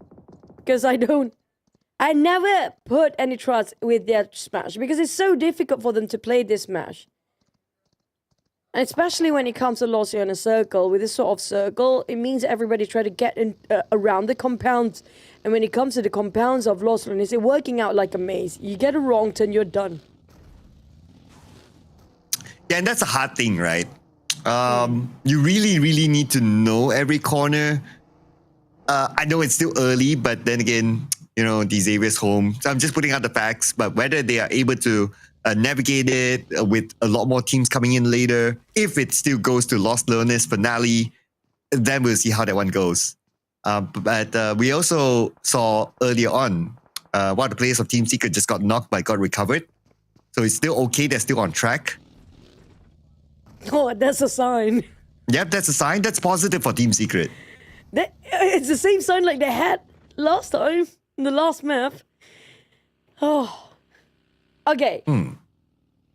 Because I never put any trust with their smash. Because it's so difficult for them to play this smash. And especially when it comes to Los Leones circle. With this sort of circle, it means everybody try to get in around the compounds. And when it comes to the compounds of Los Leones, it's working out like a maze. You get a wrong turn, you're done. Yeah, and that's a hard thing, right? You really, really need to know every corner. I know it's still early, but then again, you know, the Xavier's home. So I'm just putting out the facts, but whether they are able to navigate it with a lot more teams coming in later, if it still goes to Los Leones finale, then we'll see how that one goes. But we also saw earlier on, one of the players of Team Secret just got knocked but got recovered. So it's still okay, they're still on track. Oh, that's a sign. Yep, that's a sign. That's positive for Team Secret. It's the same sign like they had last time in the last map. Oh. Okay.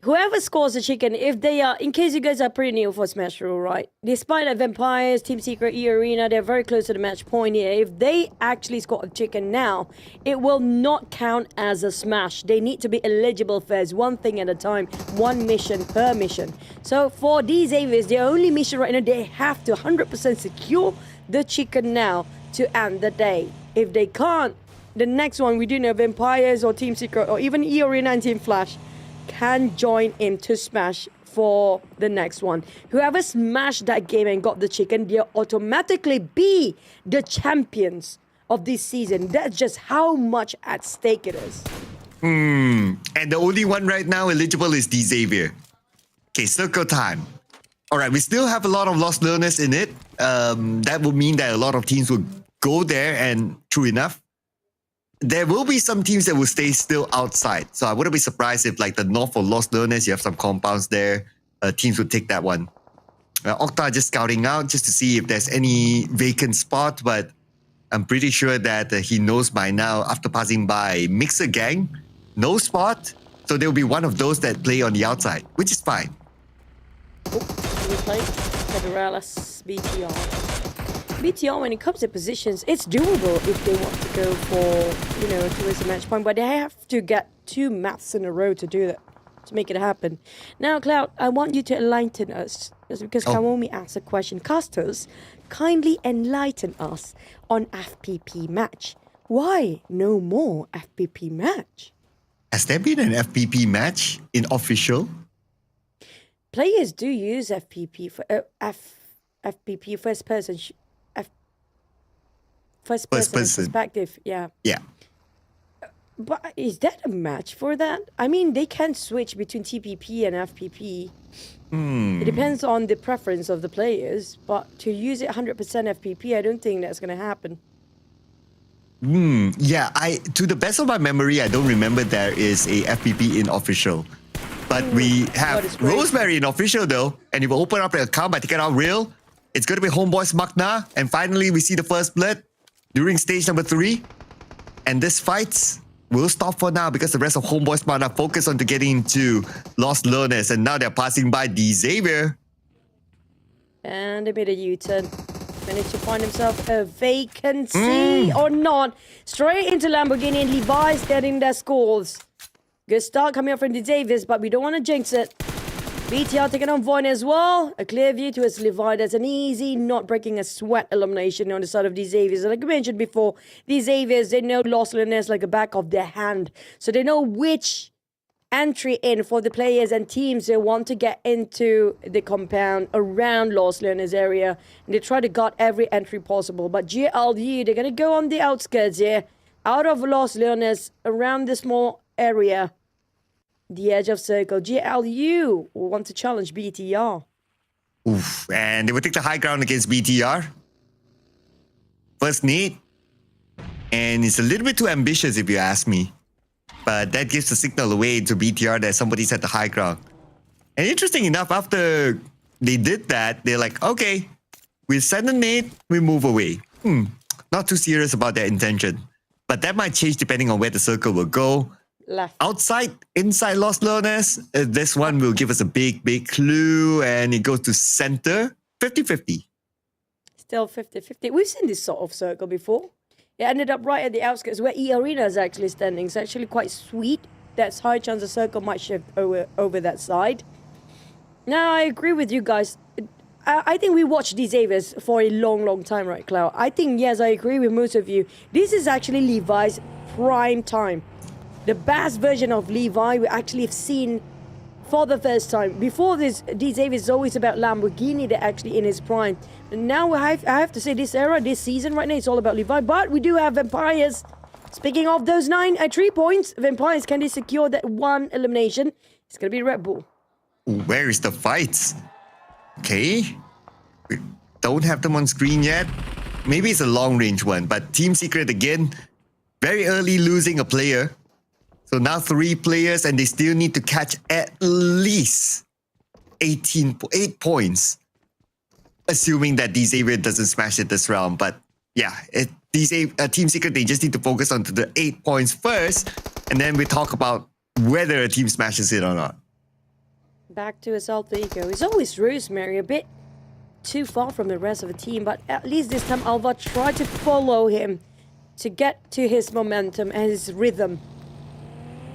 Whoever scores the chicken, if they are, in case you guys are pretty new for Smash Rule, right? Despite that Vampires, Team Secret, eArena, they're very close to the match point here. If they actually score a chicken now, it will not count as a smash. They need to be eligible first, one thing at a time, one mission per mission. So for these Avies, their only mission right now, they have to 100% secure the chicken now to end the day. If they can't, the next one, we do know Vampires or Team Secret or even eArena and Team Flash can join in to smash for the next one. Whoever smashed that game and got the chicken, they'll automatically be the champions of this season. That's just how much at stake it is. And the only one right now eligible is the Xavier. Okay, circle time. All right, we still have a lot of Los Leones in it. That will mean that a lot of teams will go there, and true enough, there will be some teams that will stay still outside. So I wouldn't be surprised if, like, the north of Los Leones, you have some compounds there. Teams would take that one. Okta just scouting out just to see if there's any vacant spot, but I'm pretty sure that he knows by now, after passing by Mixer Gang, no spot. So there will be one of those that play on the outside, which is fine. We play Federalis BTR. BTR, when it comes to positions, it's doable if they want to go for, you know, towards the match point, but they have to get 2 maps in a row to do that, to make it happen. Now, Cloud, I want you to enlighten us, just because Kawomi asked a question. Casters, kindly enlighten us on FPP match. Why no more FPP match? Has there been an FPP match in official? Players do use FPP for FPP first person. First person perspective, yeah. Yeah. But is that a match for that? I mean, they can switch between TPP and FPP. It depends on the preference of the players, but to use it 100% FPP, I don't think that's going to happen. Yeah, to the best of my memory, I don't remember there is a FPP in official. But we have Rosemary in official though, and if we open up the account by taking out real, it's going to be Homebois MAQNA, and finally we see the first blood during stage number 3. And this fight will stop for now because the rest of Homebois MAQNA focus on to getting into Los Leones, and now they're passing by the Xavier. And they made a U-turn. Managed to find himself a vacancy or not. Straight into Lamborghini, and Levi's getting their scores. Good start coming up from the Davis, but we don't want to jinx it. BTR taking on VOIN as well. A clear view to his Levi. That's an easy, not breaking a sweat elimination on the side of these Xaviers. Like I mentioned before, these Xaviers, they know Los Leones like the back of their hand. So they know which entry in for the players and teams they want to get into the compound around Los Leones area. And they try to guard every entry possible. But GLU, they're going to go on the outskirts here. Out of Los Leones, around the small area. The edge of circle. GLU will want to challenge BTR. Oof, and they will take the high ground against BTR. First need. And it's a little bit too ambitious if you ask me. But that gives the signal away to BTR that somebody's at the high ground. And interesting enough, after they did that, they're like, okay, we send a nade, we move away. Not too serious about their intention. But that might change depending on where the circle will go. Left. Outside, inside Los Leones, this one will give us a big clue, and it goes to center, 50-50. Still 50-50. We've seen this sort of circle before. It ended up right at the outskirts where eArena is actually standing. It's actually quite sweet. That's high chance the circle might shift over that side. Now, I agree with you guys. I think we watched these Xaviers for a long time, right, Cloud? I think, yes, I agree with most of you. This is actually Levi's prime time. The best version of Levi we actually have seen for the first time. Before this, these Xaviers is always about Lamborghini. They're actually in his prime. And now I have to say this era, this season right now, it's all about Levi. But we do have Vampires. Speaking of those 3 points, Vampires, can they secure that one elimination? It's going to be Red Bull. Where is the fights? Okay. We don't have them on screen yet. Maybe it's a long-range one. But Team Secret, again, very early losing a player. So now 3 players, and they still need to catch at least 8 points. Assuming that Xavier doesn't smash it this round. But yeah, Team Secret, they just need to focus on the 8 points first. And then we talk about whether a team smashes it or not. Back to his alter ego. It's always Rosemary, a bit too far from the rest of the team. But at least this time Alva tried to follow him to get to his momentum and his rhythm.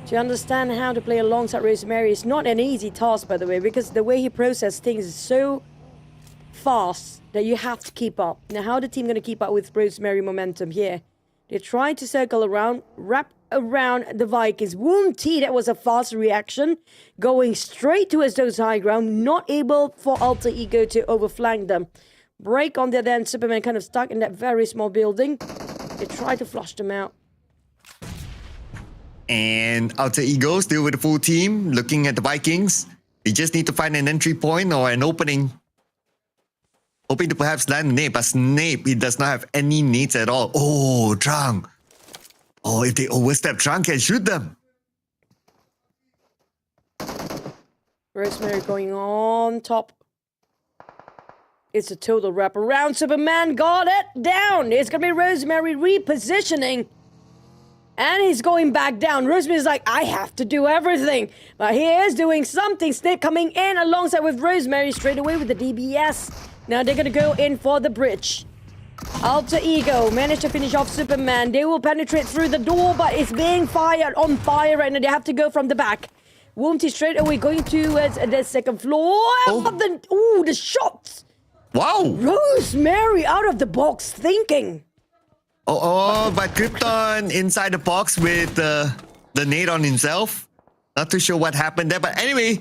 To understand how to play alongside Rosemary is not an easy task, by the way, because the way he processes things is so fast that you have to keep up. Now, how the team going to keep up with Rosemary momentum here? They try to circle around, wrap around the Vikings. Woon-T, that was a fast reaction, going straight towards those high ground, not able for Alter Ego to overflank them. Break on the other end, Superman kind of stuck in that very small building. They try to flush them out. And Alter Ego still with the full team, looking at the Vikings. They just need to find an entry point or an opening. Hoping to perhaps land a nade, but Snape, he does not have any needs at all. Oh, Trang. Oh, if they overstep, Trang can shoot them. Rosemary going on top. It's a total wraparound. Superman got it down. It's going to be Rosemary repositioning. And he's going back down. Rosemary's like, I have to do everything. But he is doing something. Snape coming in alongside with Rosemary straight away with the DBS. Now they're going to go in for the bridge. Alter Ego managed to finish off Superman. They will penetrate through the door, but it's being fired on fire right now. They have to go from the back. Woon-T straight away going towards the second floor. Oh. The shots. Wow. Rosemary out of the box thinking. But Krypton inside the box with the nade on himself. Not too sure what happened there. But anyway,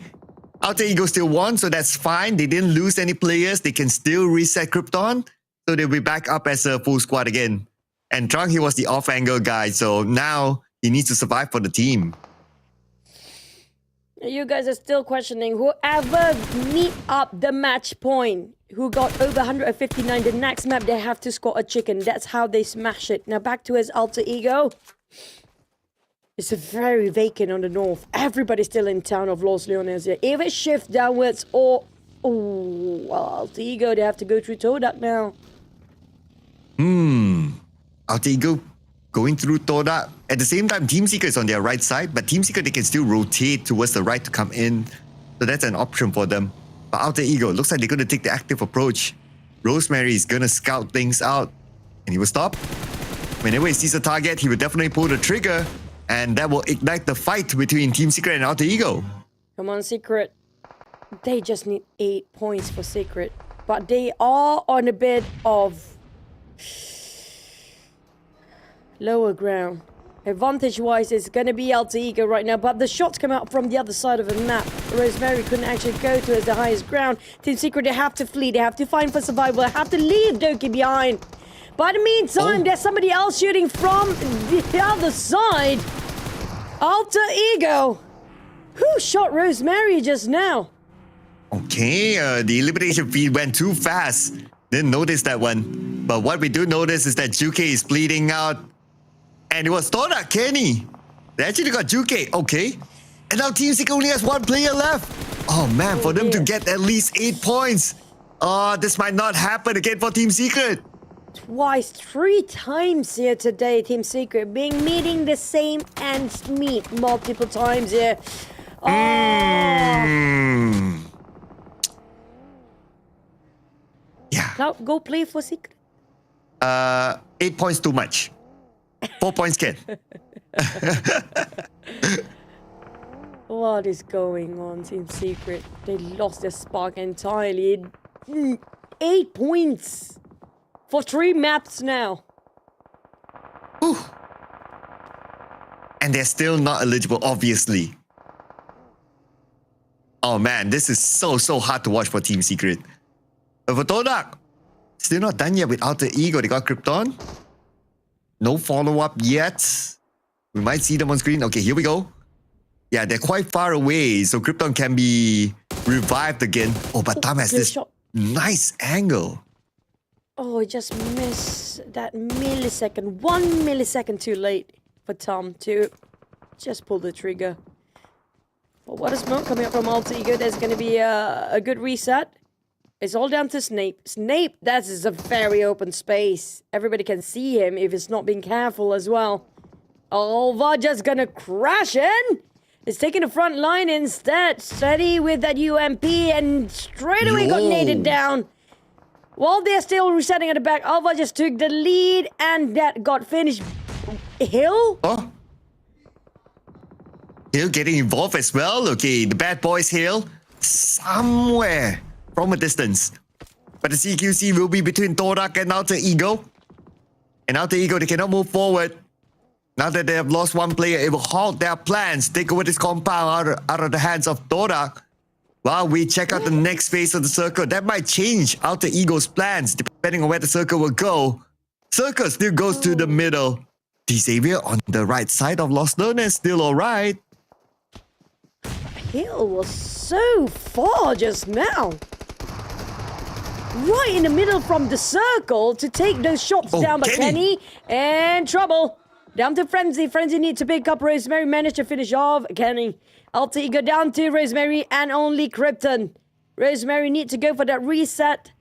Alter Ego still won, so that's fine. They didn't lose any players. They can still reset Krypton. So they'll be back up as a full squad again. And Trang, he was the off-angle guy. So now he needs to survive for the team. You guys are still questioning whoever meet up the match point. Who got over 159, the next map they have to score a chicken. That's how they smash it. Now back to his Alter Ego. It's a very vacant on the north. Everybody's still in town of Los Leones here. If it shifts downwards or... Alter Ego, they have to go through TODAK now. Alter Ego going through TODAK. At the same time, Team Seeker is on their right side, but Team Seeker, they can still rotate towards the right to come in. So that's an option for them. But Alter Ego, looks like they're going to take the active approach. Rosemary is going to scout things out. And he will stop. Whenever he sees a target, he will definitely pull the trigger. And that will ignite the fight between Team Secret and Alter Ego. Come on, Secret. They just need 8 points for Secret. But they are on a bit of lower ground. Advantage-wise, it's going to be Alter Ego right now, but the shots come out from the other side of the map. Rosemary couldn't actually go to the highest ground. Team Secret, they have to flee. They have to find for survival. They have to leave Doki behind. But in the meantime, there's somebody else shooting from the other side. Alter Ego. Who shot Rosemary just now? Okay, the elimination feed went too fast. Didn't notice that one. But what we do notice is that Juke is bleeding out. And it was TODAK, Kenny. They actually got Juke, okay. And now Team Secret only has 1 player left. Oh man, for them to get at least 8 points. This might not happen again for Team Secret. Twice, 3 times here today, Team Secret. Meeting the same ends meet multiple times here. Yeah. Now go play for Secret. 8 points too much. 4 points can. What is going on, Team Secret? They lost their spark entirely. 8 points for 3 maps now. Ooh. And they're still not eligible, obviously. Oh man, this is so hard to watch for Team Secret. But for TODAK, still not done yet with Alter Ego. They got Krypton. No follow-up yet. We might see them on screen. Okay, here we go. Yeah, they're quite far away, so Krypton can be revived again. Oh, but Tom has this nice angle. Oh, he just missed that millisecond. 1 millisecond too late for Tom to just pull the trigger. But what a smoke coming up from Alter Ego. There's going to be a good reset. It's all down to Snape. Snape, that is a very open space. Everybody can see him if he's not being careful as well. Alva just gonna crash in. It's taking the front line instead. Steady with that UMP and straight away got naded down. While they're still resetting at the back, Alva just took the lead and that got finished. Hill? Oh. Hill getting involved as well. Okay, the bad boys Hill. Somewhere from a distance. But the CQC will be between TODAK and Alter Ego. And Alter Ego, they cannot move forward. Now that they have lost 1 player, it will halt their plans. Take over this compound out of the hands of TODAK. While we check out the next phase of the circle, that might change Alter Ego's plans depending on where the circle will go. Circle still goes to the middle. Xavier on the right side of Lost Learner is still alright. Hill was so far just now. Right in the middle from the circle to take those shots down. But Kenny and trouble. Down to Frenzy. Frenzy needs to pick up Rosemary. Managed to finish off Kenny. Alter Ego down to Rosemary and only Krypton. Rosemary needs to go for that reset.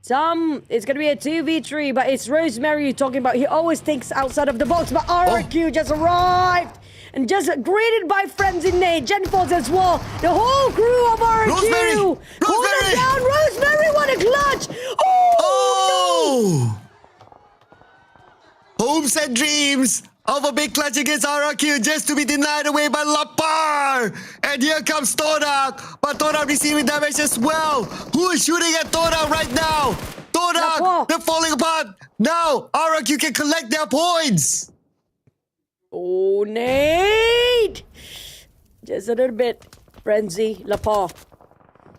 It's going to be a 2v3, but it's Rosemary you're talking about. He always thinks outside of the box, but RRQ just arrived. And just greeted by Frenzy Nate. Gen Force as well. The whole crew of RRQ. Rosemary! Rosemary! Down. Rosemary, what a clutch! Oh! Hopes and dreams of a big clutch against RRQ just to be denied away by Lapar. And here comes TODAK. But TODAK receiving damage as well. Who is shooting at TODAK right now? TODAK, they're falling apart. Now, RRQ can collect their points. Oh, Nate! Just a little bit. Frenzy, Lapar.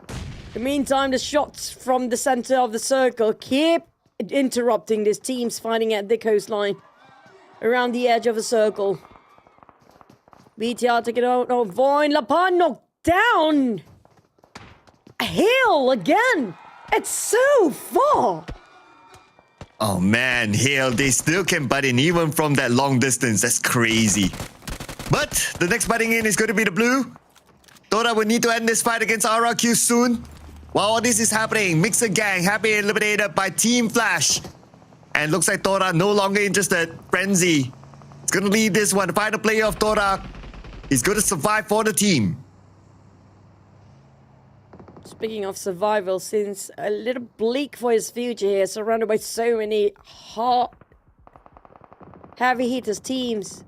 In the meantime, the shots from the center of the circle keep interrupting this team's fighting at the coastline. Around the edge of the circle. BTR taking out. No, VOIN. Lapar knocked down. Hill again. It's so far. Oh man, Hale, they still can butt in even from that long distance. That's crazy. But the next butting in is going to be the blue. TODAK will need to end this fight against RRQ soon. While all this is happening, Mixer Gang have been eliminated by Team Flash. And looks like TODAK no longer interested. Frenzy. It's going to leave this one. The final player of TODAK is going to survive for the team. Speaking of survival, since a little bleak for his future here, surrounded by so many hot, heavy hitters teams.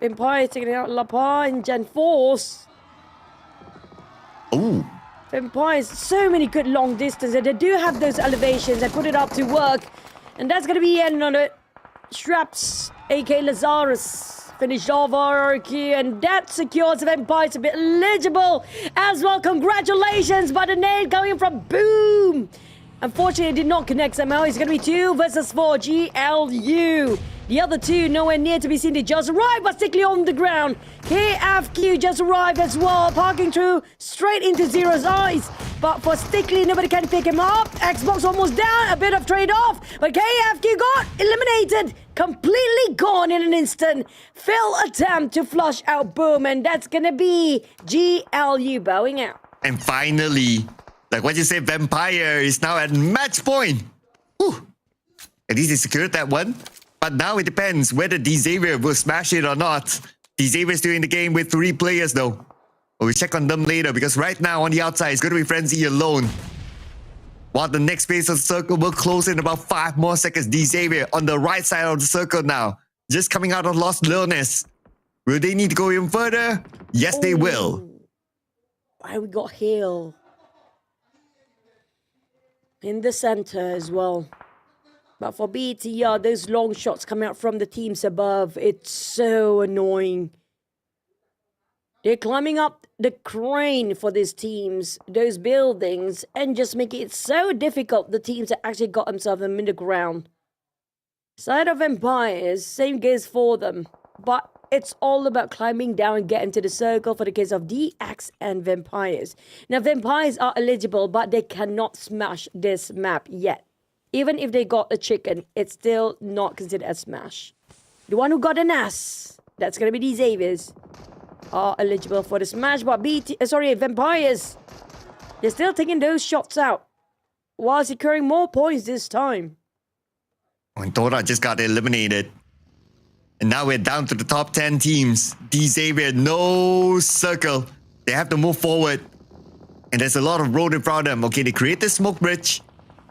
Empire taking out Lapar and Gen Force. Ooh. Vampires, so many good long distance, and they do have those elevations and put it up to work. And that's going to be end on it. Straps, aka Lazarus, finished off RRQ, and that secures the Vampires to be eligible as well. Congratulations, but the nade coming from Boom. Unfortunately, it did not connect somehow. It's going to be 2 versus 4 GLU. The other two nowhere near to be seen. They just arrived, but Stickley on the ground. KFQ just arrived as well, parking through straight into Zero's eyes. But for Stickley, nobody can pick him up. Xbox almost down, a bit of trade-off. But KFQ got eliminated, completely gone in an instant. Failed attempt to flush out Boom, and that's going to be GLU bowing out. And finally, like what you said, Vampire is now at match point. Whew. At least they secured that one. But now it depends whether Xavier will smash it or not. Xavier is still in the game with 3 players though. We'll check on them later because right now on the outside it's going to be Frenzy alone. While the next phase of the circle will close in about 5 more seconds. Xavier on the right side of the circle now. Just coming out of Lost Lillness. Will they need to go even further? Yes, they will. Why we got Hale in the center as well. But for BTR, those long shots coming out from the teams above, it's so annoying. They're climbing up the crane for these teams, those buildings, and just making it so difficult, the teams that actually got themselves in the ground. Side of Empires, same goes for them. But it's all about climbing down and getting to the circle for the case of DX and Vampires. Now, Vampires are eligible, but they cannot smash this map yet. Even if they got a chicken, it's still not considered a smash. The one who got an ass, that's going to be these Xaviers, are eligible for the smash. But Vampires, they're still taking those shots out while securing more points this time. And TODAK just got eliminated. And now we're down to the top 10 teams. Xavier, no circle. They have to move forward. And there's a lot of road in front of them. Okay, they create the smoke bridge.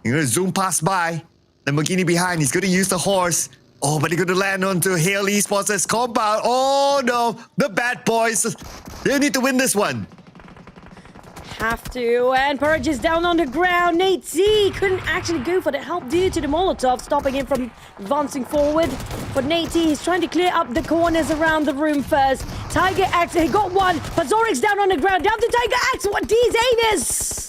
He's going to zoom past by. Lamborghini behind. He's going to use the horse. Oh, but he's going to land onto Hale Esports' compound. Oh, no. The bad boys. They need to win this one. Have to. And Purge is down on the ground. Nate Z couldn't actually go for the help due to the Molotov, stopping him from advancing forward. But Nate Z is trying to clear up the corners around the room first. Tiger Axe, he got one. Pazorik's down on the ground. Down to Tiger Axe. What these Avis?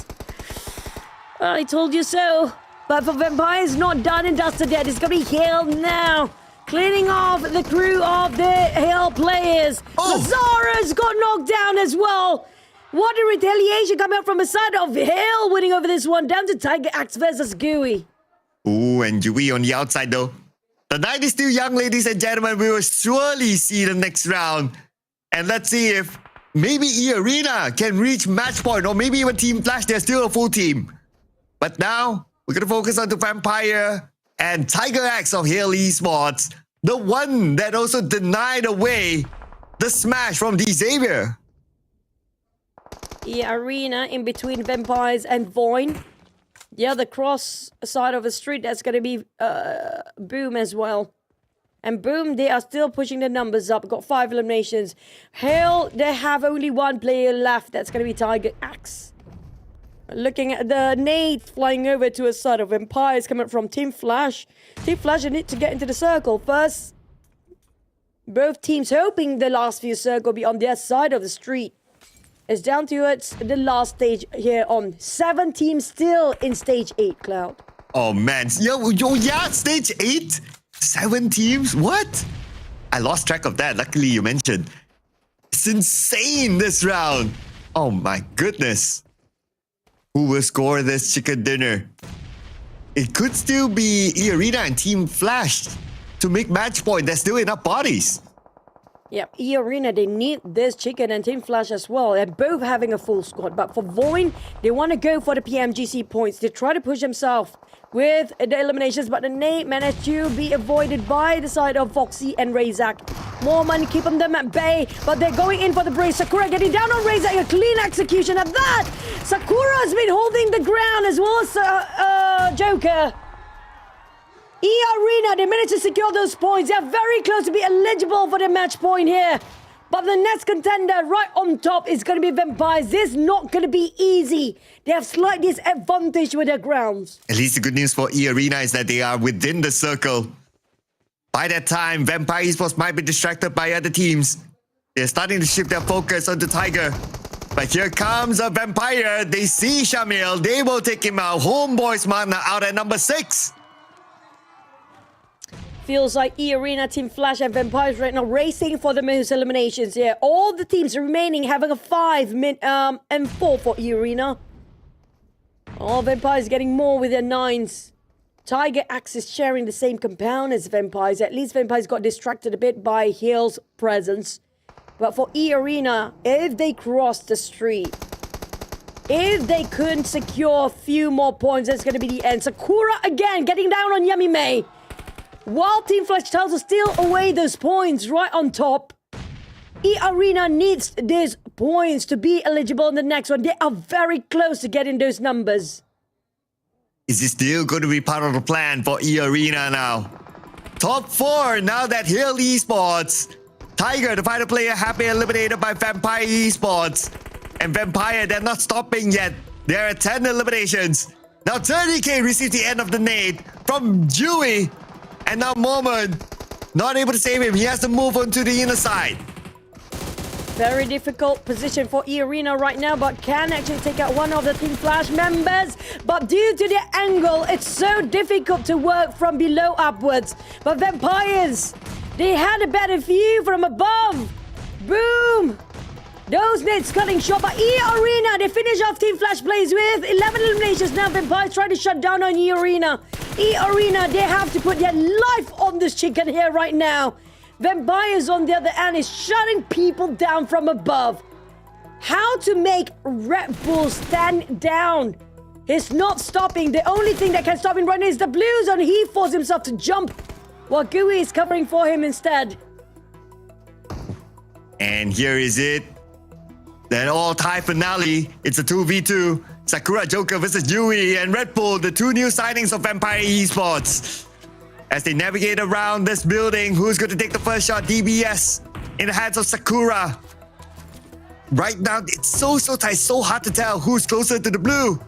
I told you so. But for Vampires, not done and dusted yet. It's going to be Hale now. Cleaning off the crew of the Hale players. Lazarus got knocked down as well. What a retaliation coming out from the side of Hale, winning over this one. Down to Tiger Axe versus Gooey. Ooh, and Gooey on the outside though. The night is still young, ladies and gentlemen. We will surely see the next round. And let's see if maybe eArena can reach match point, or maybe even Team Flash. They're still a full team. But now, we're going to focus on the Vampire and Tiger Axe of Hale Esports. The one that also denied away the smash from Xavier. eArena in between Vampires and VOIN. The other cross side of the street, that's going to be Boom as well. And Boom, they are still pushing the numbers up. Got 5 eliminations. Hale, they have only 1 player left. That's going to be Tiger Axe. Looking at the nades flying over to a side of Empires coming from Team Flash. Team Flash need to get into the circle first. Both teams hoping the last few circle be on their side of the street. It's down to the last stage here on 7 teams still in stage 8, Cloud. Oh man, yeah, stage 8? 7 teams? What? I lost track of that. Luckily you mentioned. It's insane this round. Oh my goodness. Who will score this chicken dinner? It could still be eArena and Team Flash to make match point. There's still enough bodies. Yep, eArena, they need this chicken and Team Flash as well. They're both having a full squad. But for VOIN, they want to go for the PMGC points. They try to push themselves with the eliminations, but the nade managed to be avoided by the side of Foxy and Razak. More money keeping them at bay, but they're going in for the brace. Sakura getting down on Razak. A clean execution at that. Sakura has been holding the ground as well as Joker. eArena, they managed to secure those points. They're very close to be eligible for the match point here. But the next contender right on top is going to be Vampires. This is not going to be easy. They have slight disadvantage with their grounds. At least the good news for eArena is that they are within the circle. By that time, Vampire Esports might be distracted by other teams. They're starting to shift their focus onto Tiger. But here comes a Vampire. They see Shamil. They will take him out. Homebois MAQNA out at number 6. Feels like eArena, Team Flash and Vampires right now racing for the most eliminations here. All the teams remaining having a 5 and 4 for eArena. All Vampires getting more with their 9s. Tiger Axe is sharing the same compound as Vampires. At least Vampires got distracted a bit by Hill's presence. But for eArena, if they cross the street, if they couldn't secure a few more points, that's going to be the end. Sakura again getting down on Yummy May. While Team Flash tells us steal away those points right on top, eArena needs these points to be eligible in the next one. They are very close to getting those numbers. Is this still going to be part of the plan for eArena now? Top 4 now that Hill Esports. Tiger, the fighter player, have been eliminated by Vampire Esports. And Vampire, they're not stopping yet. There are 10 eliminations. Now 30k receives the end of the nade from Dewey. And now Moment, not able to save him. He has to move on to the inner side. Very difficult position for eArena right now, but can actually take out one of the Team Flash members. But due to the angle, it's so difficult to work from below upwards. But Vampires, they had a better view from above. Boom! Those nades cutting short, but eArena, they finish off Team Flash plays with 11 eliminations. Now Vampires trying to shut down on eArena. eArena, they have to put their life on this chicken here right now. Vampires on the other hand is shutting people down from above. How to make Red Bull stand down? He's not stopping. The only thing that can stop him right now is the blues, and he forced himself to jump while Gui is covering for him instead. And here is it. That all-tie finale. It's a 2v2. Sakura Joker versus Dewey and Red Bull, the 2 new signings of Vampire Esports. As they navigate around this building, who's going to take the first shot? DBS in the hands of Sakura. Right now, it's so tight, so hard to tell who's closer to the blue.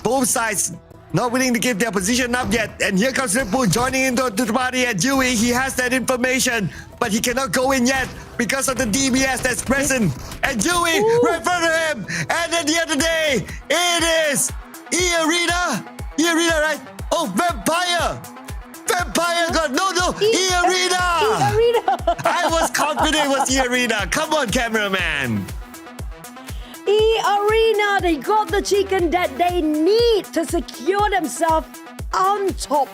Both sides not willing to give their position up yet. And here comes Red Bull joining into the party at Dewey. He has that information, but he cannot go in yet because of the DBS that's present. And Dewey right in front of him. And at the end of the day, it is eArena. eArena, right? Oh, Vampire. Vampire got no, eArena. eArena. I was confident it was eArena. Come on, cameraman. eArena, they got the chicken that they need to secure themselves on top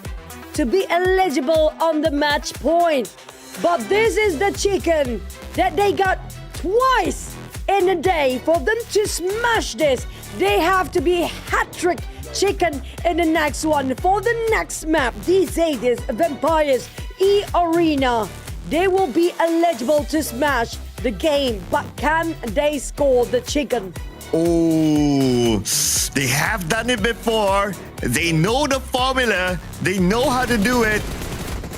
to be eligible on the match point. But this is the chicken that they got twice in a day. For them to smash this, they have to be hat-trick chicken in the next one. For the next map, these Zaytis, Vampires, eArena, they will be eligible to smash the game, but can they score the chicken? Oh, they have done it before. They know the formula. They know how to do it.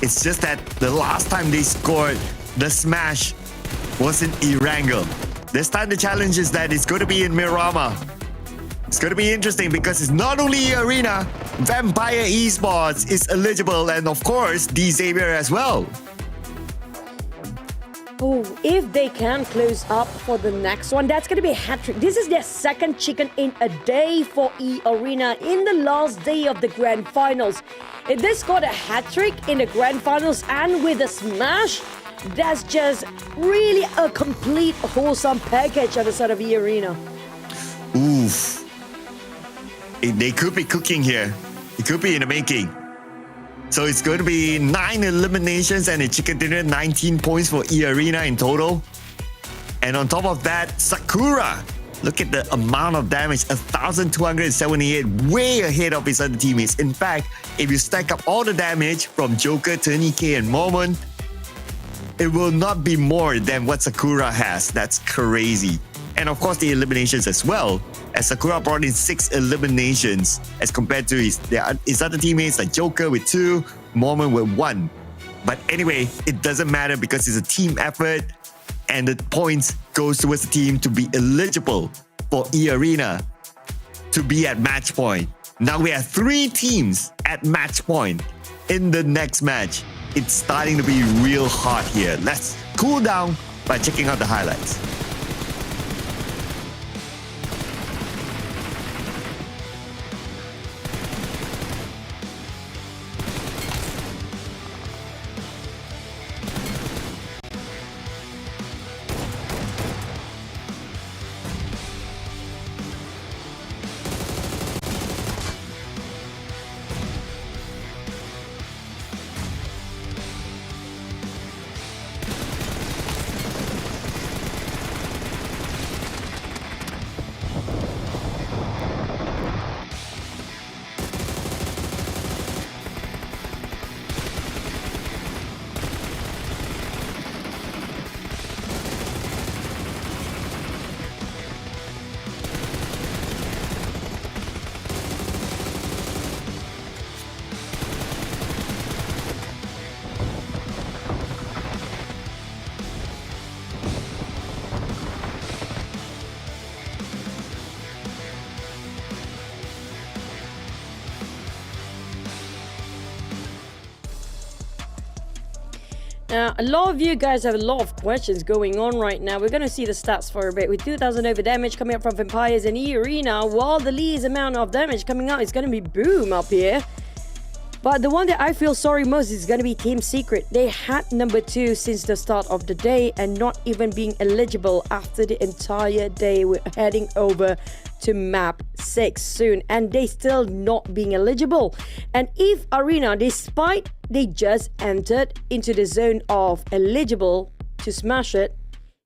It's just that the last time they scored the smash was in Erangel. This time the challenge is that it's going to be in Miramar. It's going to be interesting because it's not only eArena, Vampire Esports is eligible, and of course, D-Xavier as well. Oh, if they can close up for the next one, that's going to be a hat-trick. This is their second chicken in a day for eArena in the last day of the Grand Finals. If they scored a hat-trick in the Grand Finals and with a smash, that's just really a complete wholesome package on the side of eArena. Oof. They could be cooking here. It could be in the making. So it's going to be 9 eliminations and a chicken dinner, 19 points for eArena in total. And on top of that, Sakura. Look at the amount of damage, 1,278, way ahead of his other teammates. In fact, if you stack up all the damage from Joker, Tony K, and Moment, it will not be more than what Sakura has. That's crazy. And of course, the eliminations as well, as Sakura brought in 6 eliminations as compared to his other teammates like Joker with 2, Moment with 1. But anyway, it doesn't matter because it's a team effort. and the points goes towards the team to be eligible for eArena to be at match point. Now we have 3 teams at match point in the next match. It's starting to be real hot here. Let's cool down by checking out the highlights. Now, a lot of you guys have a lot of questions going on right now. We're going to see the stats for a bit. With 2,000 over damage coming up from Vampires and eArena, while the least amount of damage coming out is going to be Boom up here. But the one that I feel sorry most is going to be Team Secret. They had number 2 since the start of the day and not even being eligible after the entire day. We're heading over to map 6 soon and they still not being eligible. And eArena, despite they just entered into the zone of eligible to smash it,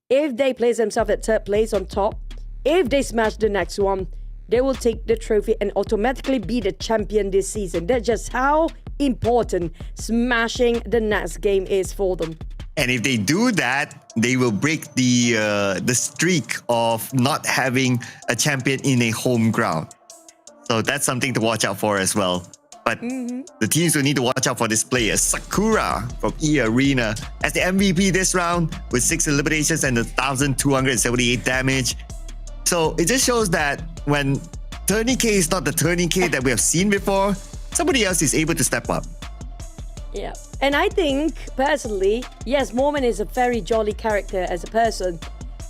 if they place themselves at 3rd place on top, if they smash the next one, they will take the trophy and automatically be the champion this season. That's just how important smashing the next game is for them. And if they do that, they will break the streak of not having a champion in a home ground. So that's something to watch out for as well. But the teams will need to watch out for this player, Sakura from eArena, as the MVP this round with 6 eliminations and 1,278 damage. So it just shows that when Tourniquet is not the Tourniquet that we have seen before, somebody else is able to step up. Yeah, and I think personally, yes, Mormon is a very jolly character as a person.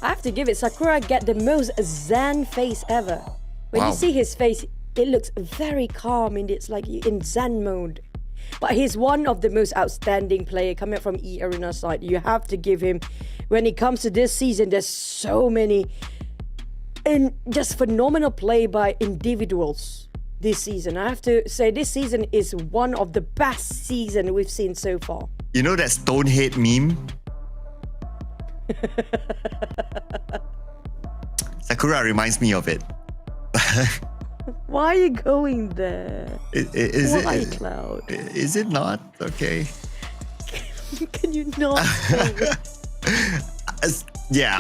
I have to give it, Sakura get the most zen face ever. When you see his face, it looks very calm and it's like in zen mode. But he's one of the most outstanding player coming from eArena side. You have to give him, when it comes to this season, there's so many and just phenomenal play by individuals this season. I have to say this season is one of the best season we've seen so far. You know that Stonehead meme? Sakura reminds me of it. Why are you going there? Why, Cloud? Is it not? Okay. Can you not? Yeah.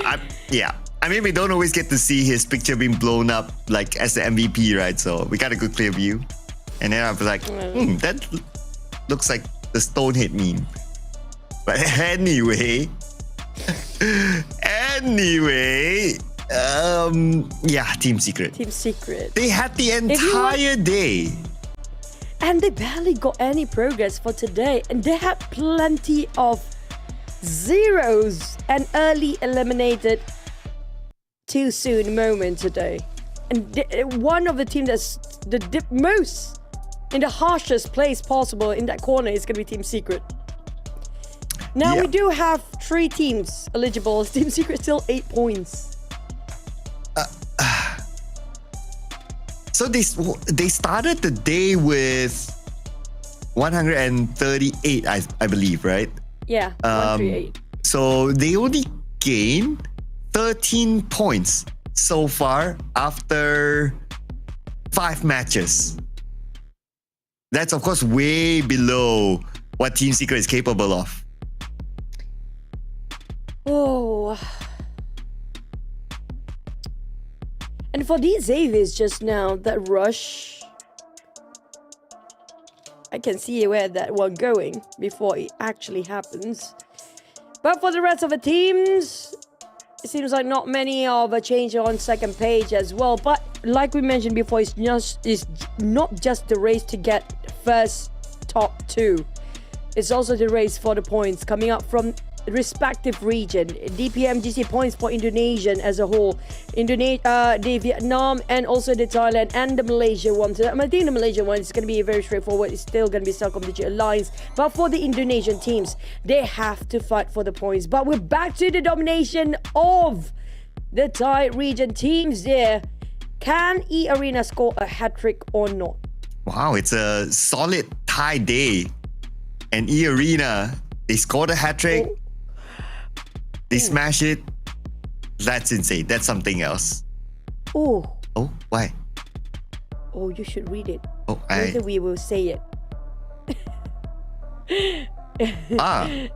I mean, we don't always get to see his picture being blown up like as the MVP, right? So we got a good clear view. And then I was like, that looks like the Stonehead meme. But anyway, Team Secret. Team Secret. They had the entire day. And they barely got any progress for today. And they had plenty of zeros and early eliminated too soon moment today. And one of the teams that's the most in the harshest place possible in that corner is going to be Team Secret. Now we do have 3 teams eligible. Team Secret still 8 points. So they started the day with 138, I believe, right? Yeah, 138. So they only gained 13 points so far after 5 matches. That's of course way below what Team Secret is capable of. Oh. And for these Xaviers just now, that rush, I can see where that one going before it actually happens. But for the rest of the teams, it seems like not many of a change on second page as well. But like we mentioned before, it's not just the race to get first top 2. It's also the race for the points coming up from respective region. The PMGC points for Indonesia as a whole, the Vietnam, and also the Thailand and the Malaysia one. So I think the Malaysia one is going to be very straightforward. It's still going to be Celcom Alliance. But for the Indonesian teams, they have to fight for the points. But we're back to the domination of the Thai region teams there. Can eArena score a hat-trick or not? Wow, it's a solid Thai day. And eArena, they scored a hat-trick. They smash it. That's insane. That's something else. Oh. Oh, why? Oh, you should read it. Oh, Later we will say it.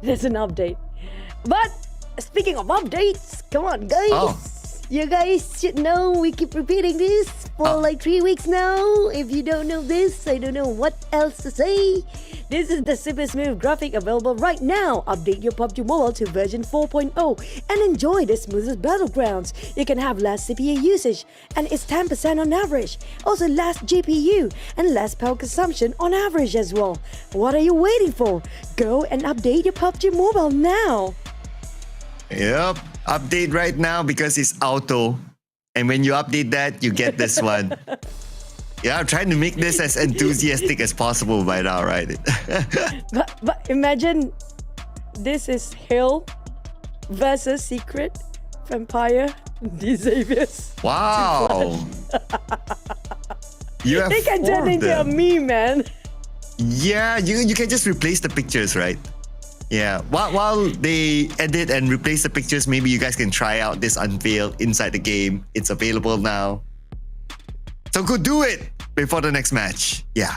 There's an update. But speaking of updates, come on, guys. Oh. You guys should know we keep repeating this for like 3 weeks now. If you don't know this, I don't know what else to say. This is the super smooth graphic available right now. Update your PUBG Mobile to version 4.0 and enjoy the smoothest battlegrounds. You can have less CPU usage and it's 10% on average. Also less GPU and less power consumption on average as well. What are you waiting for? Go and update your PUBG Mobile now. Yep, update right now because it's auto. And when you update that, you get this one. Yeah, I'm trying to make this as enthusiastic as possible by now, right? but imagine this is Hill versus Secret, Vampire, Xavier's. Wow. You have they can turn into a meme, man. Yeah, you can just replace the pictures, right? Yeah, while they edit and replace the pictures, maybe you guys can try out this Unfail inside the game. It's available now. So go do it before the next match. Yeah.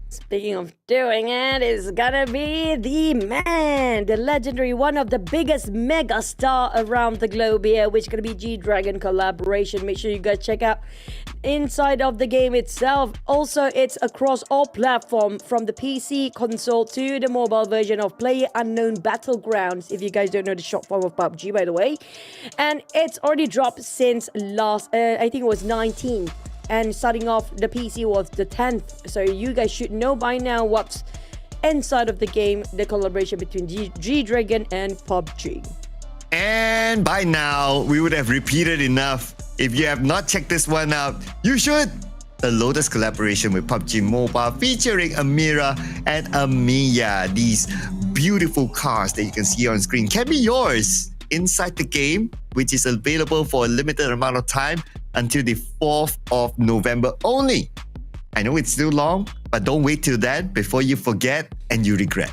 Speaking of doing it, it's gonna be the man, the legendary, one of the biggest mega star around the globe here, which is gonna be G-Dragon collaboration. Make sure you guys check out inside of the game itself. Also, it's across all platforms from the PC, console to the mobile version of PlayerUnknown Battlegrounds. If you guys don't know the short form of PUBG, by the way, and it's already dropped since last, I think it was 19. And starting off, the PC was the 10th. So you guys should know by now what's inside of the game, the collaboration between G-Dragon and PUBG. And by now, we would have repeated enough. If you have not checked this one out, you should. The Lotus collaboration with PUBG Mobile featuring Amira and Amiya. These beautiful cars that you can see on screen can be yours inside the game, which is available for a limited amount of time until the 4th of November only. I know it's still long, but don't wait till then before you forget and you regret.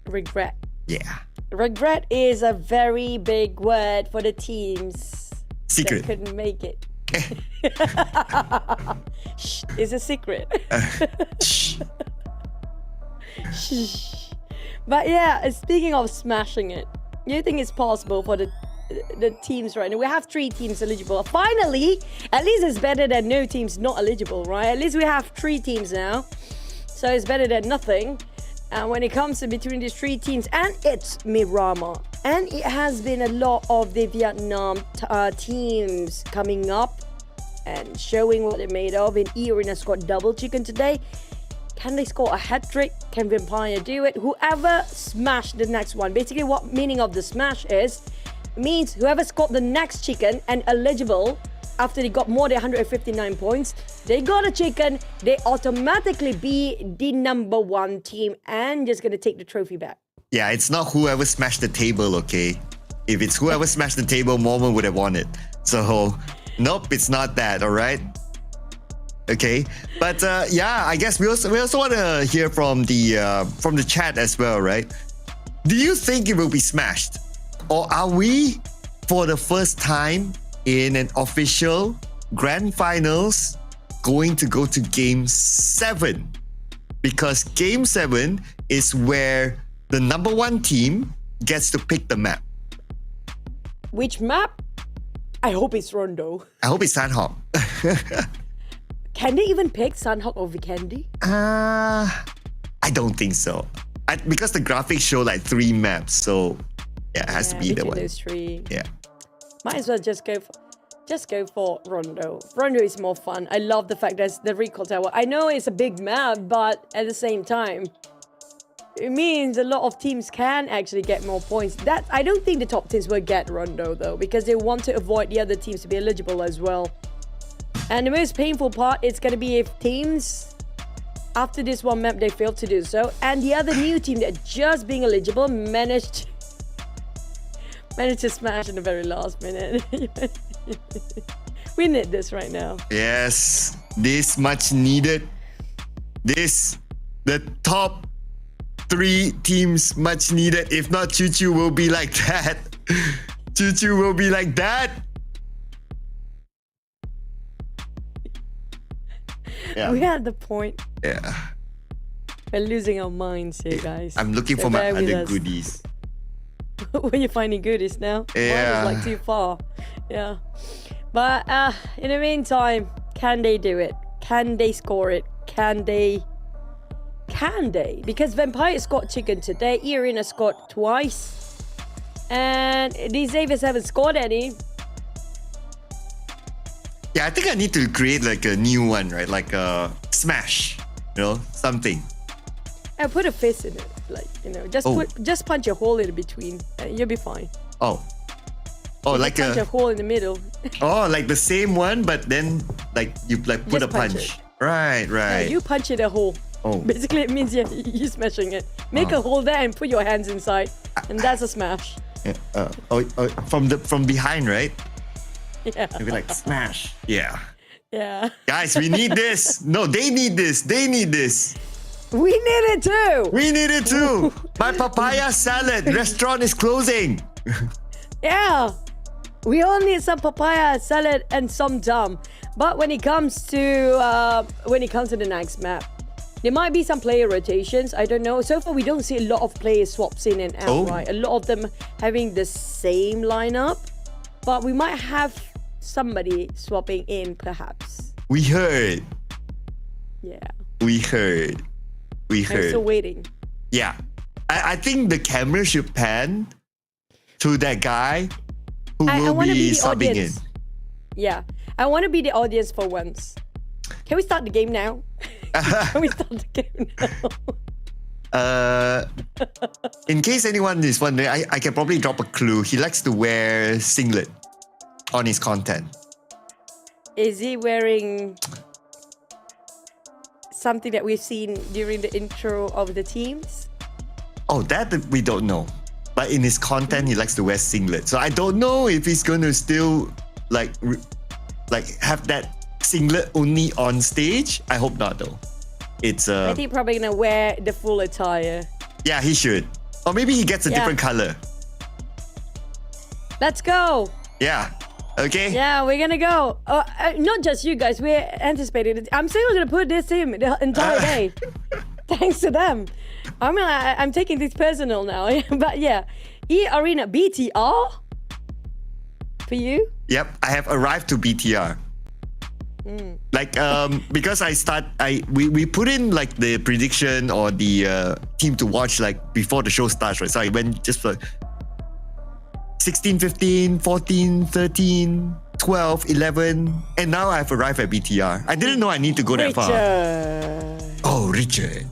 Regret. Yeah. Regret is a very big word for the teams Secret. that couldn't make it. Shh, it's a secret. Shh. Shh. But yeah, speaking of smashing it, do you think it's possible for the teams right now? We have 3 teams eligible. Finally, at least it's better than no teams not eligible, right? At least we have 3 teams now. So it's better than nothing. And when it comes to between these 3 teams, and it's Rama. And it has been a lot of the Vietnam teams coming up and showing what they're made of. In eArena scored double chicken today. Can they score a hat-trick? Can Vampire do it? Whoever smashed the next one. Basically, what meaning of the smash is, means whoever scored the next chicken and eligible after they got more than 159 points, they got a chicken, they automatically be the #1 team and just gonna take the trophy back. Yeah, it's not whoever smashed the table, okay? If it's whoever smashed the table, Mormon would have won it. So, nope, it's not that, all right? Okay, but yeah, I guess we also want to hear from the chat as well, right? Do you think it will be smashed, or are we, for the first time in an official grand finals, going to go to Game 7? Because Game 7 is where the #1 team gets to pick the map. Which map? I hope it's Rondo. I hope it's Sandhawk. Can they even pick Sandhawk or Vikendi? I I don't think so. Because the graphics show like 3 maps, so yeah, it has to be the one. Those 3. Yeah. Might as well just go for Rondo. Rondo is more fun. I love the fact that the recoil tower. I know it's a big map, but at the same time, it means a lot of teams can actually get more points. That I don't think the top teams will get Rondo though, because they want to avoid the other teams to be eligible as well. And the most painful part is going to be if teams, after this one map, they fail to do so, and the other new team that just being eligible managed to smash in the very last minute. We need this right now. Yes, this much needed. The top 3 teams much needed. If not, Choo Choo will be like that. Choo Choo will be like that. Yeah. We had the point. Yeah. We're losing our minds here, guys. I'm looking for my other goodies. Were you finding goodies now? Yeah. Mine was like too far. Yeah. But in the meantime, can they do it? Can they score it? Can they? Because Vampire scored chicken today, eArena scored twice, and these Avis haven't scored any. Yeah, I think I need to create like a new one, right? Like a smash, something. I put a fist in it, like just punch a hole in between, and you'll be fine. Oh, like punch a hole in the middle. Oh, like the same one, but then like you like put Just a punch. Right. Yeah, you punch it a hole. Oh. Basically, it means you're smashing it. Make a hole there and put your hands inside, and that's a smash. From behind, right? Yeah. Maybe like smash. Yeah. Yeah. Guys, we need this. No, they need this. They need this. We need it too. We need it too. My papaya salad restaurant is closing. Yeah. We all need some papaya salad and some dumb. But when it comes to the next map, there might be some player rotations. I don't know. So far, we don't see a lot of player swaps in and out, right? A lot of them having the same lineup. But we might have somebody swapping in, perhaps. We heard. Yeah. We heard. I'm still waiting. Yeah. I think the camera should pan to that guy who will be subbing in. Yeah. I want to be the audience for once. Can we start the game now? Can we start the game now? In case anyone is wondering, I can probably drop a clue. He likes to wear singlet on his content. Is he wearing something that we've seen during the intro of the teams? Oh, that we don't know. But in his content, he likes to wear singlet. So I don't know if he's going to still like have that singlet only on stage. I hope not though. I think probably gonna wear the full attire. Yeah, he should. Or maybe he gets a different color. Let's go. Yeah. Okay. Yeah, we're gonna go. Not just you guys. We're anticipating it. I'm still gonna put this in the entire day. Thanks to them. I'm taking this personal now. But yeah, eArena BTR for you. Yep, I have arrived to BTR. Like because we put in like the prediction or the team to watch like before the show starts, right? So I went just for 16, 15, 14, 13, 12, 11, and now I've arrived at BTR. I didn't know I need to go that far. Oh, Richard,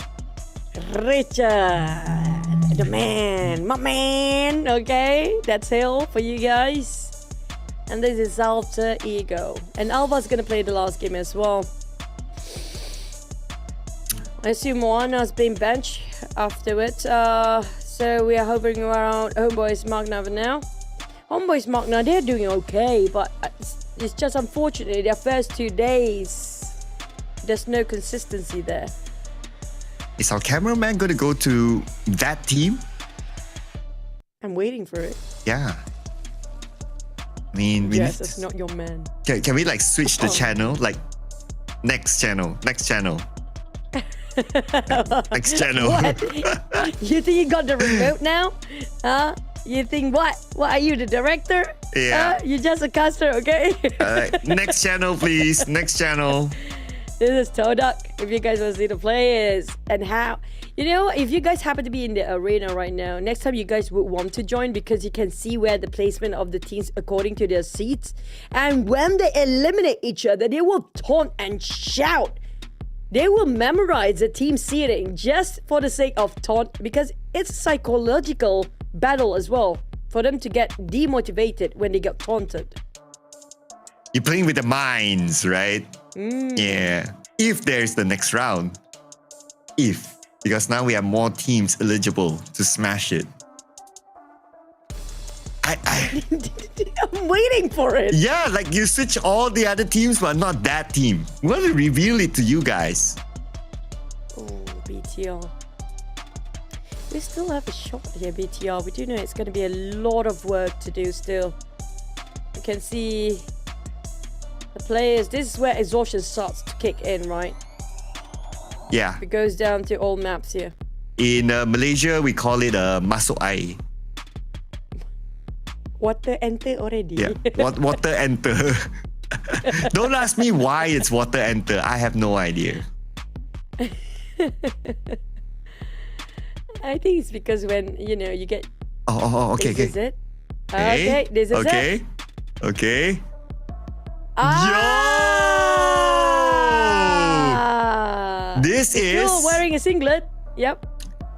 the man, my man. Okay, that's Hill for you guys. And this is Alter Ego. And Alva's gonna play the last game as well. I assume MAQNA's been benched afterwards. So we are hovering around Homebois MAQNA for now. Homebois MAQNA, they're doing okay, but it's just unfortunately their first 2 days, there's no consistency there. Is our cameraman gonna go to that team? I'm waiting for it. Yeah. I mean, yes, it's not your man. Can we like switch the channel? Like next channel. Next channel. What? You think you got the remote now? You think what? What are you, the director? Yeah. You're just a caster, okay? Next channel, please. Next channel. This is TODAK. if you guys want to see the players and how, if you guys happen to be in the arena right now, next time you guys would want to join because you can see where the placement of the teams according to their seats. And when they eliminate each other, they will taunt and shout. They will memorize the team seating just for the sake of taunt because it's a psychological battle as well for them to get demotivated when they get taunted. You're playing with the minds, right? Yeah. If there's the next round. Because now we have more teams eligible to smash it. I'm waiting for it. Yeah, like you switch all the other teams, but not that team. We want to reveal it to you guys. Oh, BTR. We still have a shot here, BTR. We do know it's going to be a lot of work to do still. You can see the players. This is where exhaustion starts to kick in, right? Yeah. It goes down to all maps here. In Malaysia, we call it masuk air. Water enter already. Yeah, water enter. Don't ask me why it's water enter. I have no idea. I think it's because when, you get... Okay, This is it. Okay, this is it. Okay. Ah! This is... Still wearing a singlet. Yep.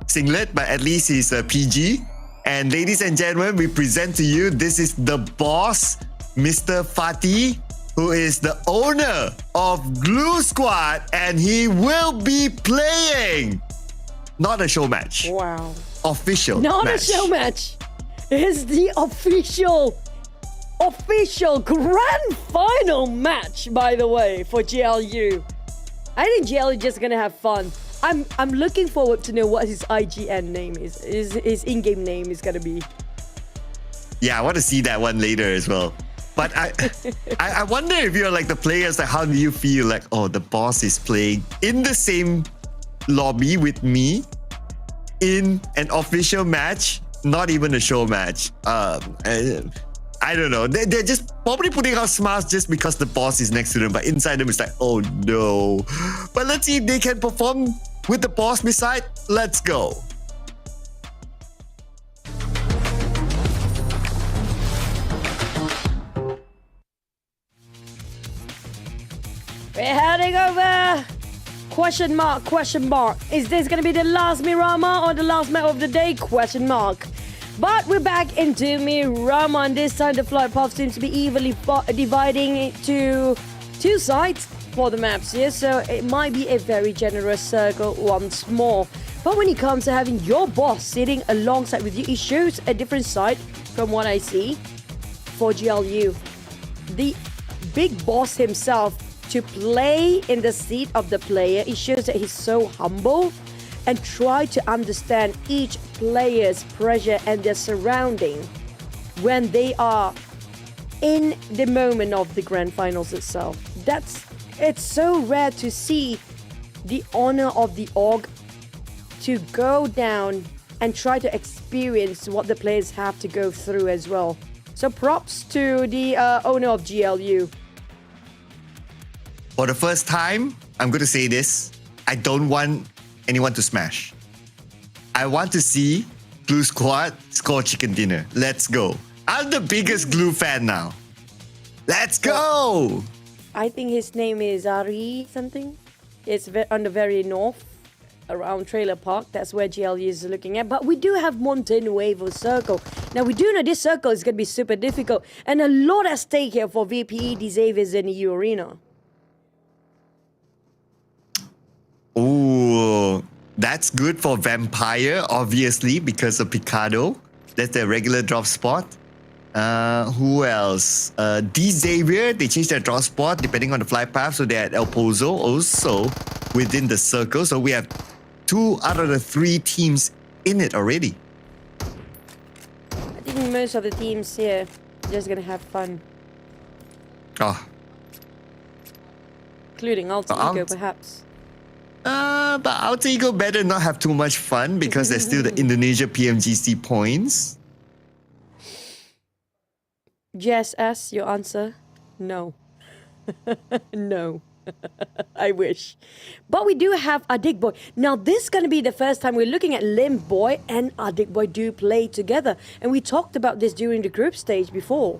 Singlet, but at least he's a PG. And ladies and gentlemen, we present to you, this is the boss, Mr. Fatih, who is the owner of Glue Squad, and he will be playing. Not a show match. Wow. Official Not match. a show match. It's the official grand final match, by the way, for GLU. I think GLU is just gonna have fun. I'm looking forward to know what his IGN name is. His in-game name is gonna be. Yeah, I want to see that one later as well. But I wonder if you're like the players, like how do you feel like, oh, the boss is playing in the same lobby with me in an official match, not even a show match. I don't know. They're just probably putting out smiles just because the boss is next to them, but inside them it's like, oh no. But let's see if they can perform with the boss beside. Let's go. We're heading over. Question mark. Is this gonna be the last Miramar or the last map of the day? Question mark. But we're back into Miramar, and this time the flight path seems to be evenly dividing into two sides for the maps here, so it might be a very generous circle once more. But when it comes to having your boss sitting alongside with you, it shows a different side from what I see for GLU. The big boss himself to play in the seat of the player, it shows that he's so humble and try to understand each player's pressure and their surrounding when they are in the moment of the grand finals itself. It's so rare to see the honor of the org to go down and try to experience what the players have to go through as well. So props to the owner of GLU. For the first time, I'm going to say this. I don't want anyone to smash. I want to see Glue Squad score chicken dinner. Let's go. I'm the biggest Glue fan now. Let's go. I think his name is Ari something. It's on the very north, around Trailer Park. That's where GLU is looking at. But we do have Mountain Nuevo Circle. Now, we do know this circle is going to be super difficult. And a lot at stake here for VPE, Xaviers, and eArena. Ooh, that's good for Vampire, obviously, because of Picado. That's their regular drop spot. Who else? Xavier, they changed their drop spot depending on the flight path. So they're at El Pozo also within the circle. So we have 2 out of the 3 teams in it already. I think most of the teams here are just going to have fun. Oh. Including Alter Ego, perhaps. But Alter Ego better not have too much fun because there's still the Indonesia PMGC points. Yes, S, your answer? No. No. I wish. But we do have Adik Boy. Now, this is going to be the first time we're looking at Lim Boy and Adik Boy do play together. And we talked about this during the group stage before.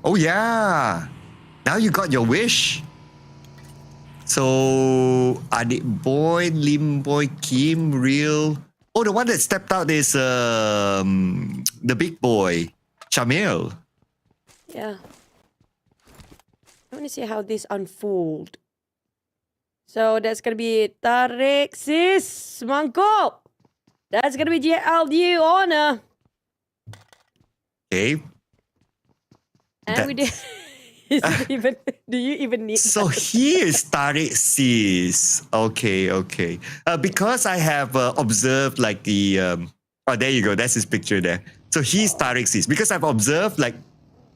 Oh, yeah. Now you got your wish. So, Adik Boy, Lim Boy, Kim, Real. Oh, the one that stepped out is the big boy, Shamil. Yeah. I want to see how this unfold. So that's going to be Tarik, Sis, Mangkok. That's going to be JLU Honor. Okay. And we did. Do you even need So that? he is Tarik Sis. Okay. Because I have observed like the oh, there you go. That's his picture there. So he's Tarik Sis. Because I've observed like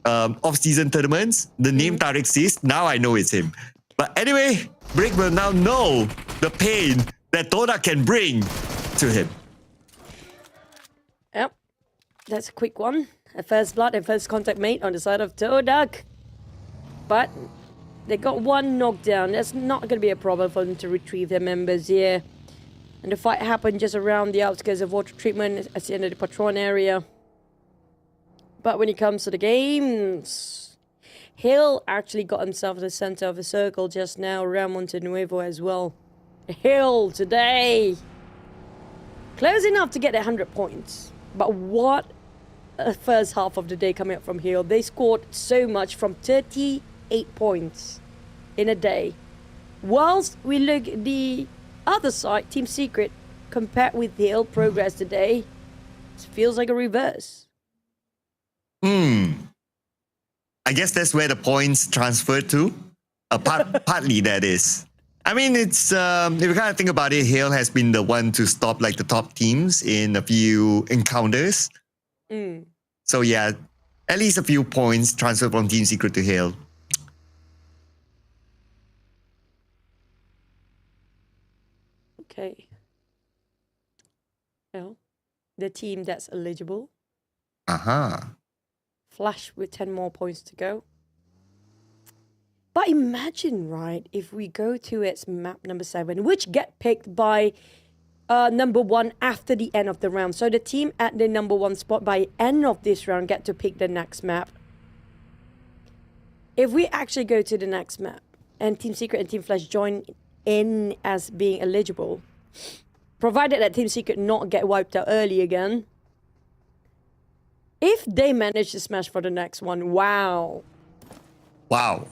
off-season tournaments, the name Tarik Sis, now I know it's him. But anyway, Brick will now know the pain that TODAK can bring to him. Yep. That's a quick one. A first blood and first contact mate on the side of TODAK. But they got one knockdown. That's not going to be a problem for them to retrieve their members here. And the fight happened just around the outskirts of water treatment at the end of the Patron area. But when it comes to the games, Hill actually got himself in the center of the circle just now around Monte Nuevo as well. Hill today. Close enough to get 100 points. But what a first half of the day coming up from Hill. They scored so much from 38 points in a day. Whilst we look at the other side, Team Secret, compared with Hill progress today, it feels like a reverse. I guess that's where the points transfer to. Partly that is. I mean, it's if you kind of think about it, Hale has been the one to stop like the top teams in a few encounters. So yeah, at least a few points transfer from Team Secret to Hale. Okay. Well, the team that's eligible. Flash with 10 more points to go. But imagine, right, if we go to its map number 7, which get picked by number 1 after the end of the round. So the team at the number 1 spot by end of this round get to pick the next map. If we actually go to the next map and Team Secret and Team Flash join in as being eligible, provided that Team Secret not get wiped out early again, if they manage to smash for the next one, wow. So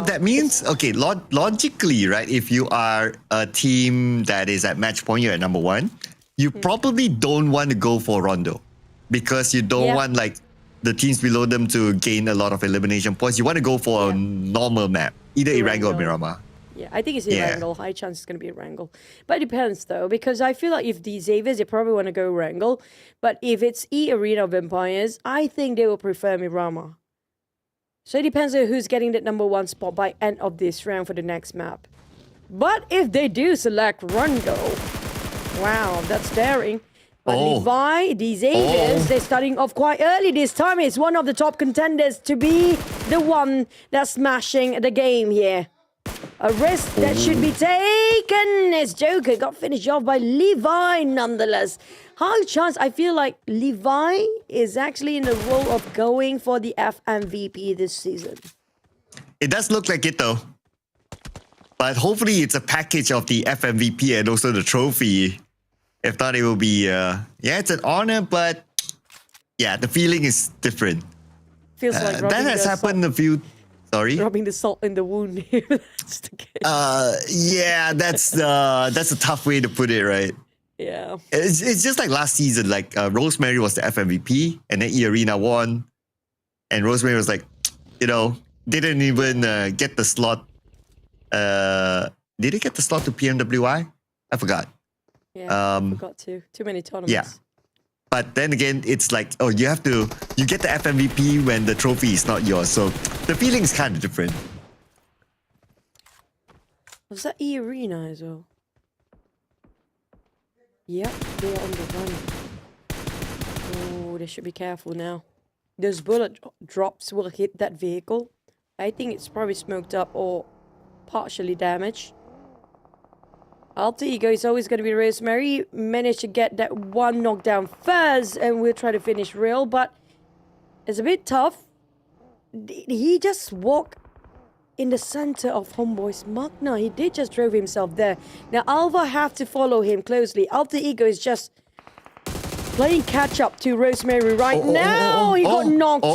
that means, okay, logically, right, if you are a team that is at match point, you're at number 1, you probably don't want to go for Rondo because you don't want like the teams below them to gain a lot of elimination points. You want to go for a normal map, either eArena or Miramar. Yeah, I think it's eArena. High chance it's going to be a Wrangle. But it depends, though, because I feel like if the Xaviers, they probably want to go Wrangle. But if it's eArena Vampires, I think they will prefer Miramar. So it depends on who's getting that number 1 spot by end of this round for the next map. But if they do select Wrangle, wow, that's daring. But Levi, the Xaviers, they're starting off quite early this time. It's one of the top contenders to be the one that's smashing the game here. A risk that should be taken as Joker got finished off by Levi nonetheless. High chance, I feel like Levi is actually in the role of going for the FMVP this season. It does look like it though. But hopefully it's a package of the FMVP and also the trophy. If not, it will be, yeah, it's an honor, but yeah, the feeling is different. Feels like that has happened a few... Sorry? Rubbing the salt in the wound. That's the case. Yeah, that's a tough way to put it, right? Yeah. It's just like last season, like Rosemary was the FMVP and then eArena won. And Rosemary was like, you know, didn't even get the slot. Did it get the slot to PMWI? I forgot. Yeah, I forgot to. Too many tournaments. Yeah. But then again, it's like, oh, you get the FMVP when the trophy is not yours. So the feeling is kind of different. Was that eArena as well? Yep, they're on the run. Oh, they should be careful now. Those bullet drops will hit that vehicle. I think it's probably smoked up or partially damaged. Alter Ego is always going to be Rosemary. Managed to get that one knockdown first, and we'll try to finish Real, but it's a bit tough. He just walked in the center of Homebois' MAQNA. He did just drove himself there. Now Alva have to follow him closely. Alter Ego is just playing catch up to Rosemary right now. He got knocked.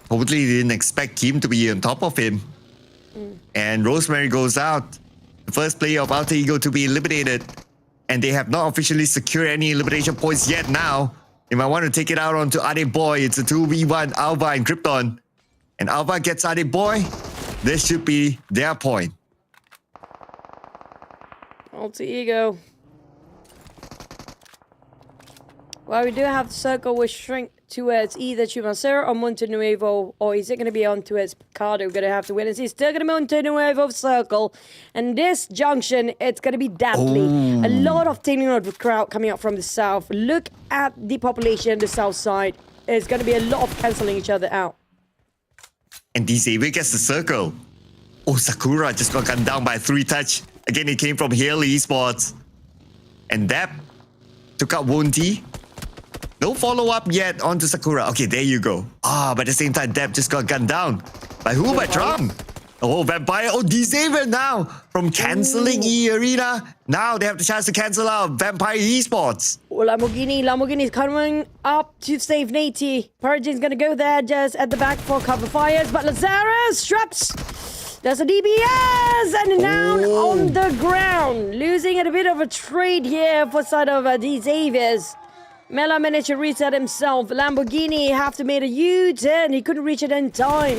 Hopefully he didn't expect Kim to be on top of him. And Rosemary goes out. The first player of Alter Ego to be eliminated. And they have not officially secured any elimination points yet now. They might want to take it out onto Adeboy. It's a 2v1, Alva and Krypton. And Alva gets Adeboy. This should be their point. Alter Ego. Well, we do have the circle with shrink towards either Chumacero or Monte Nuevo, or is it going to be on towards Picardo? We're going to have to win. It's still going to be Monte Nuevo circle. And this junction, it's going to be deadly. A lot of taking out the crowd coming up from the south. Look at the population on the south side. It's going to be a lot of cancelling each other out. And Xavier gets the circle. Oh, Sakura just got gunned down by 3-touch. Again, it came from Hale Esports. And Deb took out Wonti. No follow-up yet onto Sakura. Okay, there you go. But at the same time, Deb just got gunned down. By who? By Drum. Oh, Vampire. Oh, Xavier now. From cancelling eArena. Now they have the chance to cancel out Vampire Esports. Oh, Lamborghini is coming up to save Nati. Purgin's going to go there just at the back for cover fires. But Lazarus straps. There's a DBS and down on the ground. Losing at a bit of a trade here for side of Xavier's. Mela managed to reset himself. Lamborghini have to make a U-turn. He couldn't reach it in time.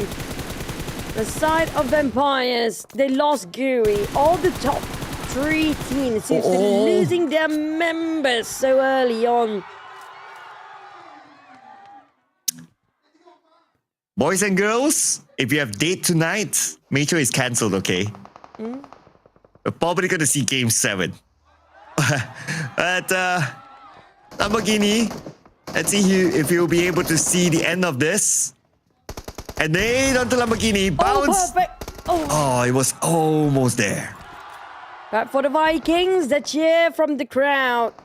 The side of Vampires, they lost Gooey. All the top 3 teams seems to be losing their members so early on. Boys and girls, if you have date tonight, make sure it's cancelled, okay? We're probably going to see Game 7. But, Lamborghini, let's see if he'll be able to see the end of this. And then onto Lamborghini, bounce. Oh, it was almost there. But for the Vikings, the cheer from the crowd.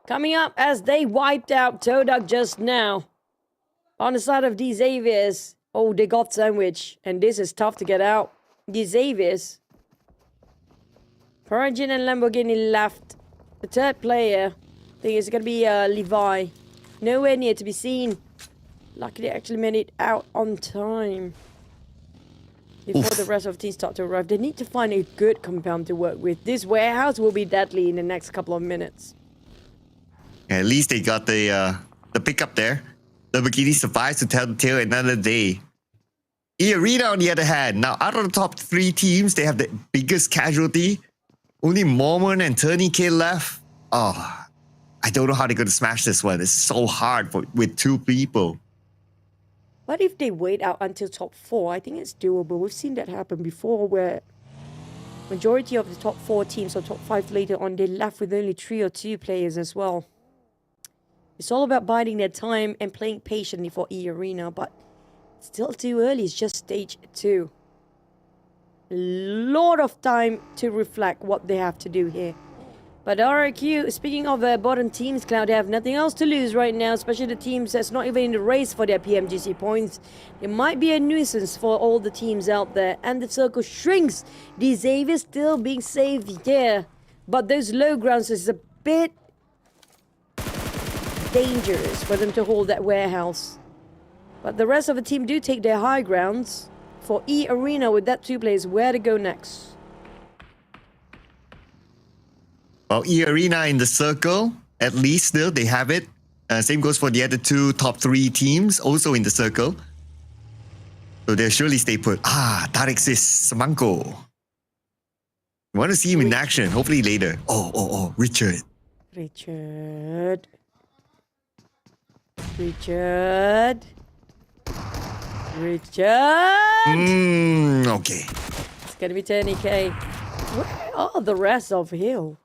Coming up as they wiped out TODAK just now. On the side of the Xaviers. Oh, they got sandwich. And this is tough to get out. The Xaviers. Perigin and Lamborghini left. The third player, I think it's going to be Levi. Nowhere near to be seen. Luckily, they actually made it out on time. Before the rest of the team start to arrive. They need to find a good compound to work with. This warehouse will be deadly in the next couple of minutes. At least they got the pickup there. Lamborghini survives to tell the tale another day. eArena, on the other hand, now out of the top 3 teams, they have the biggest casualty. Only Mormon and Tourniquet left. Oh, I don't know how they're going to smash this one. It's so hard with 2 people. What if they wait out until top 4? I think it's doable. We've seen that happen before where majority of the top 4 teams or top 5 later on, they left with only 3 or 2 players as well. It's all about biding their time and playing patiently for eArena, but still too early. It's just stage 2. A lot of time to reflect what they have to do here. But RRQ, speaking of bottom teams, Cloud, they have nothing else to lose right now, especially the teams that's not even in the race for their PMGC points. It might be a nuisance for all the teams out there, and the circle shrinks. The Xavier still being saved here, but those low grounds is a bit dangerous for them to hold that warehouse. But the rest of the team do take their high grounds. For eArena, with that 2 players, where to go next? Well, eArena in the circle, at least still, they have it. Same goes for the other 2 top 3 teams, also in the circle. So they'll surely stay put. Tarek says Samanko. You want to see him in action, hopefully later. Richard. Richard. Okay. It's gonna be 10k. Where are the rest of Hill?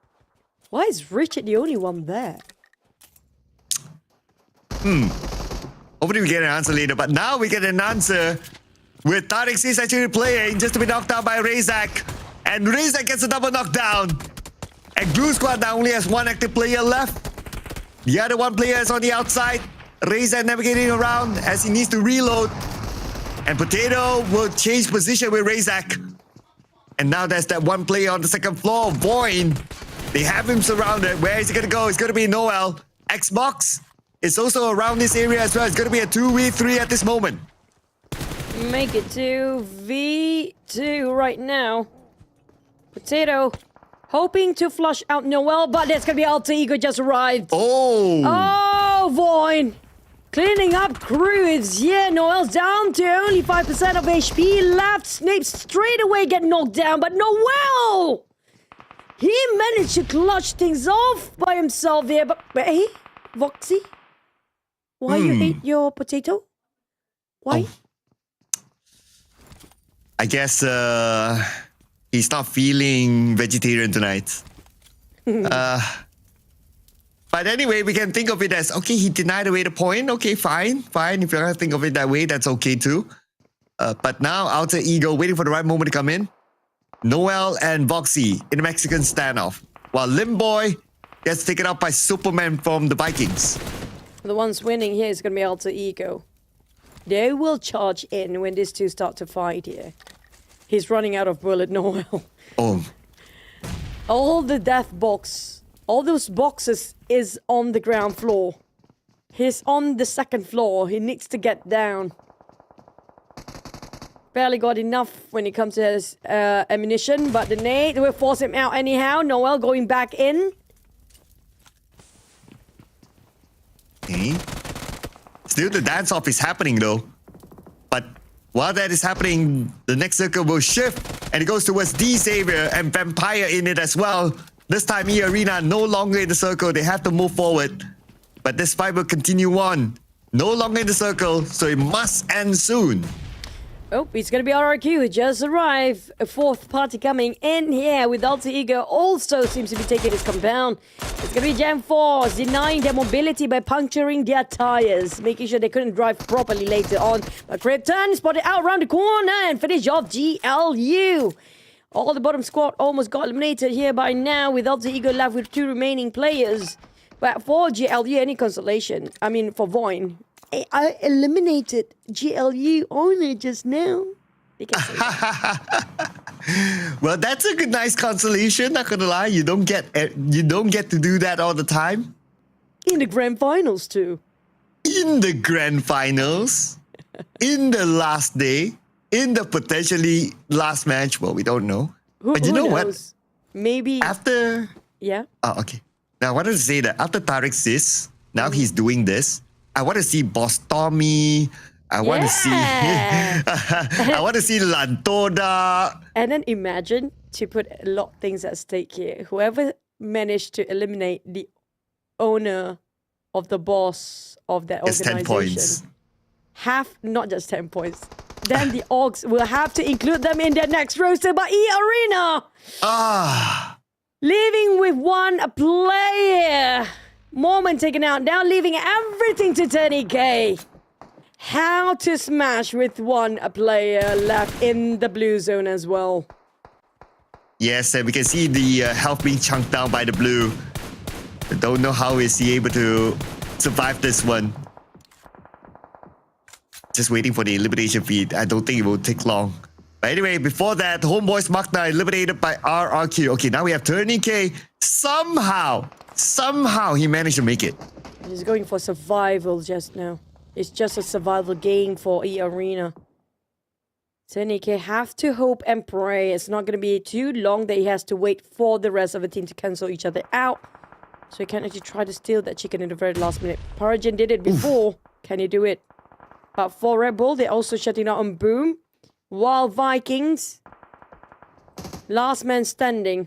Why is Richard the only one there? Hopefully we get an answer later, but now we get an answer with TODAK is actually playing just to be knocked down by Razak. And Razak gets a double knockdown. And Blue Squad now only has one active player left. The other one player is on the outside. Razak navigating around as he needs to reload. And Potato will change position with Razak. And now there's that one player on the second floor, VOIN. They have him surrounded. Where is he going to go? It's going to be Noel. Xbox is also around this area as well. It's going to be a 2v3 at this moment. Make it 2v2 right now. Potato hoping to flush out Noel, but there's going to be Alter Ego just arrived. Oh, VOIN. Cleaning up crews. Yeah, Noel's down to only 5% of HP left. Snape straight away get knocked down, but Noel! He managed to clutch things off by himself there, but hey, Voxy, why you ate your potato? Why? Oh. I guess he's not feeling vegetarian tonight. But anyway, we can think of it as, okay, he denied away the point. Okay, fine. If you're going to think of it that way, that's okay too. But now, Alter Ego waiting for the right moment to come in. Noel and Voxy in a Mexican standoff. While Limboy gets taken out by Superman from the Vikings. The ones winning here is going to be Alter Ego. They will charge in when these two start to fight here. He's running out of bullet, Noel. Oh. All the death box, all those boxes is on the ground floor. He's on the second floor. He needs to get down. Barely got enough when it comes to his ammunition, but the nade will force him out anyhow. Noel going back in. Okay. Still the dance-off is happening though. But while that is happening, the next circle will shift and it goes towards D-Savior and Vampire in it as well. This time eArena no longer in the circle. They have to move forward. But this fight will continue on. No longer in the circle, so it must end soon. Oh, it's going to be RRQ who just arrived. A fourth party coming in here with Alter Ego also seems to be taking his compound. It's going to be Gen 4 denying their mobility by puncturing their tires, making sure they couldn't drive properly later on. But Krypton spotted out around the corner and finish off GLU. All the bottom squad almost got eliminated here by now with Alter Ego left with 2 remaining players. But for GLU, any consolation, I mean for VOIN, I eliminated GLU only just now. Well, that's a good, nice consolation. Not gonna lie, you don't get to do that all the time. In the grand finals too. In the grand finals, in the last day, in the potentially last match. Well, we don't know. But you know what? Maybe after. Yeah. Oh, okay. Now I wanted to say that after TODAK sis, now he's doing this. I want to see Boss Tommy. I want to see Lantoda. And then imagine to put a lot of things at stake here. Whoever managed to eliminate the owner of the boss of that organization 10 points. Have not just 10 points. Then the orgs will have to include them in their next roster by eArena. Leaving with 1 player. Moment taken out, now leaving everything to 10k. How to smash with 1 player left in the blue zone as well. Yes, and we can see the health being chunked down by the blue. I don't know how is he able to survive this one. Just waiting for the elimination feed. I don't think it will take long. But anyway, before that, Homebois MAQNA eliminated by RRQ. Okay, now we have Turning K. Somehow he managed to make it. He's going for survival just now. It's just a survival game for eArena. Tenike have to hope and pray it's not going to be too long that he has to wait for the rest of the team to cancel each other out. So he can actually try to steal that chicken in the very last minute. Paragen did it before. Oof. Can he do it? But for Red Bull, they're also shutting out on Boom. While Vikings, last man standing.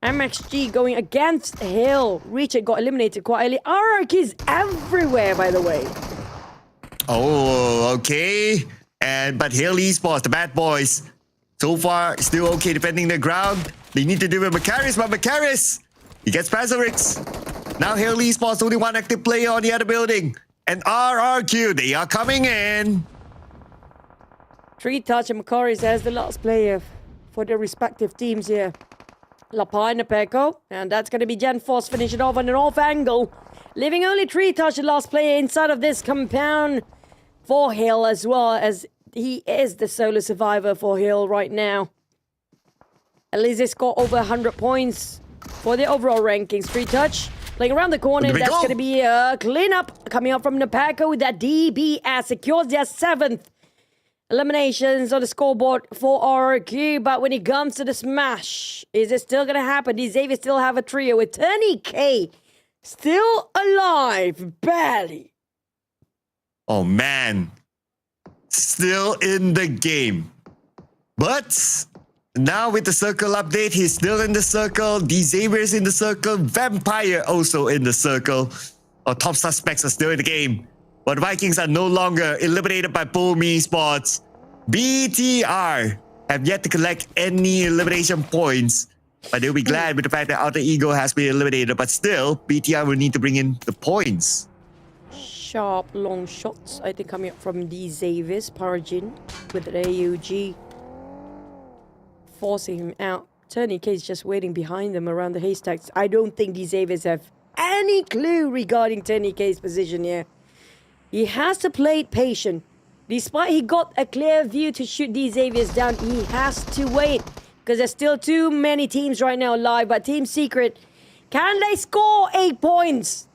MXG going against Hill. Richard got eliminated quite early. RRQ is everywhere, by the way. Oh, okay. But Hill Esports, the bad boys, so far still okay defending the ground. They need to do with Macaris, but Macaris, he gets Pazarix. Now Hill Esports, only 1 active player on the other building. and RRQ, they are coming in. Tree Touch and Macquarie as the last player for their respective teams here. Lapai and Peko, and that's going to be Gen Force finishing off on an off angle, leaving only Tree Touch, the last player inside of this compound for Hill, as well as he is the solo survivor for Hill right now. At least they score over 100 points for the overall rankings. Tree Touch playing around the corner, and that's going to be a cleanup coming up from Napako with that DBS secures their 7th eliminations on the scoreboard for RRQ. But when it comes to the smash, is it still going to happen? Does Xavier still have a trio with Tony K still alive, barely? Oh man, still in the game. But now with the circle update, he's still in the circle. Xavier's in the circle. Vampire also in the circle. Our top suspects are still in the game. But Vikings are no longer eliminated by PUBG Esports. BTR have yet to collect any elimination points. But they'll be glad with the fact that Alter Ego has been eliminated. But still, BTR will need to bring in the points. Sharp long shots, I think, coming up from the Xavier's Paragin with an AUG. Forcing him out. Tony K is just waiting behind them around the haystacks. I don't think the Xaviers have any clue regarding Tony K's position here. He has to play it patient. Despite he got a clear view to shoot these Xaviers down, he has to wait because there's still too many teams right now live. But Team Secret, can they score 8 points?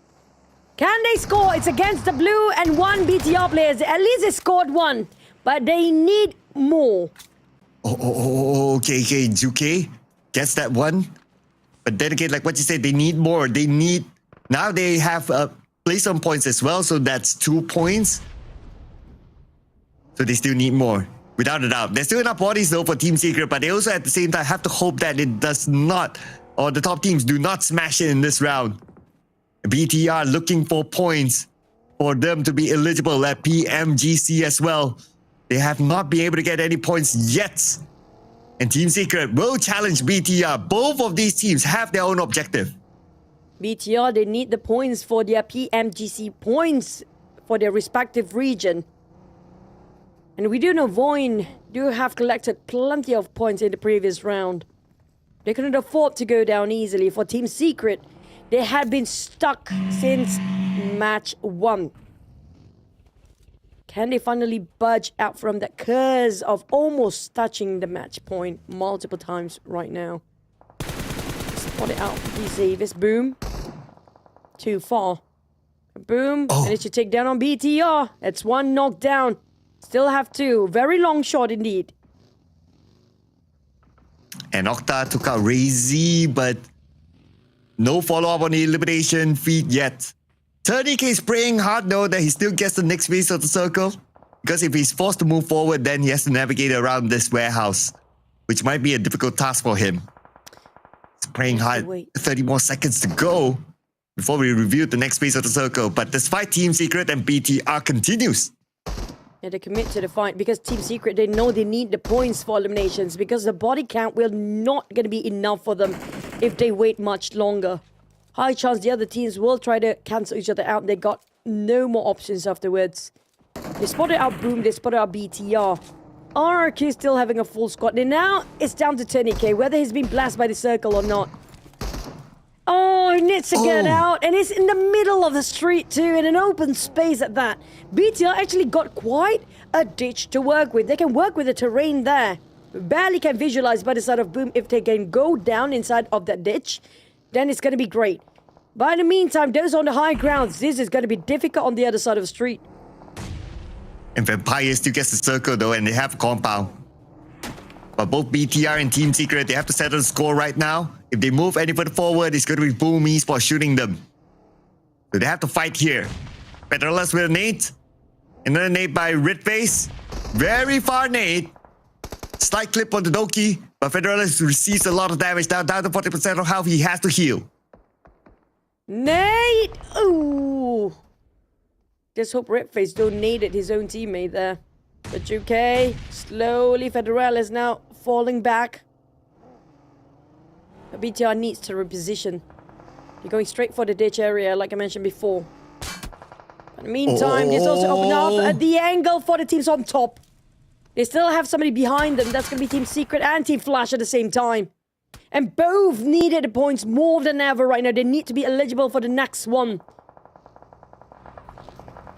Can they score? It's against the blue and 1 BTR players. At least they scored 1, but they need more. Okay, Juke gets that 1. But then again, like what you said, they need more. Now they have play some points as well, so that's 2 points. So they still need more, without a doubt. There's still enough bodies though for Team Secret, but they also at the same time have to hope that it does not, or the top teams do not smash it in this round. BTR looking for points for them to be eligible at PMGC as well. They have not been able to get any points yet. And Team Secret will challenge BTR. Both of these teams have their own objective. BTR, they need the points for their PMGC points for their respective region. And we do know VOIN do have collected plenty of points in the previous round. They couldn't afford to go down easily. For Team Secret, they had been stuck since match 1. Can they finally budge out from that curse of almost touching the match point multiple times right now? Spot it out. Xavier's boom. Too far. Boom. Managed to take down on BTR. That's 1 knockdown. Still have 2. Very long shot indeed. And Octa took out Razy, but no follow-up on the elimination feed yet. 30k is praying hard though that he still gets the next phase of the circle. Because if he's forced to move forward, then he has to navigate around this warehouse, which might be a difficult task for him. He's praying hard. 30 more seconds to go before we review the next phase of the circle. But despite Team Secret and BTR continues. Yeah, they commit to the fight because Team Secret, they know they need the points for eliminations because the body count will not going to be enough for them if they wait much longer. High chance the other teams will try to cancel each other out. They got no more options afterwards. They spotted out Boom, they spotted out BTR. RRQ still having a full squad. And now it's down to Tony K, whether he's been blasted by the circle or not. Oh, he needs to get out. And it's in the middle of the street too, in an open space at that. BTR actually got quite a ditch to work with. They can work with the terrain there. Barely can visualize by the side of Boom. If they can go down inside of that ditch, then it's going to be great. But in the meantime, those on the high grounds, this is going to be difficult on the other side of the street. And Vampire still gets the circle though, and they have a compound. But both BTR and Team Secret, they have to settle the score right now. If they move any further forward, it's going to be Boom Esports shooting them. So they have to fight here. Petrolas with a nade. Another nade by Redface. Very far nade. Slight clip on the Doki. But Federalis receives a lot of damage down to 40% of health. He has to heal. Nade! Ooh! Just hope Redface donated his own teammate there. But UK, slowly Federalis now falling back. The BTR needs to reposition. They're going straight for the ditch area like I mentioned before. In the meantime, this also opened up the angle for the teams on top. They still have somebody behind them. That's going to be Team Secret and Team Flash at the same time. And both needed the points more than ever right now. They need to be eligible for the next one.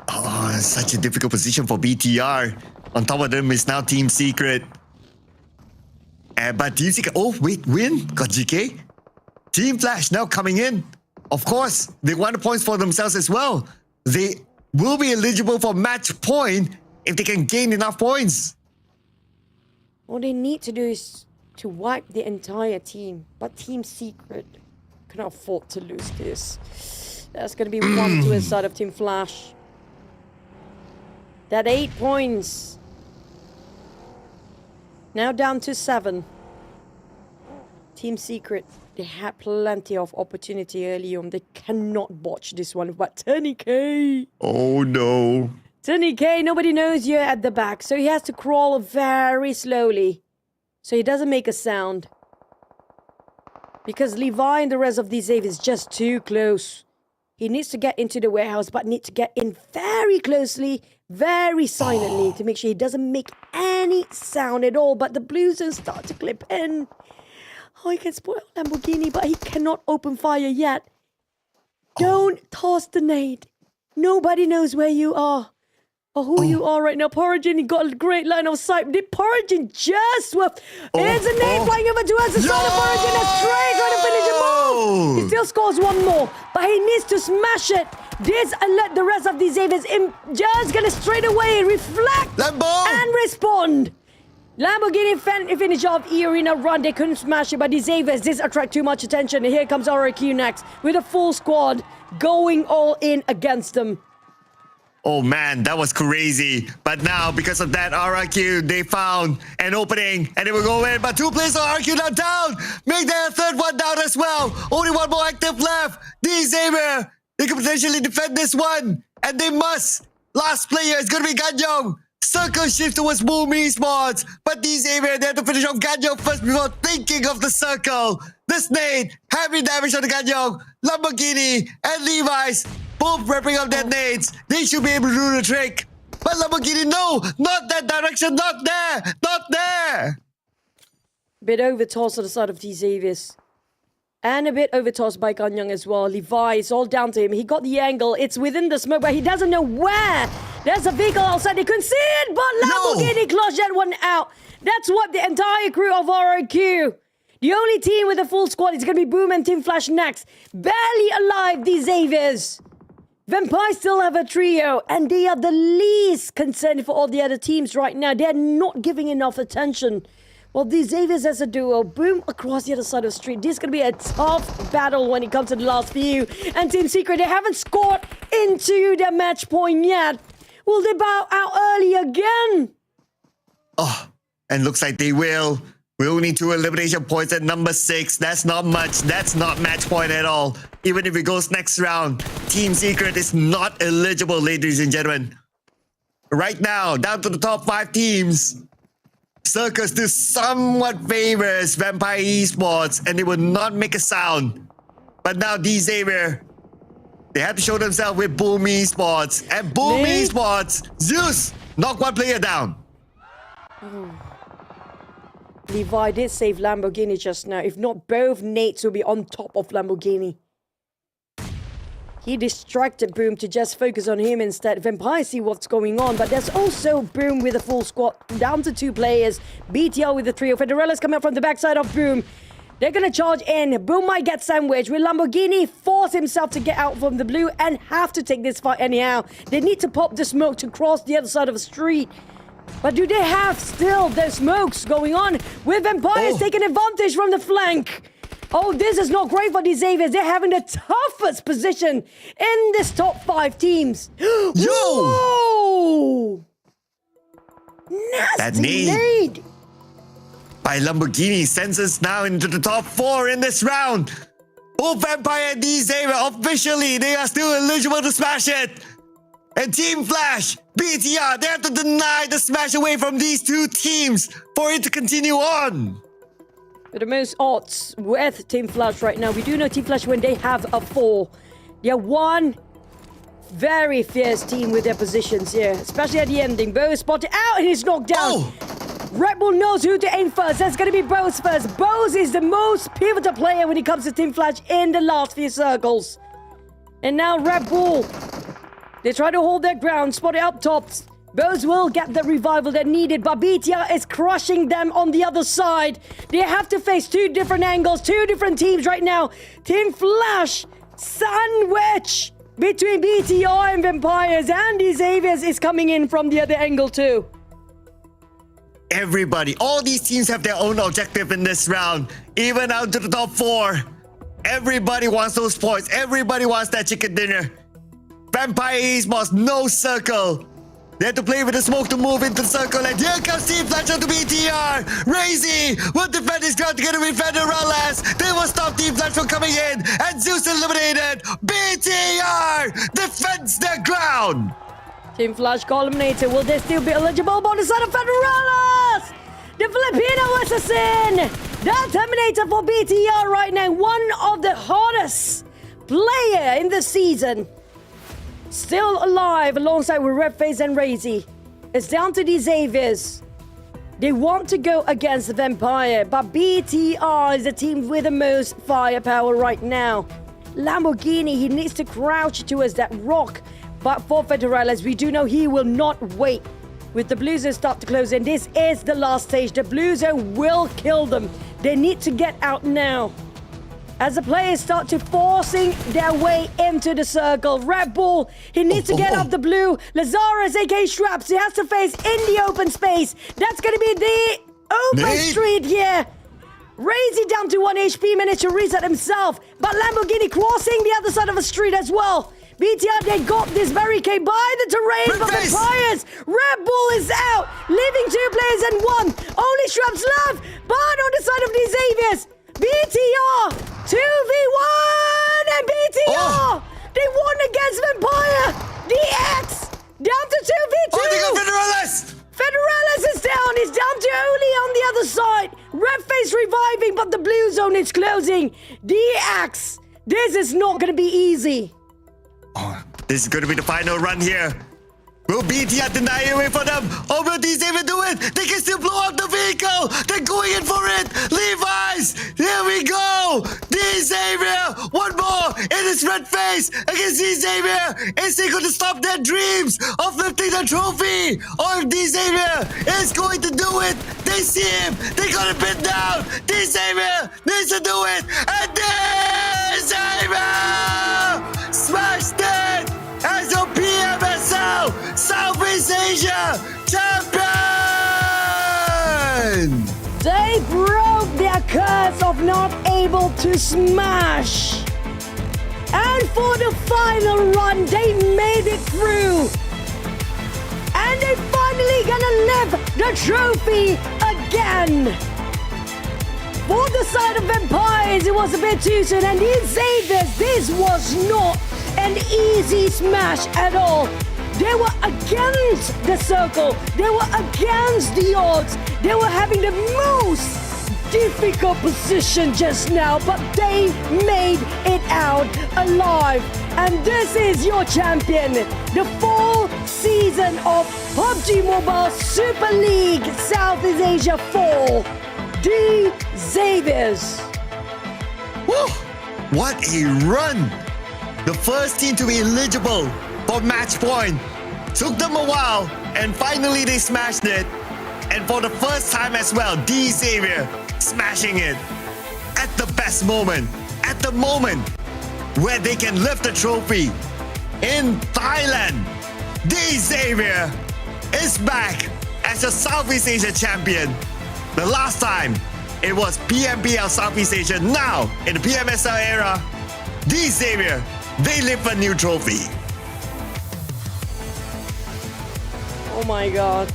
Oh, such a difficult position for BTR. On top of them is now Team Secret. But Team Secret, oh wait, win, got GK. Team Flash now coming in. Of course, they want the points for themselves as well. They will be eligible for match point if they can gain enough points. All they need to do is to wipe the entire team. But Team Secret cannot afford to lose this. That's going to be 1 to the side of Team Flash. That 8 points. Now down to 7. Team Secret, they had plenty of opportunity early on. They cannot botch this one. But 20k. Oh no. 20k, nobody knows you're at the back. So he has to crawl very slowly. So he doesn't make a sound. Because Levi and the rest of these Aves is just too close. He needs to get into the warehouse, but needs to get in very closely, very silently to make sure he doesn't make any sound at all. But the blues will start to clip in. Oh, he can spoil Lamborghini, but he cannot open fire yet. Don't toss the nade. Nobody knows where you are or who you are right now. Porigin, he got a great line of sight. Did Porigin just with... There's a nade flying over to us. The side of Porigin is straight trying to finish him off. He still scores one more, but he needs to smash it. This and let the rest of these Aves in just gonna straight away reflect and respond. Lamborghini finish off eArena run. They couldn't smash it, but these Aves did attract too much attention. And here comes RRQ next with a full squad going all in against them. Oh man, that was crazy. But now, because of that, RRQ, they found an opening and they will go in. But 2 players of RRQ now down. Make their third one down as well. Only 1 more active left. D-Saber, they can potentially defend this one. And they must. Last player is going to be Ganyong. Circle shift towards Boom Esports. But D-Saber, they have to finish off Ganyong first before thinking of the circle. The Snade, heavy damage on the Ganyong. Lamborghini and Levi's. Both wrapping up their nades. They should be able to do the trick. But Lamborghini, no! Not that direction! Not there! Not there! Bit overtossed on the side of these Aves. And a bit overtossed by Ganyong as well. Levi, it's all down to him. He got the angle. It's within the smoke, but he doesn't know where. There's a vehicle outside. They couldn't see it, but Lamborghini closed that one out. That's what the entire crew of RRQ. The only team with a full squad is going to be Boom and Team Flash next. Barely alive, these Aves. Vampires still have a trio, and they are the least concerned for all the other teams right now. They're not giving enough attention. Well, these Aves as a duo, Boom across the other side of the street. This is going to be a tough battle when it comes to the last few. And Team Secret, they haven't scored into their match point yet. Will they bow out early again? Oh, and looks like they will. We only need 2 elimination points at number 6. That's not much. That's not match point at all. Even if it goes next round, Team Secret is not eligible, ladies and gentlemen. Right now, down to the top 5 teams. Circus still somewhat favors Vampire Esports, and they will not make a sound. But now D-Xavier, they have to show themselves with Boom Esports. And Boom Esports, Zeus, knock 1 player down. Levi did save Lamborghini just now. If not, both Nates will be on top of Lamborghini. He distracted Boom to just focus on him instead. Vampire see what's going on, but there's also Boom with a full squad, down to 2 players. BTL with the trio. Federella's coming up from the backside of Boom. They're going to charge in. Boom might get sandwiched. Will Lamborghini force himself to get out from the blue and have to take this fight anyhow? They need to pop the smoke to cross the other side of the street. But do they have still their smokes going on? With Vampires taking advantage from the flank. Oh, this is not great for these Aves. They're having the toughest position in this top 5 teams. Yo! Whoa! Nasty that nade by Lamborghini sends us now into the top 4 in this round. Both Vampire and D-Xavier officially, they are still eligible to smash it. And Team Flash, BTR, they have to deny the smash away from these 2 teams for it to continue on. With the most odds with Team Flash right now, we do know Team Flash when they have a 4. They're 1 very fierce team with their positions here, especially at the ending. Bo is spotted out and he's knocked down. Red Bull knows who to aim first. That's going to be Bose first. Bose is the most pivotal player when it comes to Team Flash in the last few circles. And now Red Bull, they try to hold their ground, spotted up top. Bose will get the revival they needed, but BTR is crushing them on the other side. They have to face two different angles, two different teams right now. Team Flash, sandwich between BTR and Vampires, and Xaviers is coming in from the other angle too. Everybody, all these teams have their own objective in this round, even out to the top 4. Everybody wants those points. Everybody wants that chicken dinner. Vampire Esports, no circle. They had to play with the smoke to move into the circle, and here comes Team Flash to BTR. Razy will defend his ground together with Federales. They will stop Team Flash from coming in, and Zeus eliminated. BTR defends their ground. Team Flash Columnator, will they still be eligible on the side of Federales? The Filipino assassin, the Terminator for BTR right now, one of the hottest player in the season. Still alive alongside with Redface and Razy. It's down to the Xaviers. They want to go against the Vampire, but BTR is the team with the most firepower right now. Lamborghini, he needs to crouch towards that rock. But for Federales, we do know he will not wait. With the Blues start to close in, this is the last stage. The Blues will kill them. They need to get out now. As the players start to forcing their way into the circle, Red Bull, he needs to get up the blue. Lazarus, aka Straps, he has to face in the open space. That's going to be the open street here. Razy down to 1 HP, managed to reset himself. But Lamborghini crossing the other side of the street as well. BTR, they got this barricade by the terrain, but Vampires, Red Bull is out, leaving 2 players and 1. Only Straps left, but on the side of the Xaviers, BTR, 2v1, and BTR, they won against Vampire. DX, down to 2v2. Oh, they got Federales. Federales is down, he's down to Oli on the other side. Redface reviving, but the blue zone is closing. DX, this is not going to be easy. This is going to be the final run here. Will BTR deny away for them? Or will these even do it? They can still blow up the vehicle. They're going in for it. Levi's. Here we go. Xavier. One more. It is Redface against Xavier. Is he going to stop their dreams of lifting the trophy? Or if Xavier is going to do it, they see him. They got to pin down. Xavier needs to do it. And Xavier smashed it as a PMSL Southeast Asia champion! They broke their curse of not able to smash. And for the final run, they made it through. And they finally gonna lift the trophy again. For the side of Vampires, it was a bit too soon. And these Xaviers, this was not an easy smash at all. They were against the circle. They were against the odds. They were having the most difficult position just now, but they made it out alive. And this is your champion, the full season of PUBG Mobile Super League Southeast Asia Fall, the Xaviers. Woo! What a run! The first team to be eligible for match point. Took them a while, and finally they smashed it. And for the first time as well, Xavier smashing it at the best moment, at the moment where they can lift the trophy in Thailand. Xavier is back as a Southeast Asia champion. The last time it was PMPL Southeast Asia. Now in the PMSL era, Xavier, they lift a new trophy. Oh my god.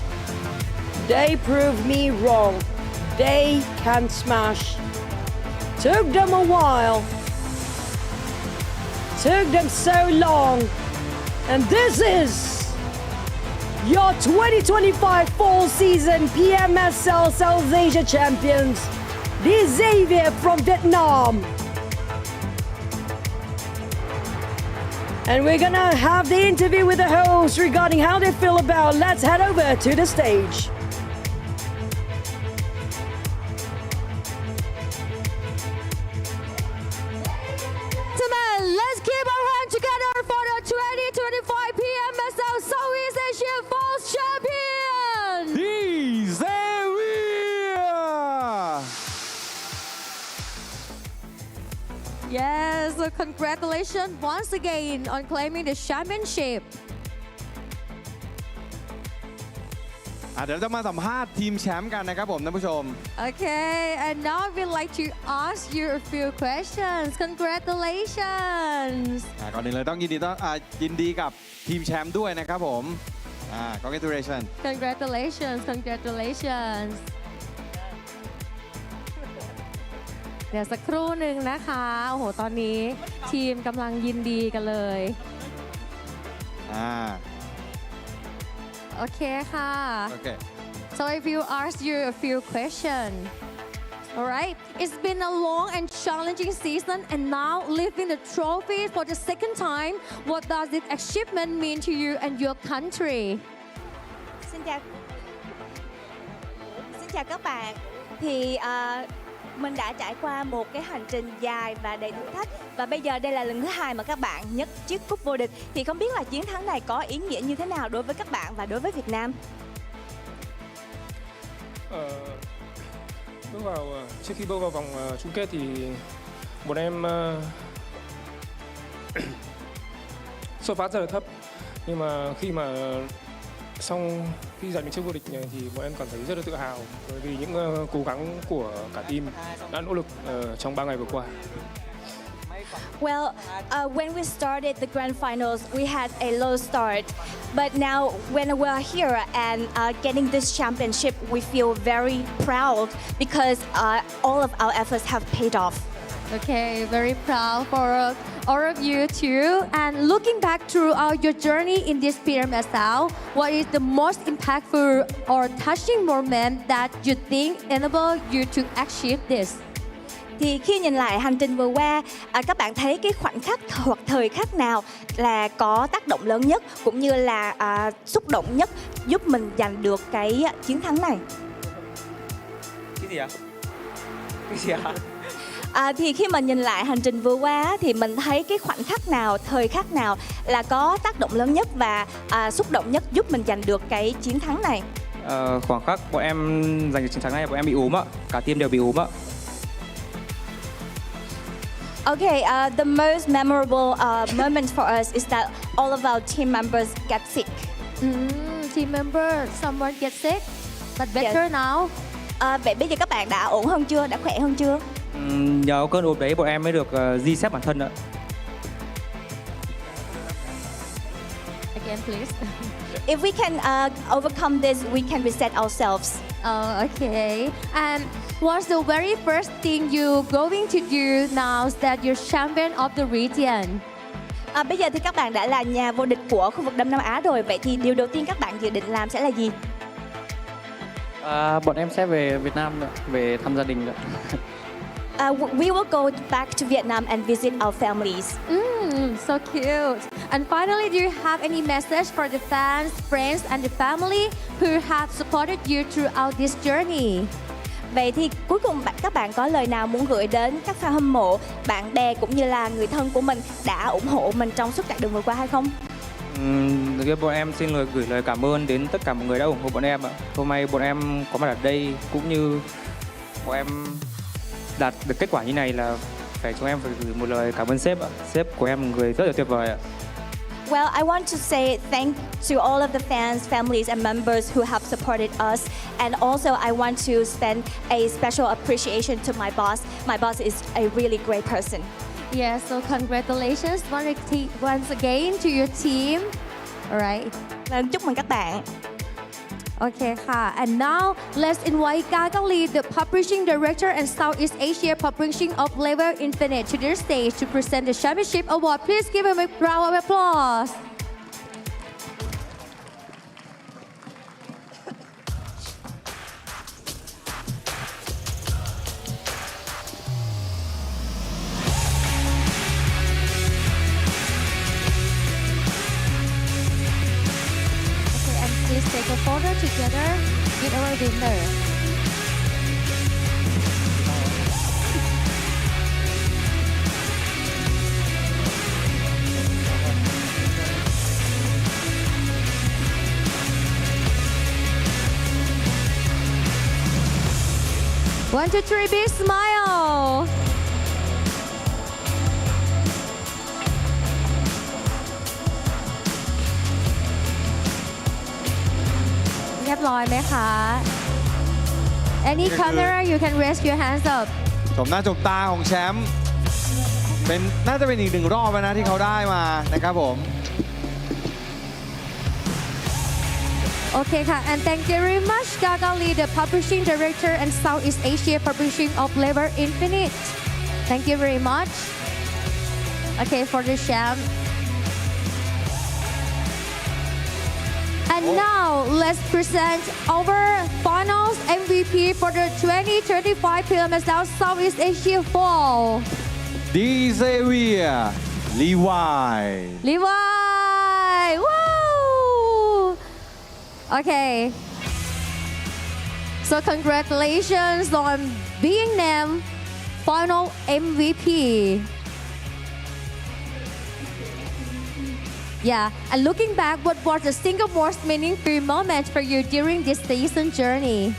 They proved me wrong. They can smash. Took them a while. Took them so long. And this is your 2025 fall season PMSL South Asia champions, the Xavier from Vietnam. And we're gonna have the interview with the host regarding how they feel about. Let's head over to the stage. Let's keep our hands together for the 2025 PMSL Southeast Asia Fall Champion! Yes, so congratulations once again on claiming the championship. เดี๋ยวจะมาสัมภาษณ์ทีมแชมป์กันนะครับผมท่านผู้ชม Okay, and now we'd like to ask you a few questions. Congratulations. ก่อนอื่นเลยต้องยินดีกับทีมแชมป์ด้วยนะครับผมcongratulations Congratulations, congratulations. เดี๋ยวสักครู่หนึ่งนะคะโอ้โหตอนนี้ทีมกำลังยินดีกันเลยโอเคค่ะ Okay. So if you ask you a few questions, alright? It's been a long and challenging season, and now lifting the trophy for the second time. What does this achievement mean to you and your country? Xin chào các bạn. Thì mình đã trải qua một cái hành trình dài và đầy thử thách, và bây giờ đây là lần thứ hai mà các bạn nhấc chiếc cúp vô địch. Thì không biết là chiến thắng này có ý nghĩa như thế nào đối với các bạn và đối với Việt Nam? Trước khi bước vào vòng chung kết thì bọn em xuất phát rất là thấp, nhưng mà khi giành được chiếc vô địch thì bọn em cảm thấy rất là tự hào bởi vì những cố gắng của cả team đã nỗ lực trong 3 ngày vừa qua. Well, when we started the grand finals, we had a low start, but now when we're here and getting this championship, we feel very proud because all of our efforts have paid off. Okay, very proud for all of you too. And looking back throughout your journey in this PMSL, what is the most impactful or touching moment that you think enabled you to achieve this? Thì khi nhìn lại hành trình vừa qua, các bạn thấy cái khoảnh khắc hoặc thời khắc nào là có tác động lớn nhất cũng như là xúc động nhất giúp mình giành được cái chiến thắng này? Cái gì ạ? Thì khi mà nhìn lại hành trình vừa qua thì mình thấy cái khoảnh khắc nào, thời khắc nào là có tác động lớn nhất và xúc động nhất giúp mình giành được cái chiến thắng này? Khoảng khắc bọn em giành được chiến thắng này bọn em bị ốm ạ, cả team đều bị ốm ạ. Okay, the most memorable moment for us is that all of our team members get sick. Team member, someone get sick, but better now. Vậy bây giờ các bạn đã ổn hơn chưa, đã khỏe hơn chưa? Nhờ cơn ốm đấy bọn em mới được reset bản thân ạ. Again, please. If we can overcome this, we can reset ourselves. Oh, okay. And what's the very first thing you're going to do now that you're champion of the region? Bây giờ thì các bạn đã là nhà vô địch của khu vực Đông Nam Á rồi. Vậy thì điều đầu tiên các bạn dự định làm sẽ là gì? Bọn em sẽ về Việt Nam nữa, về thăm gia đình nữa. We will go back to Vietnam and visit our families. So cute. And finally, do you have any message for the fans, friends, and the family who have supported you throughout this journey? Vậy thì cuối cùng các bạn có lời nào muốn gửi đến các fan hâm mộ, bạn bè cũng như là người thân của mình đã ủng hộ mình trong suốt chặng đường vừa qua hay không? Bọn em xin gửi lời cảm ơn đến tất cả mọi người đã ủng hộ bọn em ạ. Hôm nay bọn em có mặt ở đây cũng như bọn em đạt được kết quả như này là chúng em phải gửi một lời cảm ơn sếp ạ. Sếp của em là người rất là tuyệt vời ạ. Well, I want to say thank to all of the fans, families and members who have supported us, and also I want to send a special appreciation to my boss. My boss is a really great person. Yeah, so congratulations once again to your team. Alright. Chúc mừng các bạn. Okay, and now let's invite Gagali, the Publishing Director and Southeast Asia Publishing of Level Infinite, to their stage to present the championship award. Please give him a round of applause. take a photo together with our winner. One, two, three, big smile. เรียบร้อยไหมคะ Any camera you can raise your hands up ชมหน้าชมตาของแชมป์เป็นน่าจะเป็นอีกหนึ่งรอบนะที่เขาได้มานะครับผม Okay ค่ะ and thank you very much Gagali the publishing director and Southeast Asia publishing of Lever Infinite thank you very much okay for the champ and now let's present our finals MVP for the 2025 PMSL Southeast Asia Fall Xavier Levi Woo okay so congratulations on being named final MVP yeah and looking back what was the single most meaningful moment for you during this season journey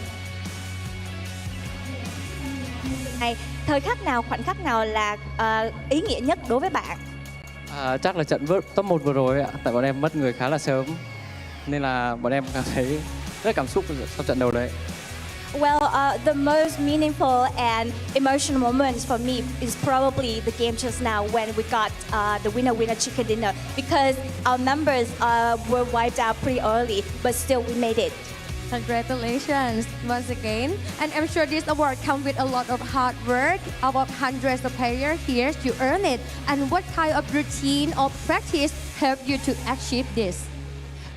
thời khắc nào khoảnh khắc nào là ý nghĩa nhất đối với bạn chắc là trận top 1 vừa rồi ạ tại bọn em mất người khá là sớm nên là bọn em cảm thấy rất cảm xúc sau trận đấu đấy. Well, the most meaningful and emotional moments for me is probably the game just now when we got the winner chicken dinner because our members were wiped out pretty early, but still we made it. Congratulations once again, and I'm sure this award comes with a lot of hard work. About hundreds of players here to earn it. And what kind of routine or practice helped you to achieve this?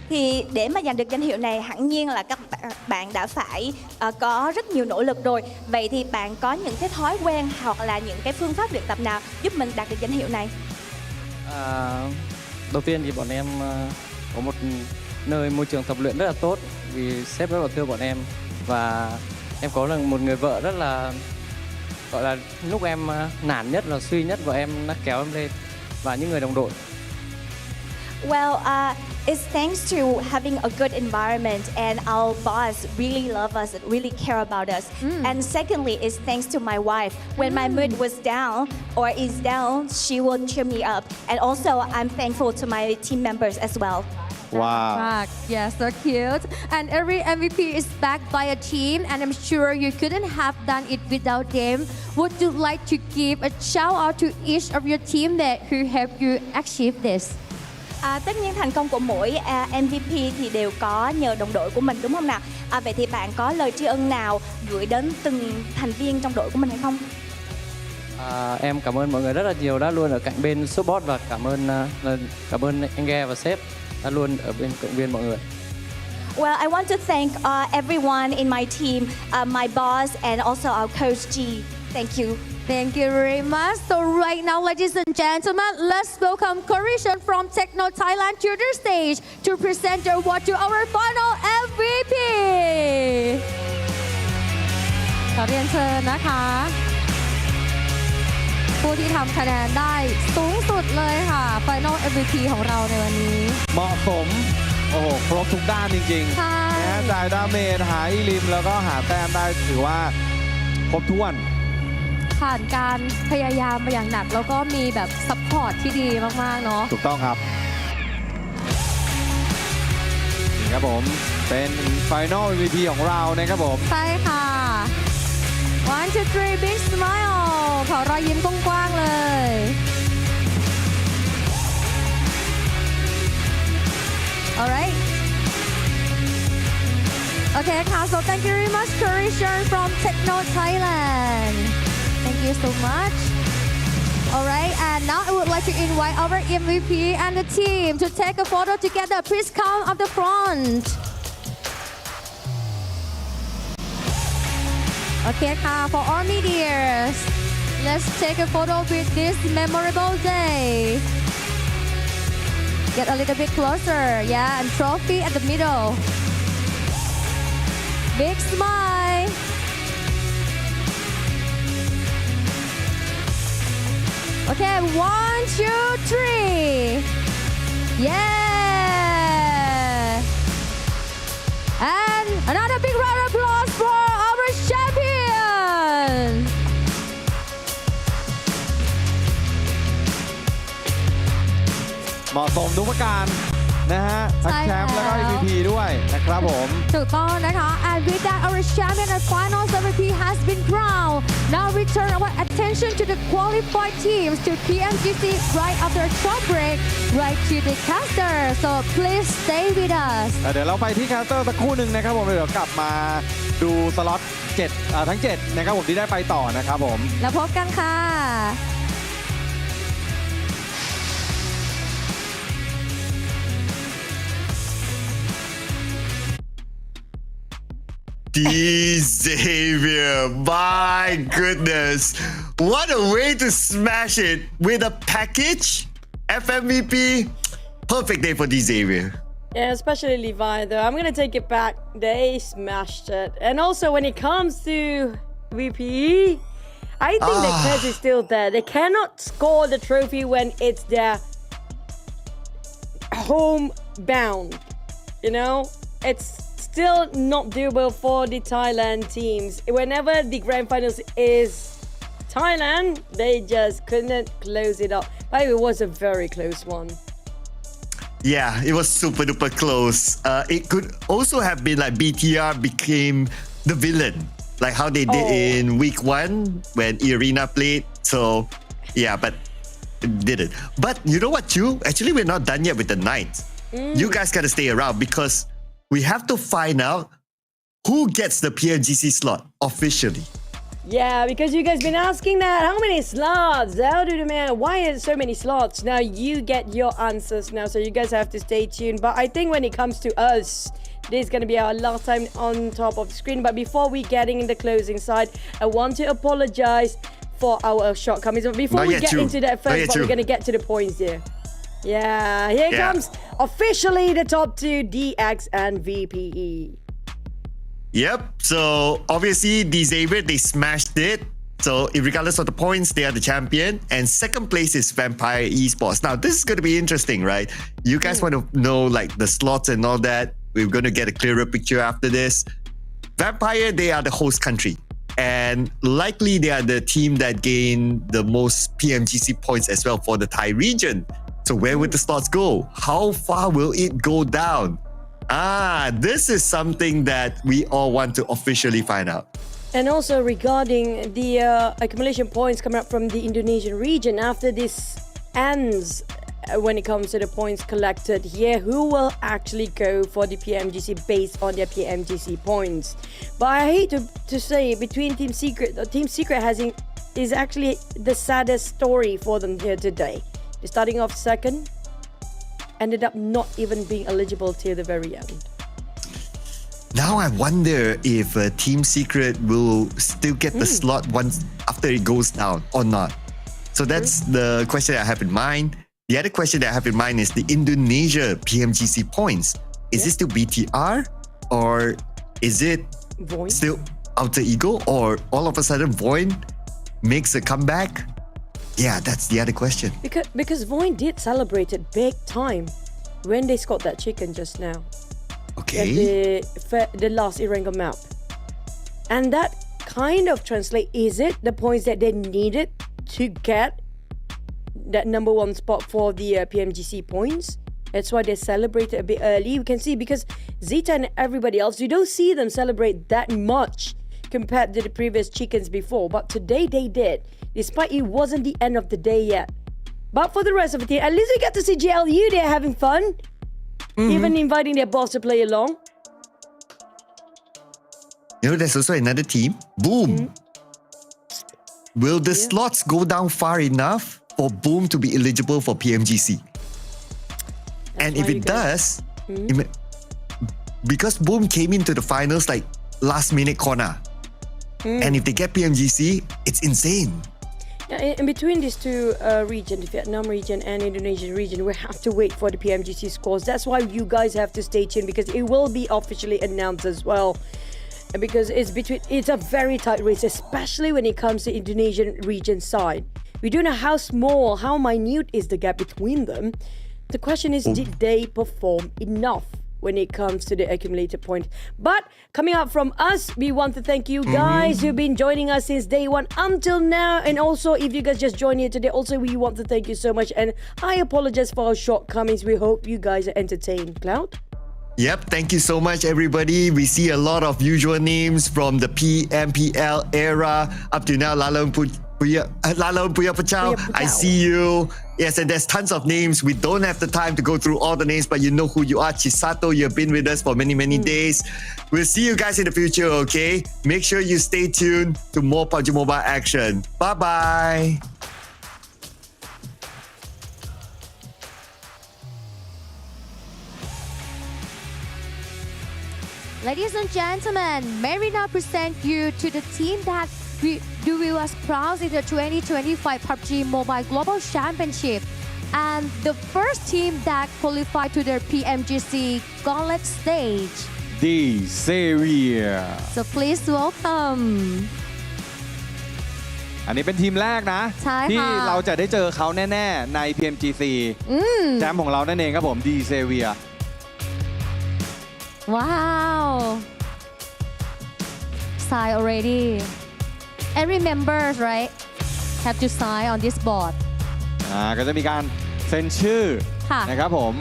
Thì để mà giành được danh hiệu này hẳn nhiên là các bạn đã phải có rất nhiều nỗ lực rồi. Vậy thì bạn có những cái thói quen hoặc là những cái phương pháp luyện tập nào giúp mình đạt được danh hiệu này? Đầu tiên thì bọn em có một nơi môi trường tập luyện rất là tốt vì sếp rất là thương bọn em và em có một người vợ rất là gọi là lúc em nản nhất là suy nhất và em đã kéo em lên và những người đồng đội. Well, it's thanks to having a good environment and our boss really love us and really care about us. And secondly, it's thanks to my wife. When my mood was down or is down, she will cheer me up. And also, I'm thankful to my team members as well. Wow. Yes, so cute. And every MVP is backed by a team, and I'm sure you couldn't have done it without them. Would you like to give a shout out to each of your teammates who helped you achieve this? Tất nhiên thành công của mỗi MVP thì đều có nhờ đồng đội của mình đúng không nào? Vậy thì bạn có lời tri ân nào gửi đến từng thành viên trong đội của mình hay không? Em cảm ơn mọi người rất là nhiều đã luôn ở cạnh bên support và cảm ơn anh Ghe và sếp đã luôn ở bên cạnh bên mọi người. Well, I want to thank everyone in my team, my boss and also our coach G. Thank you. Thank you very much. So right now, ladies and gentlemen, let's welcome Corishan from Techno Thailand to the stage to present the award to our final MVP. ขอเรียนเชิญนะคะผู้ที่ทำคะแนนได้สูงสุดเลยค่ะ Final MVP ของเราในวันนี้เหมาะสมโอ้โหครบทุกด้านจริงๆนะจ่ายดาเมจหาอีลิมแล้วก็หาแต้มได้ถือว่าครบถ้วนผ่านการพยายามมาอย่างหนักแล้วก็มีแบบซัพพอร์ตที่ดีมากๆเนาะถูกต้องครับนี่ครับผมเป็น Final MVP ของเรานะครับผมใช่ค่ะ one two three big smile ขอรอยยิ้มกว้างๆเลย alright okay ค่ะ so thank you very much Corishan from Techno Thailand Thank you so much. Alright, and now I would like to invite our MVP and the team to take a photo together. Please come up the front. Okay, for our medias, let's take a photo with this memorable day. Get a little bit closer, yeah, and trophy at the middle. Big smile. Okay, 1, 2, 3. Yeah. And another big round of applause for our champion. เหมาะสมทุกประการนะฮะทั้งแชมป์แล้วก็ MVP ด้วยนะครับผม ถูกต้องนะคะ and with that our champion and finals MVP has been crowned. Now we turn our attention to the qualified teams to PMGC right after a short break right to the caster. So please stay with us. เดี๋ยวเราไปที่แคสเตอร์สักครู่หนึ่งนะครับผมเดี๋ยวกลับมาดูสล็อตทั้ง 7 นะครับผมที่ได้ไปต่อนะครับผม แล้วพบกันค่ะ Xavier, my goodness. What a way to smash it with a package. FMVP. Perfect day for Xavier. Yeah, especially Levi though. I'm gonna take it back. They smashed it. And also when it comes to VPE, I think the curse is still there. They cannot score the trophy when it's their homebound. You know? It's still not doable for the Thailand teams. Whenever the grand finals is Thailand, they just couldn't close it up. But it was a very close one. Yeah, it was super duper close. It could also have been like BTR became the villain, like how they did in week 1 when eArena played. So yeah, but it didn't. But you know what, Chu? Actually, we're not done yet with the night. You guys gotta stay around because we have to find out who gets the PMGC slot officially. Yeah, because you guys been asking that. How many slots? How do the man? Why is so many slots? Now you get your answers now, so you guys have to stay tuned. But I think when it comes to us, this is going to be our last time on top of the screen. But before we getting in the closing side, I want to apologize for our shortcomings. But before we get into that first part, we're going to get to the points here. Yeah, here comes officially the top 2, DX and VPE. Yep, so obviously Xavier, they smashed it. So regardless of the points, they are the champion. And second place is Vampire Esports. Now, this is going to be interesting, right? You guys want to know like the slots and all that. We're going to get a clearer picture after this. Vampire, they are the host country. And likely they are the team that gain the most PMGC points as well for the Thai region. So where would the slots go? How far will it go down? This is something that we all want to officially find out. And also regarding the accumulation points coming up from the Indonesian region, after this ends, when it comes to the points collected here, who will actually go for the PMGC based on their PMGC points? But I hate to say, between Team Secret, Team Secret is actually the saddest story for them here today. They're starting off second, ended up not even being eligible till the very end. Now I wonder if Team Secret will still get the slot once after it goes down or not. So that's the question I have in mind. The other question that I have in mind is the Indonesia PMGC points. Is it still BTR or is it VOIN? Still Alter Ego, or all of a sudden VOIN makes a comeback? Yeah, that's the other question. Because VOIN did celebrate it big time when they scored that chicken just now. Okay. At the last eArena map. And that kind of translate, is it the points that they needed to get that number 1 spot for the PMGC points? That's why they celebrated a bit early. You can see because Zeta and everybody else, you don't see them celebrate that much compared to the previous chickens before. But today they did, despite it wasn't the end of the day yet. But for the rest of the team, at least we get to see GLU there having fun. Even inviting their boss to play along. You know, there's also another team. Boom. Will the slots go down far enough for Boom to be eligible for PMGC? And if it does, because Boom came into the finals like last minute corner. And if they get PMGC, it's insane. In between these two regions, the Vietnam region and Indonesian region, we have to wait for the PMGC scores. That's why you guys have to stay tuned because it will be officially announced as well. And because it's a very tight race, especially when it comes to Indonesian region side. We don't know how small, how minute is the gap between them. The question is, did they perform enough when it comes to the accumulated point? But coming up from us, we want to thank you guys who've been joining us since day one until now. And also, if you guys just joined here today, also we want to thank you so much. And I apologize for our shortcomings. We hope you guys are entertained. Cloud? Yep, thank you so much, everybody. We see a lot of usual names from the PMPL era up to now. Lalon Puya Pachao, I see you. Yes, and there's tons of names. We don't have the time to go through all the names, but you know who you are. Chisato, you've been with us for many, many days. We'll see you guys in the future, okay? Make sure you stay tuned to more PUBG Mobile action. Bye-bye. Ladies and gentlemen, may we now present you to the team that will do us proud in the 2025 PUBG Mobile Global Championship, and the first team that qualified to the PMGC Gauntlet stage. The Savior. So please welcome. อันนี้เป็นทีมแรกนะ ใช่ค่ะ ที่เราจะได้เจอเขาแน่ๆใน PMGC แชมป์ของเรานั่นเองครับผม The Savior. Wow. Sign already. Every members, right, have to sign on this board. ก็จะมีการเซ็นชื่อ ค่ะ นะครับผม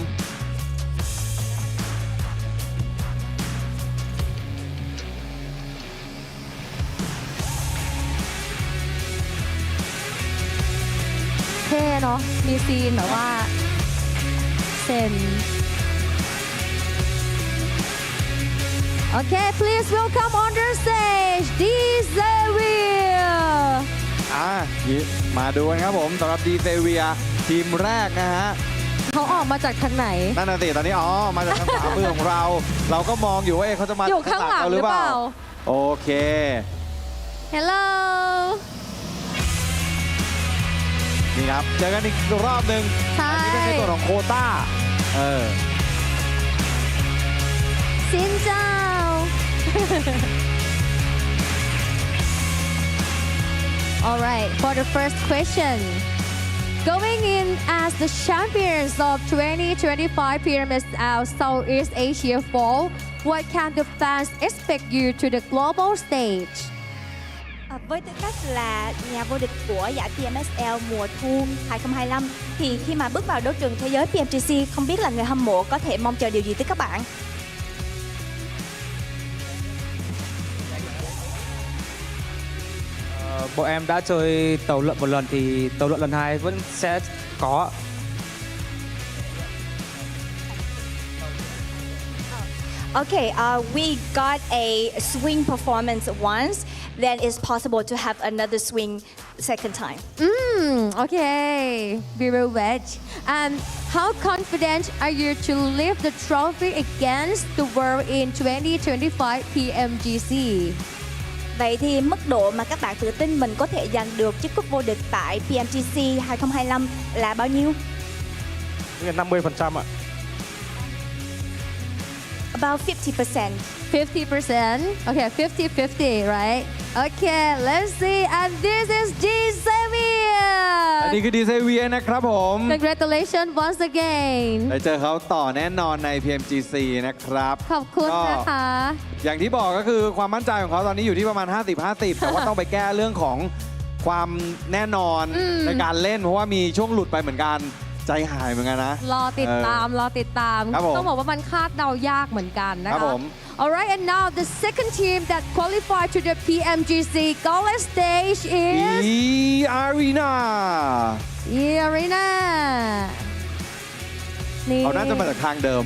เท่เนาะมีซีนแบบว่าเซ็น Okay, please welcome on the stage, The Savior. มาดูกันครับผมสำหรับ The Savior ทีมแรกนะฮะ เขาออกมาจากทางไหน นั่นน่ะสิตอนนี้มาจากทางขวามือของเรา เราก็มองอยู่ว่าเขาจะมา อยู่ข้างหลังหรือเปล่า โอเค Hello นี่ครับเจอกันอีกรอบหนึ่ง ใช่ อันี้เป็นในส่วนของโควต้าซินเจ้า Alright, for the first question, going in as the champions of 2025 PMSL Southeast Asia Fall, what can the fans expect you to the global stage? Với tư cách là nhà vô địch của giải PMSL mùa thu 2025 thì khi mà bước vào đấu trường thế giới PMGC, không biết là người hâm mộ có thể mong chờ điều gì từ các bạn? Bọn em đã chơi tàu lượn một lần thì tàu lượn lần 2 vẫn sẽ có. Okay, we got a swing performance once, then it's possible to have another swing second time. Okay, we will wait. And how confident are you to lift the trophy against the world in 2025 PMGC? Vậy thì mức độ mà các bạn tự tin mình có thể giành được chiếc cúp vô địch tại PMGC 2025 là bao nhiêu? 50% ạ. About 50%. 50%? Okay, 50-50, right? Okay, let's see. And this is The Savior. อันนี้คือ The Savior นะครับผม Congratulations once again. ได้เจอเขาต่อแน่นอนใน PMGC นะครับ ขอบคุณนะคะ อย่างที่บอกก็คือความมั่นใจของเขาตอนนี้อยู่ที่ประมาณ 50-50 แต่ว่าต้องไปแก้เรื่องของความแน่นอนในการเล่นเพราะว่ามีช่วงหลุดไปเหมือนกันใจหายเหมือนกันนะ รอติดตามต้องบอกว่ามันคาดเดายากเหมือนกันนะคะ Alright, and now the second team that qualified to the PMGC Gauntlet stage is eArena. eArena นี่เขาน่าจะมาจากทางเดิม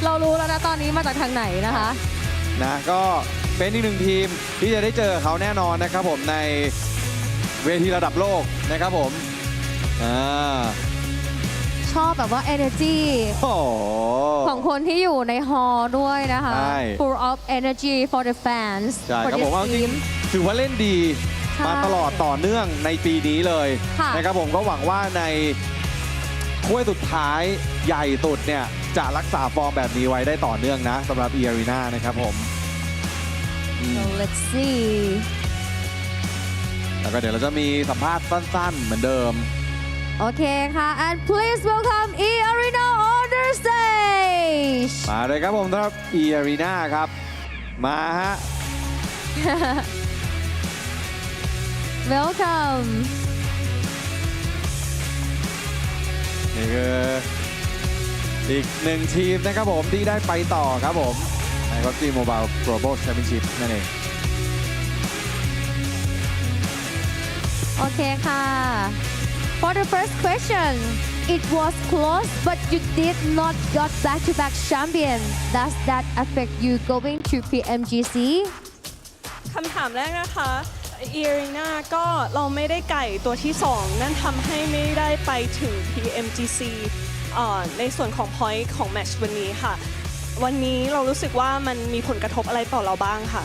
เรารู้แล้วนะตอนนี้มาจากทางไหนนะคะก็เป็นอีกหนึ่งทีมที่จะได้เจอเขาแน่นอนนะครับผมในเวทีระดับโลกนะครับผมชอบแบบว่า energy ของคนที่อยู่ในฮอลล์ด้วยนะคะ full of energy for the fans ใช่ครับผมว่าจริงถือว่าเล่นดีมาตลอดต่อเนื่องในปีนี้เลยนะครับผมก็หวังว่าในถ้วยสุดท้ายใหญ่สุดเนี่ยจะรักษาฟอร์มแบบนี้ไว้ได้ต่อเนื่องนะสำหรับ eArena นะครับผม So let's see แล้วก็เดี๋ยวเราจะมีสัมภาษณ์สั้นๆเหมือนเดิม โอเคค่ะ and please welcome eArena on the stage มาเลยครับผมสำหรับ eArena ครับมาฮะ welcome นี่คืออีกหนึ่งทีมนะครับผมที่ได้ไปต่อครับผมใน PUBG Mobile Global Championship นั่นเอง โอเคค่ะ For the first question it was close but you did not got back-to-back champion does that affect you going to PMGC คำถามแรกนะคะeArena ก็เราไม่ได้ไก่ตัวที่ 2 นั่นทำให้ไม่ได้ไปถึง PMGC ในส่วนของ point ของแมตช์วันนี้ค่ะ วันนี้เรารู้สึกว่ามันมีผลกระทบอะไรต่อเราบ้างค่ะ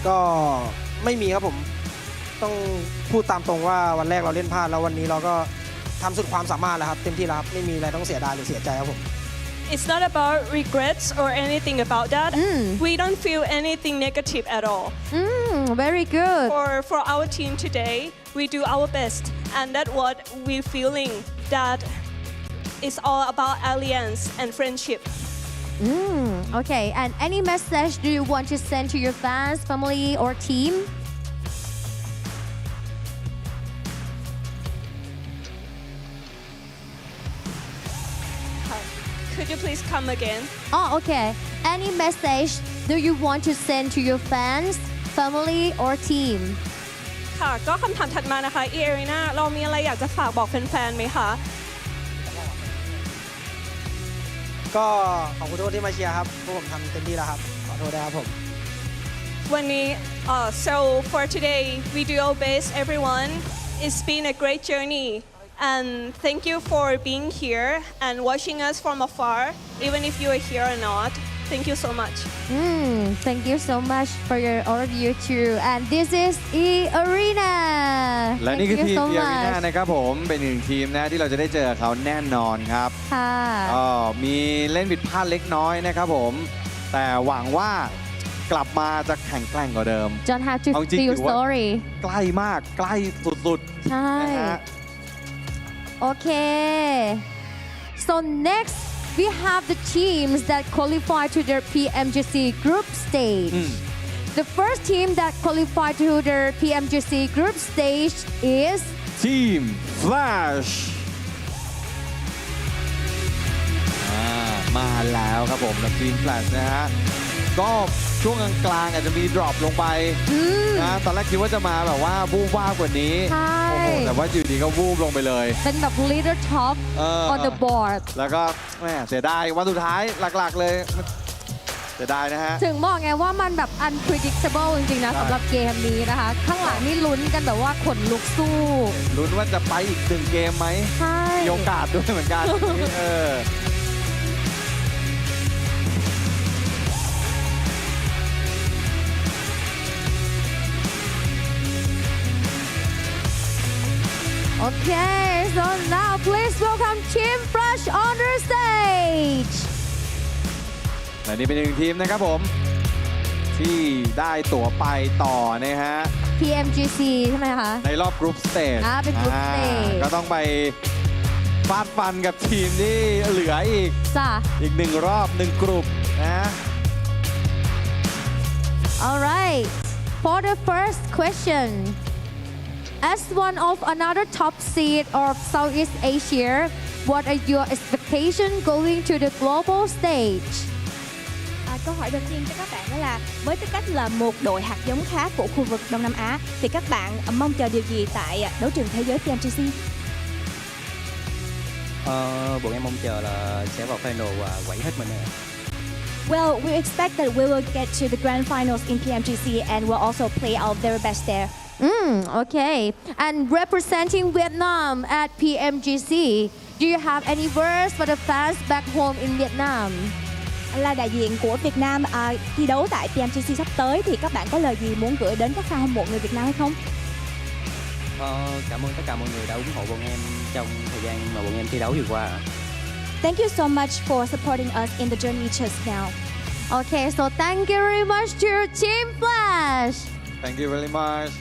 ก็ไม่มีครับผมต้องพูดตามตรงว่าวันแรกเราเล่นพลาดแล้ววันนี้เราก็ทำสุดความสามารถแล้วครับเต็มที่แล้วครับไม่มีอะไรต้องเสียดายหรือเสียใจครับผม It's not about regrets or anything about that. We don't feel anything negative at all. Very good. For our team today, we do our best, and that's what we're feeling. That is all about alliance and friendship. Okay, and any message do you want to send to your fans, family, or team? Could you please come again? Oh, okay. Any message do you want to send to your fans, family, or team? ค่ะก็คำถามถัดมานะคะ eArena เรามีอะไรอยากจะฝากบอกแฟนๆไหมคะ ก็ขอบคุณทุกคนที่มาเชียร์ครับพวกผมทำเต็มที่แล้วครับขอโทษด้วยครับผม วันนี้ so for today we do our best everyone. It's been a great journey and thank you for being here and watching us from afar even if you are here or not. Thank you so much. Thank you so much for your overview too. And this is eArena. และนี่คือ Thank ที you ม so eArena much. นะครับผมเป็นหนึ่งทีมนะที่เราจะได้เจอเขาแน่นอนครับ ค่ะ มีเล่นผิดพลาดเล็กน้อยนะครับผมแต่หวังว่ากลับมาจะแข็งแกร่งกว่าเดิม Don't have to เอาจริง feel ถือว่า sorry. ใกล้มากใกล้สุด ใช่ ๆนะฮะ Okay. So next we have the teams that qualify to their PMGC group stage. The first team that qualified to their PMGC group stage is Team Flash มาแล้วครับผมกับทีม Flash นะฮะก็ช่วงกลางๆอาจจะมีดรอปลงไปนะตอนแรกคิดว่าจะมาแบบว่าวูบวาบกว่านี้ ใช่ โอ้โหแต่ว่าอยู่ดีก็วูบลงไปเลย เป็นแบบ leader top on the board แล้วก็แหมเสียดายวันสุดท้ายหลักๆเลยเสียดายนะฮะ ถึงบอกไงว่ามันแบบ unpredictable จริงๆนะสำหรับเกมนี้นะคะ ข้างหลังนี่ลุ้นกันแบบว่าขนลุกสู้ ลุ้นว่าจะไปอีกหนึ่งเกมไหม ใช่ มีโอกาสด้วยเหมือนกัน Okay, so now please welcome Team Flash on the stage. และนี่เป็นหนึ่งทีมนะครับผมที่ได้ตั๋วไปต่อนะฮะ PMGC ใช่ไหมคะ ในรอบกรุ๊ปสเตจ เป็น Group Stage ก็ต้องไปฟาดฟันกับทีมที่เหลืออีก จ้ะ อีกหนึ่งรอบหนึ่งกลุ่มนะ Alright, for the first question, as one of another top seed of Southeast Asia, what are your expectations going to the global stage? Câu hỏi đầu tiên cho các bạn đó là với tư cách là một đội hạt giống khá của khu vực Đông Nam Á thì các bạn mong chờ điều gì tại đấu trường thế giới PMGC? Bọn em mong chờ là sẽ vào final và quẩy hết mình. Well, we expect that we will get to the grand finals in PMGC and we'll also play our very best there. Okay. And representing Vietnam at PMGC, do you have any words for the fans back home in Vietnam? Là đại diện của Việt Nam thi đấu tại PMGC sắp tới thì các bạn có lời gì muốn gửi đến các fan hâm mộ người Việt Nam hay không? Cảm ơn tất cả mọi người đã ủng hộ bọn em trong thời gian mà bọn em thi đấu vừa qua. Thank you so much for supporting us in the journey just now. Okay, so thank you very much to Team Flash. Thank you very much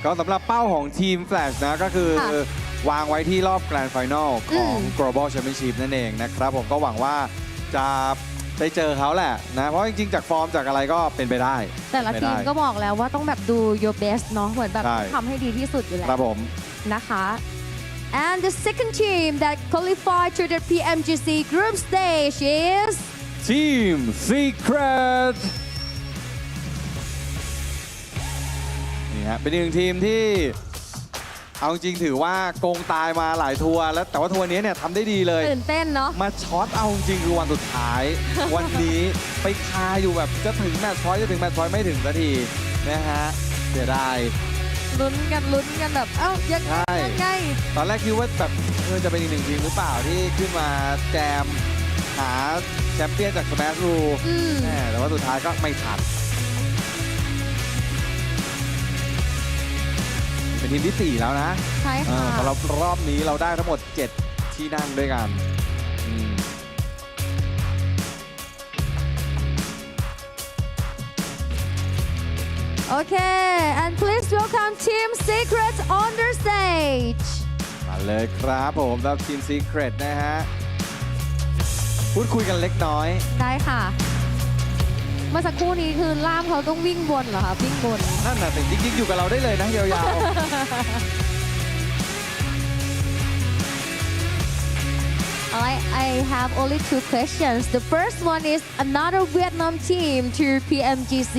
ก็สำหรับเป้าของทีม Flash นะก็คือวางไว้ที่รอบ Grand Final ของ Global Championship นั่นเองนะครับผมก็หวังว่าจะได้เจอเขาแหละนะเพราะจริงๆจากฟอร์มจากอะไรก็เป็นไปได้ แต่ละทีมก็บอกแล้วว่าต้องแบบดู your best เนาะเหมือนแบบทำให้ดีที่สุดอยู่แล้ว ครับผม นะคะ and the second team that qualified to the PMGC group stage is Team Secret นี่ฮะเป็นอีกหนึ่งทีมที่เอาจริงถือว่าโกงตายมาหลายทัวร์แล้วแต่ว่าทัวร์นี้เนี่ยทำได้ดีเลยตื่นเต้นเนาะมาช็อตเอาจริงคือวันสุดท้าย วันนี้ไปคาอยู่แบบจะถึงแมตช์พอยต์จะถึงแมตช์พอยต์ไม่ถึงสักทีนะฮะเสียดายลุ้นกันแบบเอ้ายังไงตอนแรกคิดว่าแบบจะเป็นอีกหนึ่งทีมหรือเปล่าที่ขึ้นมาแจมหาแชมเปี้ยนจากสแมชรูแต่ว่าสุดท้ายก็ไม่ทันเป็นทีมที่ 4 แล้วนะใช่ค่ะสำหรับรอบนี้เราได้ทั้งหมด 7 ที่นั่งด้วยกันOkay, and please welcome Team Secret on the stage. มาเลยครับผมสำหรับทีม Secret นะฮะพูดคุยกันเล็กน้อยได้ค่ะเมื่อสักครู่นี้คือล่ามเขาต้องวิ่งวนเหรอคะวิ่งวนนั่นน่ะแต่จริงๆอยู่กับเราได้เลยนะยาวๆI have only 2 questions. The first one is another Vietnam team to PMGC.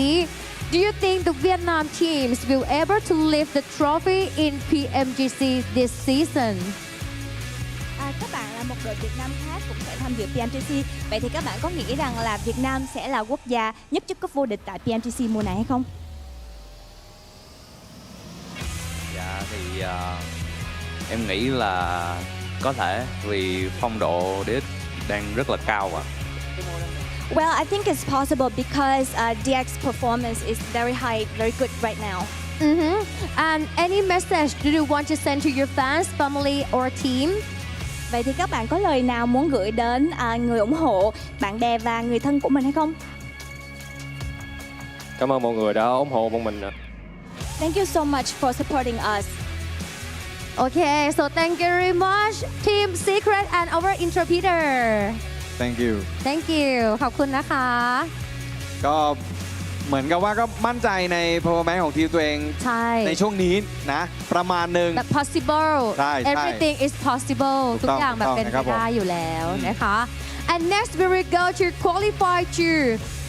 Do you think the Vietnam teams will able to lift the trophy in PMGC this season? Các bạn là một đội Việt Nam khác cũng sẽ tham dự PMGC. Vậy thì các bạn có nghĩ rằng là Việt Nam sẽ là quốc gia nhất chức cúp vô địch tại PMGC mùa này hay không? Dạ thì em nghĩ là có thể vì phong độ DX đang rất là cao ạ. Well, I think it's possible because DX performance is very high, very good right now. And any message do you want to send to your fans, family or team? Vậy thì các bạn có lời nào muốn gửi đến người ủng hộ, bạn bè và người thân của mình hay không? Cảm ơn mọi người đã ủng hộ bọn mình. Thank you so much for supporting us. Okay, so thank you very much, Team Secret and our interpreter. Thank you. Thank you. ขอบคุณนะคะ ก็เหมือนกับว่าก็มั่นใจใน performance ของทีมตัวเองในช่วงนี้นะประมาณหนึ่งแบบ possible ใช่ everything is possible ทุกอย่างแบบเป็นไปได้อยู่แล้วนะคะ and next we will go to qualify to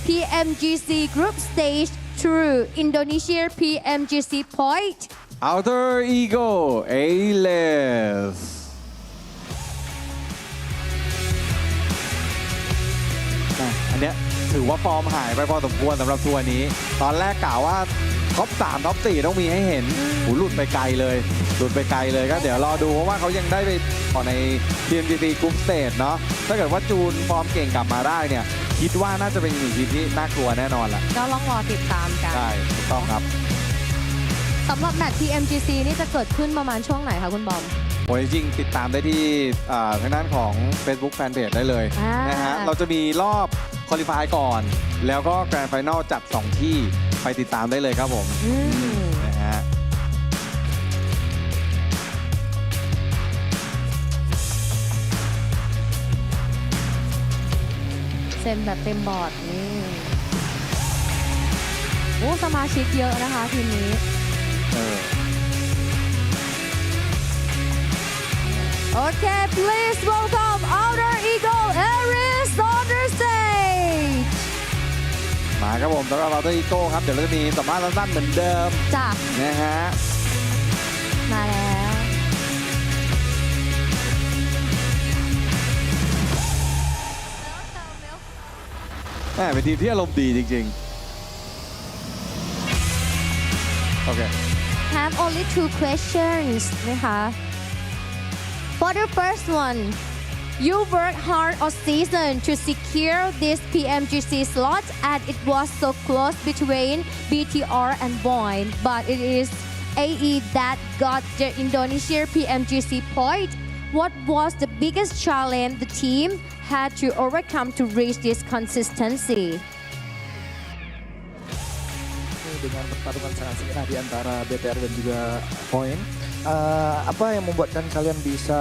PMGC group stage through Indonesia PMGC point Outer Ego A-Listอันเนี้ยถือว่าฟอร์มหายไปพอสมควรสำหรับทัวร์นี้ตอนแรกกล่าวว่าท็อป 3 ท็อป 4 ต้องมีให้เห็นหลุดไปไกลเลยก็เดี๋ยวรอดูเพราะว่าเขายังได้ไปต่อใน PMGC Group Stage เนาะถ้าเกิดว่าจูนฟอร์มเก่งกลับมาได้เนี่ยคิดว่าน่าจะเป็นหนึ่งทีมที่น่ากลัวแน่นอนแหละก็ลองรอติดตามกันใช่ถูกต้องครับสำหรับแมตช์ PMGC นี่จะเกิดขึ้นประมาณช่วงไหนคะคุณบอมโอ้ยจริงติดตามได้ที่ทางด้านของ Facebook Fanpage ได้เลยนะฮะเราจะมีรอบคอลิฟายก่อนแล้วก็แกรนด์ไฟนอลจัด2ที่ไปติดตามได้เลยครับผมนะฮะเซ็นแบบเต็มบอร์ดนี่โอ้สมาชิกเยอะนะคะทีมนี้Okay, please welcome Outer Eagle Aries on the stage. มาครับผมสำหรับOuter Eagleครับเดี๋ยวเราจะมีสัมภาษณ์สั้นๆเหมือนเดิมจ้ะนะฮะมาแล้วเป็นทีมที่อารมณ์ดีจริงๆโอเค Have only 2 questions นะคะ For the first one, you worked hard all season to secure this PMGC slot and it was so close between BTR and VOIN, but it is AE that got the Indonesia PMGC point. What was the biggest challenge the team had to overcome to reach this consistency? Dengan pertarungan sangat sengit di antara BTR dan juga VOIN, apa yang membuatkan kalian bisa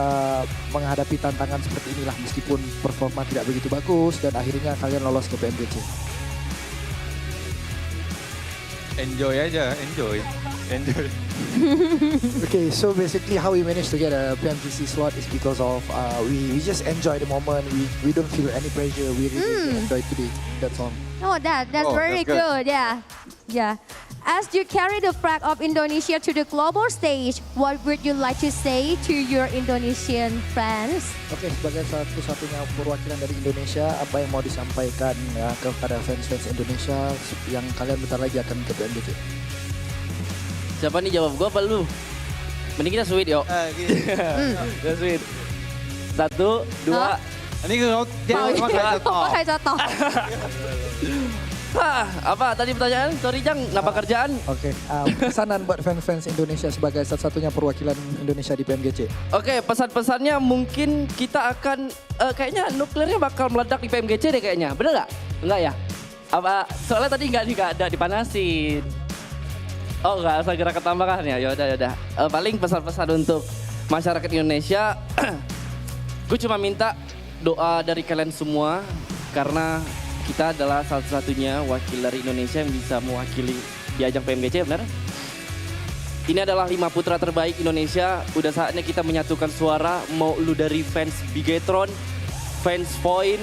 menghadapi tantangan seperti inilah meskipun performa tidak begitu bagus dan akhirnya kalian lolos ke PMGC? Enjoy aja, enjoy. Okay, so basically how we managed to get a PMGC slot is because of we just enjoy the moment. We don't feel any pressure. We really enjoy today. That's all. Oh, that's very that's good. good. Yeah. As you carry the flag of Indonesia to the global stage, what would you like to say to your Indonesian friends? Oke, sebagai satu-satunya perwakilan dari Indonesia, apa yang mau disampaikan ya, kepada fans-fans Indonesia yang kalian bentar lagi akan ke PMGC? Siapa nih jawab gue apa lu? Mending kita sweet yuk. Kita sweet. 1, 2. อันนี้คือเขาแจ้งว่าใครจะตอบ ใครจะตอบ Apa tadi pertanyaan? Sorry Jang, napa kerjaan? Oke, pesanan buat fans-fans Indonesia sebagai satu-satunya perwakilan Indonesia di PMGC. Oke, pesan-pesannya mungkin kita akan kayaknya nuklirnya bakal meledak di PMGC deh kayaknya. Bener nggak? Enggak ya? Apa? Soalnya tadi nggak ada dipanasin. Oh nggak, segera ketambahkan ya. Yaudah. Paling pesan-pesan untuk masyarakat Indonesia, gue cuma minta doa dari kalian semua karena kita adalah satu-satunya wakil dari Indonesia yang bisa mewakili di ajang PMGC, benar? Ini adalah 5 putra terbaik Indonesia. Udah saatnya kita menyatukan suara. Mau lu dari fans BIGETRON, fans VOIN,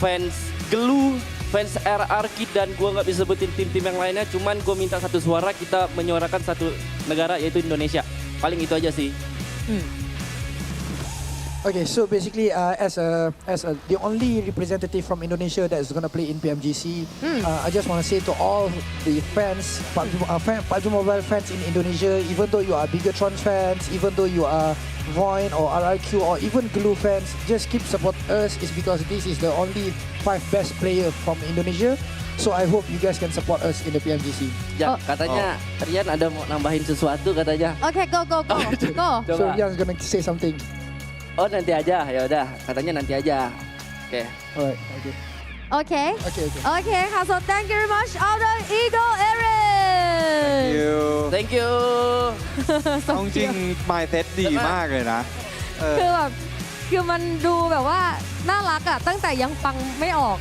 fans GLUG, fans RR Kid, dan gue nggak bisa sebutin tim-tim yang lainnya. Cuman gue minta satu suara, kita menyuarakan satu negara yaitu Indonesia. Paling itu aja sih. Okay, so basically, as the only representative from Indonesia that is going to play in PMGC, I just want to say to all the fans, PUBG Mobile fans in Indonesia, even though you are BIGETRON fans, even though you are VOIN or RRQ or even GLUG fans, just keep support us. It's because this is the only 5 best player from Indonesia. So I hope you guys can support us in the PMGC. Ya, katanya Rian ada mau nambahin sesuatu katanya. Okay, go. So Rian's gonna say something. Oh nanti aja, ya udah. Katanya nanti aja. Oke. Alright, okay. Okay, so thank you very much, Aldo, Eagle, Aaron. Thank you. เอาจริง mindset ดีมากเลยนะ คือมันดูแบบว่าน่ารักอะตั้งแต่ยังฟังไม่ออก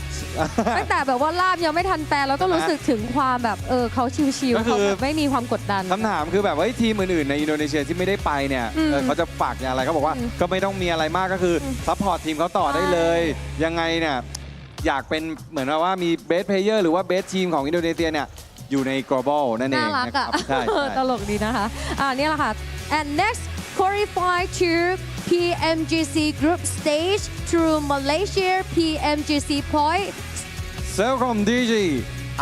ตั้งแต่แบบว่าล่ามยังไม่ทันแปลแล้วก็รู้สึกถึงความแบบเขาชิวๆเขาแบบไม่มีความกดดัน คำถามคือแบบว่าทีมอื่นๆในอินโดนีเซียที่ไม่ได้ไปเนี่ยเขาจะฝากอะไรเขาบอกว่าก็ไม่ต้องมีอะไรมากก็คือซัพพอร์ตทีมเขาต่อได้เลยยังไงเนี่ยอยากเป็นเหมือนว่ามีเบสเพลเยอร์หรือว่าเบสทีมของอินโดนีเซียเนี่ยอยู่ใน global นั่นเองนะครับใช่ ตลกดีนะคะนี่แหละค่ะ and next qualify to PMGC group stage through Malaysia PMGC point Welcome DJ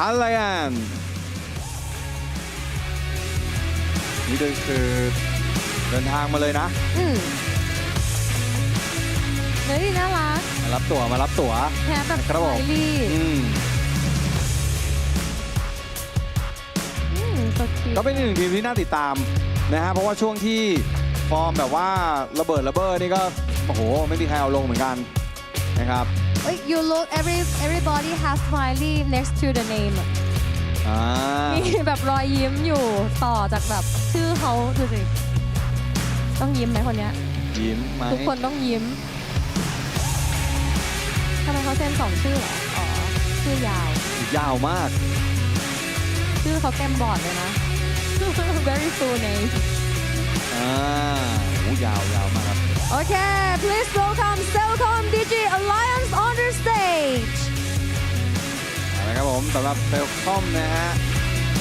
Alayan นี่คือเดินทางมาเลยนะเฮ้ยน่ารักมารับตั๋วแค่แบบครับผมก็เป็นหนึ่งทีมที่น่าติดตามนะฮะเพราะว่าช่วงที่ฟอร์มแบบว่าระเบิดนี่ก็โอ้โหไม่มีใครเอาลงเหมือนกันนะครับ You look everybody has smiley next to the name มีแบบรอยยิ้มอยู่ต่อจากแบบชื่อเขาดูสิต้องยิ้มไหมคนเนี้ยยิ้มไหมทุกคนต้องยิ้มทำไมเขาเซ็น2ชื่อเหรออ๋อชื่อยาวมากชื่อเขาเต็มบอร์ดเลยนะ very full name ยาวมากครับ Okay, please welcome Celcom DG Alliance on the stage นะครับผมสำหรับเซลคอมนะฮะ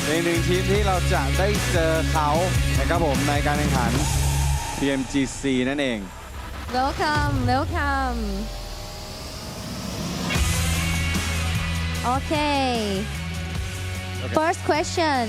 เป็นหนึ่งทีมที่เราจะได้เจอเขานะครับผมในการแข่งขัน PMGC นั่นเอง Welcome Okay First question.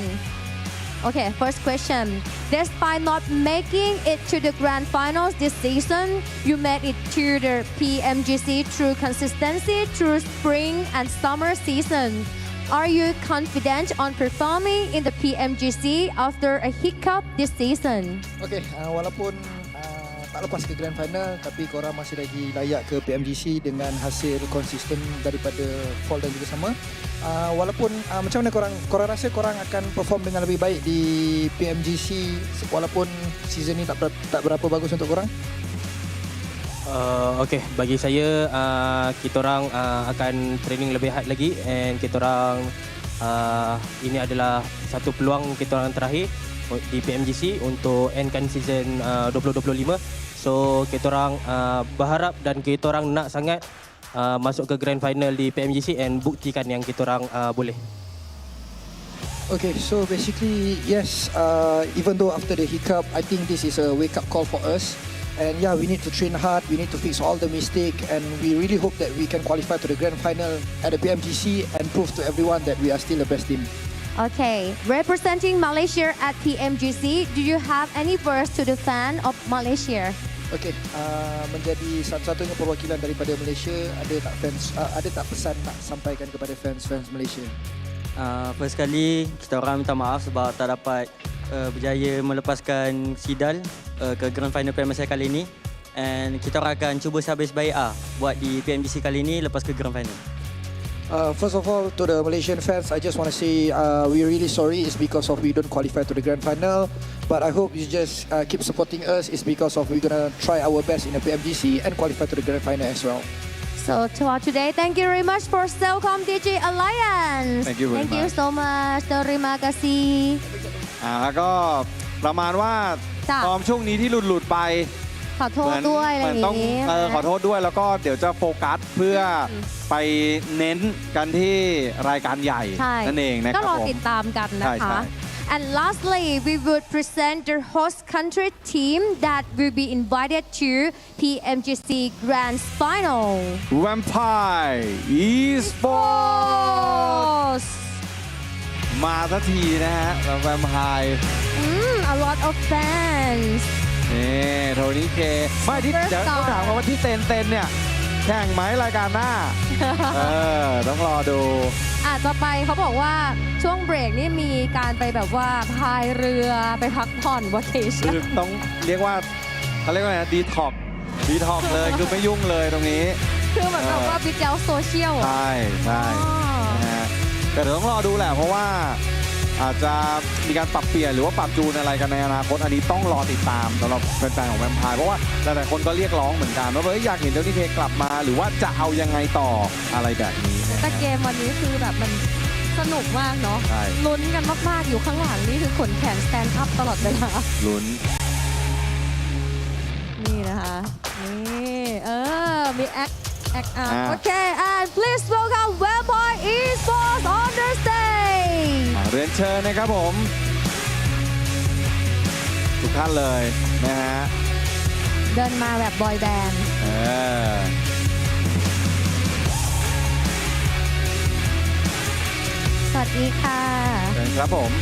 Despite not making it to the grand finals this season, you made it to the PMGC through consistency through spring and summer season. Are you confident on performing in the PMGC after a hiccup this season? Oke, walaupun tak lepas ke Grand Final, tapi korang masih lagi layak ke PMGC dengan hasil konsisten daripada fall dan juga sama. Walaupun macam mana korang rasa korang akan perform dengan lebih baik di PMGC walaupun season ni tak berapa bagus untuk korang? Okay, bagi saya kita orang akan training lebih hard lagi, and kita orang ini adalah satu peluang kita orang terakhir di PMGC untuk endkan season 2025. So kita orang berharap dan kita orang nak sangat masuk ke grand final di PMGC and buktikan yang kita orang boleh. Okay, so basically yes, even though after the hiccup, I think this is a wake-up call for us. And yeah, we need to train hard, we need to fix all the mistakes, and we really hope that we can qualify to the grand final at the PMGC and prove to everyone that we are still the best team. Okay, representing Malaysia at PMGC, do you have any words to the fan of Malaysia? Okay, menjadi satu-satunya perwakilan daripada Malaysia, ada tak pesan nak sampaikan kepada fans Malaysia? First kali kita orang minta maaf sebab tak dapat berjaya melepaskan Sidal ke Grand Final PMSL kali ini, and kita orang akan cuba sehabis baik buat di PMGC kali ini lepas ke Grand Final. First of all, to the Malaysian fans, I just want to say we're really sorry. It's because of we don't qualify to the Grand Final, but I hope you just keep supporting us. It's because of we're gonna try our best in the PMGC and qualify to the Grand Final as well. So throughout today, thank you very much for Cellcom DJ Alliance. Thank you very much. Thank you so much. Terima kasih. แล้วก็ประมาณว่าตอนช่วงนี้ที่หลุดไป ขอโทษด้วยอะไรอย่างนี้ ขอโทษด้วยแล้วก็เดี๋ยวจะโฟกัสเพื่อไปเน้นกันที่รายการใหญ่นั่นเองนะครับ ก็รอติดตามกันนะคะ And lastly, we would present the host country team that will be invited to PMGC Grand Final. Vampire Esports มาสักทีนะฮะแวมไพร์ A lot of fans นี่โทนี่เคไม่ที่เดี๋ยวต้องถามว่าที่เต้นเนี่ยแข่งไหมรายการหน้า ต้องรอดูอาจจะไปเขาบอกว่าช่วงเบรกนี่มีการไปแบบว่าพายเรือไปพักผ่อนวอเคชั่นคือต้องเรียกว่าเขาเรียกว่าไงดีท็อกเลยคือไม่ยุ่งเลยตรงนี้คือเหมือนแบบว่าวิจารณ์โซเชียลใช่นะฮะแต่เดี๋ยวต้องรอดูแหละเพราะว่าอาจจะมีการปรับเปลี่ยนหรือว่าปรับจูนอะไรกันในอนาคตอันนี้ต้องรอติดตามสำหรับแฟนๆของแวมไพร์เพราะว่าหลายๆคนก็เรียกร้องเหมือนกันว่าอยากเห็นเดลนี่เคกลับมาหรือว่าจะเอายังไงต่ออะไรแบบนี้แต่เกมวันนี้คือแบบมันสนุกมากเนาะลุ้นกันมากๆอยู่ข้างหลังนี่คือขนแขนสแตนด์อัพตลอดเวลาลุ้นนี่นะคะนี่มีแอคOkay, and please welcome Vampire Esports on the stage. เรียนเชิญนะครับผมทุกท่านเลยนะฮะเดินมาแบบบอยแบนด์สวัสดีค่ะครับผม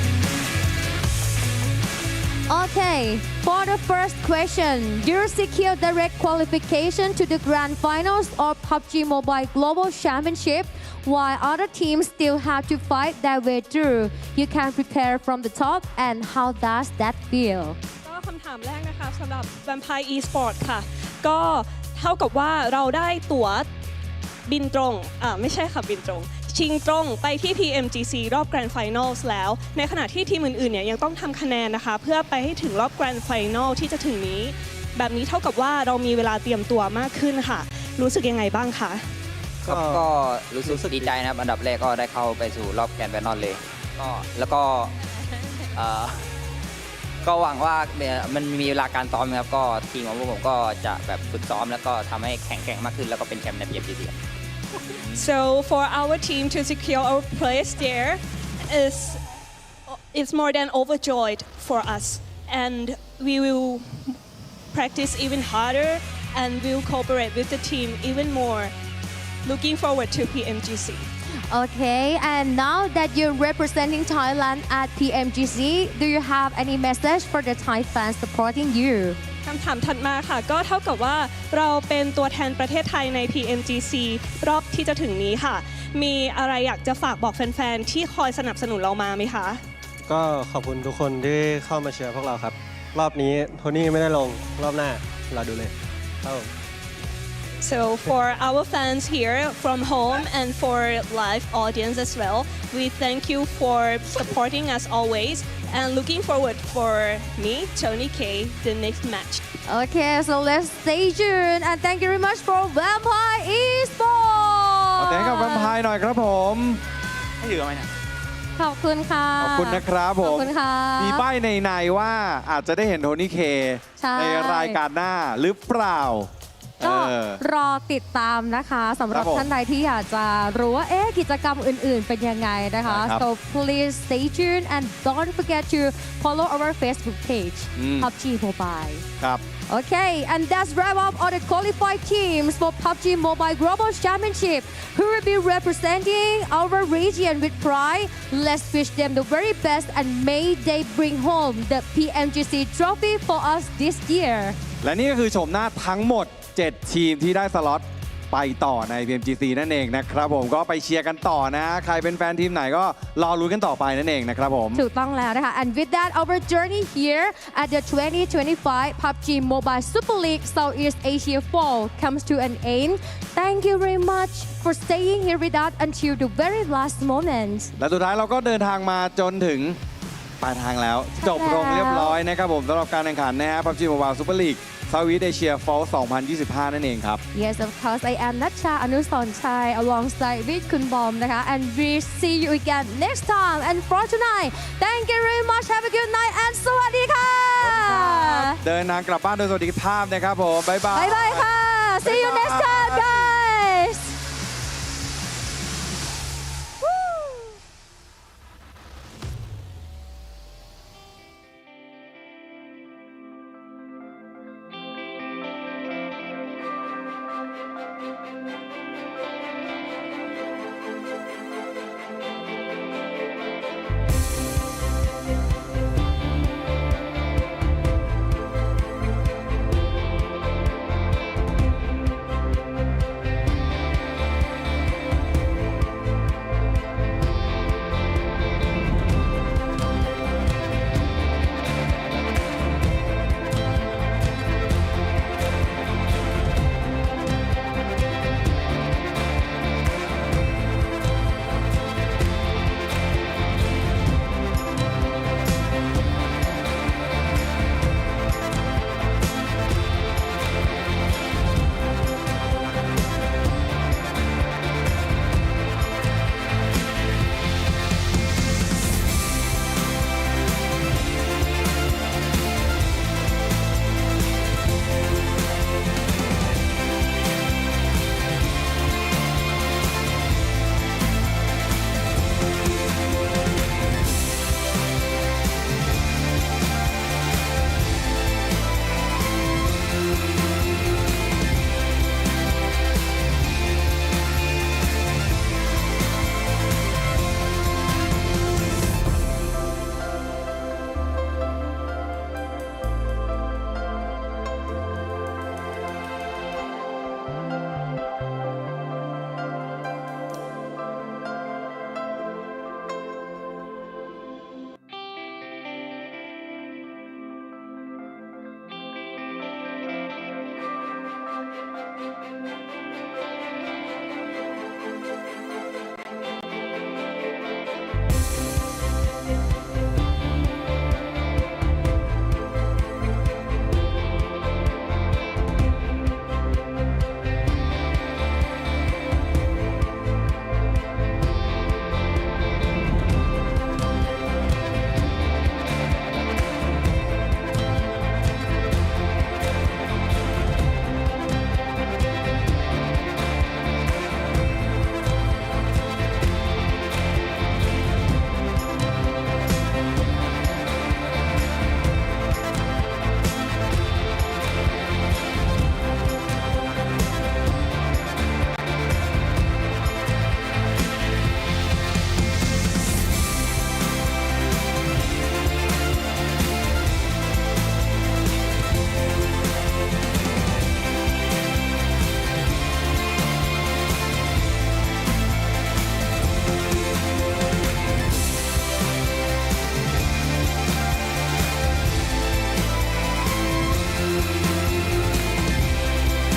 Okay, for the first question, you secure direct qualification to the grand finals of PUBG Mobile Global Championship, while other teams still have to fight their way through. You can prepare from the top, and how does that feel? ก็คำถามแรกนะคะสำหรับ Vampire Esports ค่ะก็เท่ากับว่าเราได้ตั๋วบินตรงไม่ใช่ค่ะบินตรงชิงตรงไปที่ PMGC รอบ Grand Finals แล้วในขณะที่ทีมอื่นๆเนี่ยยังต้องทำคะแนนนะคะเพื่อไปให้ถึงรอบ Grand Final ที่จะถึงนี้แบบนี้เท่ากับว่าเรามีเวลาเตรียมตัวมากขึ้นค่ะรู้สึกยังไงบ้างคะก็รู้สึกดีใจนะครับอันดับแรกก็ได้เข้าไปสู่รอบ Grand Final เลยก็แล้วก็หวังว่ามันมีเวลาการซ้อมนะครับก็ทีมของผมก็จะแบบฝึกซ้อมแล้วก็ทำให้แข็งแกร่งมากขึ้นแล้วก็เป็นแชมป์ใน PMGC So for our team to secure our place there is more than overjoyed for us, and we will practice even harder and will cooperate with the team even more. Looking forward to PMGC. Okay, and now that you're representing Thailand at PMGC, do you have any message for the Thai fans supporting you? คำถามถัดมาค่ะก็เท่ากับว่าเราเป็นตัวแทนประเทศไทยใน PMGC รอบที่จะถึงนี้ค่ะมีอะไรอยากจะฝากบอกแฟนๆที่คอยสนับสนุนเรามาไหมคะก็ขอบคุณทุกคนที่เข้ามาเชียร์พวกเราครับรอบนี้โทนี่ไม่ได้ลงรอบหน้า รอดูเลยครับ So for our fans here from home and for live audience as well, we thank you for supporting us always and looking forward for me, Tony K, the next match. Okay, so let's stay tuned and thank you very much for Vampire Esports. ขอแทนกับแวมไพร์หน่อยครับผมให้ถือไหมเนี่ย ขอบคุณค่ะ ขอบคุณนะครับผ ขอบ ม คุณค่ะ มีป้ายในว่าอาจจะได้เห็นโทนี่เค ใช่ ในรายการหน้าหรือเปล่า ก็รอติดตามนะคะสำหรับ ครับผม ท่านใดที่อยากจะรู้ว่ากิจกรรมอื่นๆเป็นยังไงนะคะ ครับ so please stay tuned and don't forget to follow our Facebook page PUBG Mobile ครับ Okay, and that's wrap up all the qualified teams for PUBG Mobile Global Championship who will be representing our region with pride. Let's wish them the very best and may they bring home the PMGC trophy for us this year. และนี่ก็คือโฉมหน้าทั้งหมด 7 ทีมที่ได้สล็อตไปต่อใน PMGC นั่นเองนะครับผมก็ไปเชียร์กันต่อนะ ใครเป็นแฟนทีมไหนก็รอลุ้นกันต่อไปนั่นเองนะครับผม ถูกต้องแล้วนะคะ and with that our journey here at the 2025 PUBG Mobile Super League Southeast Asia Fall comes to an end. Thank you very much for staying here with us until the very last moment. และสุดท้ายเราก็เดินทางมาจนถึงปลายทางแล้วจบลงเรียบร้อยนะครับผมสำหรับการแข่งขันนะฮะ PUBG Mobile Super League Southeast Asia Fall 2025 นั่นเองครับ Yes, of course, I am Natcha Anusornchai alongside with Kun Bom นะคะ and we see you again next time. And for tonight, thank you very much. Have a good night and สวัสดีค่ะ เดินทางกลับบ้านโดยสวัสดิภาพนะครับผมบ๊ายบาย บ๊ายบายค่ะ See you next time, guys.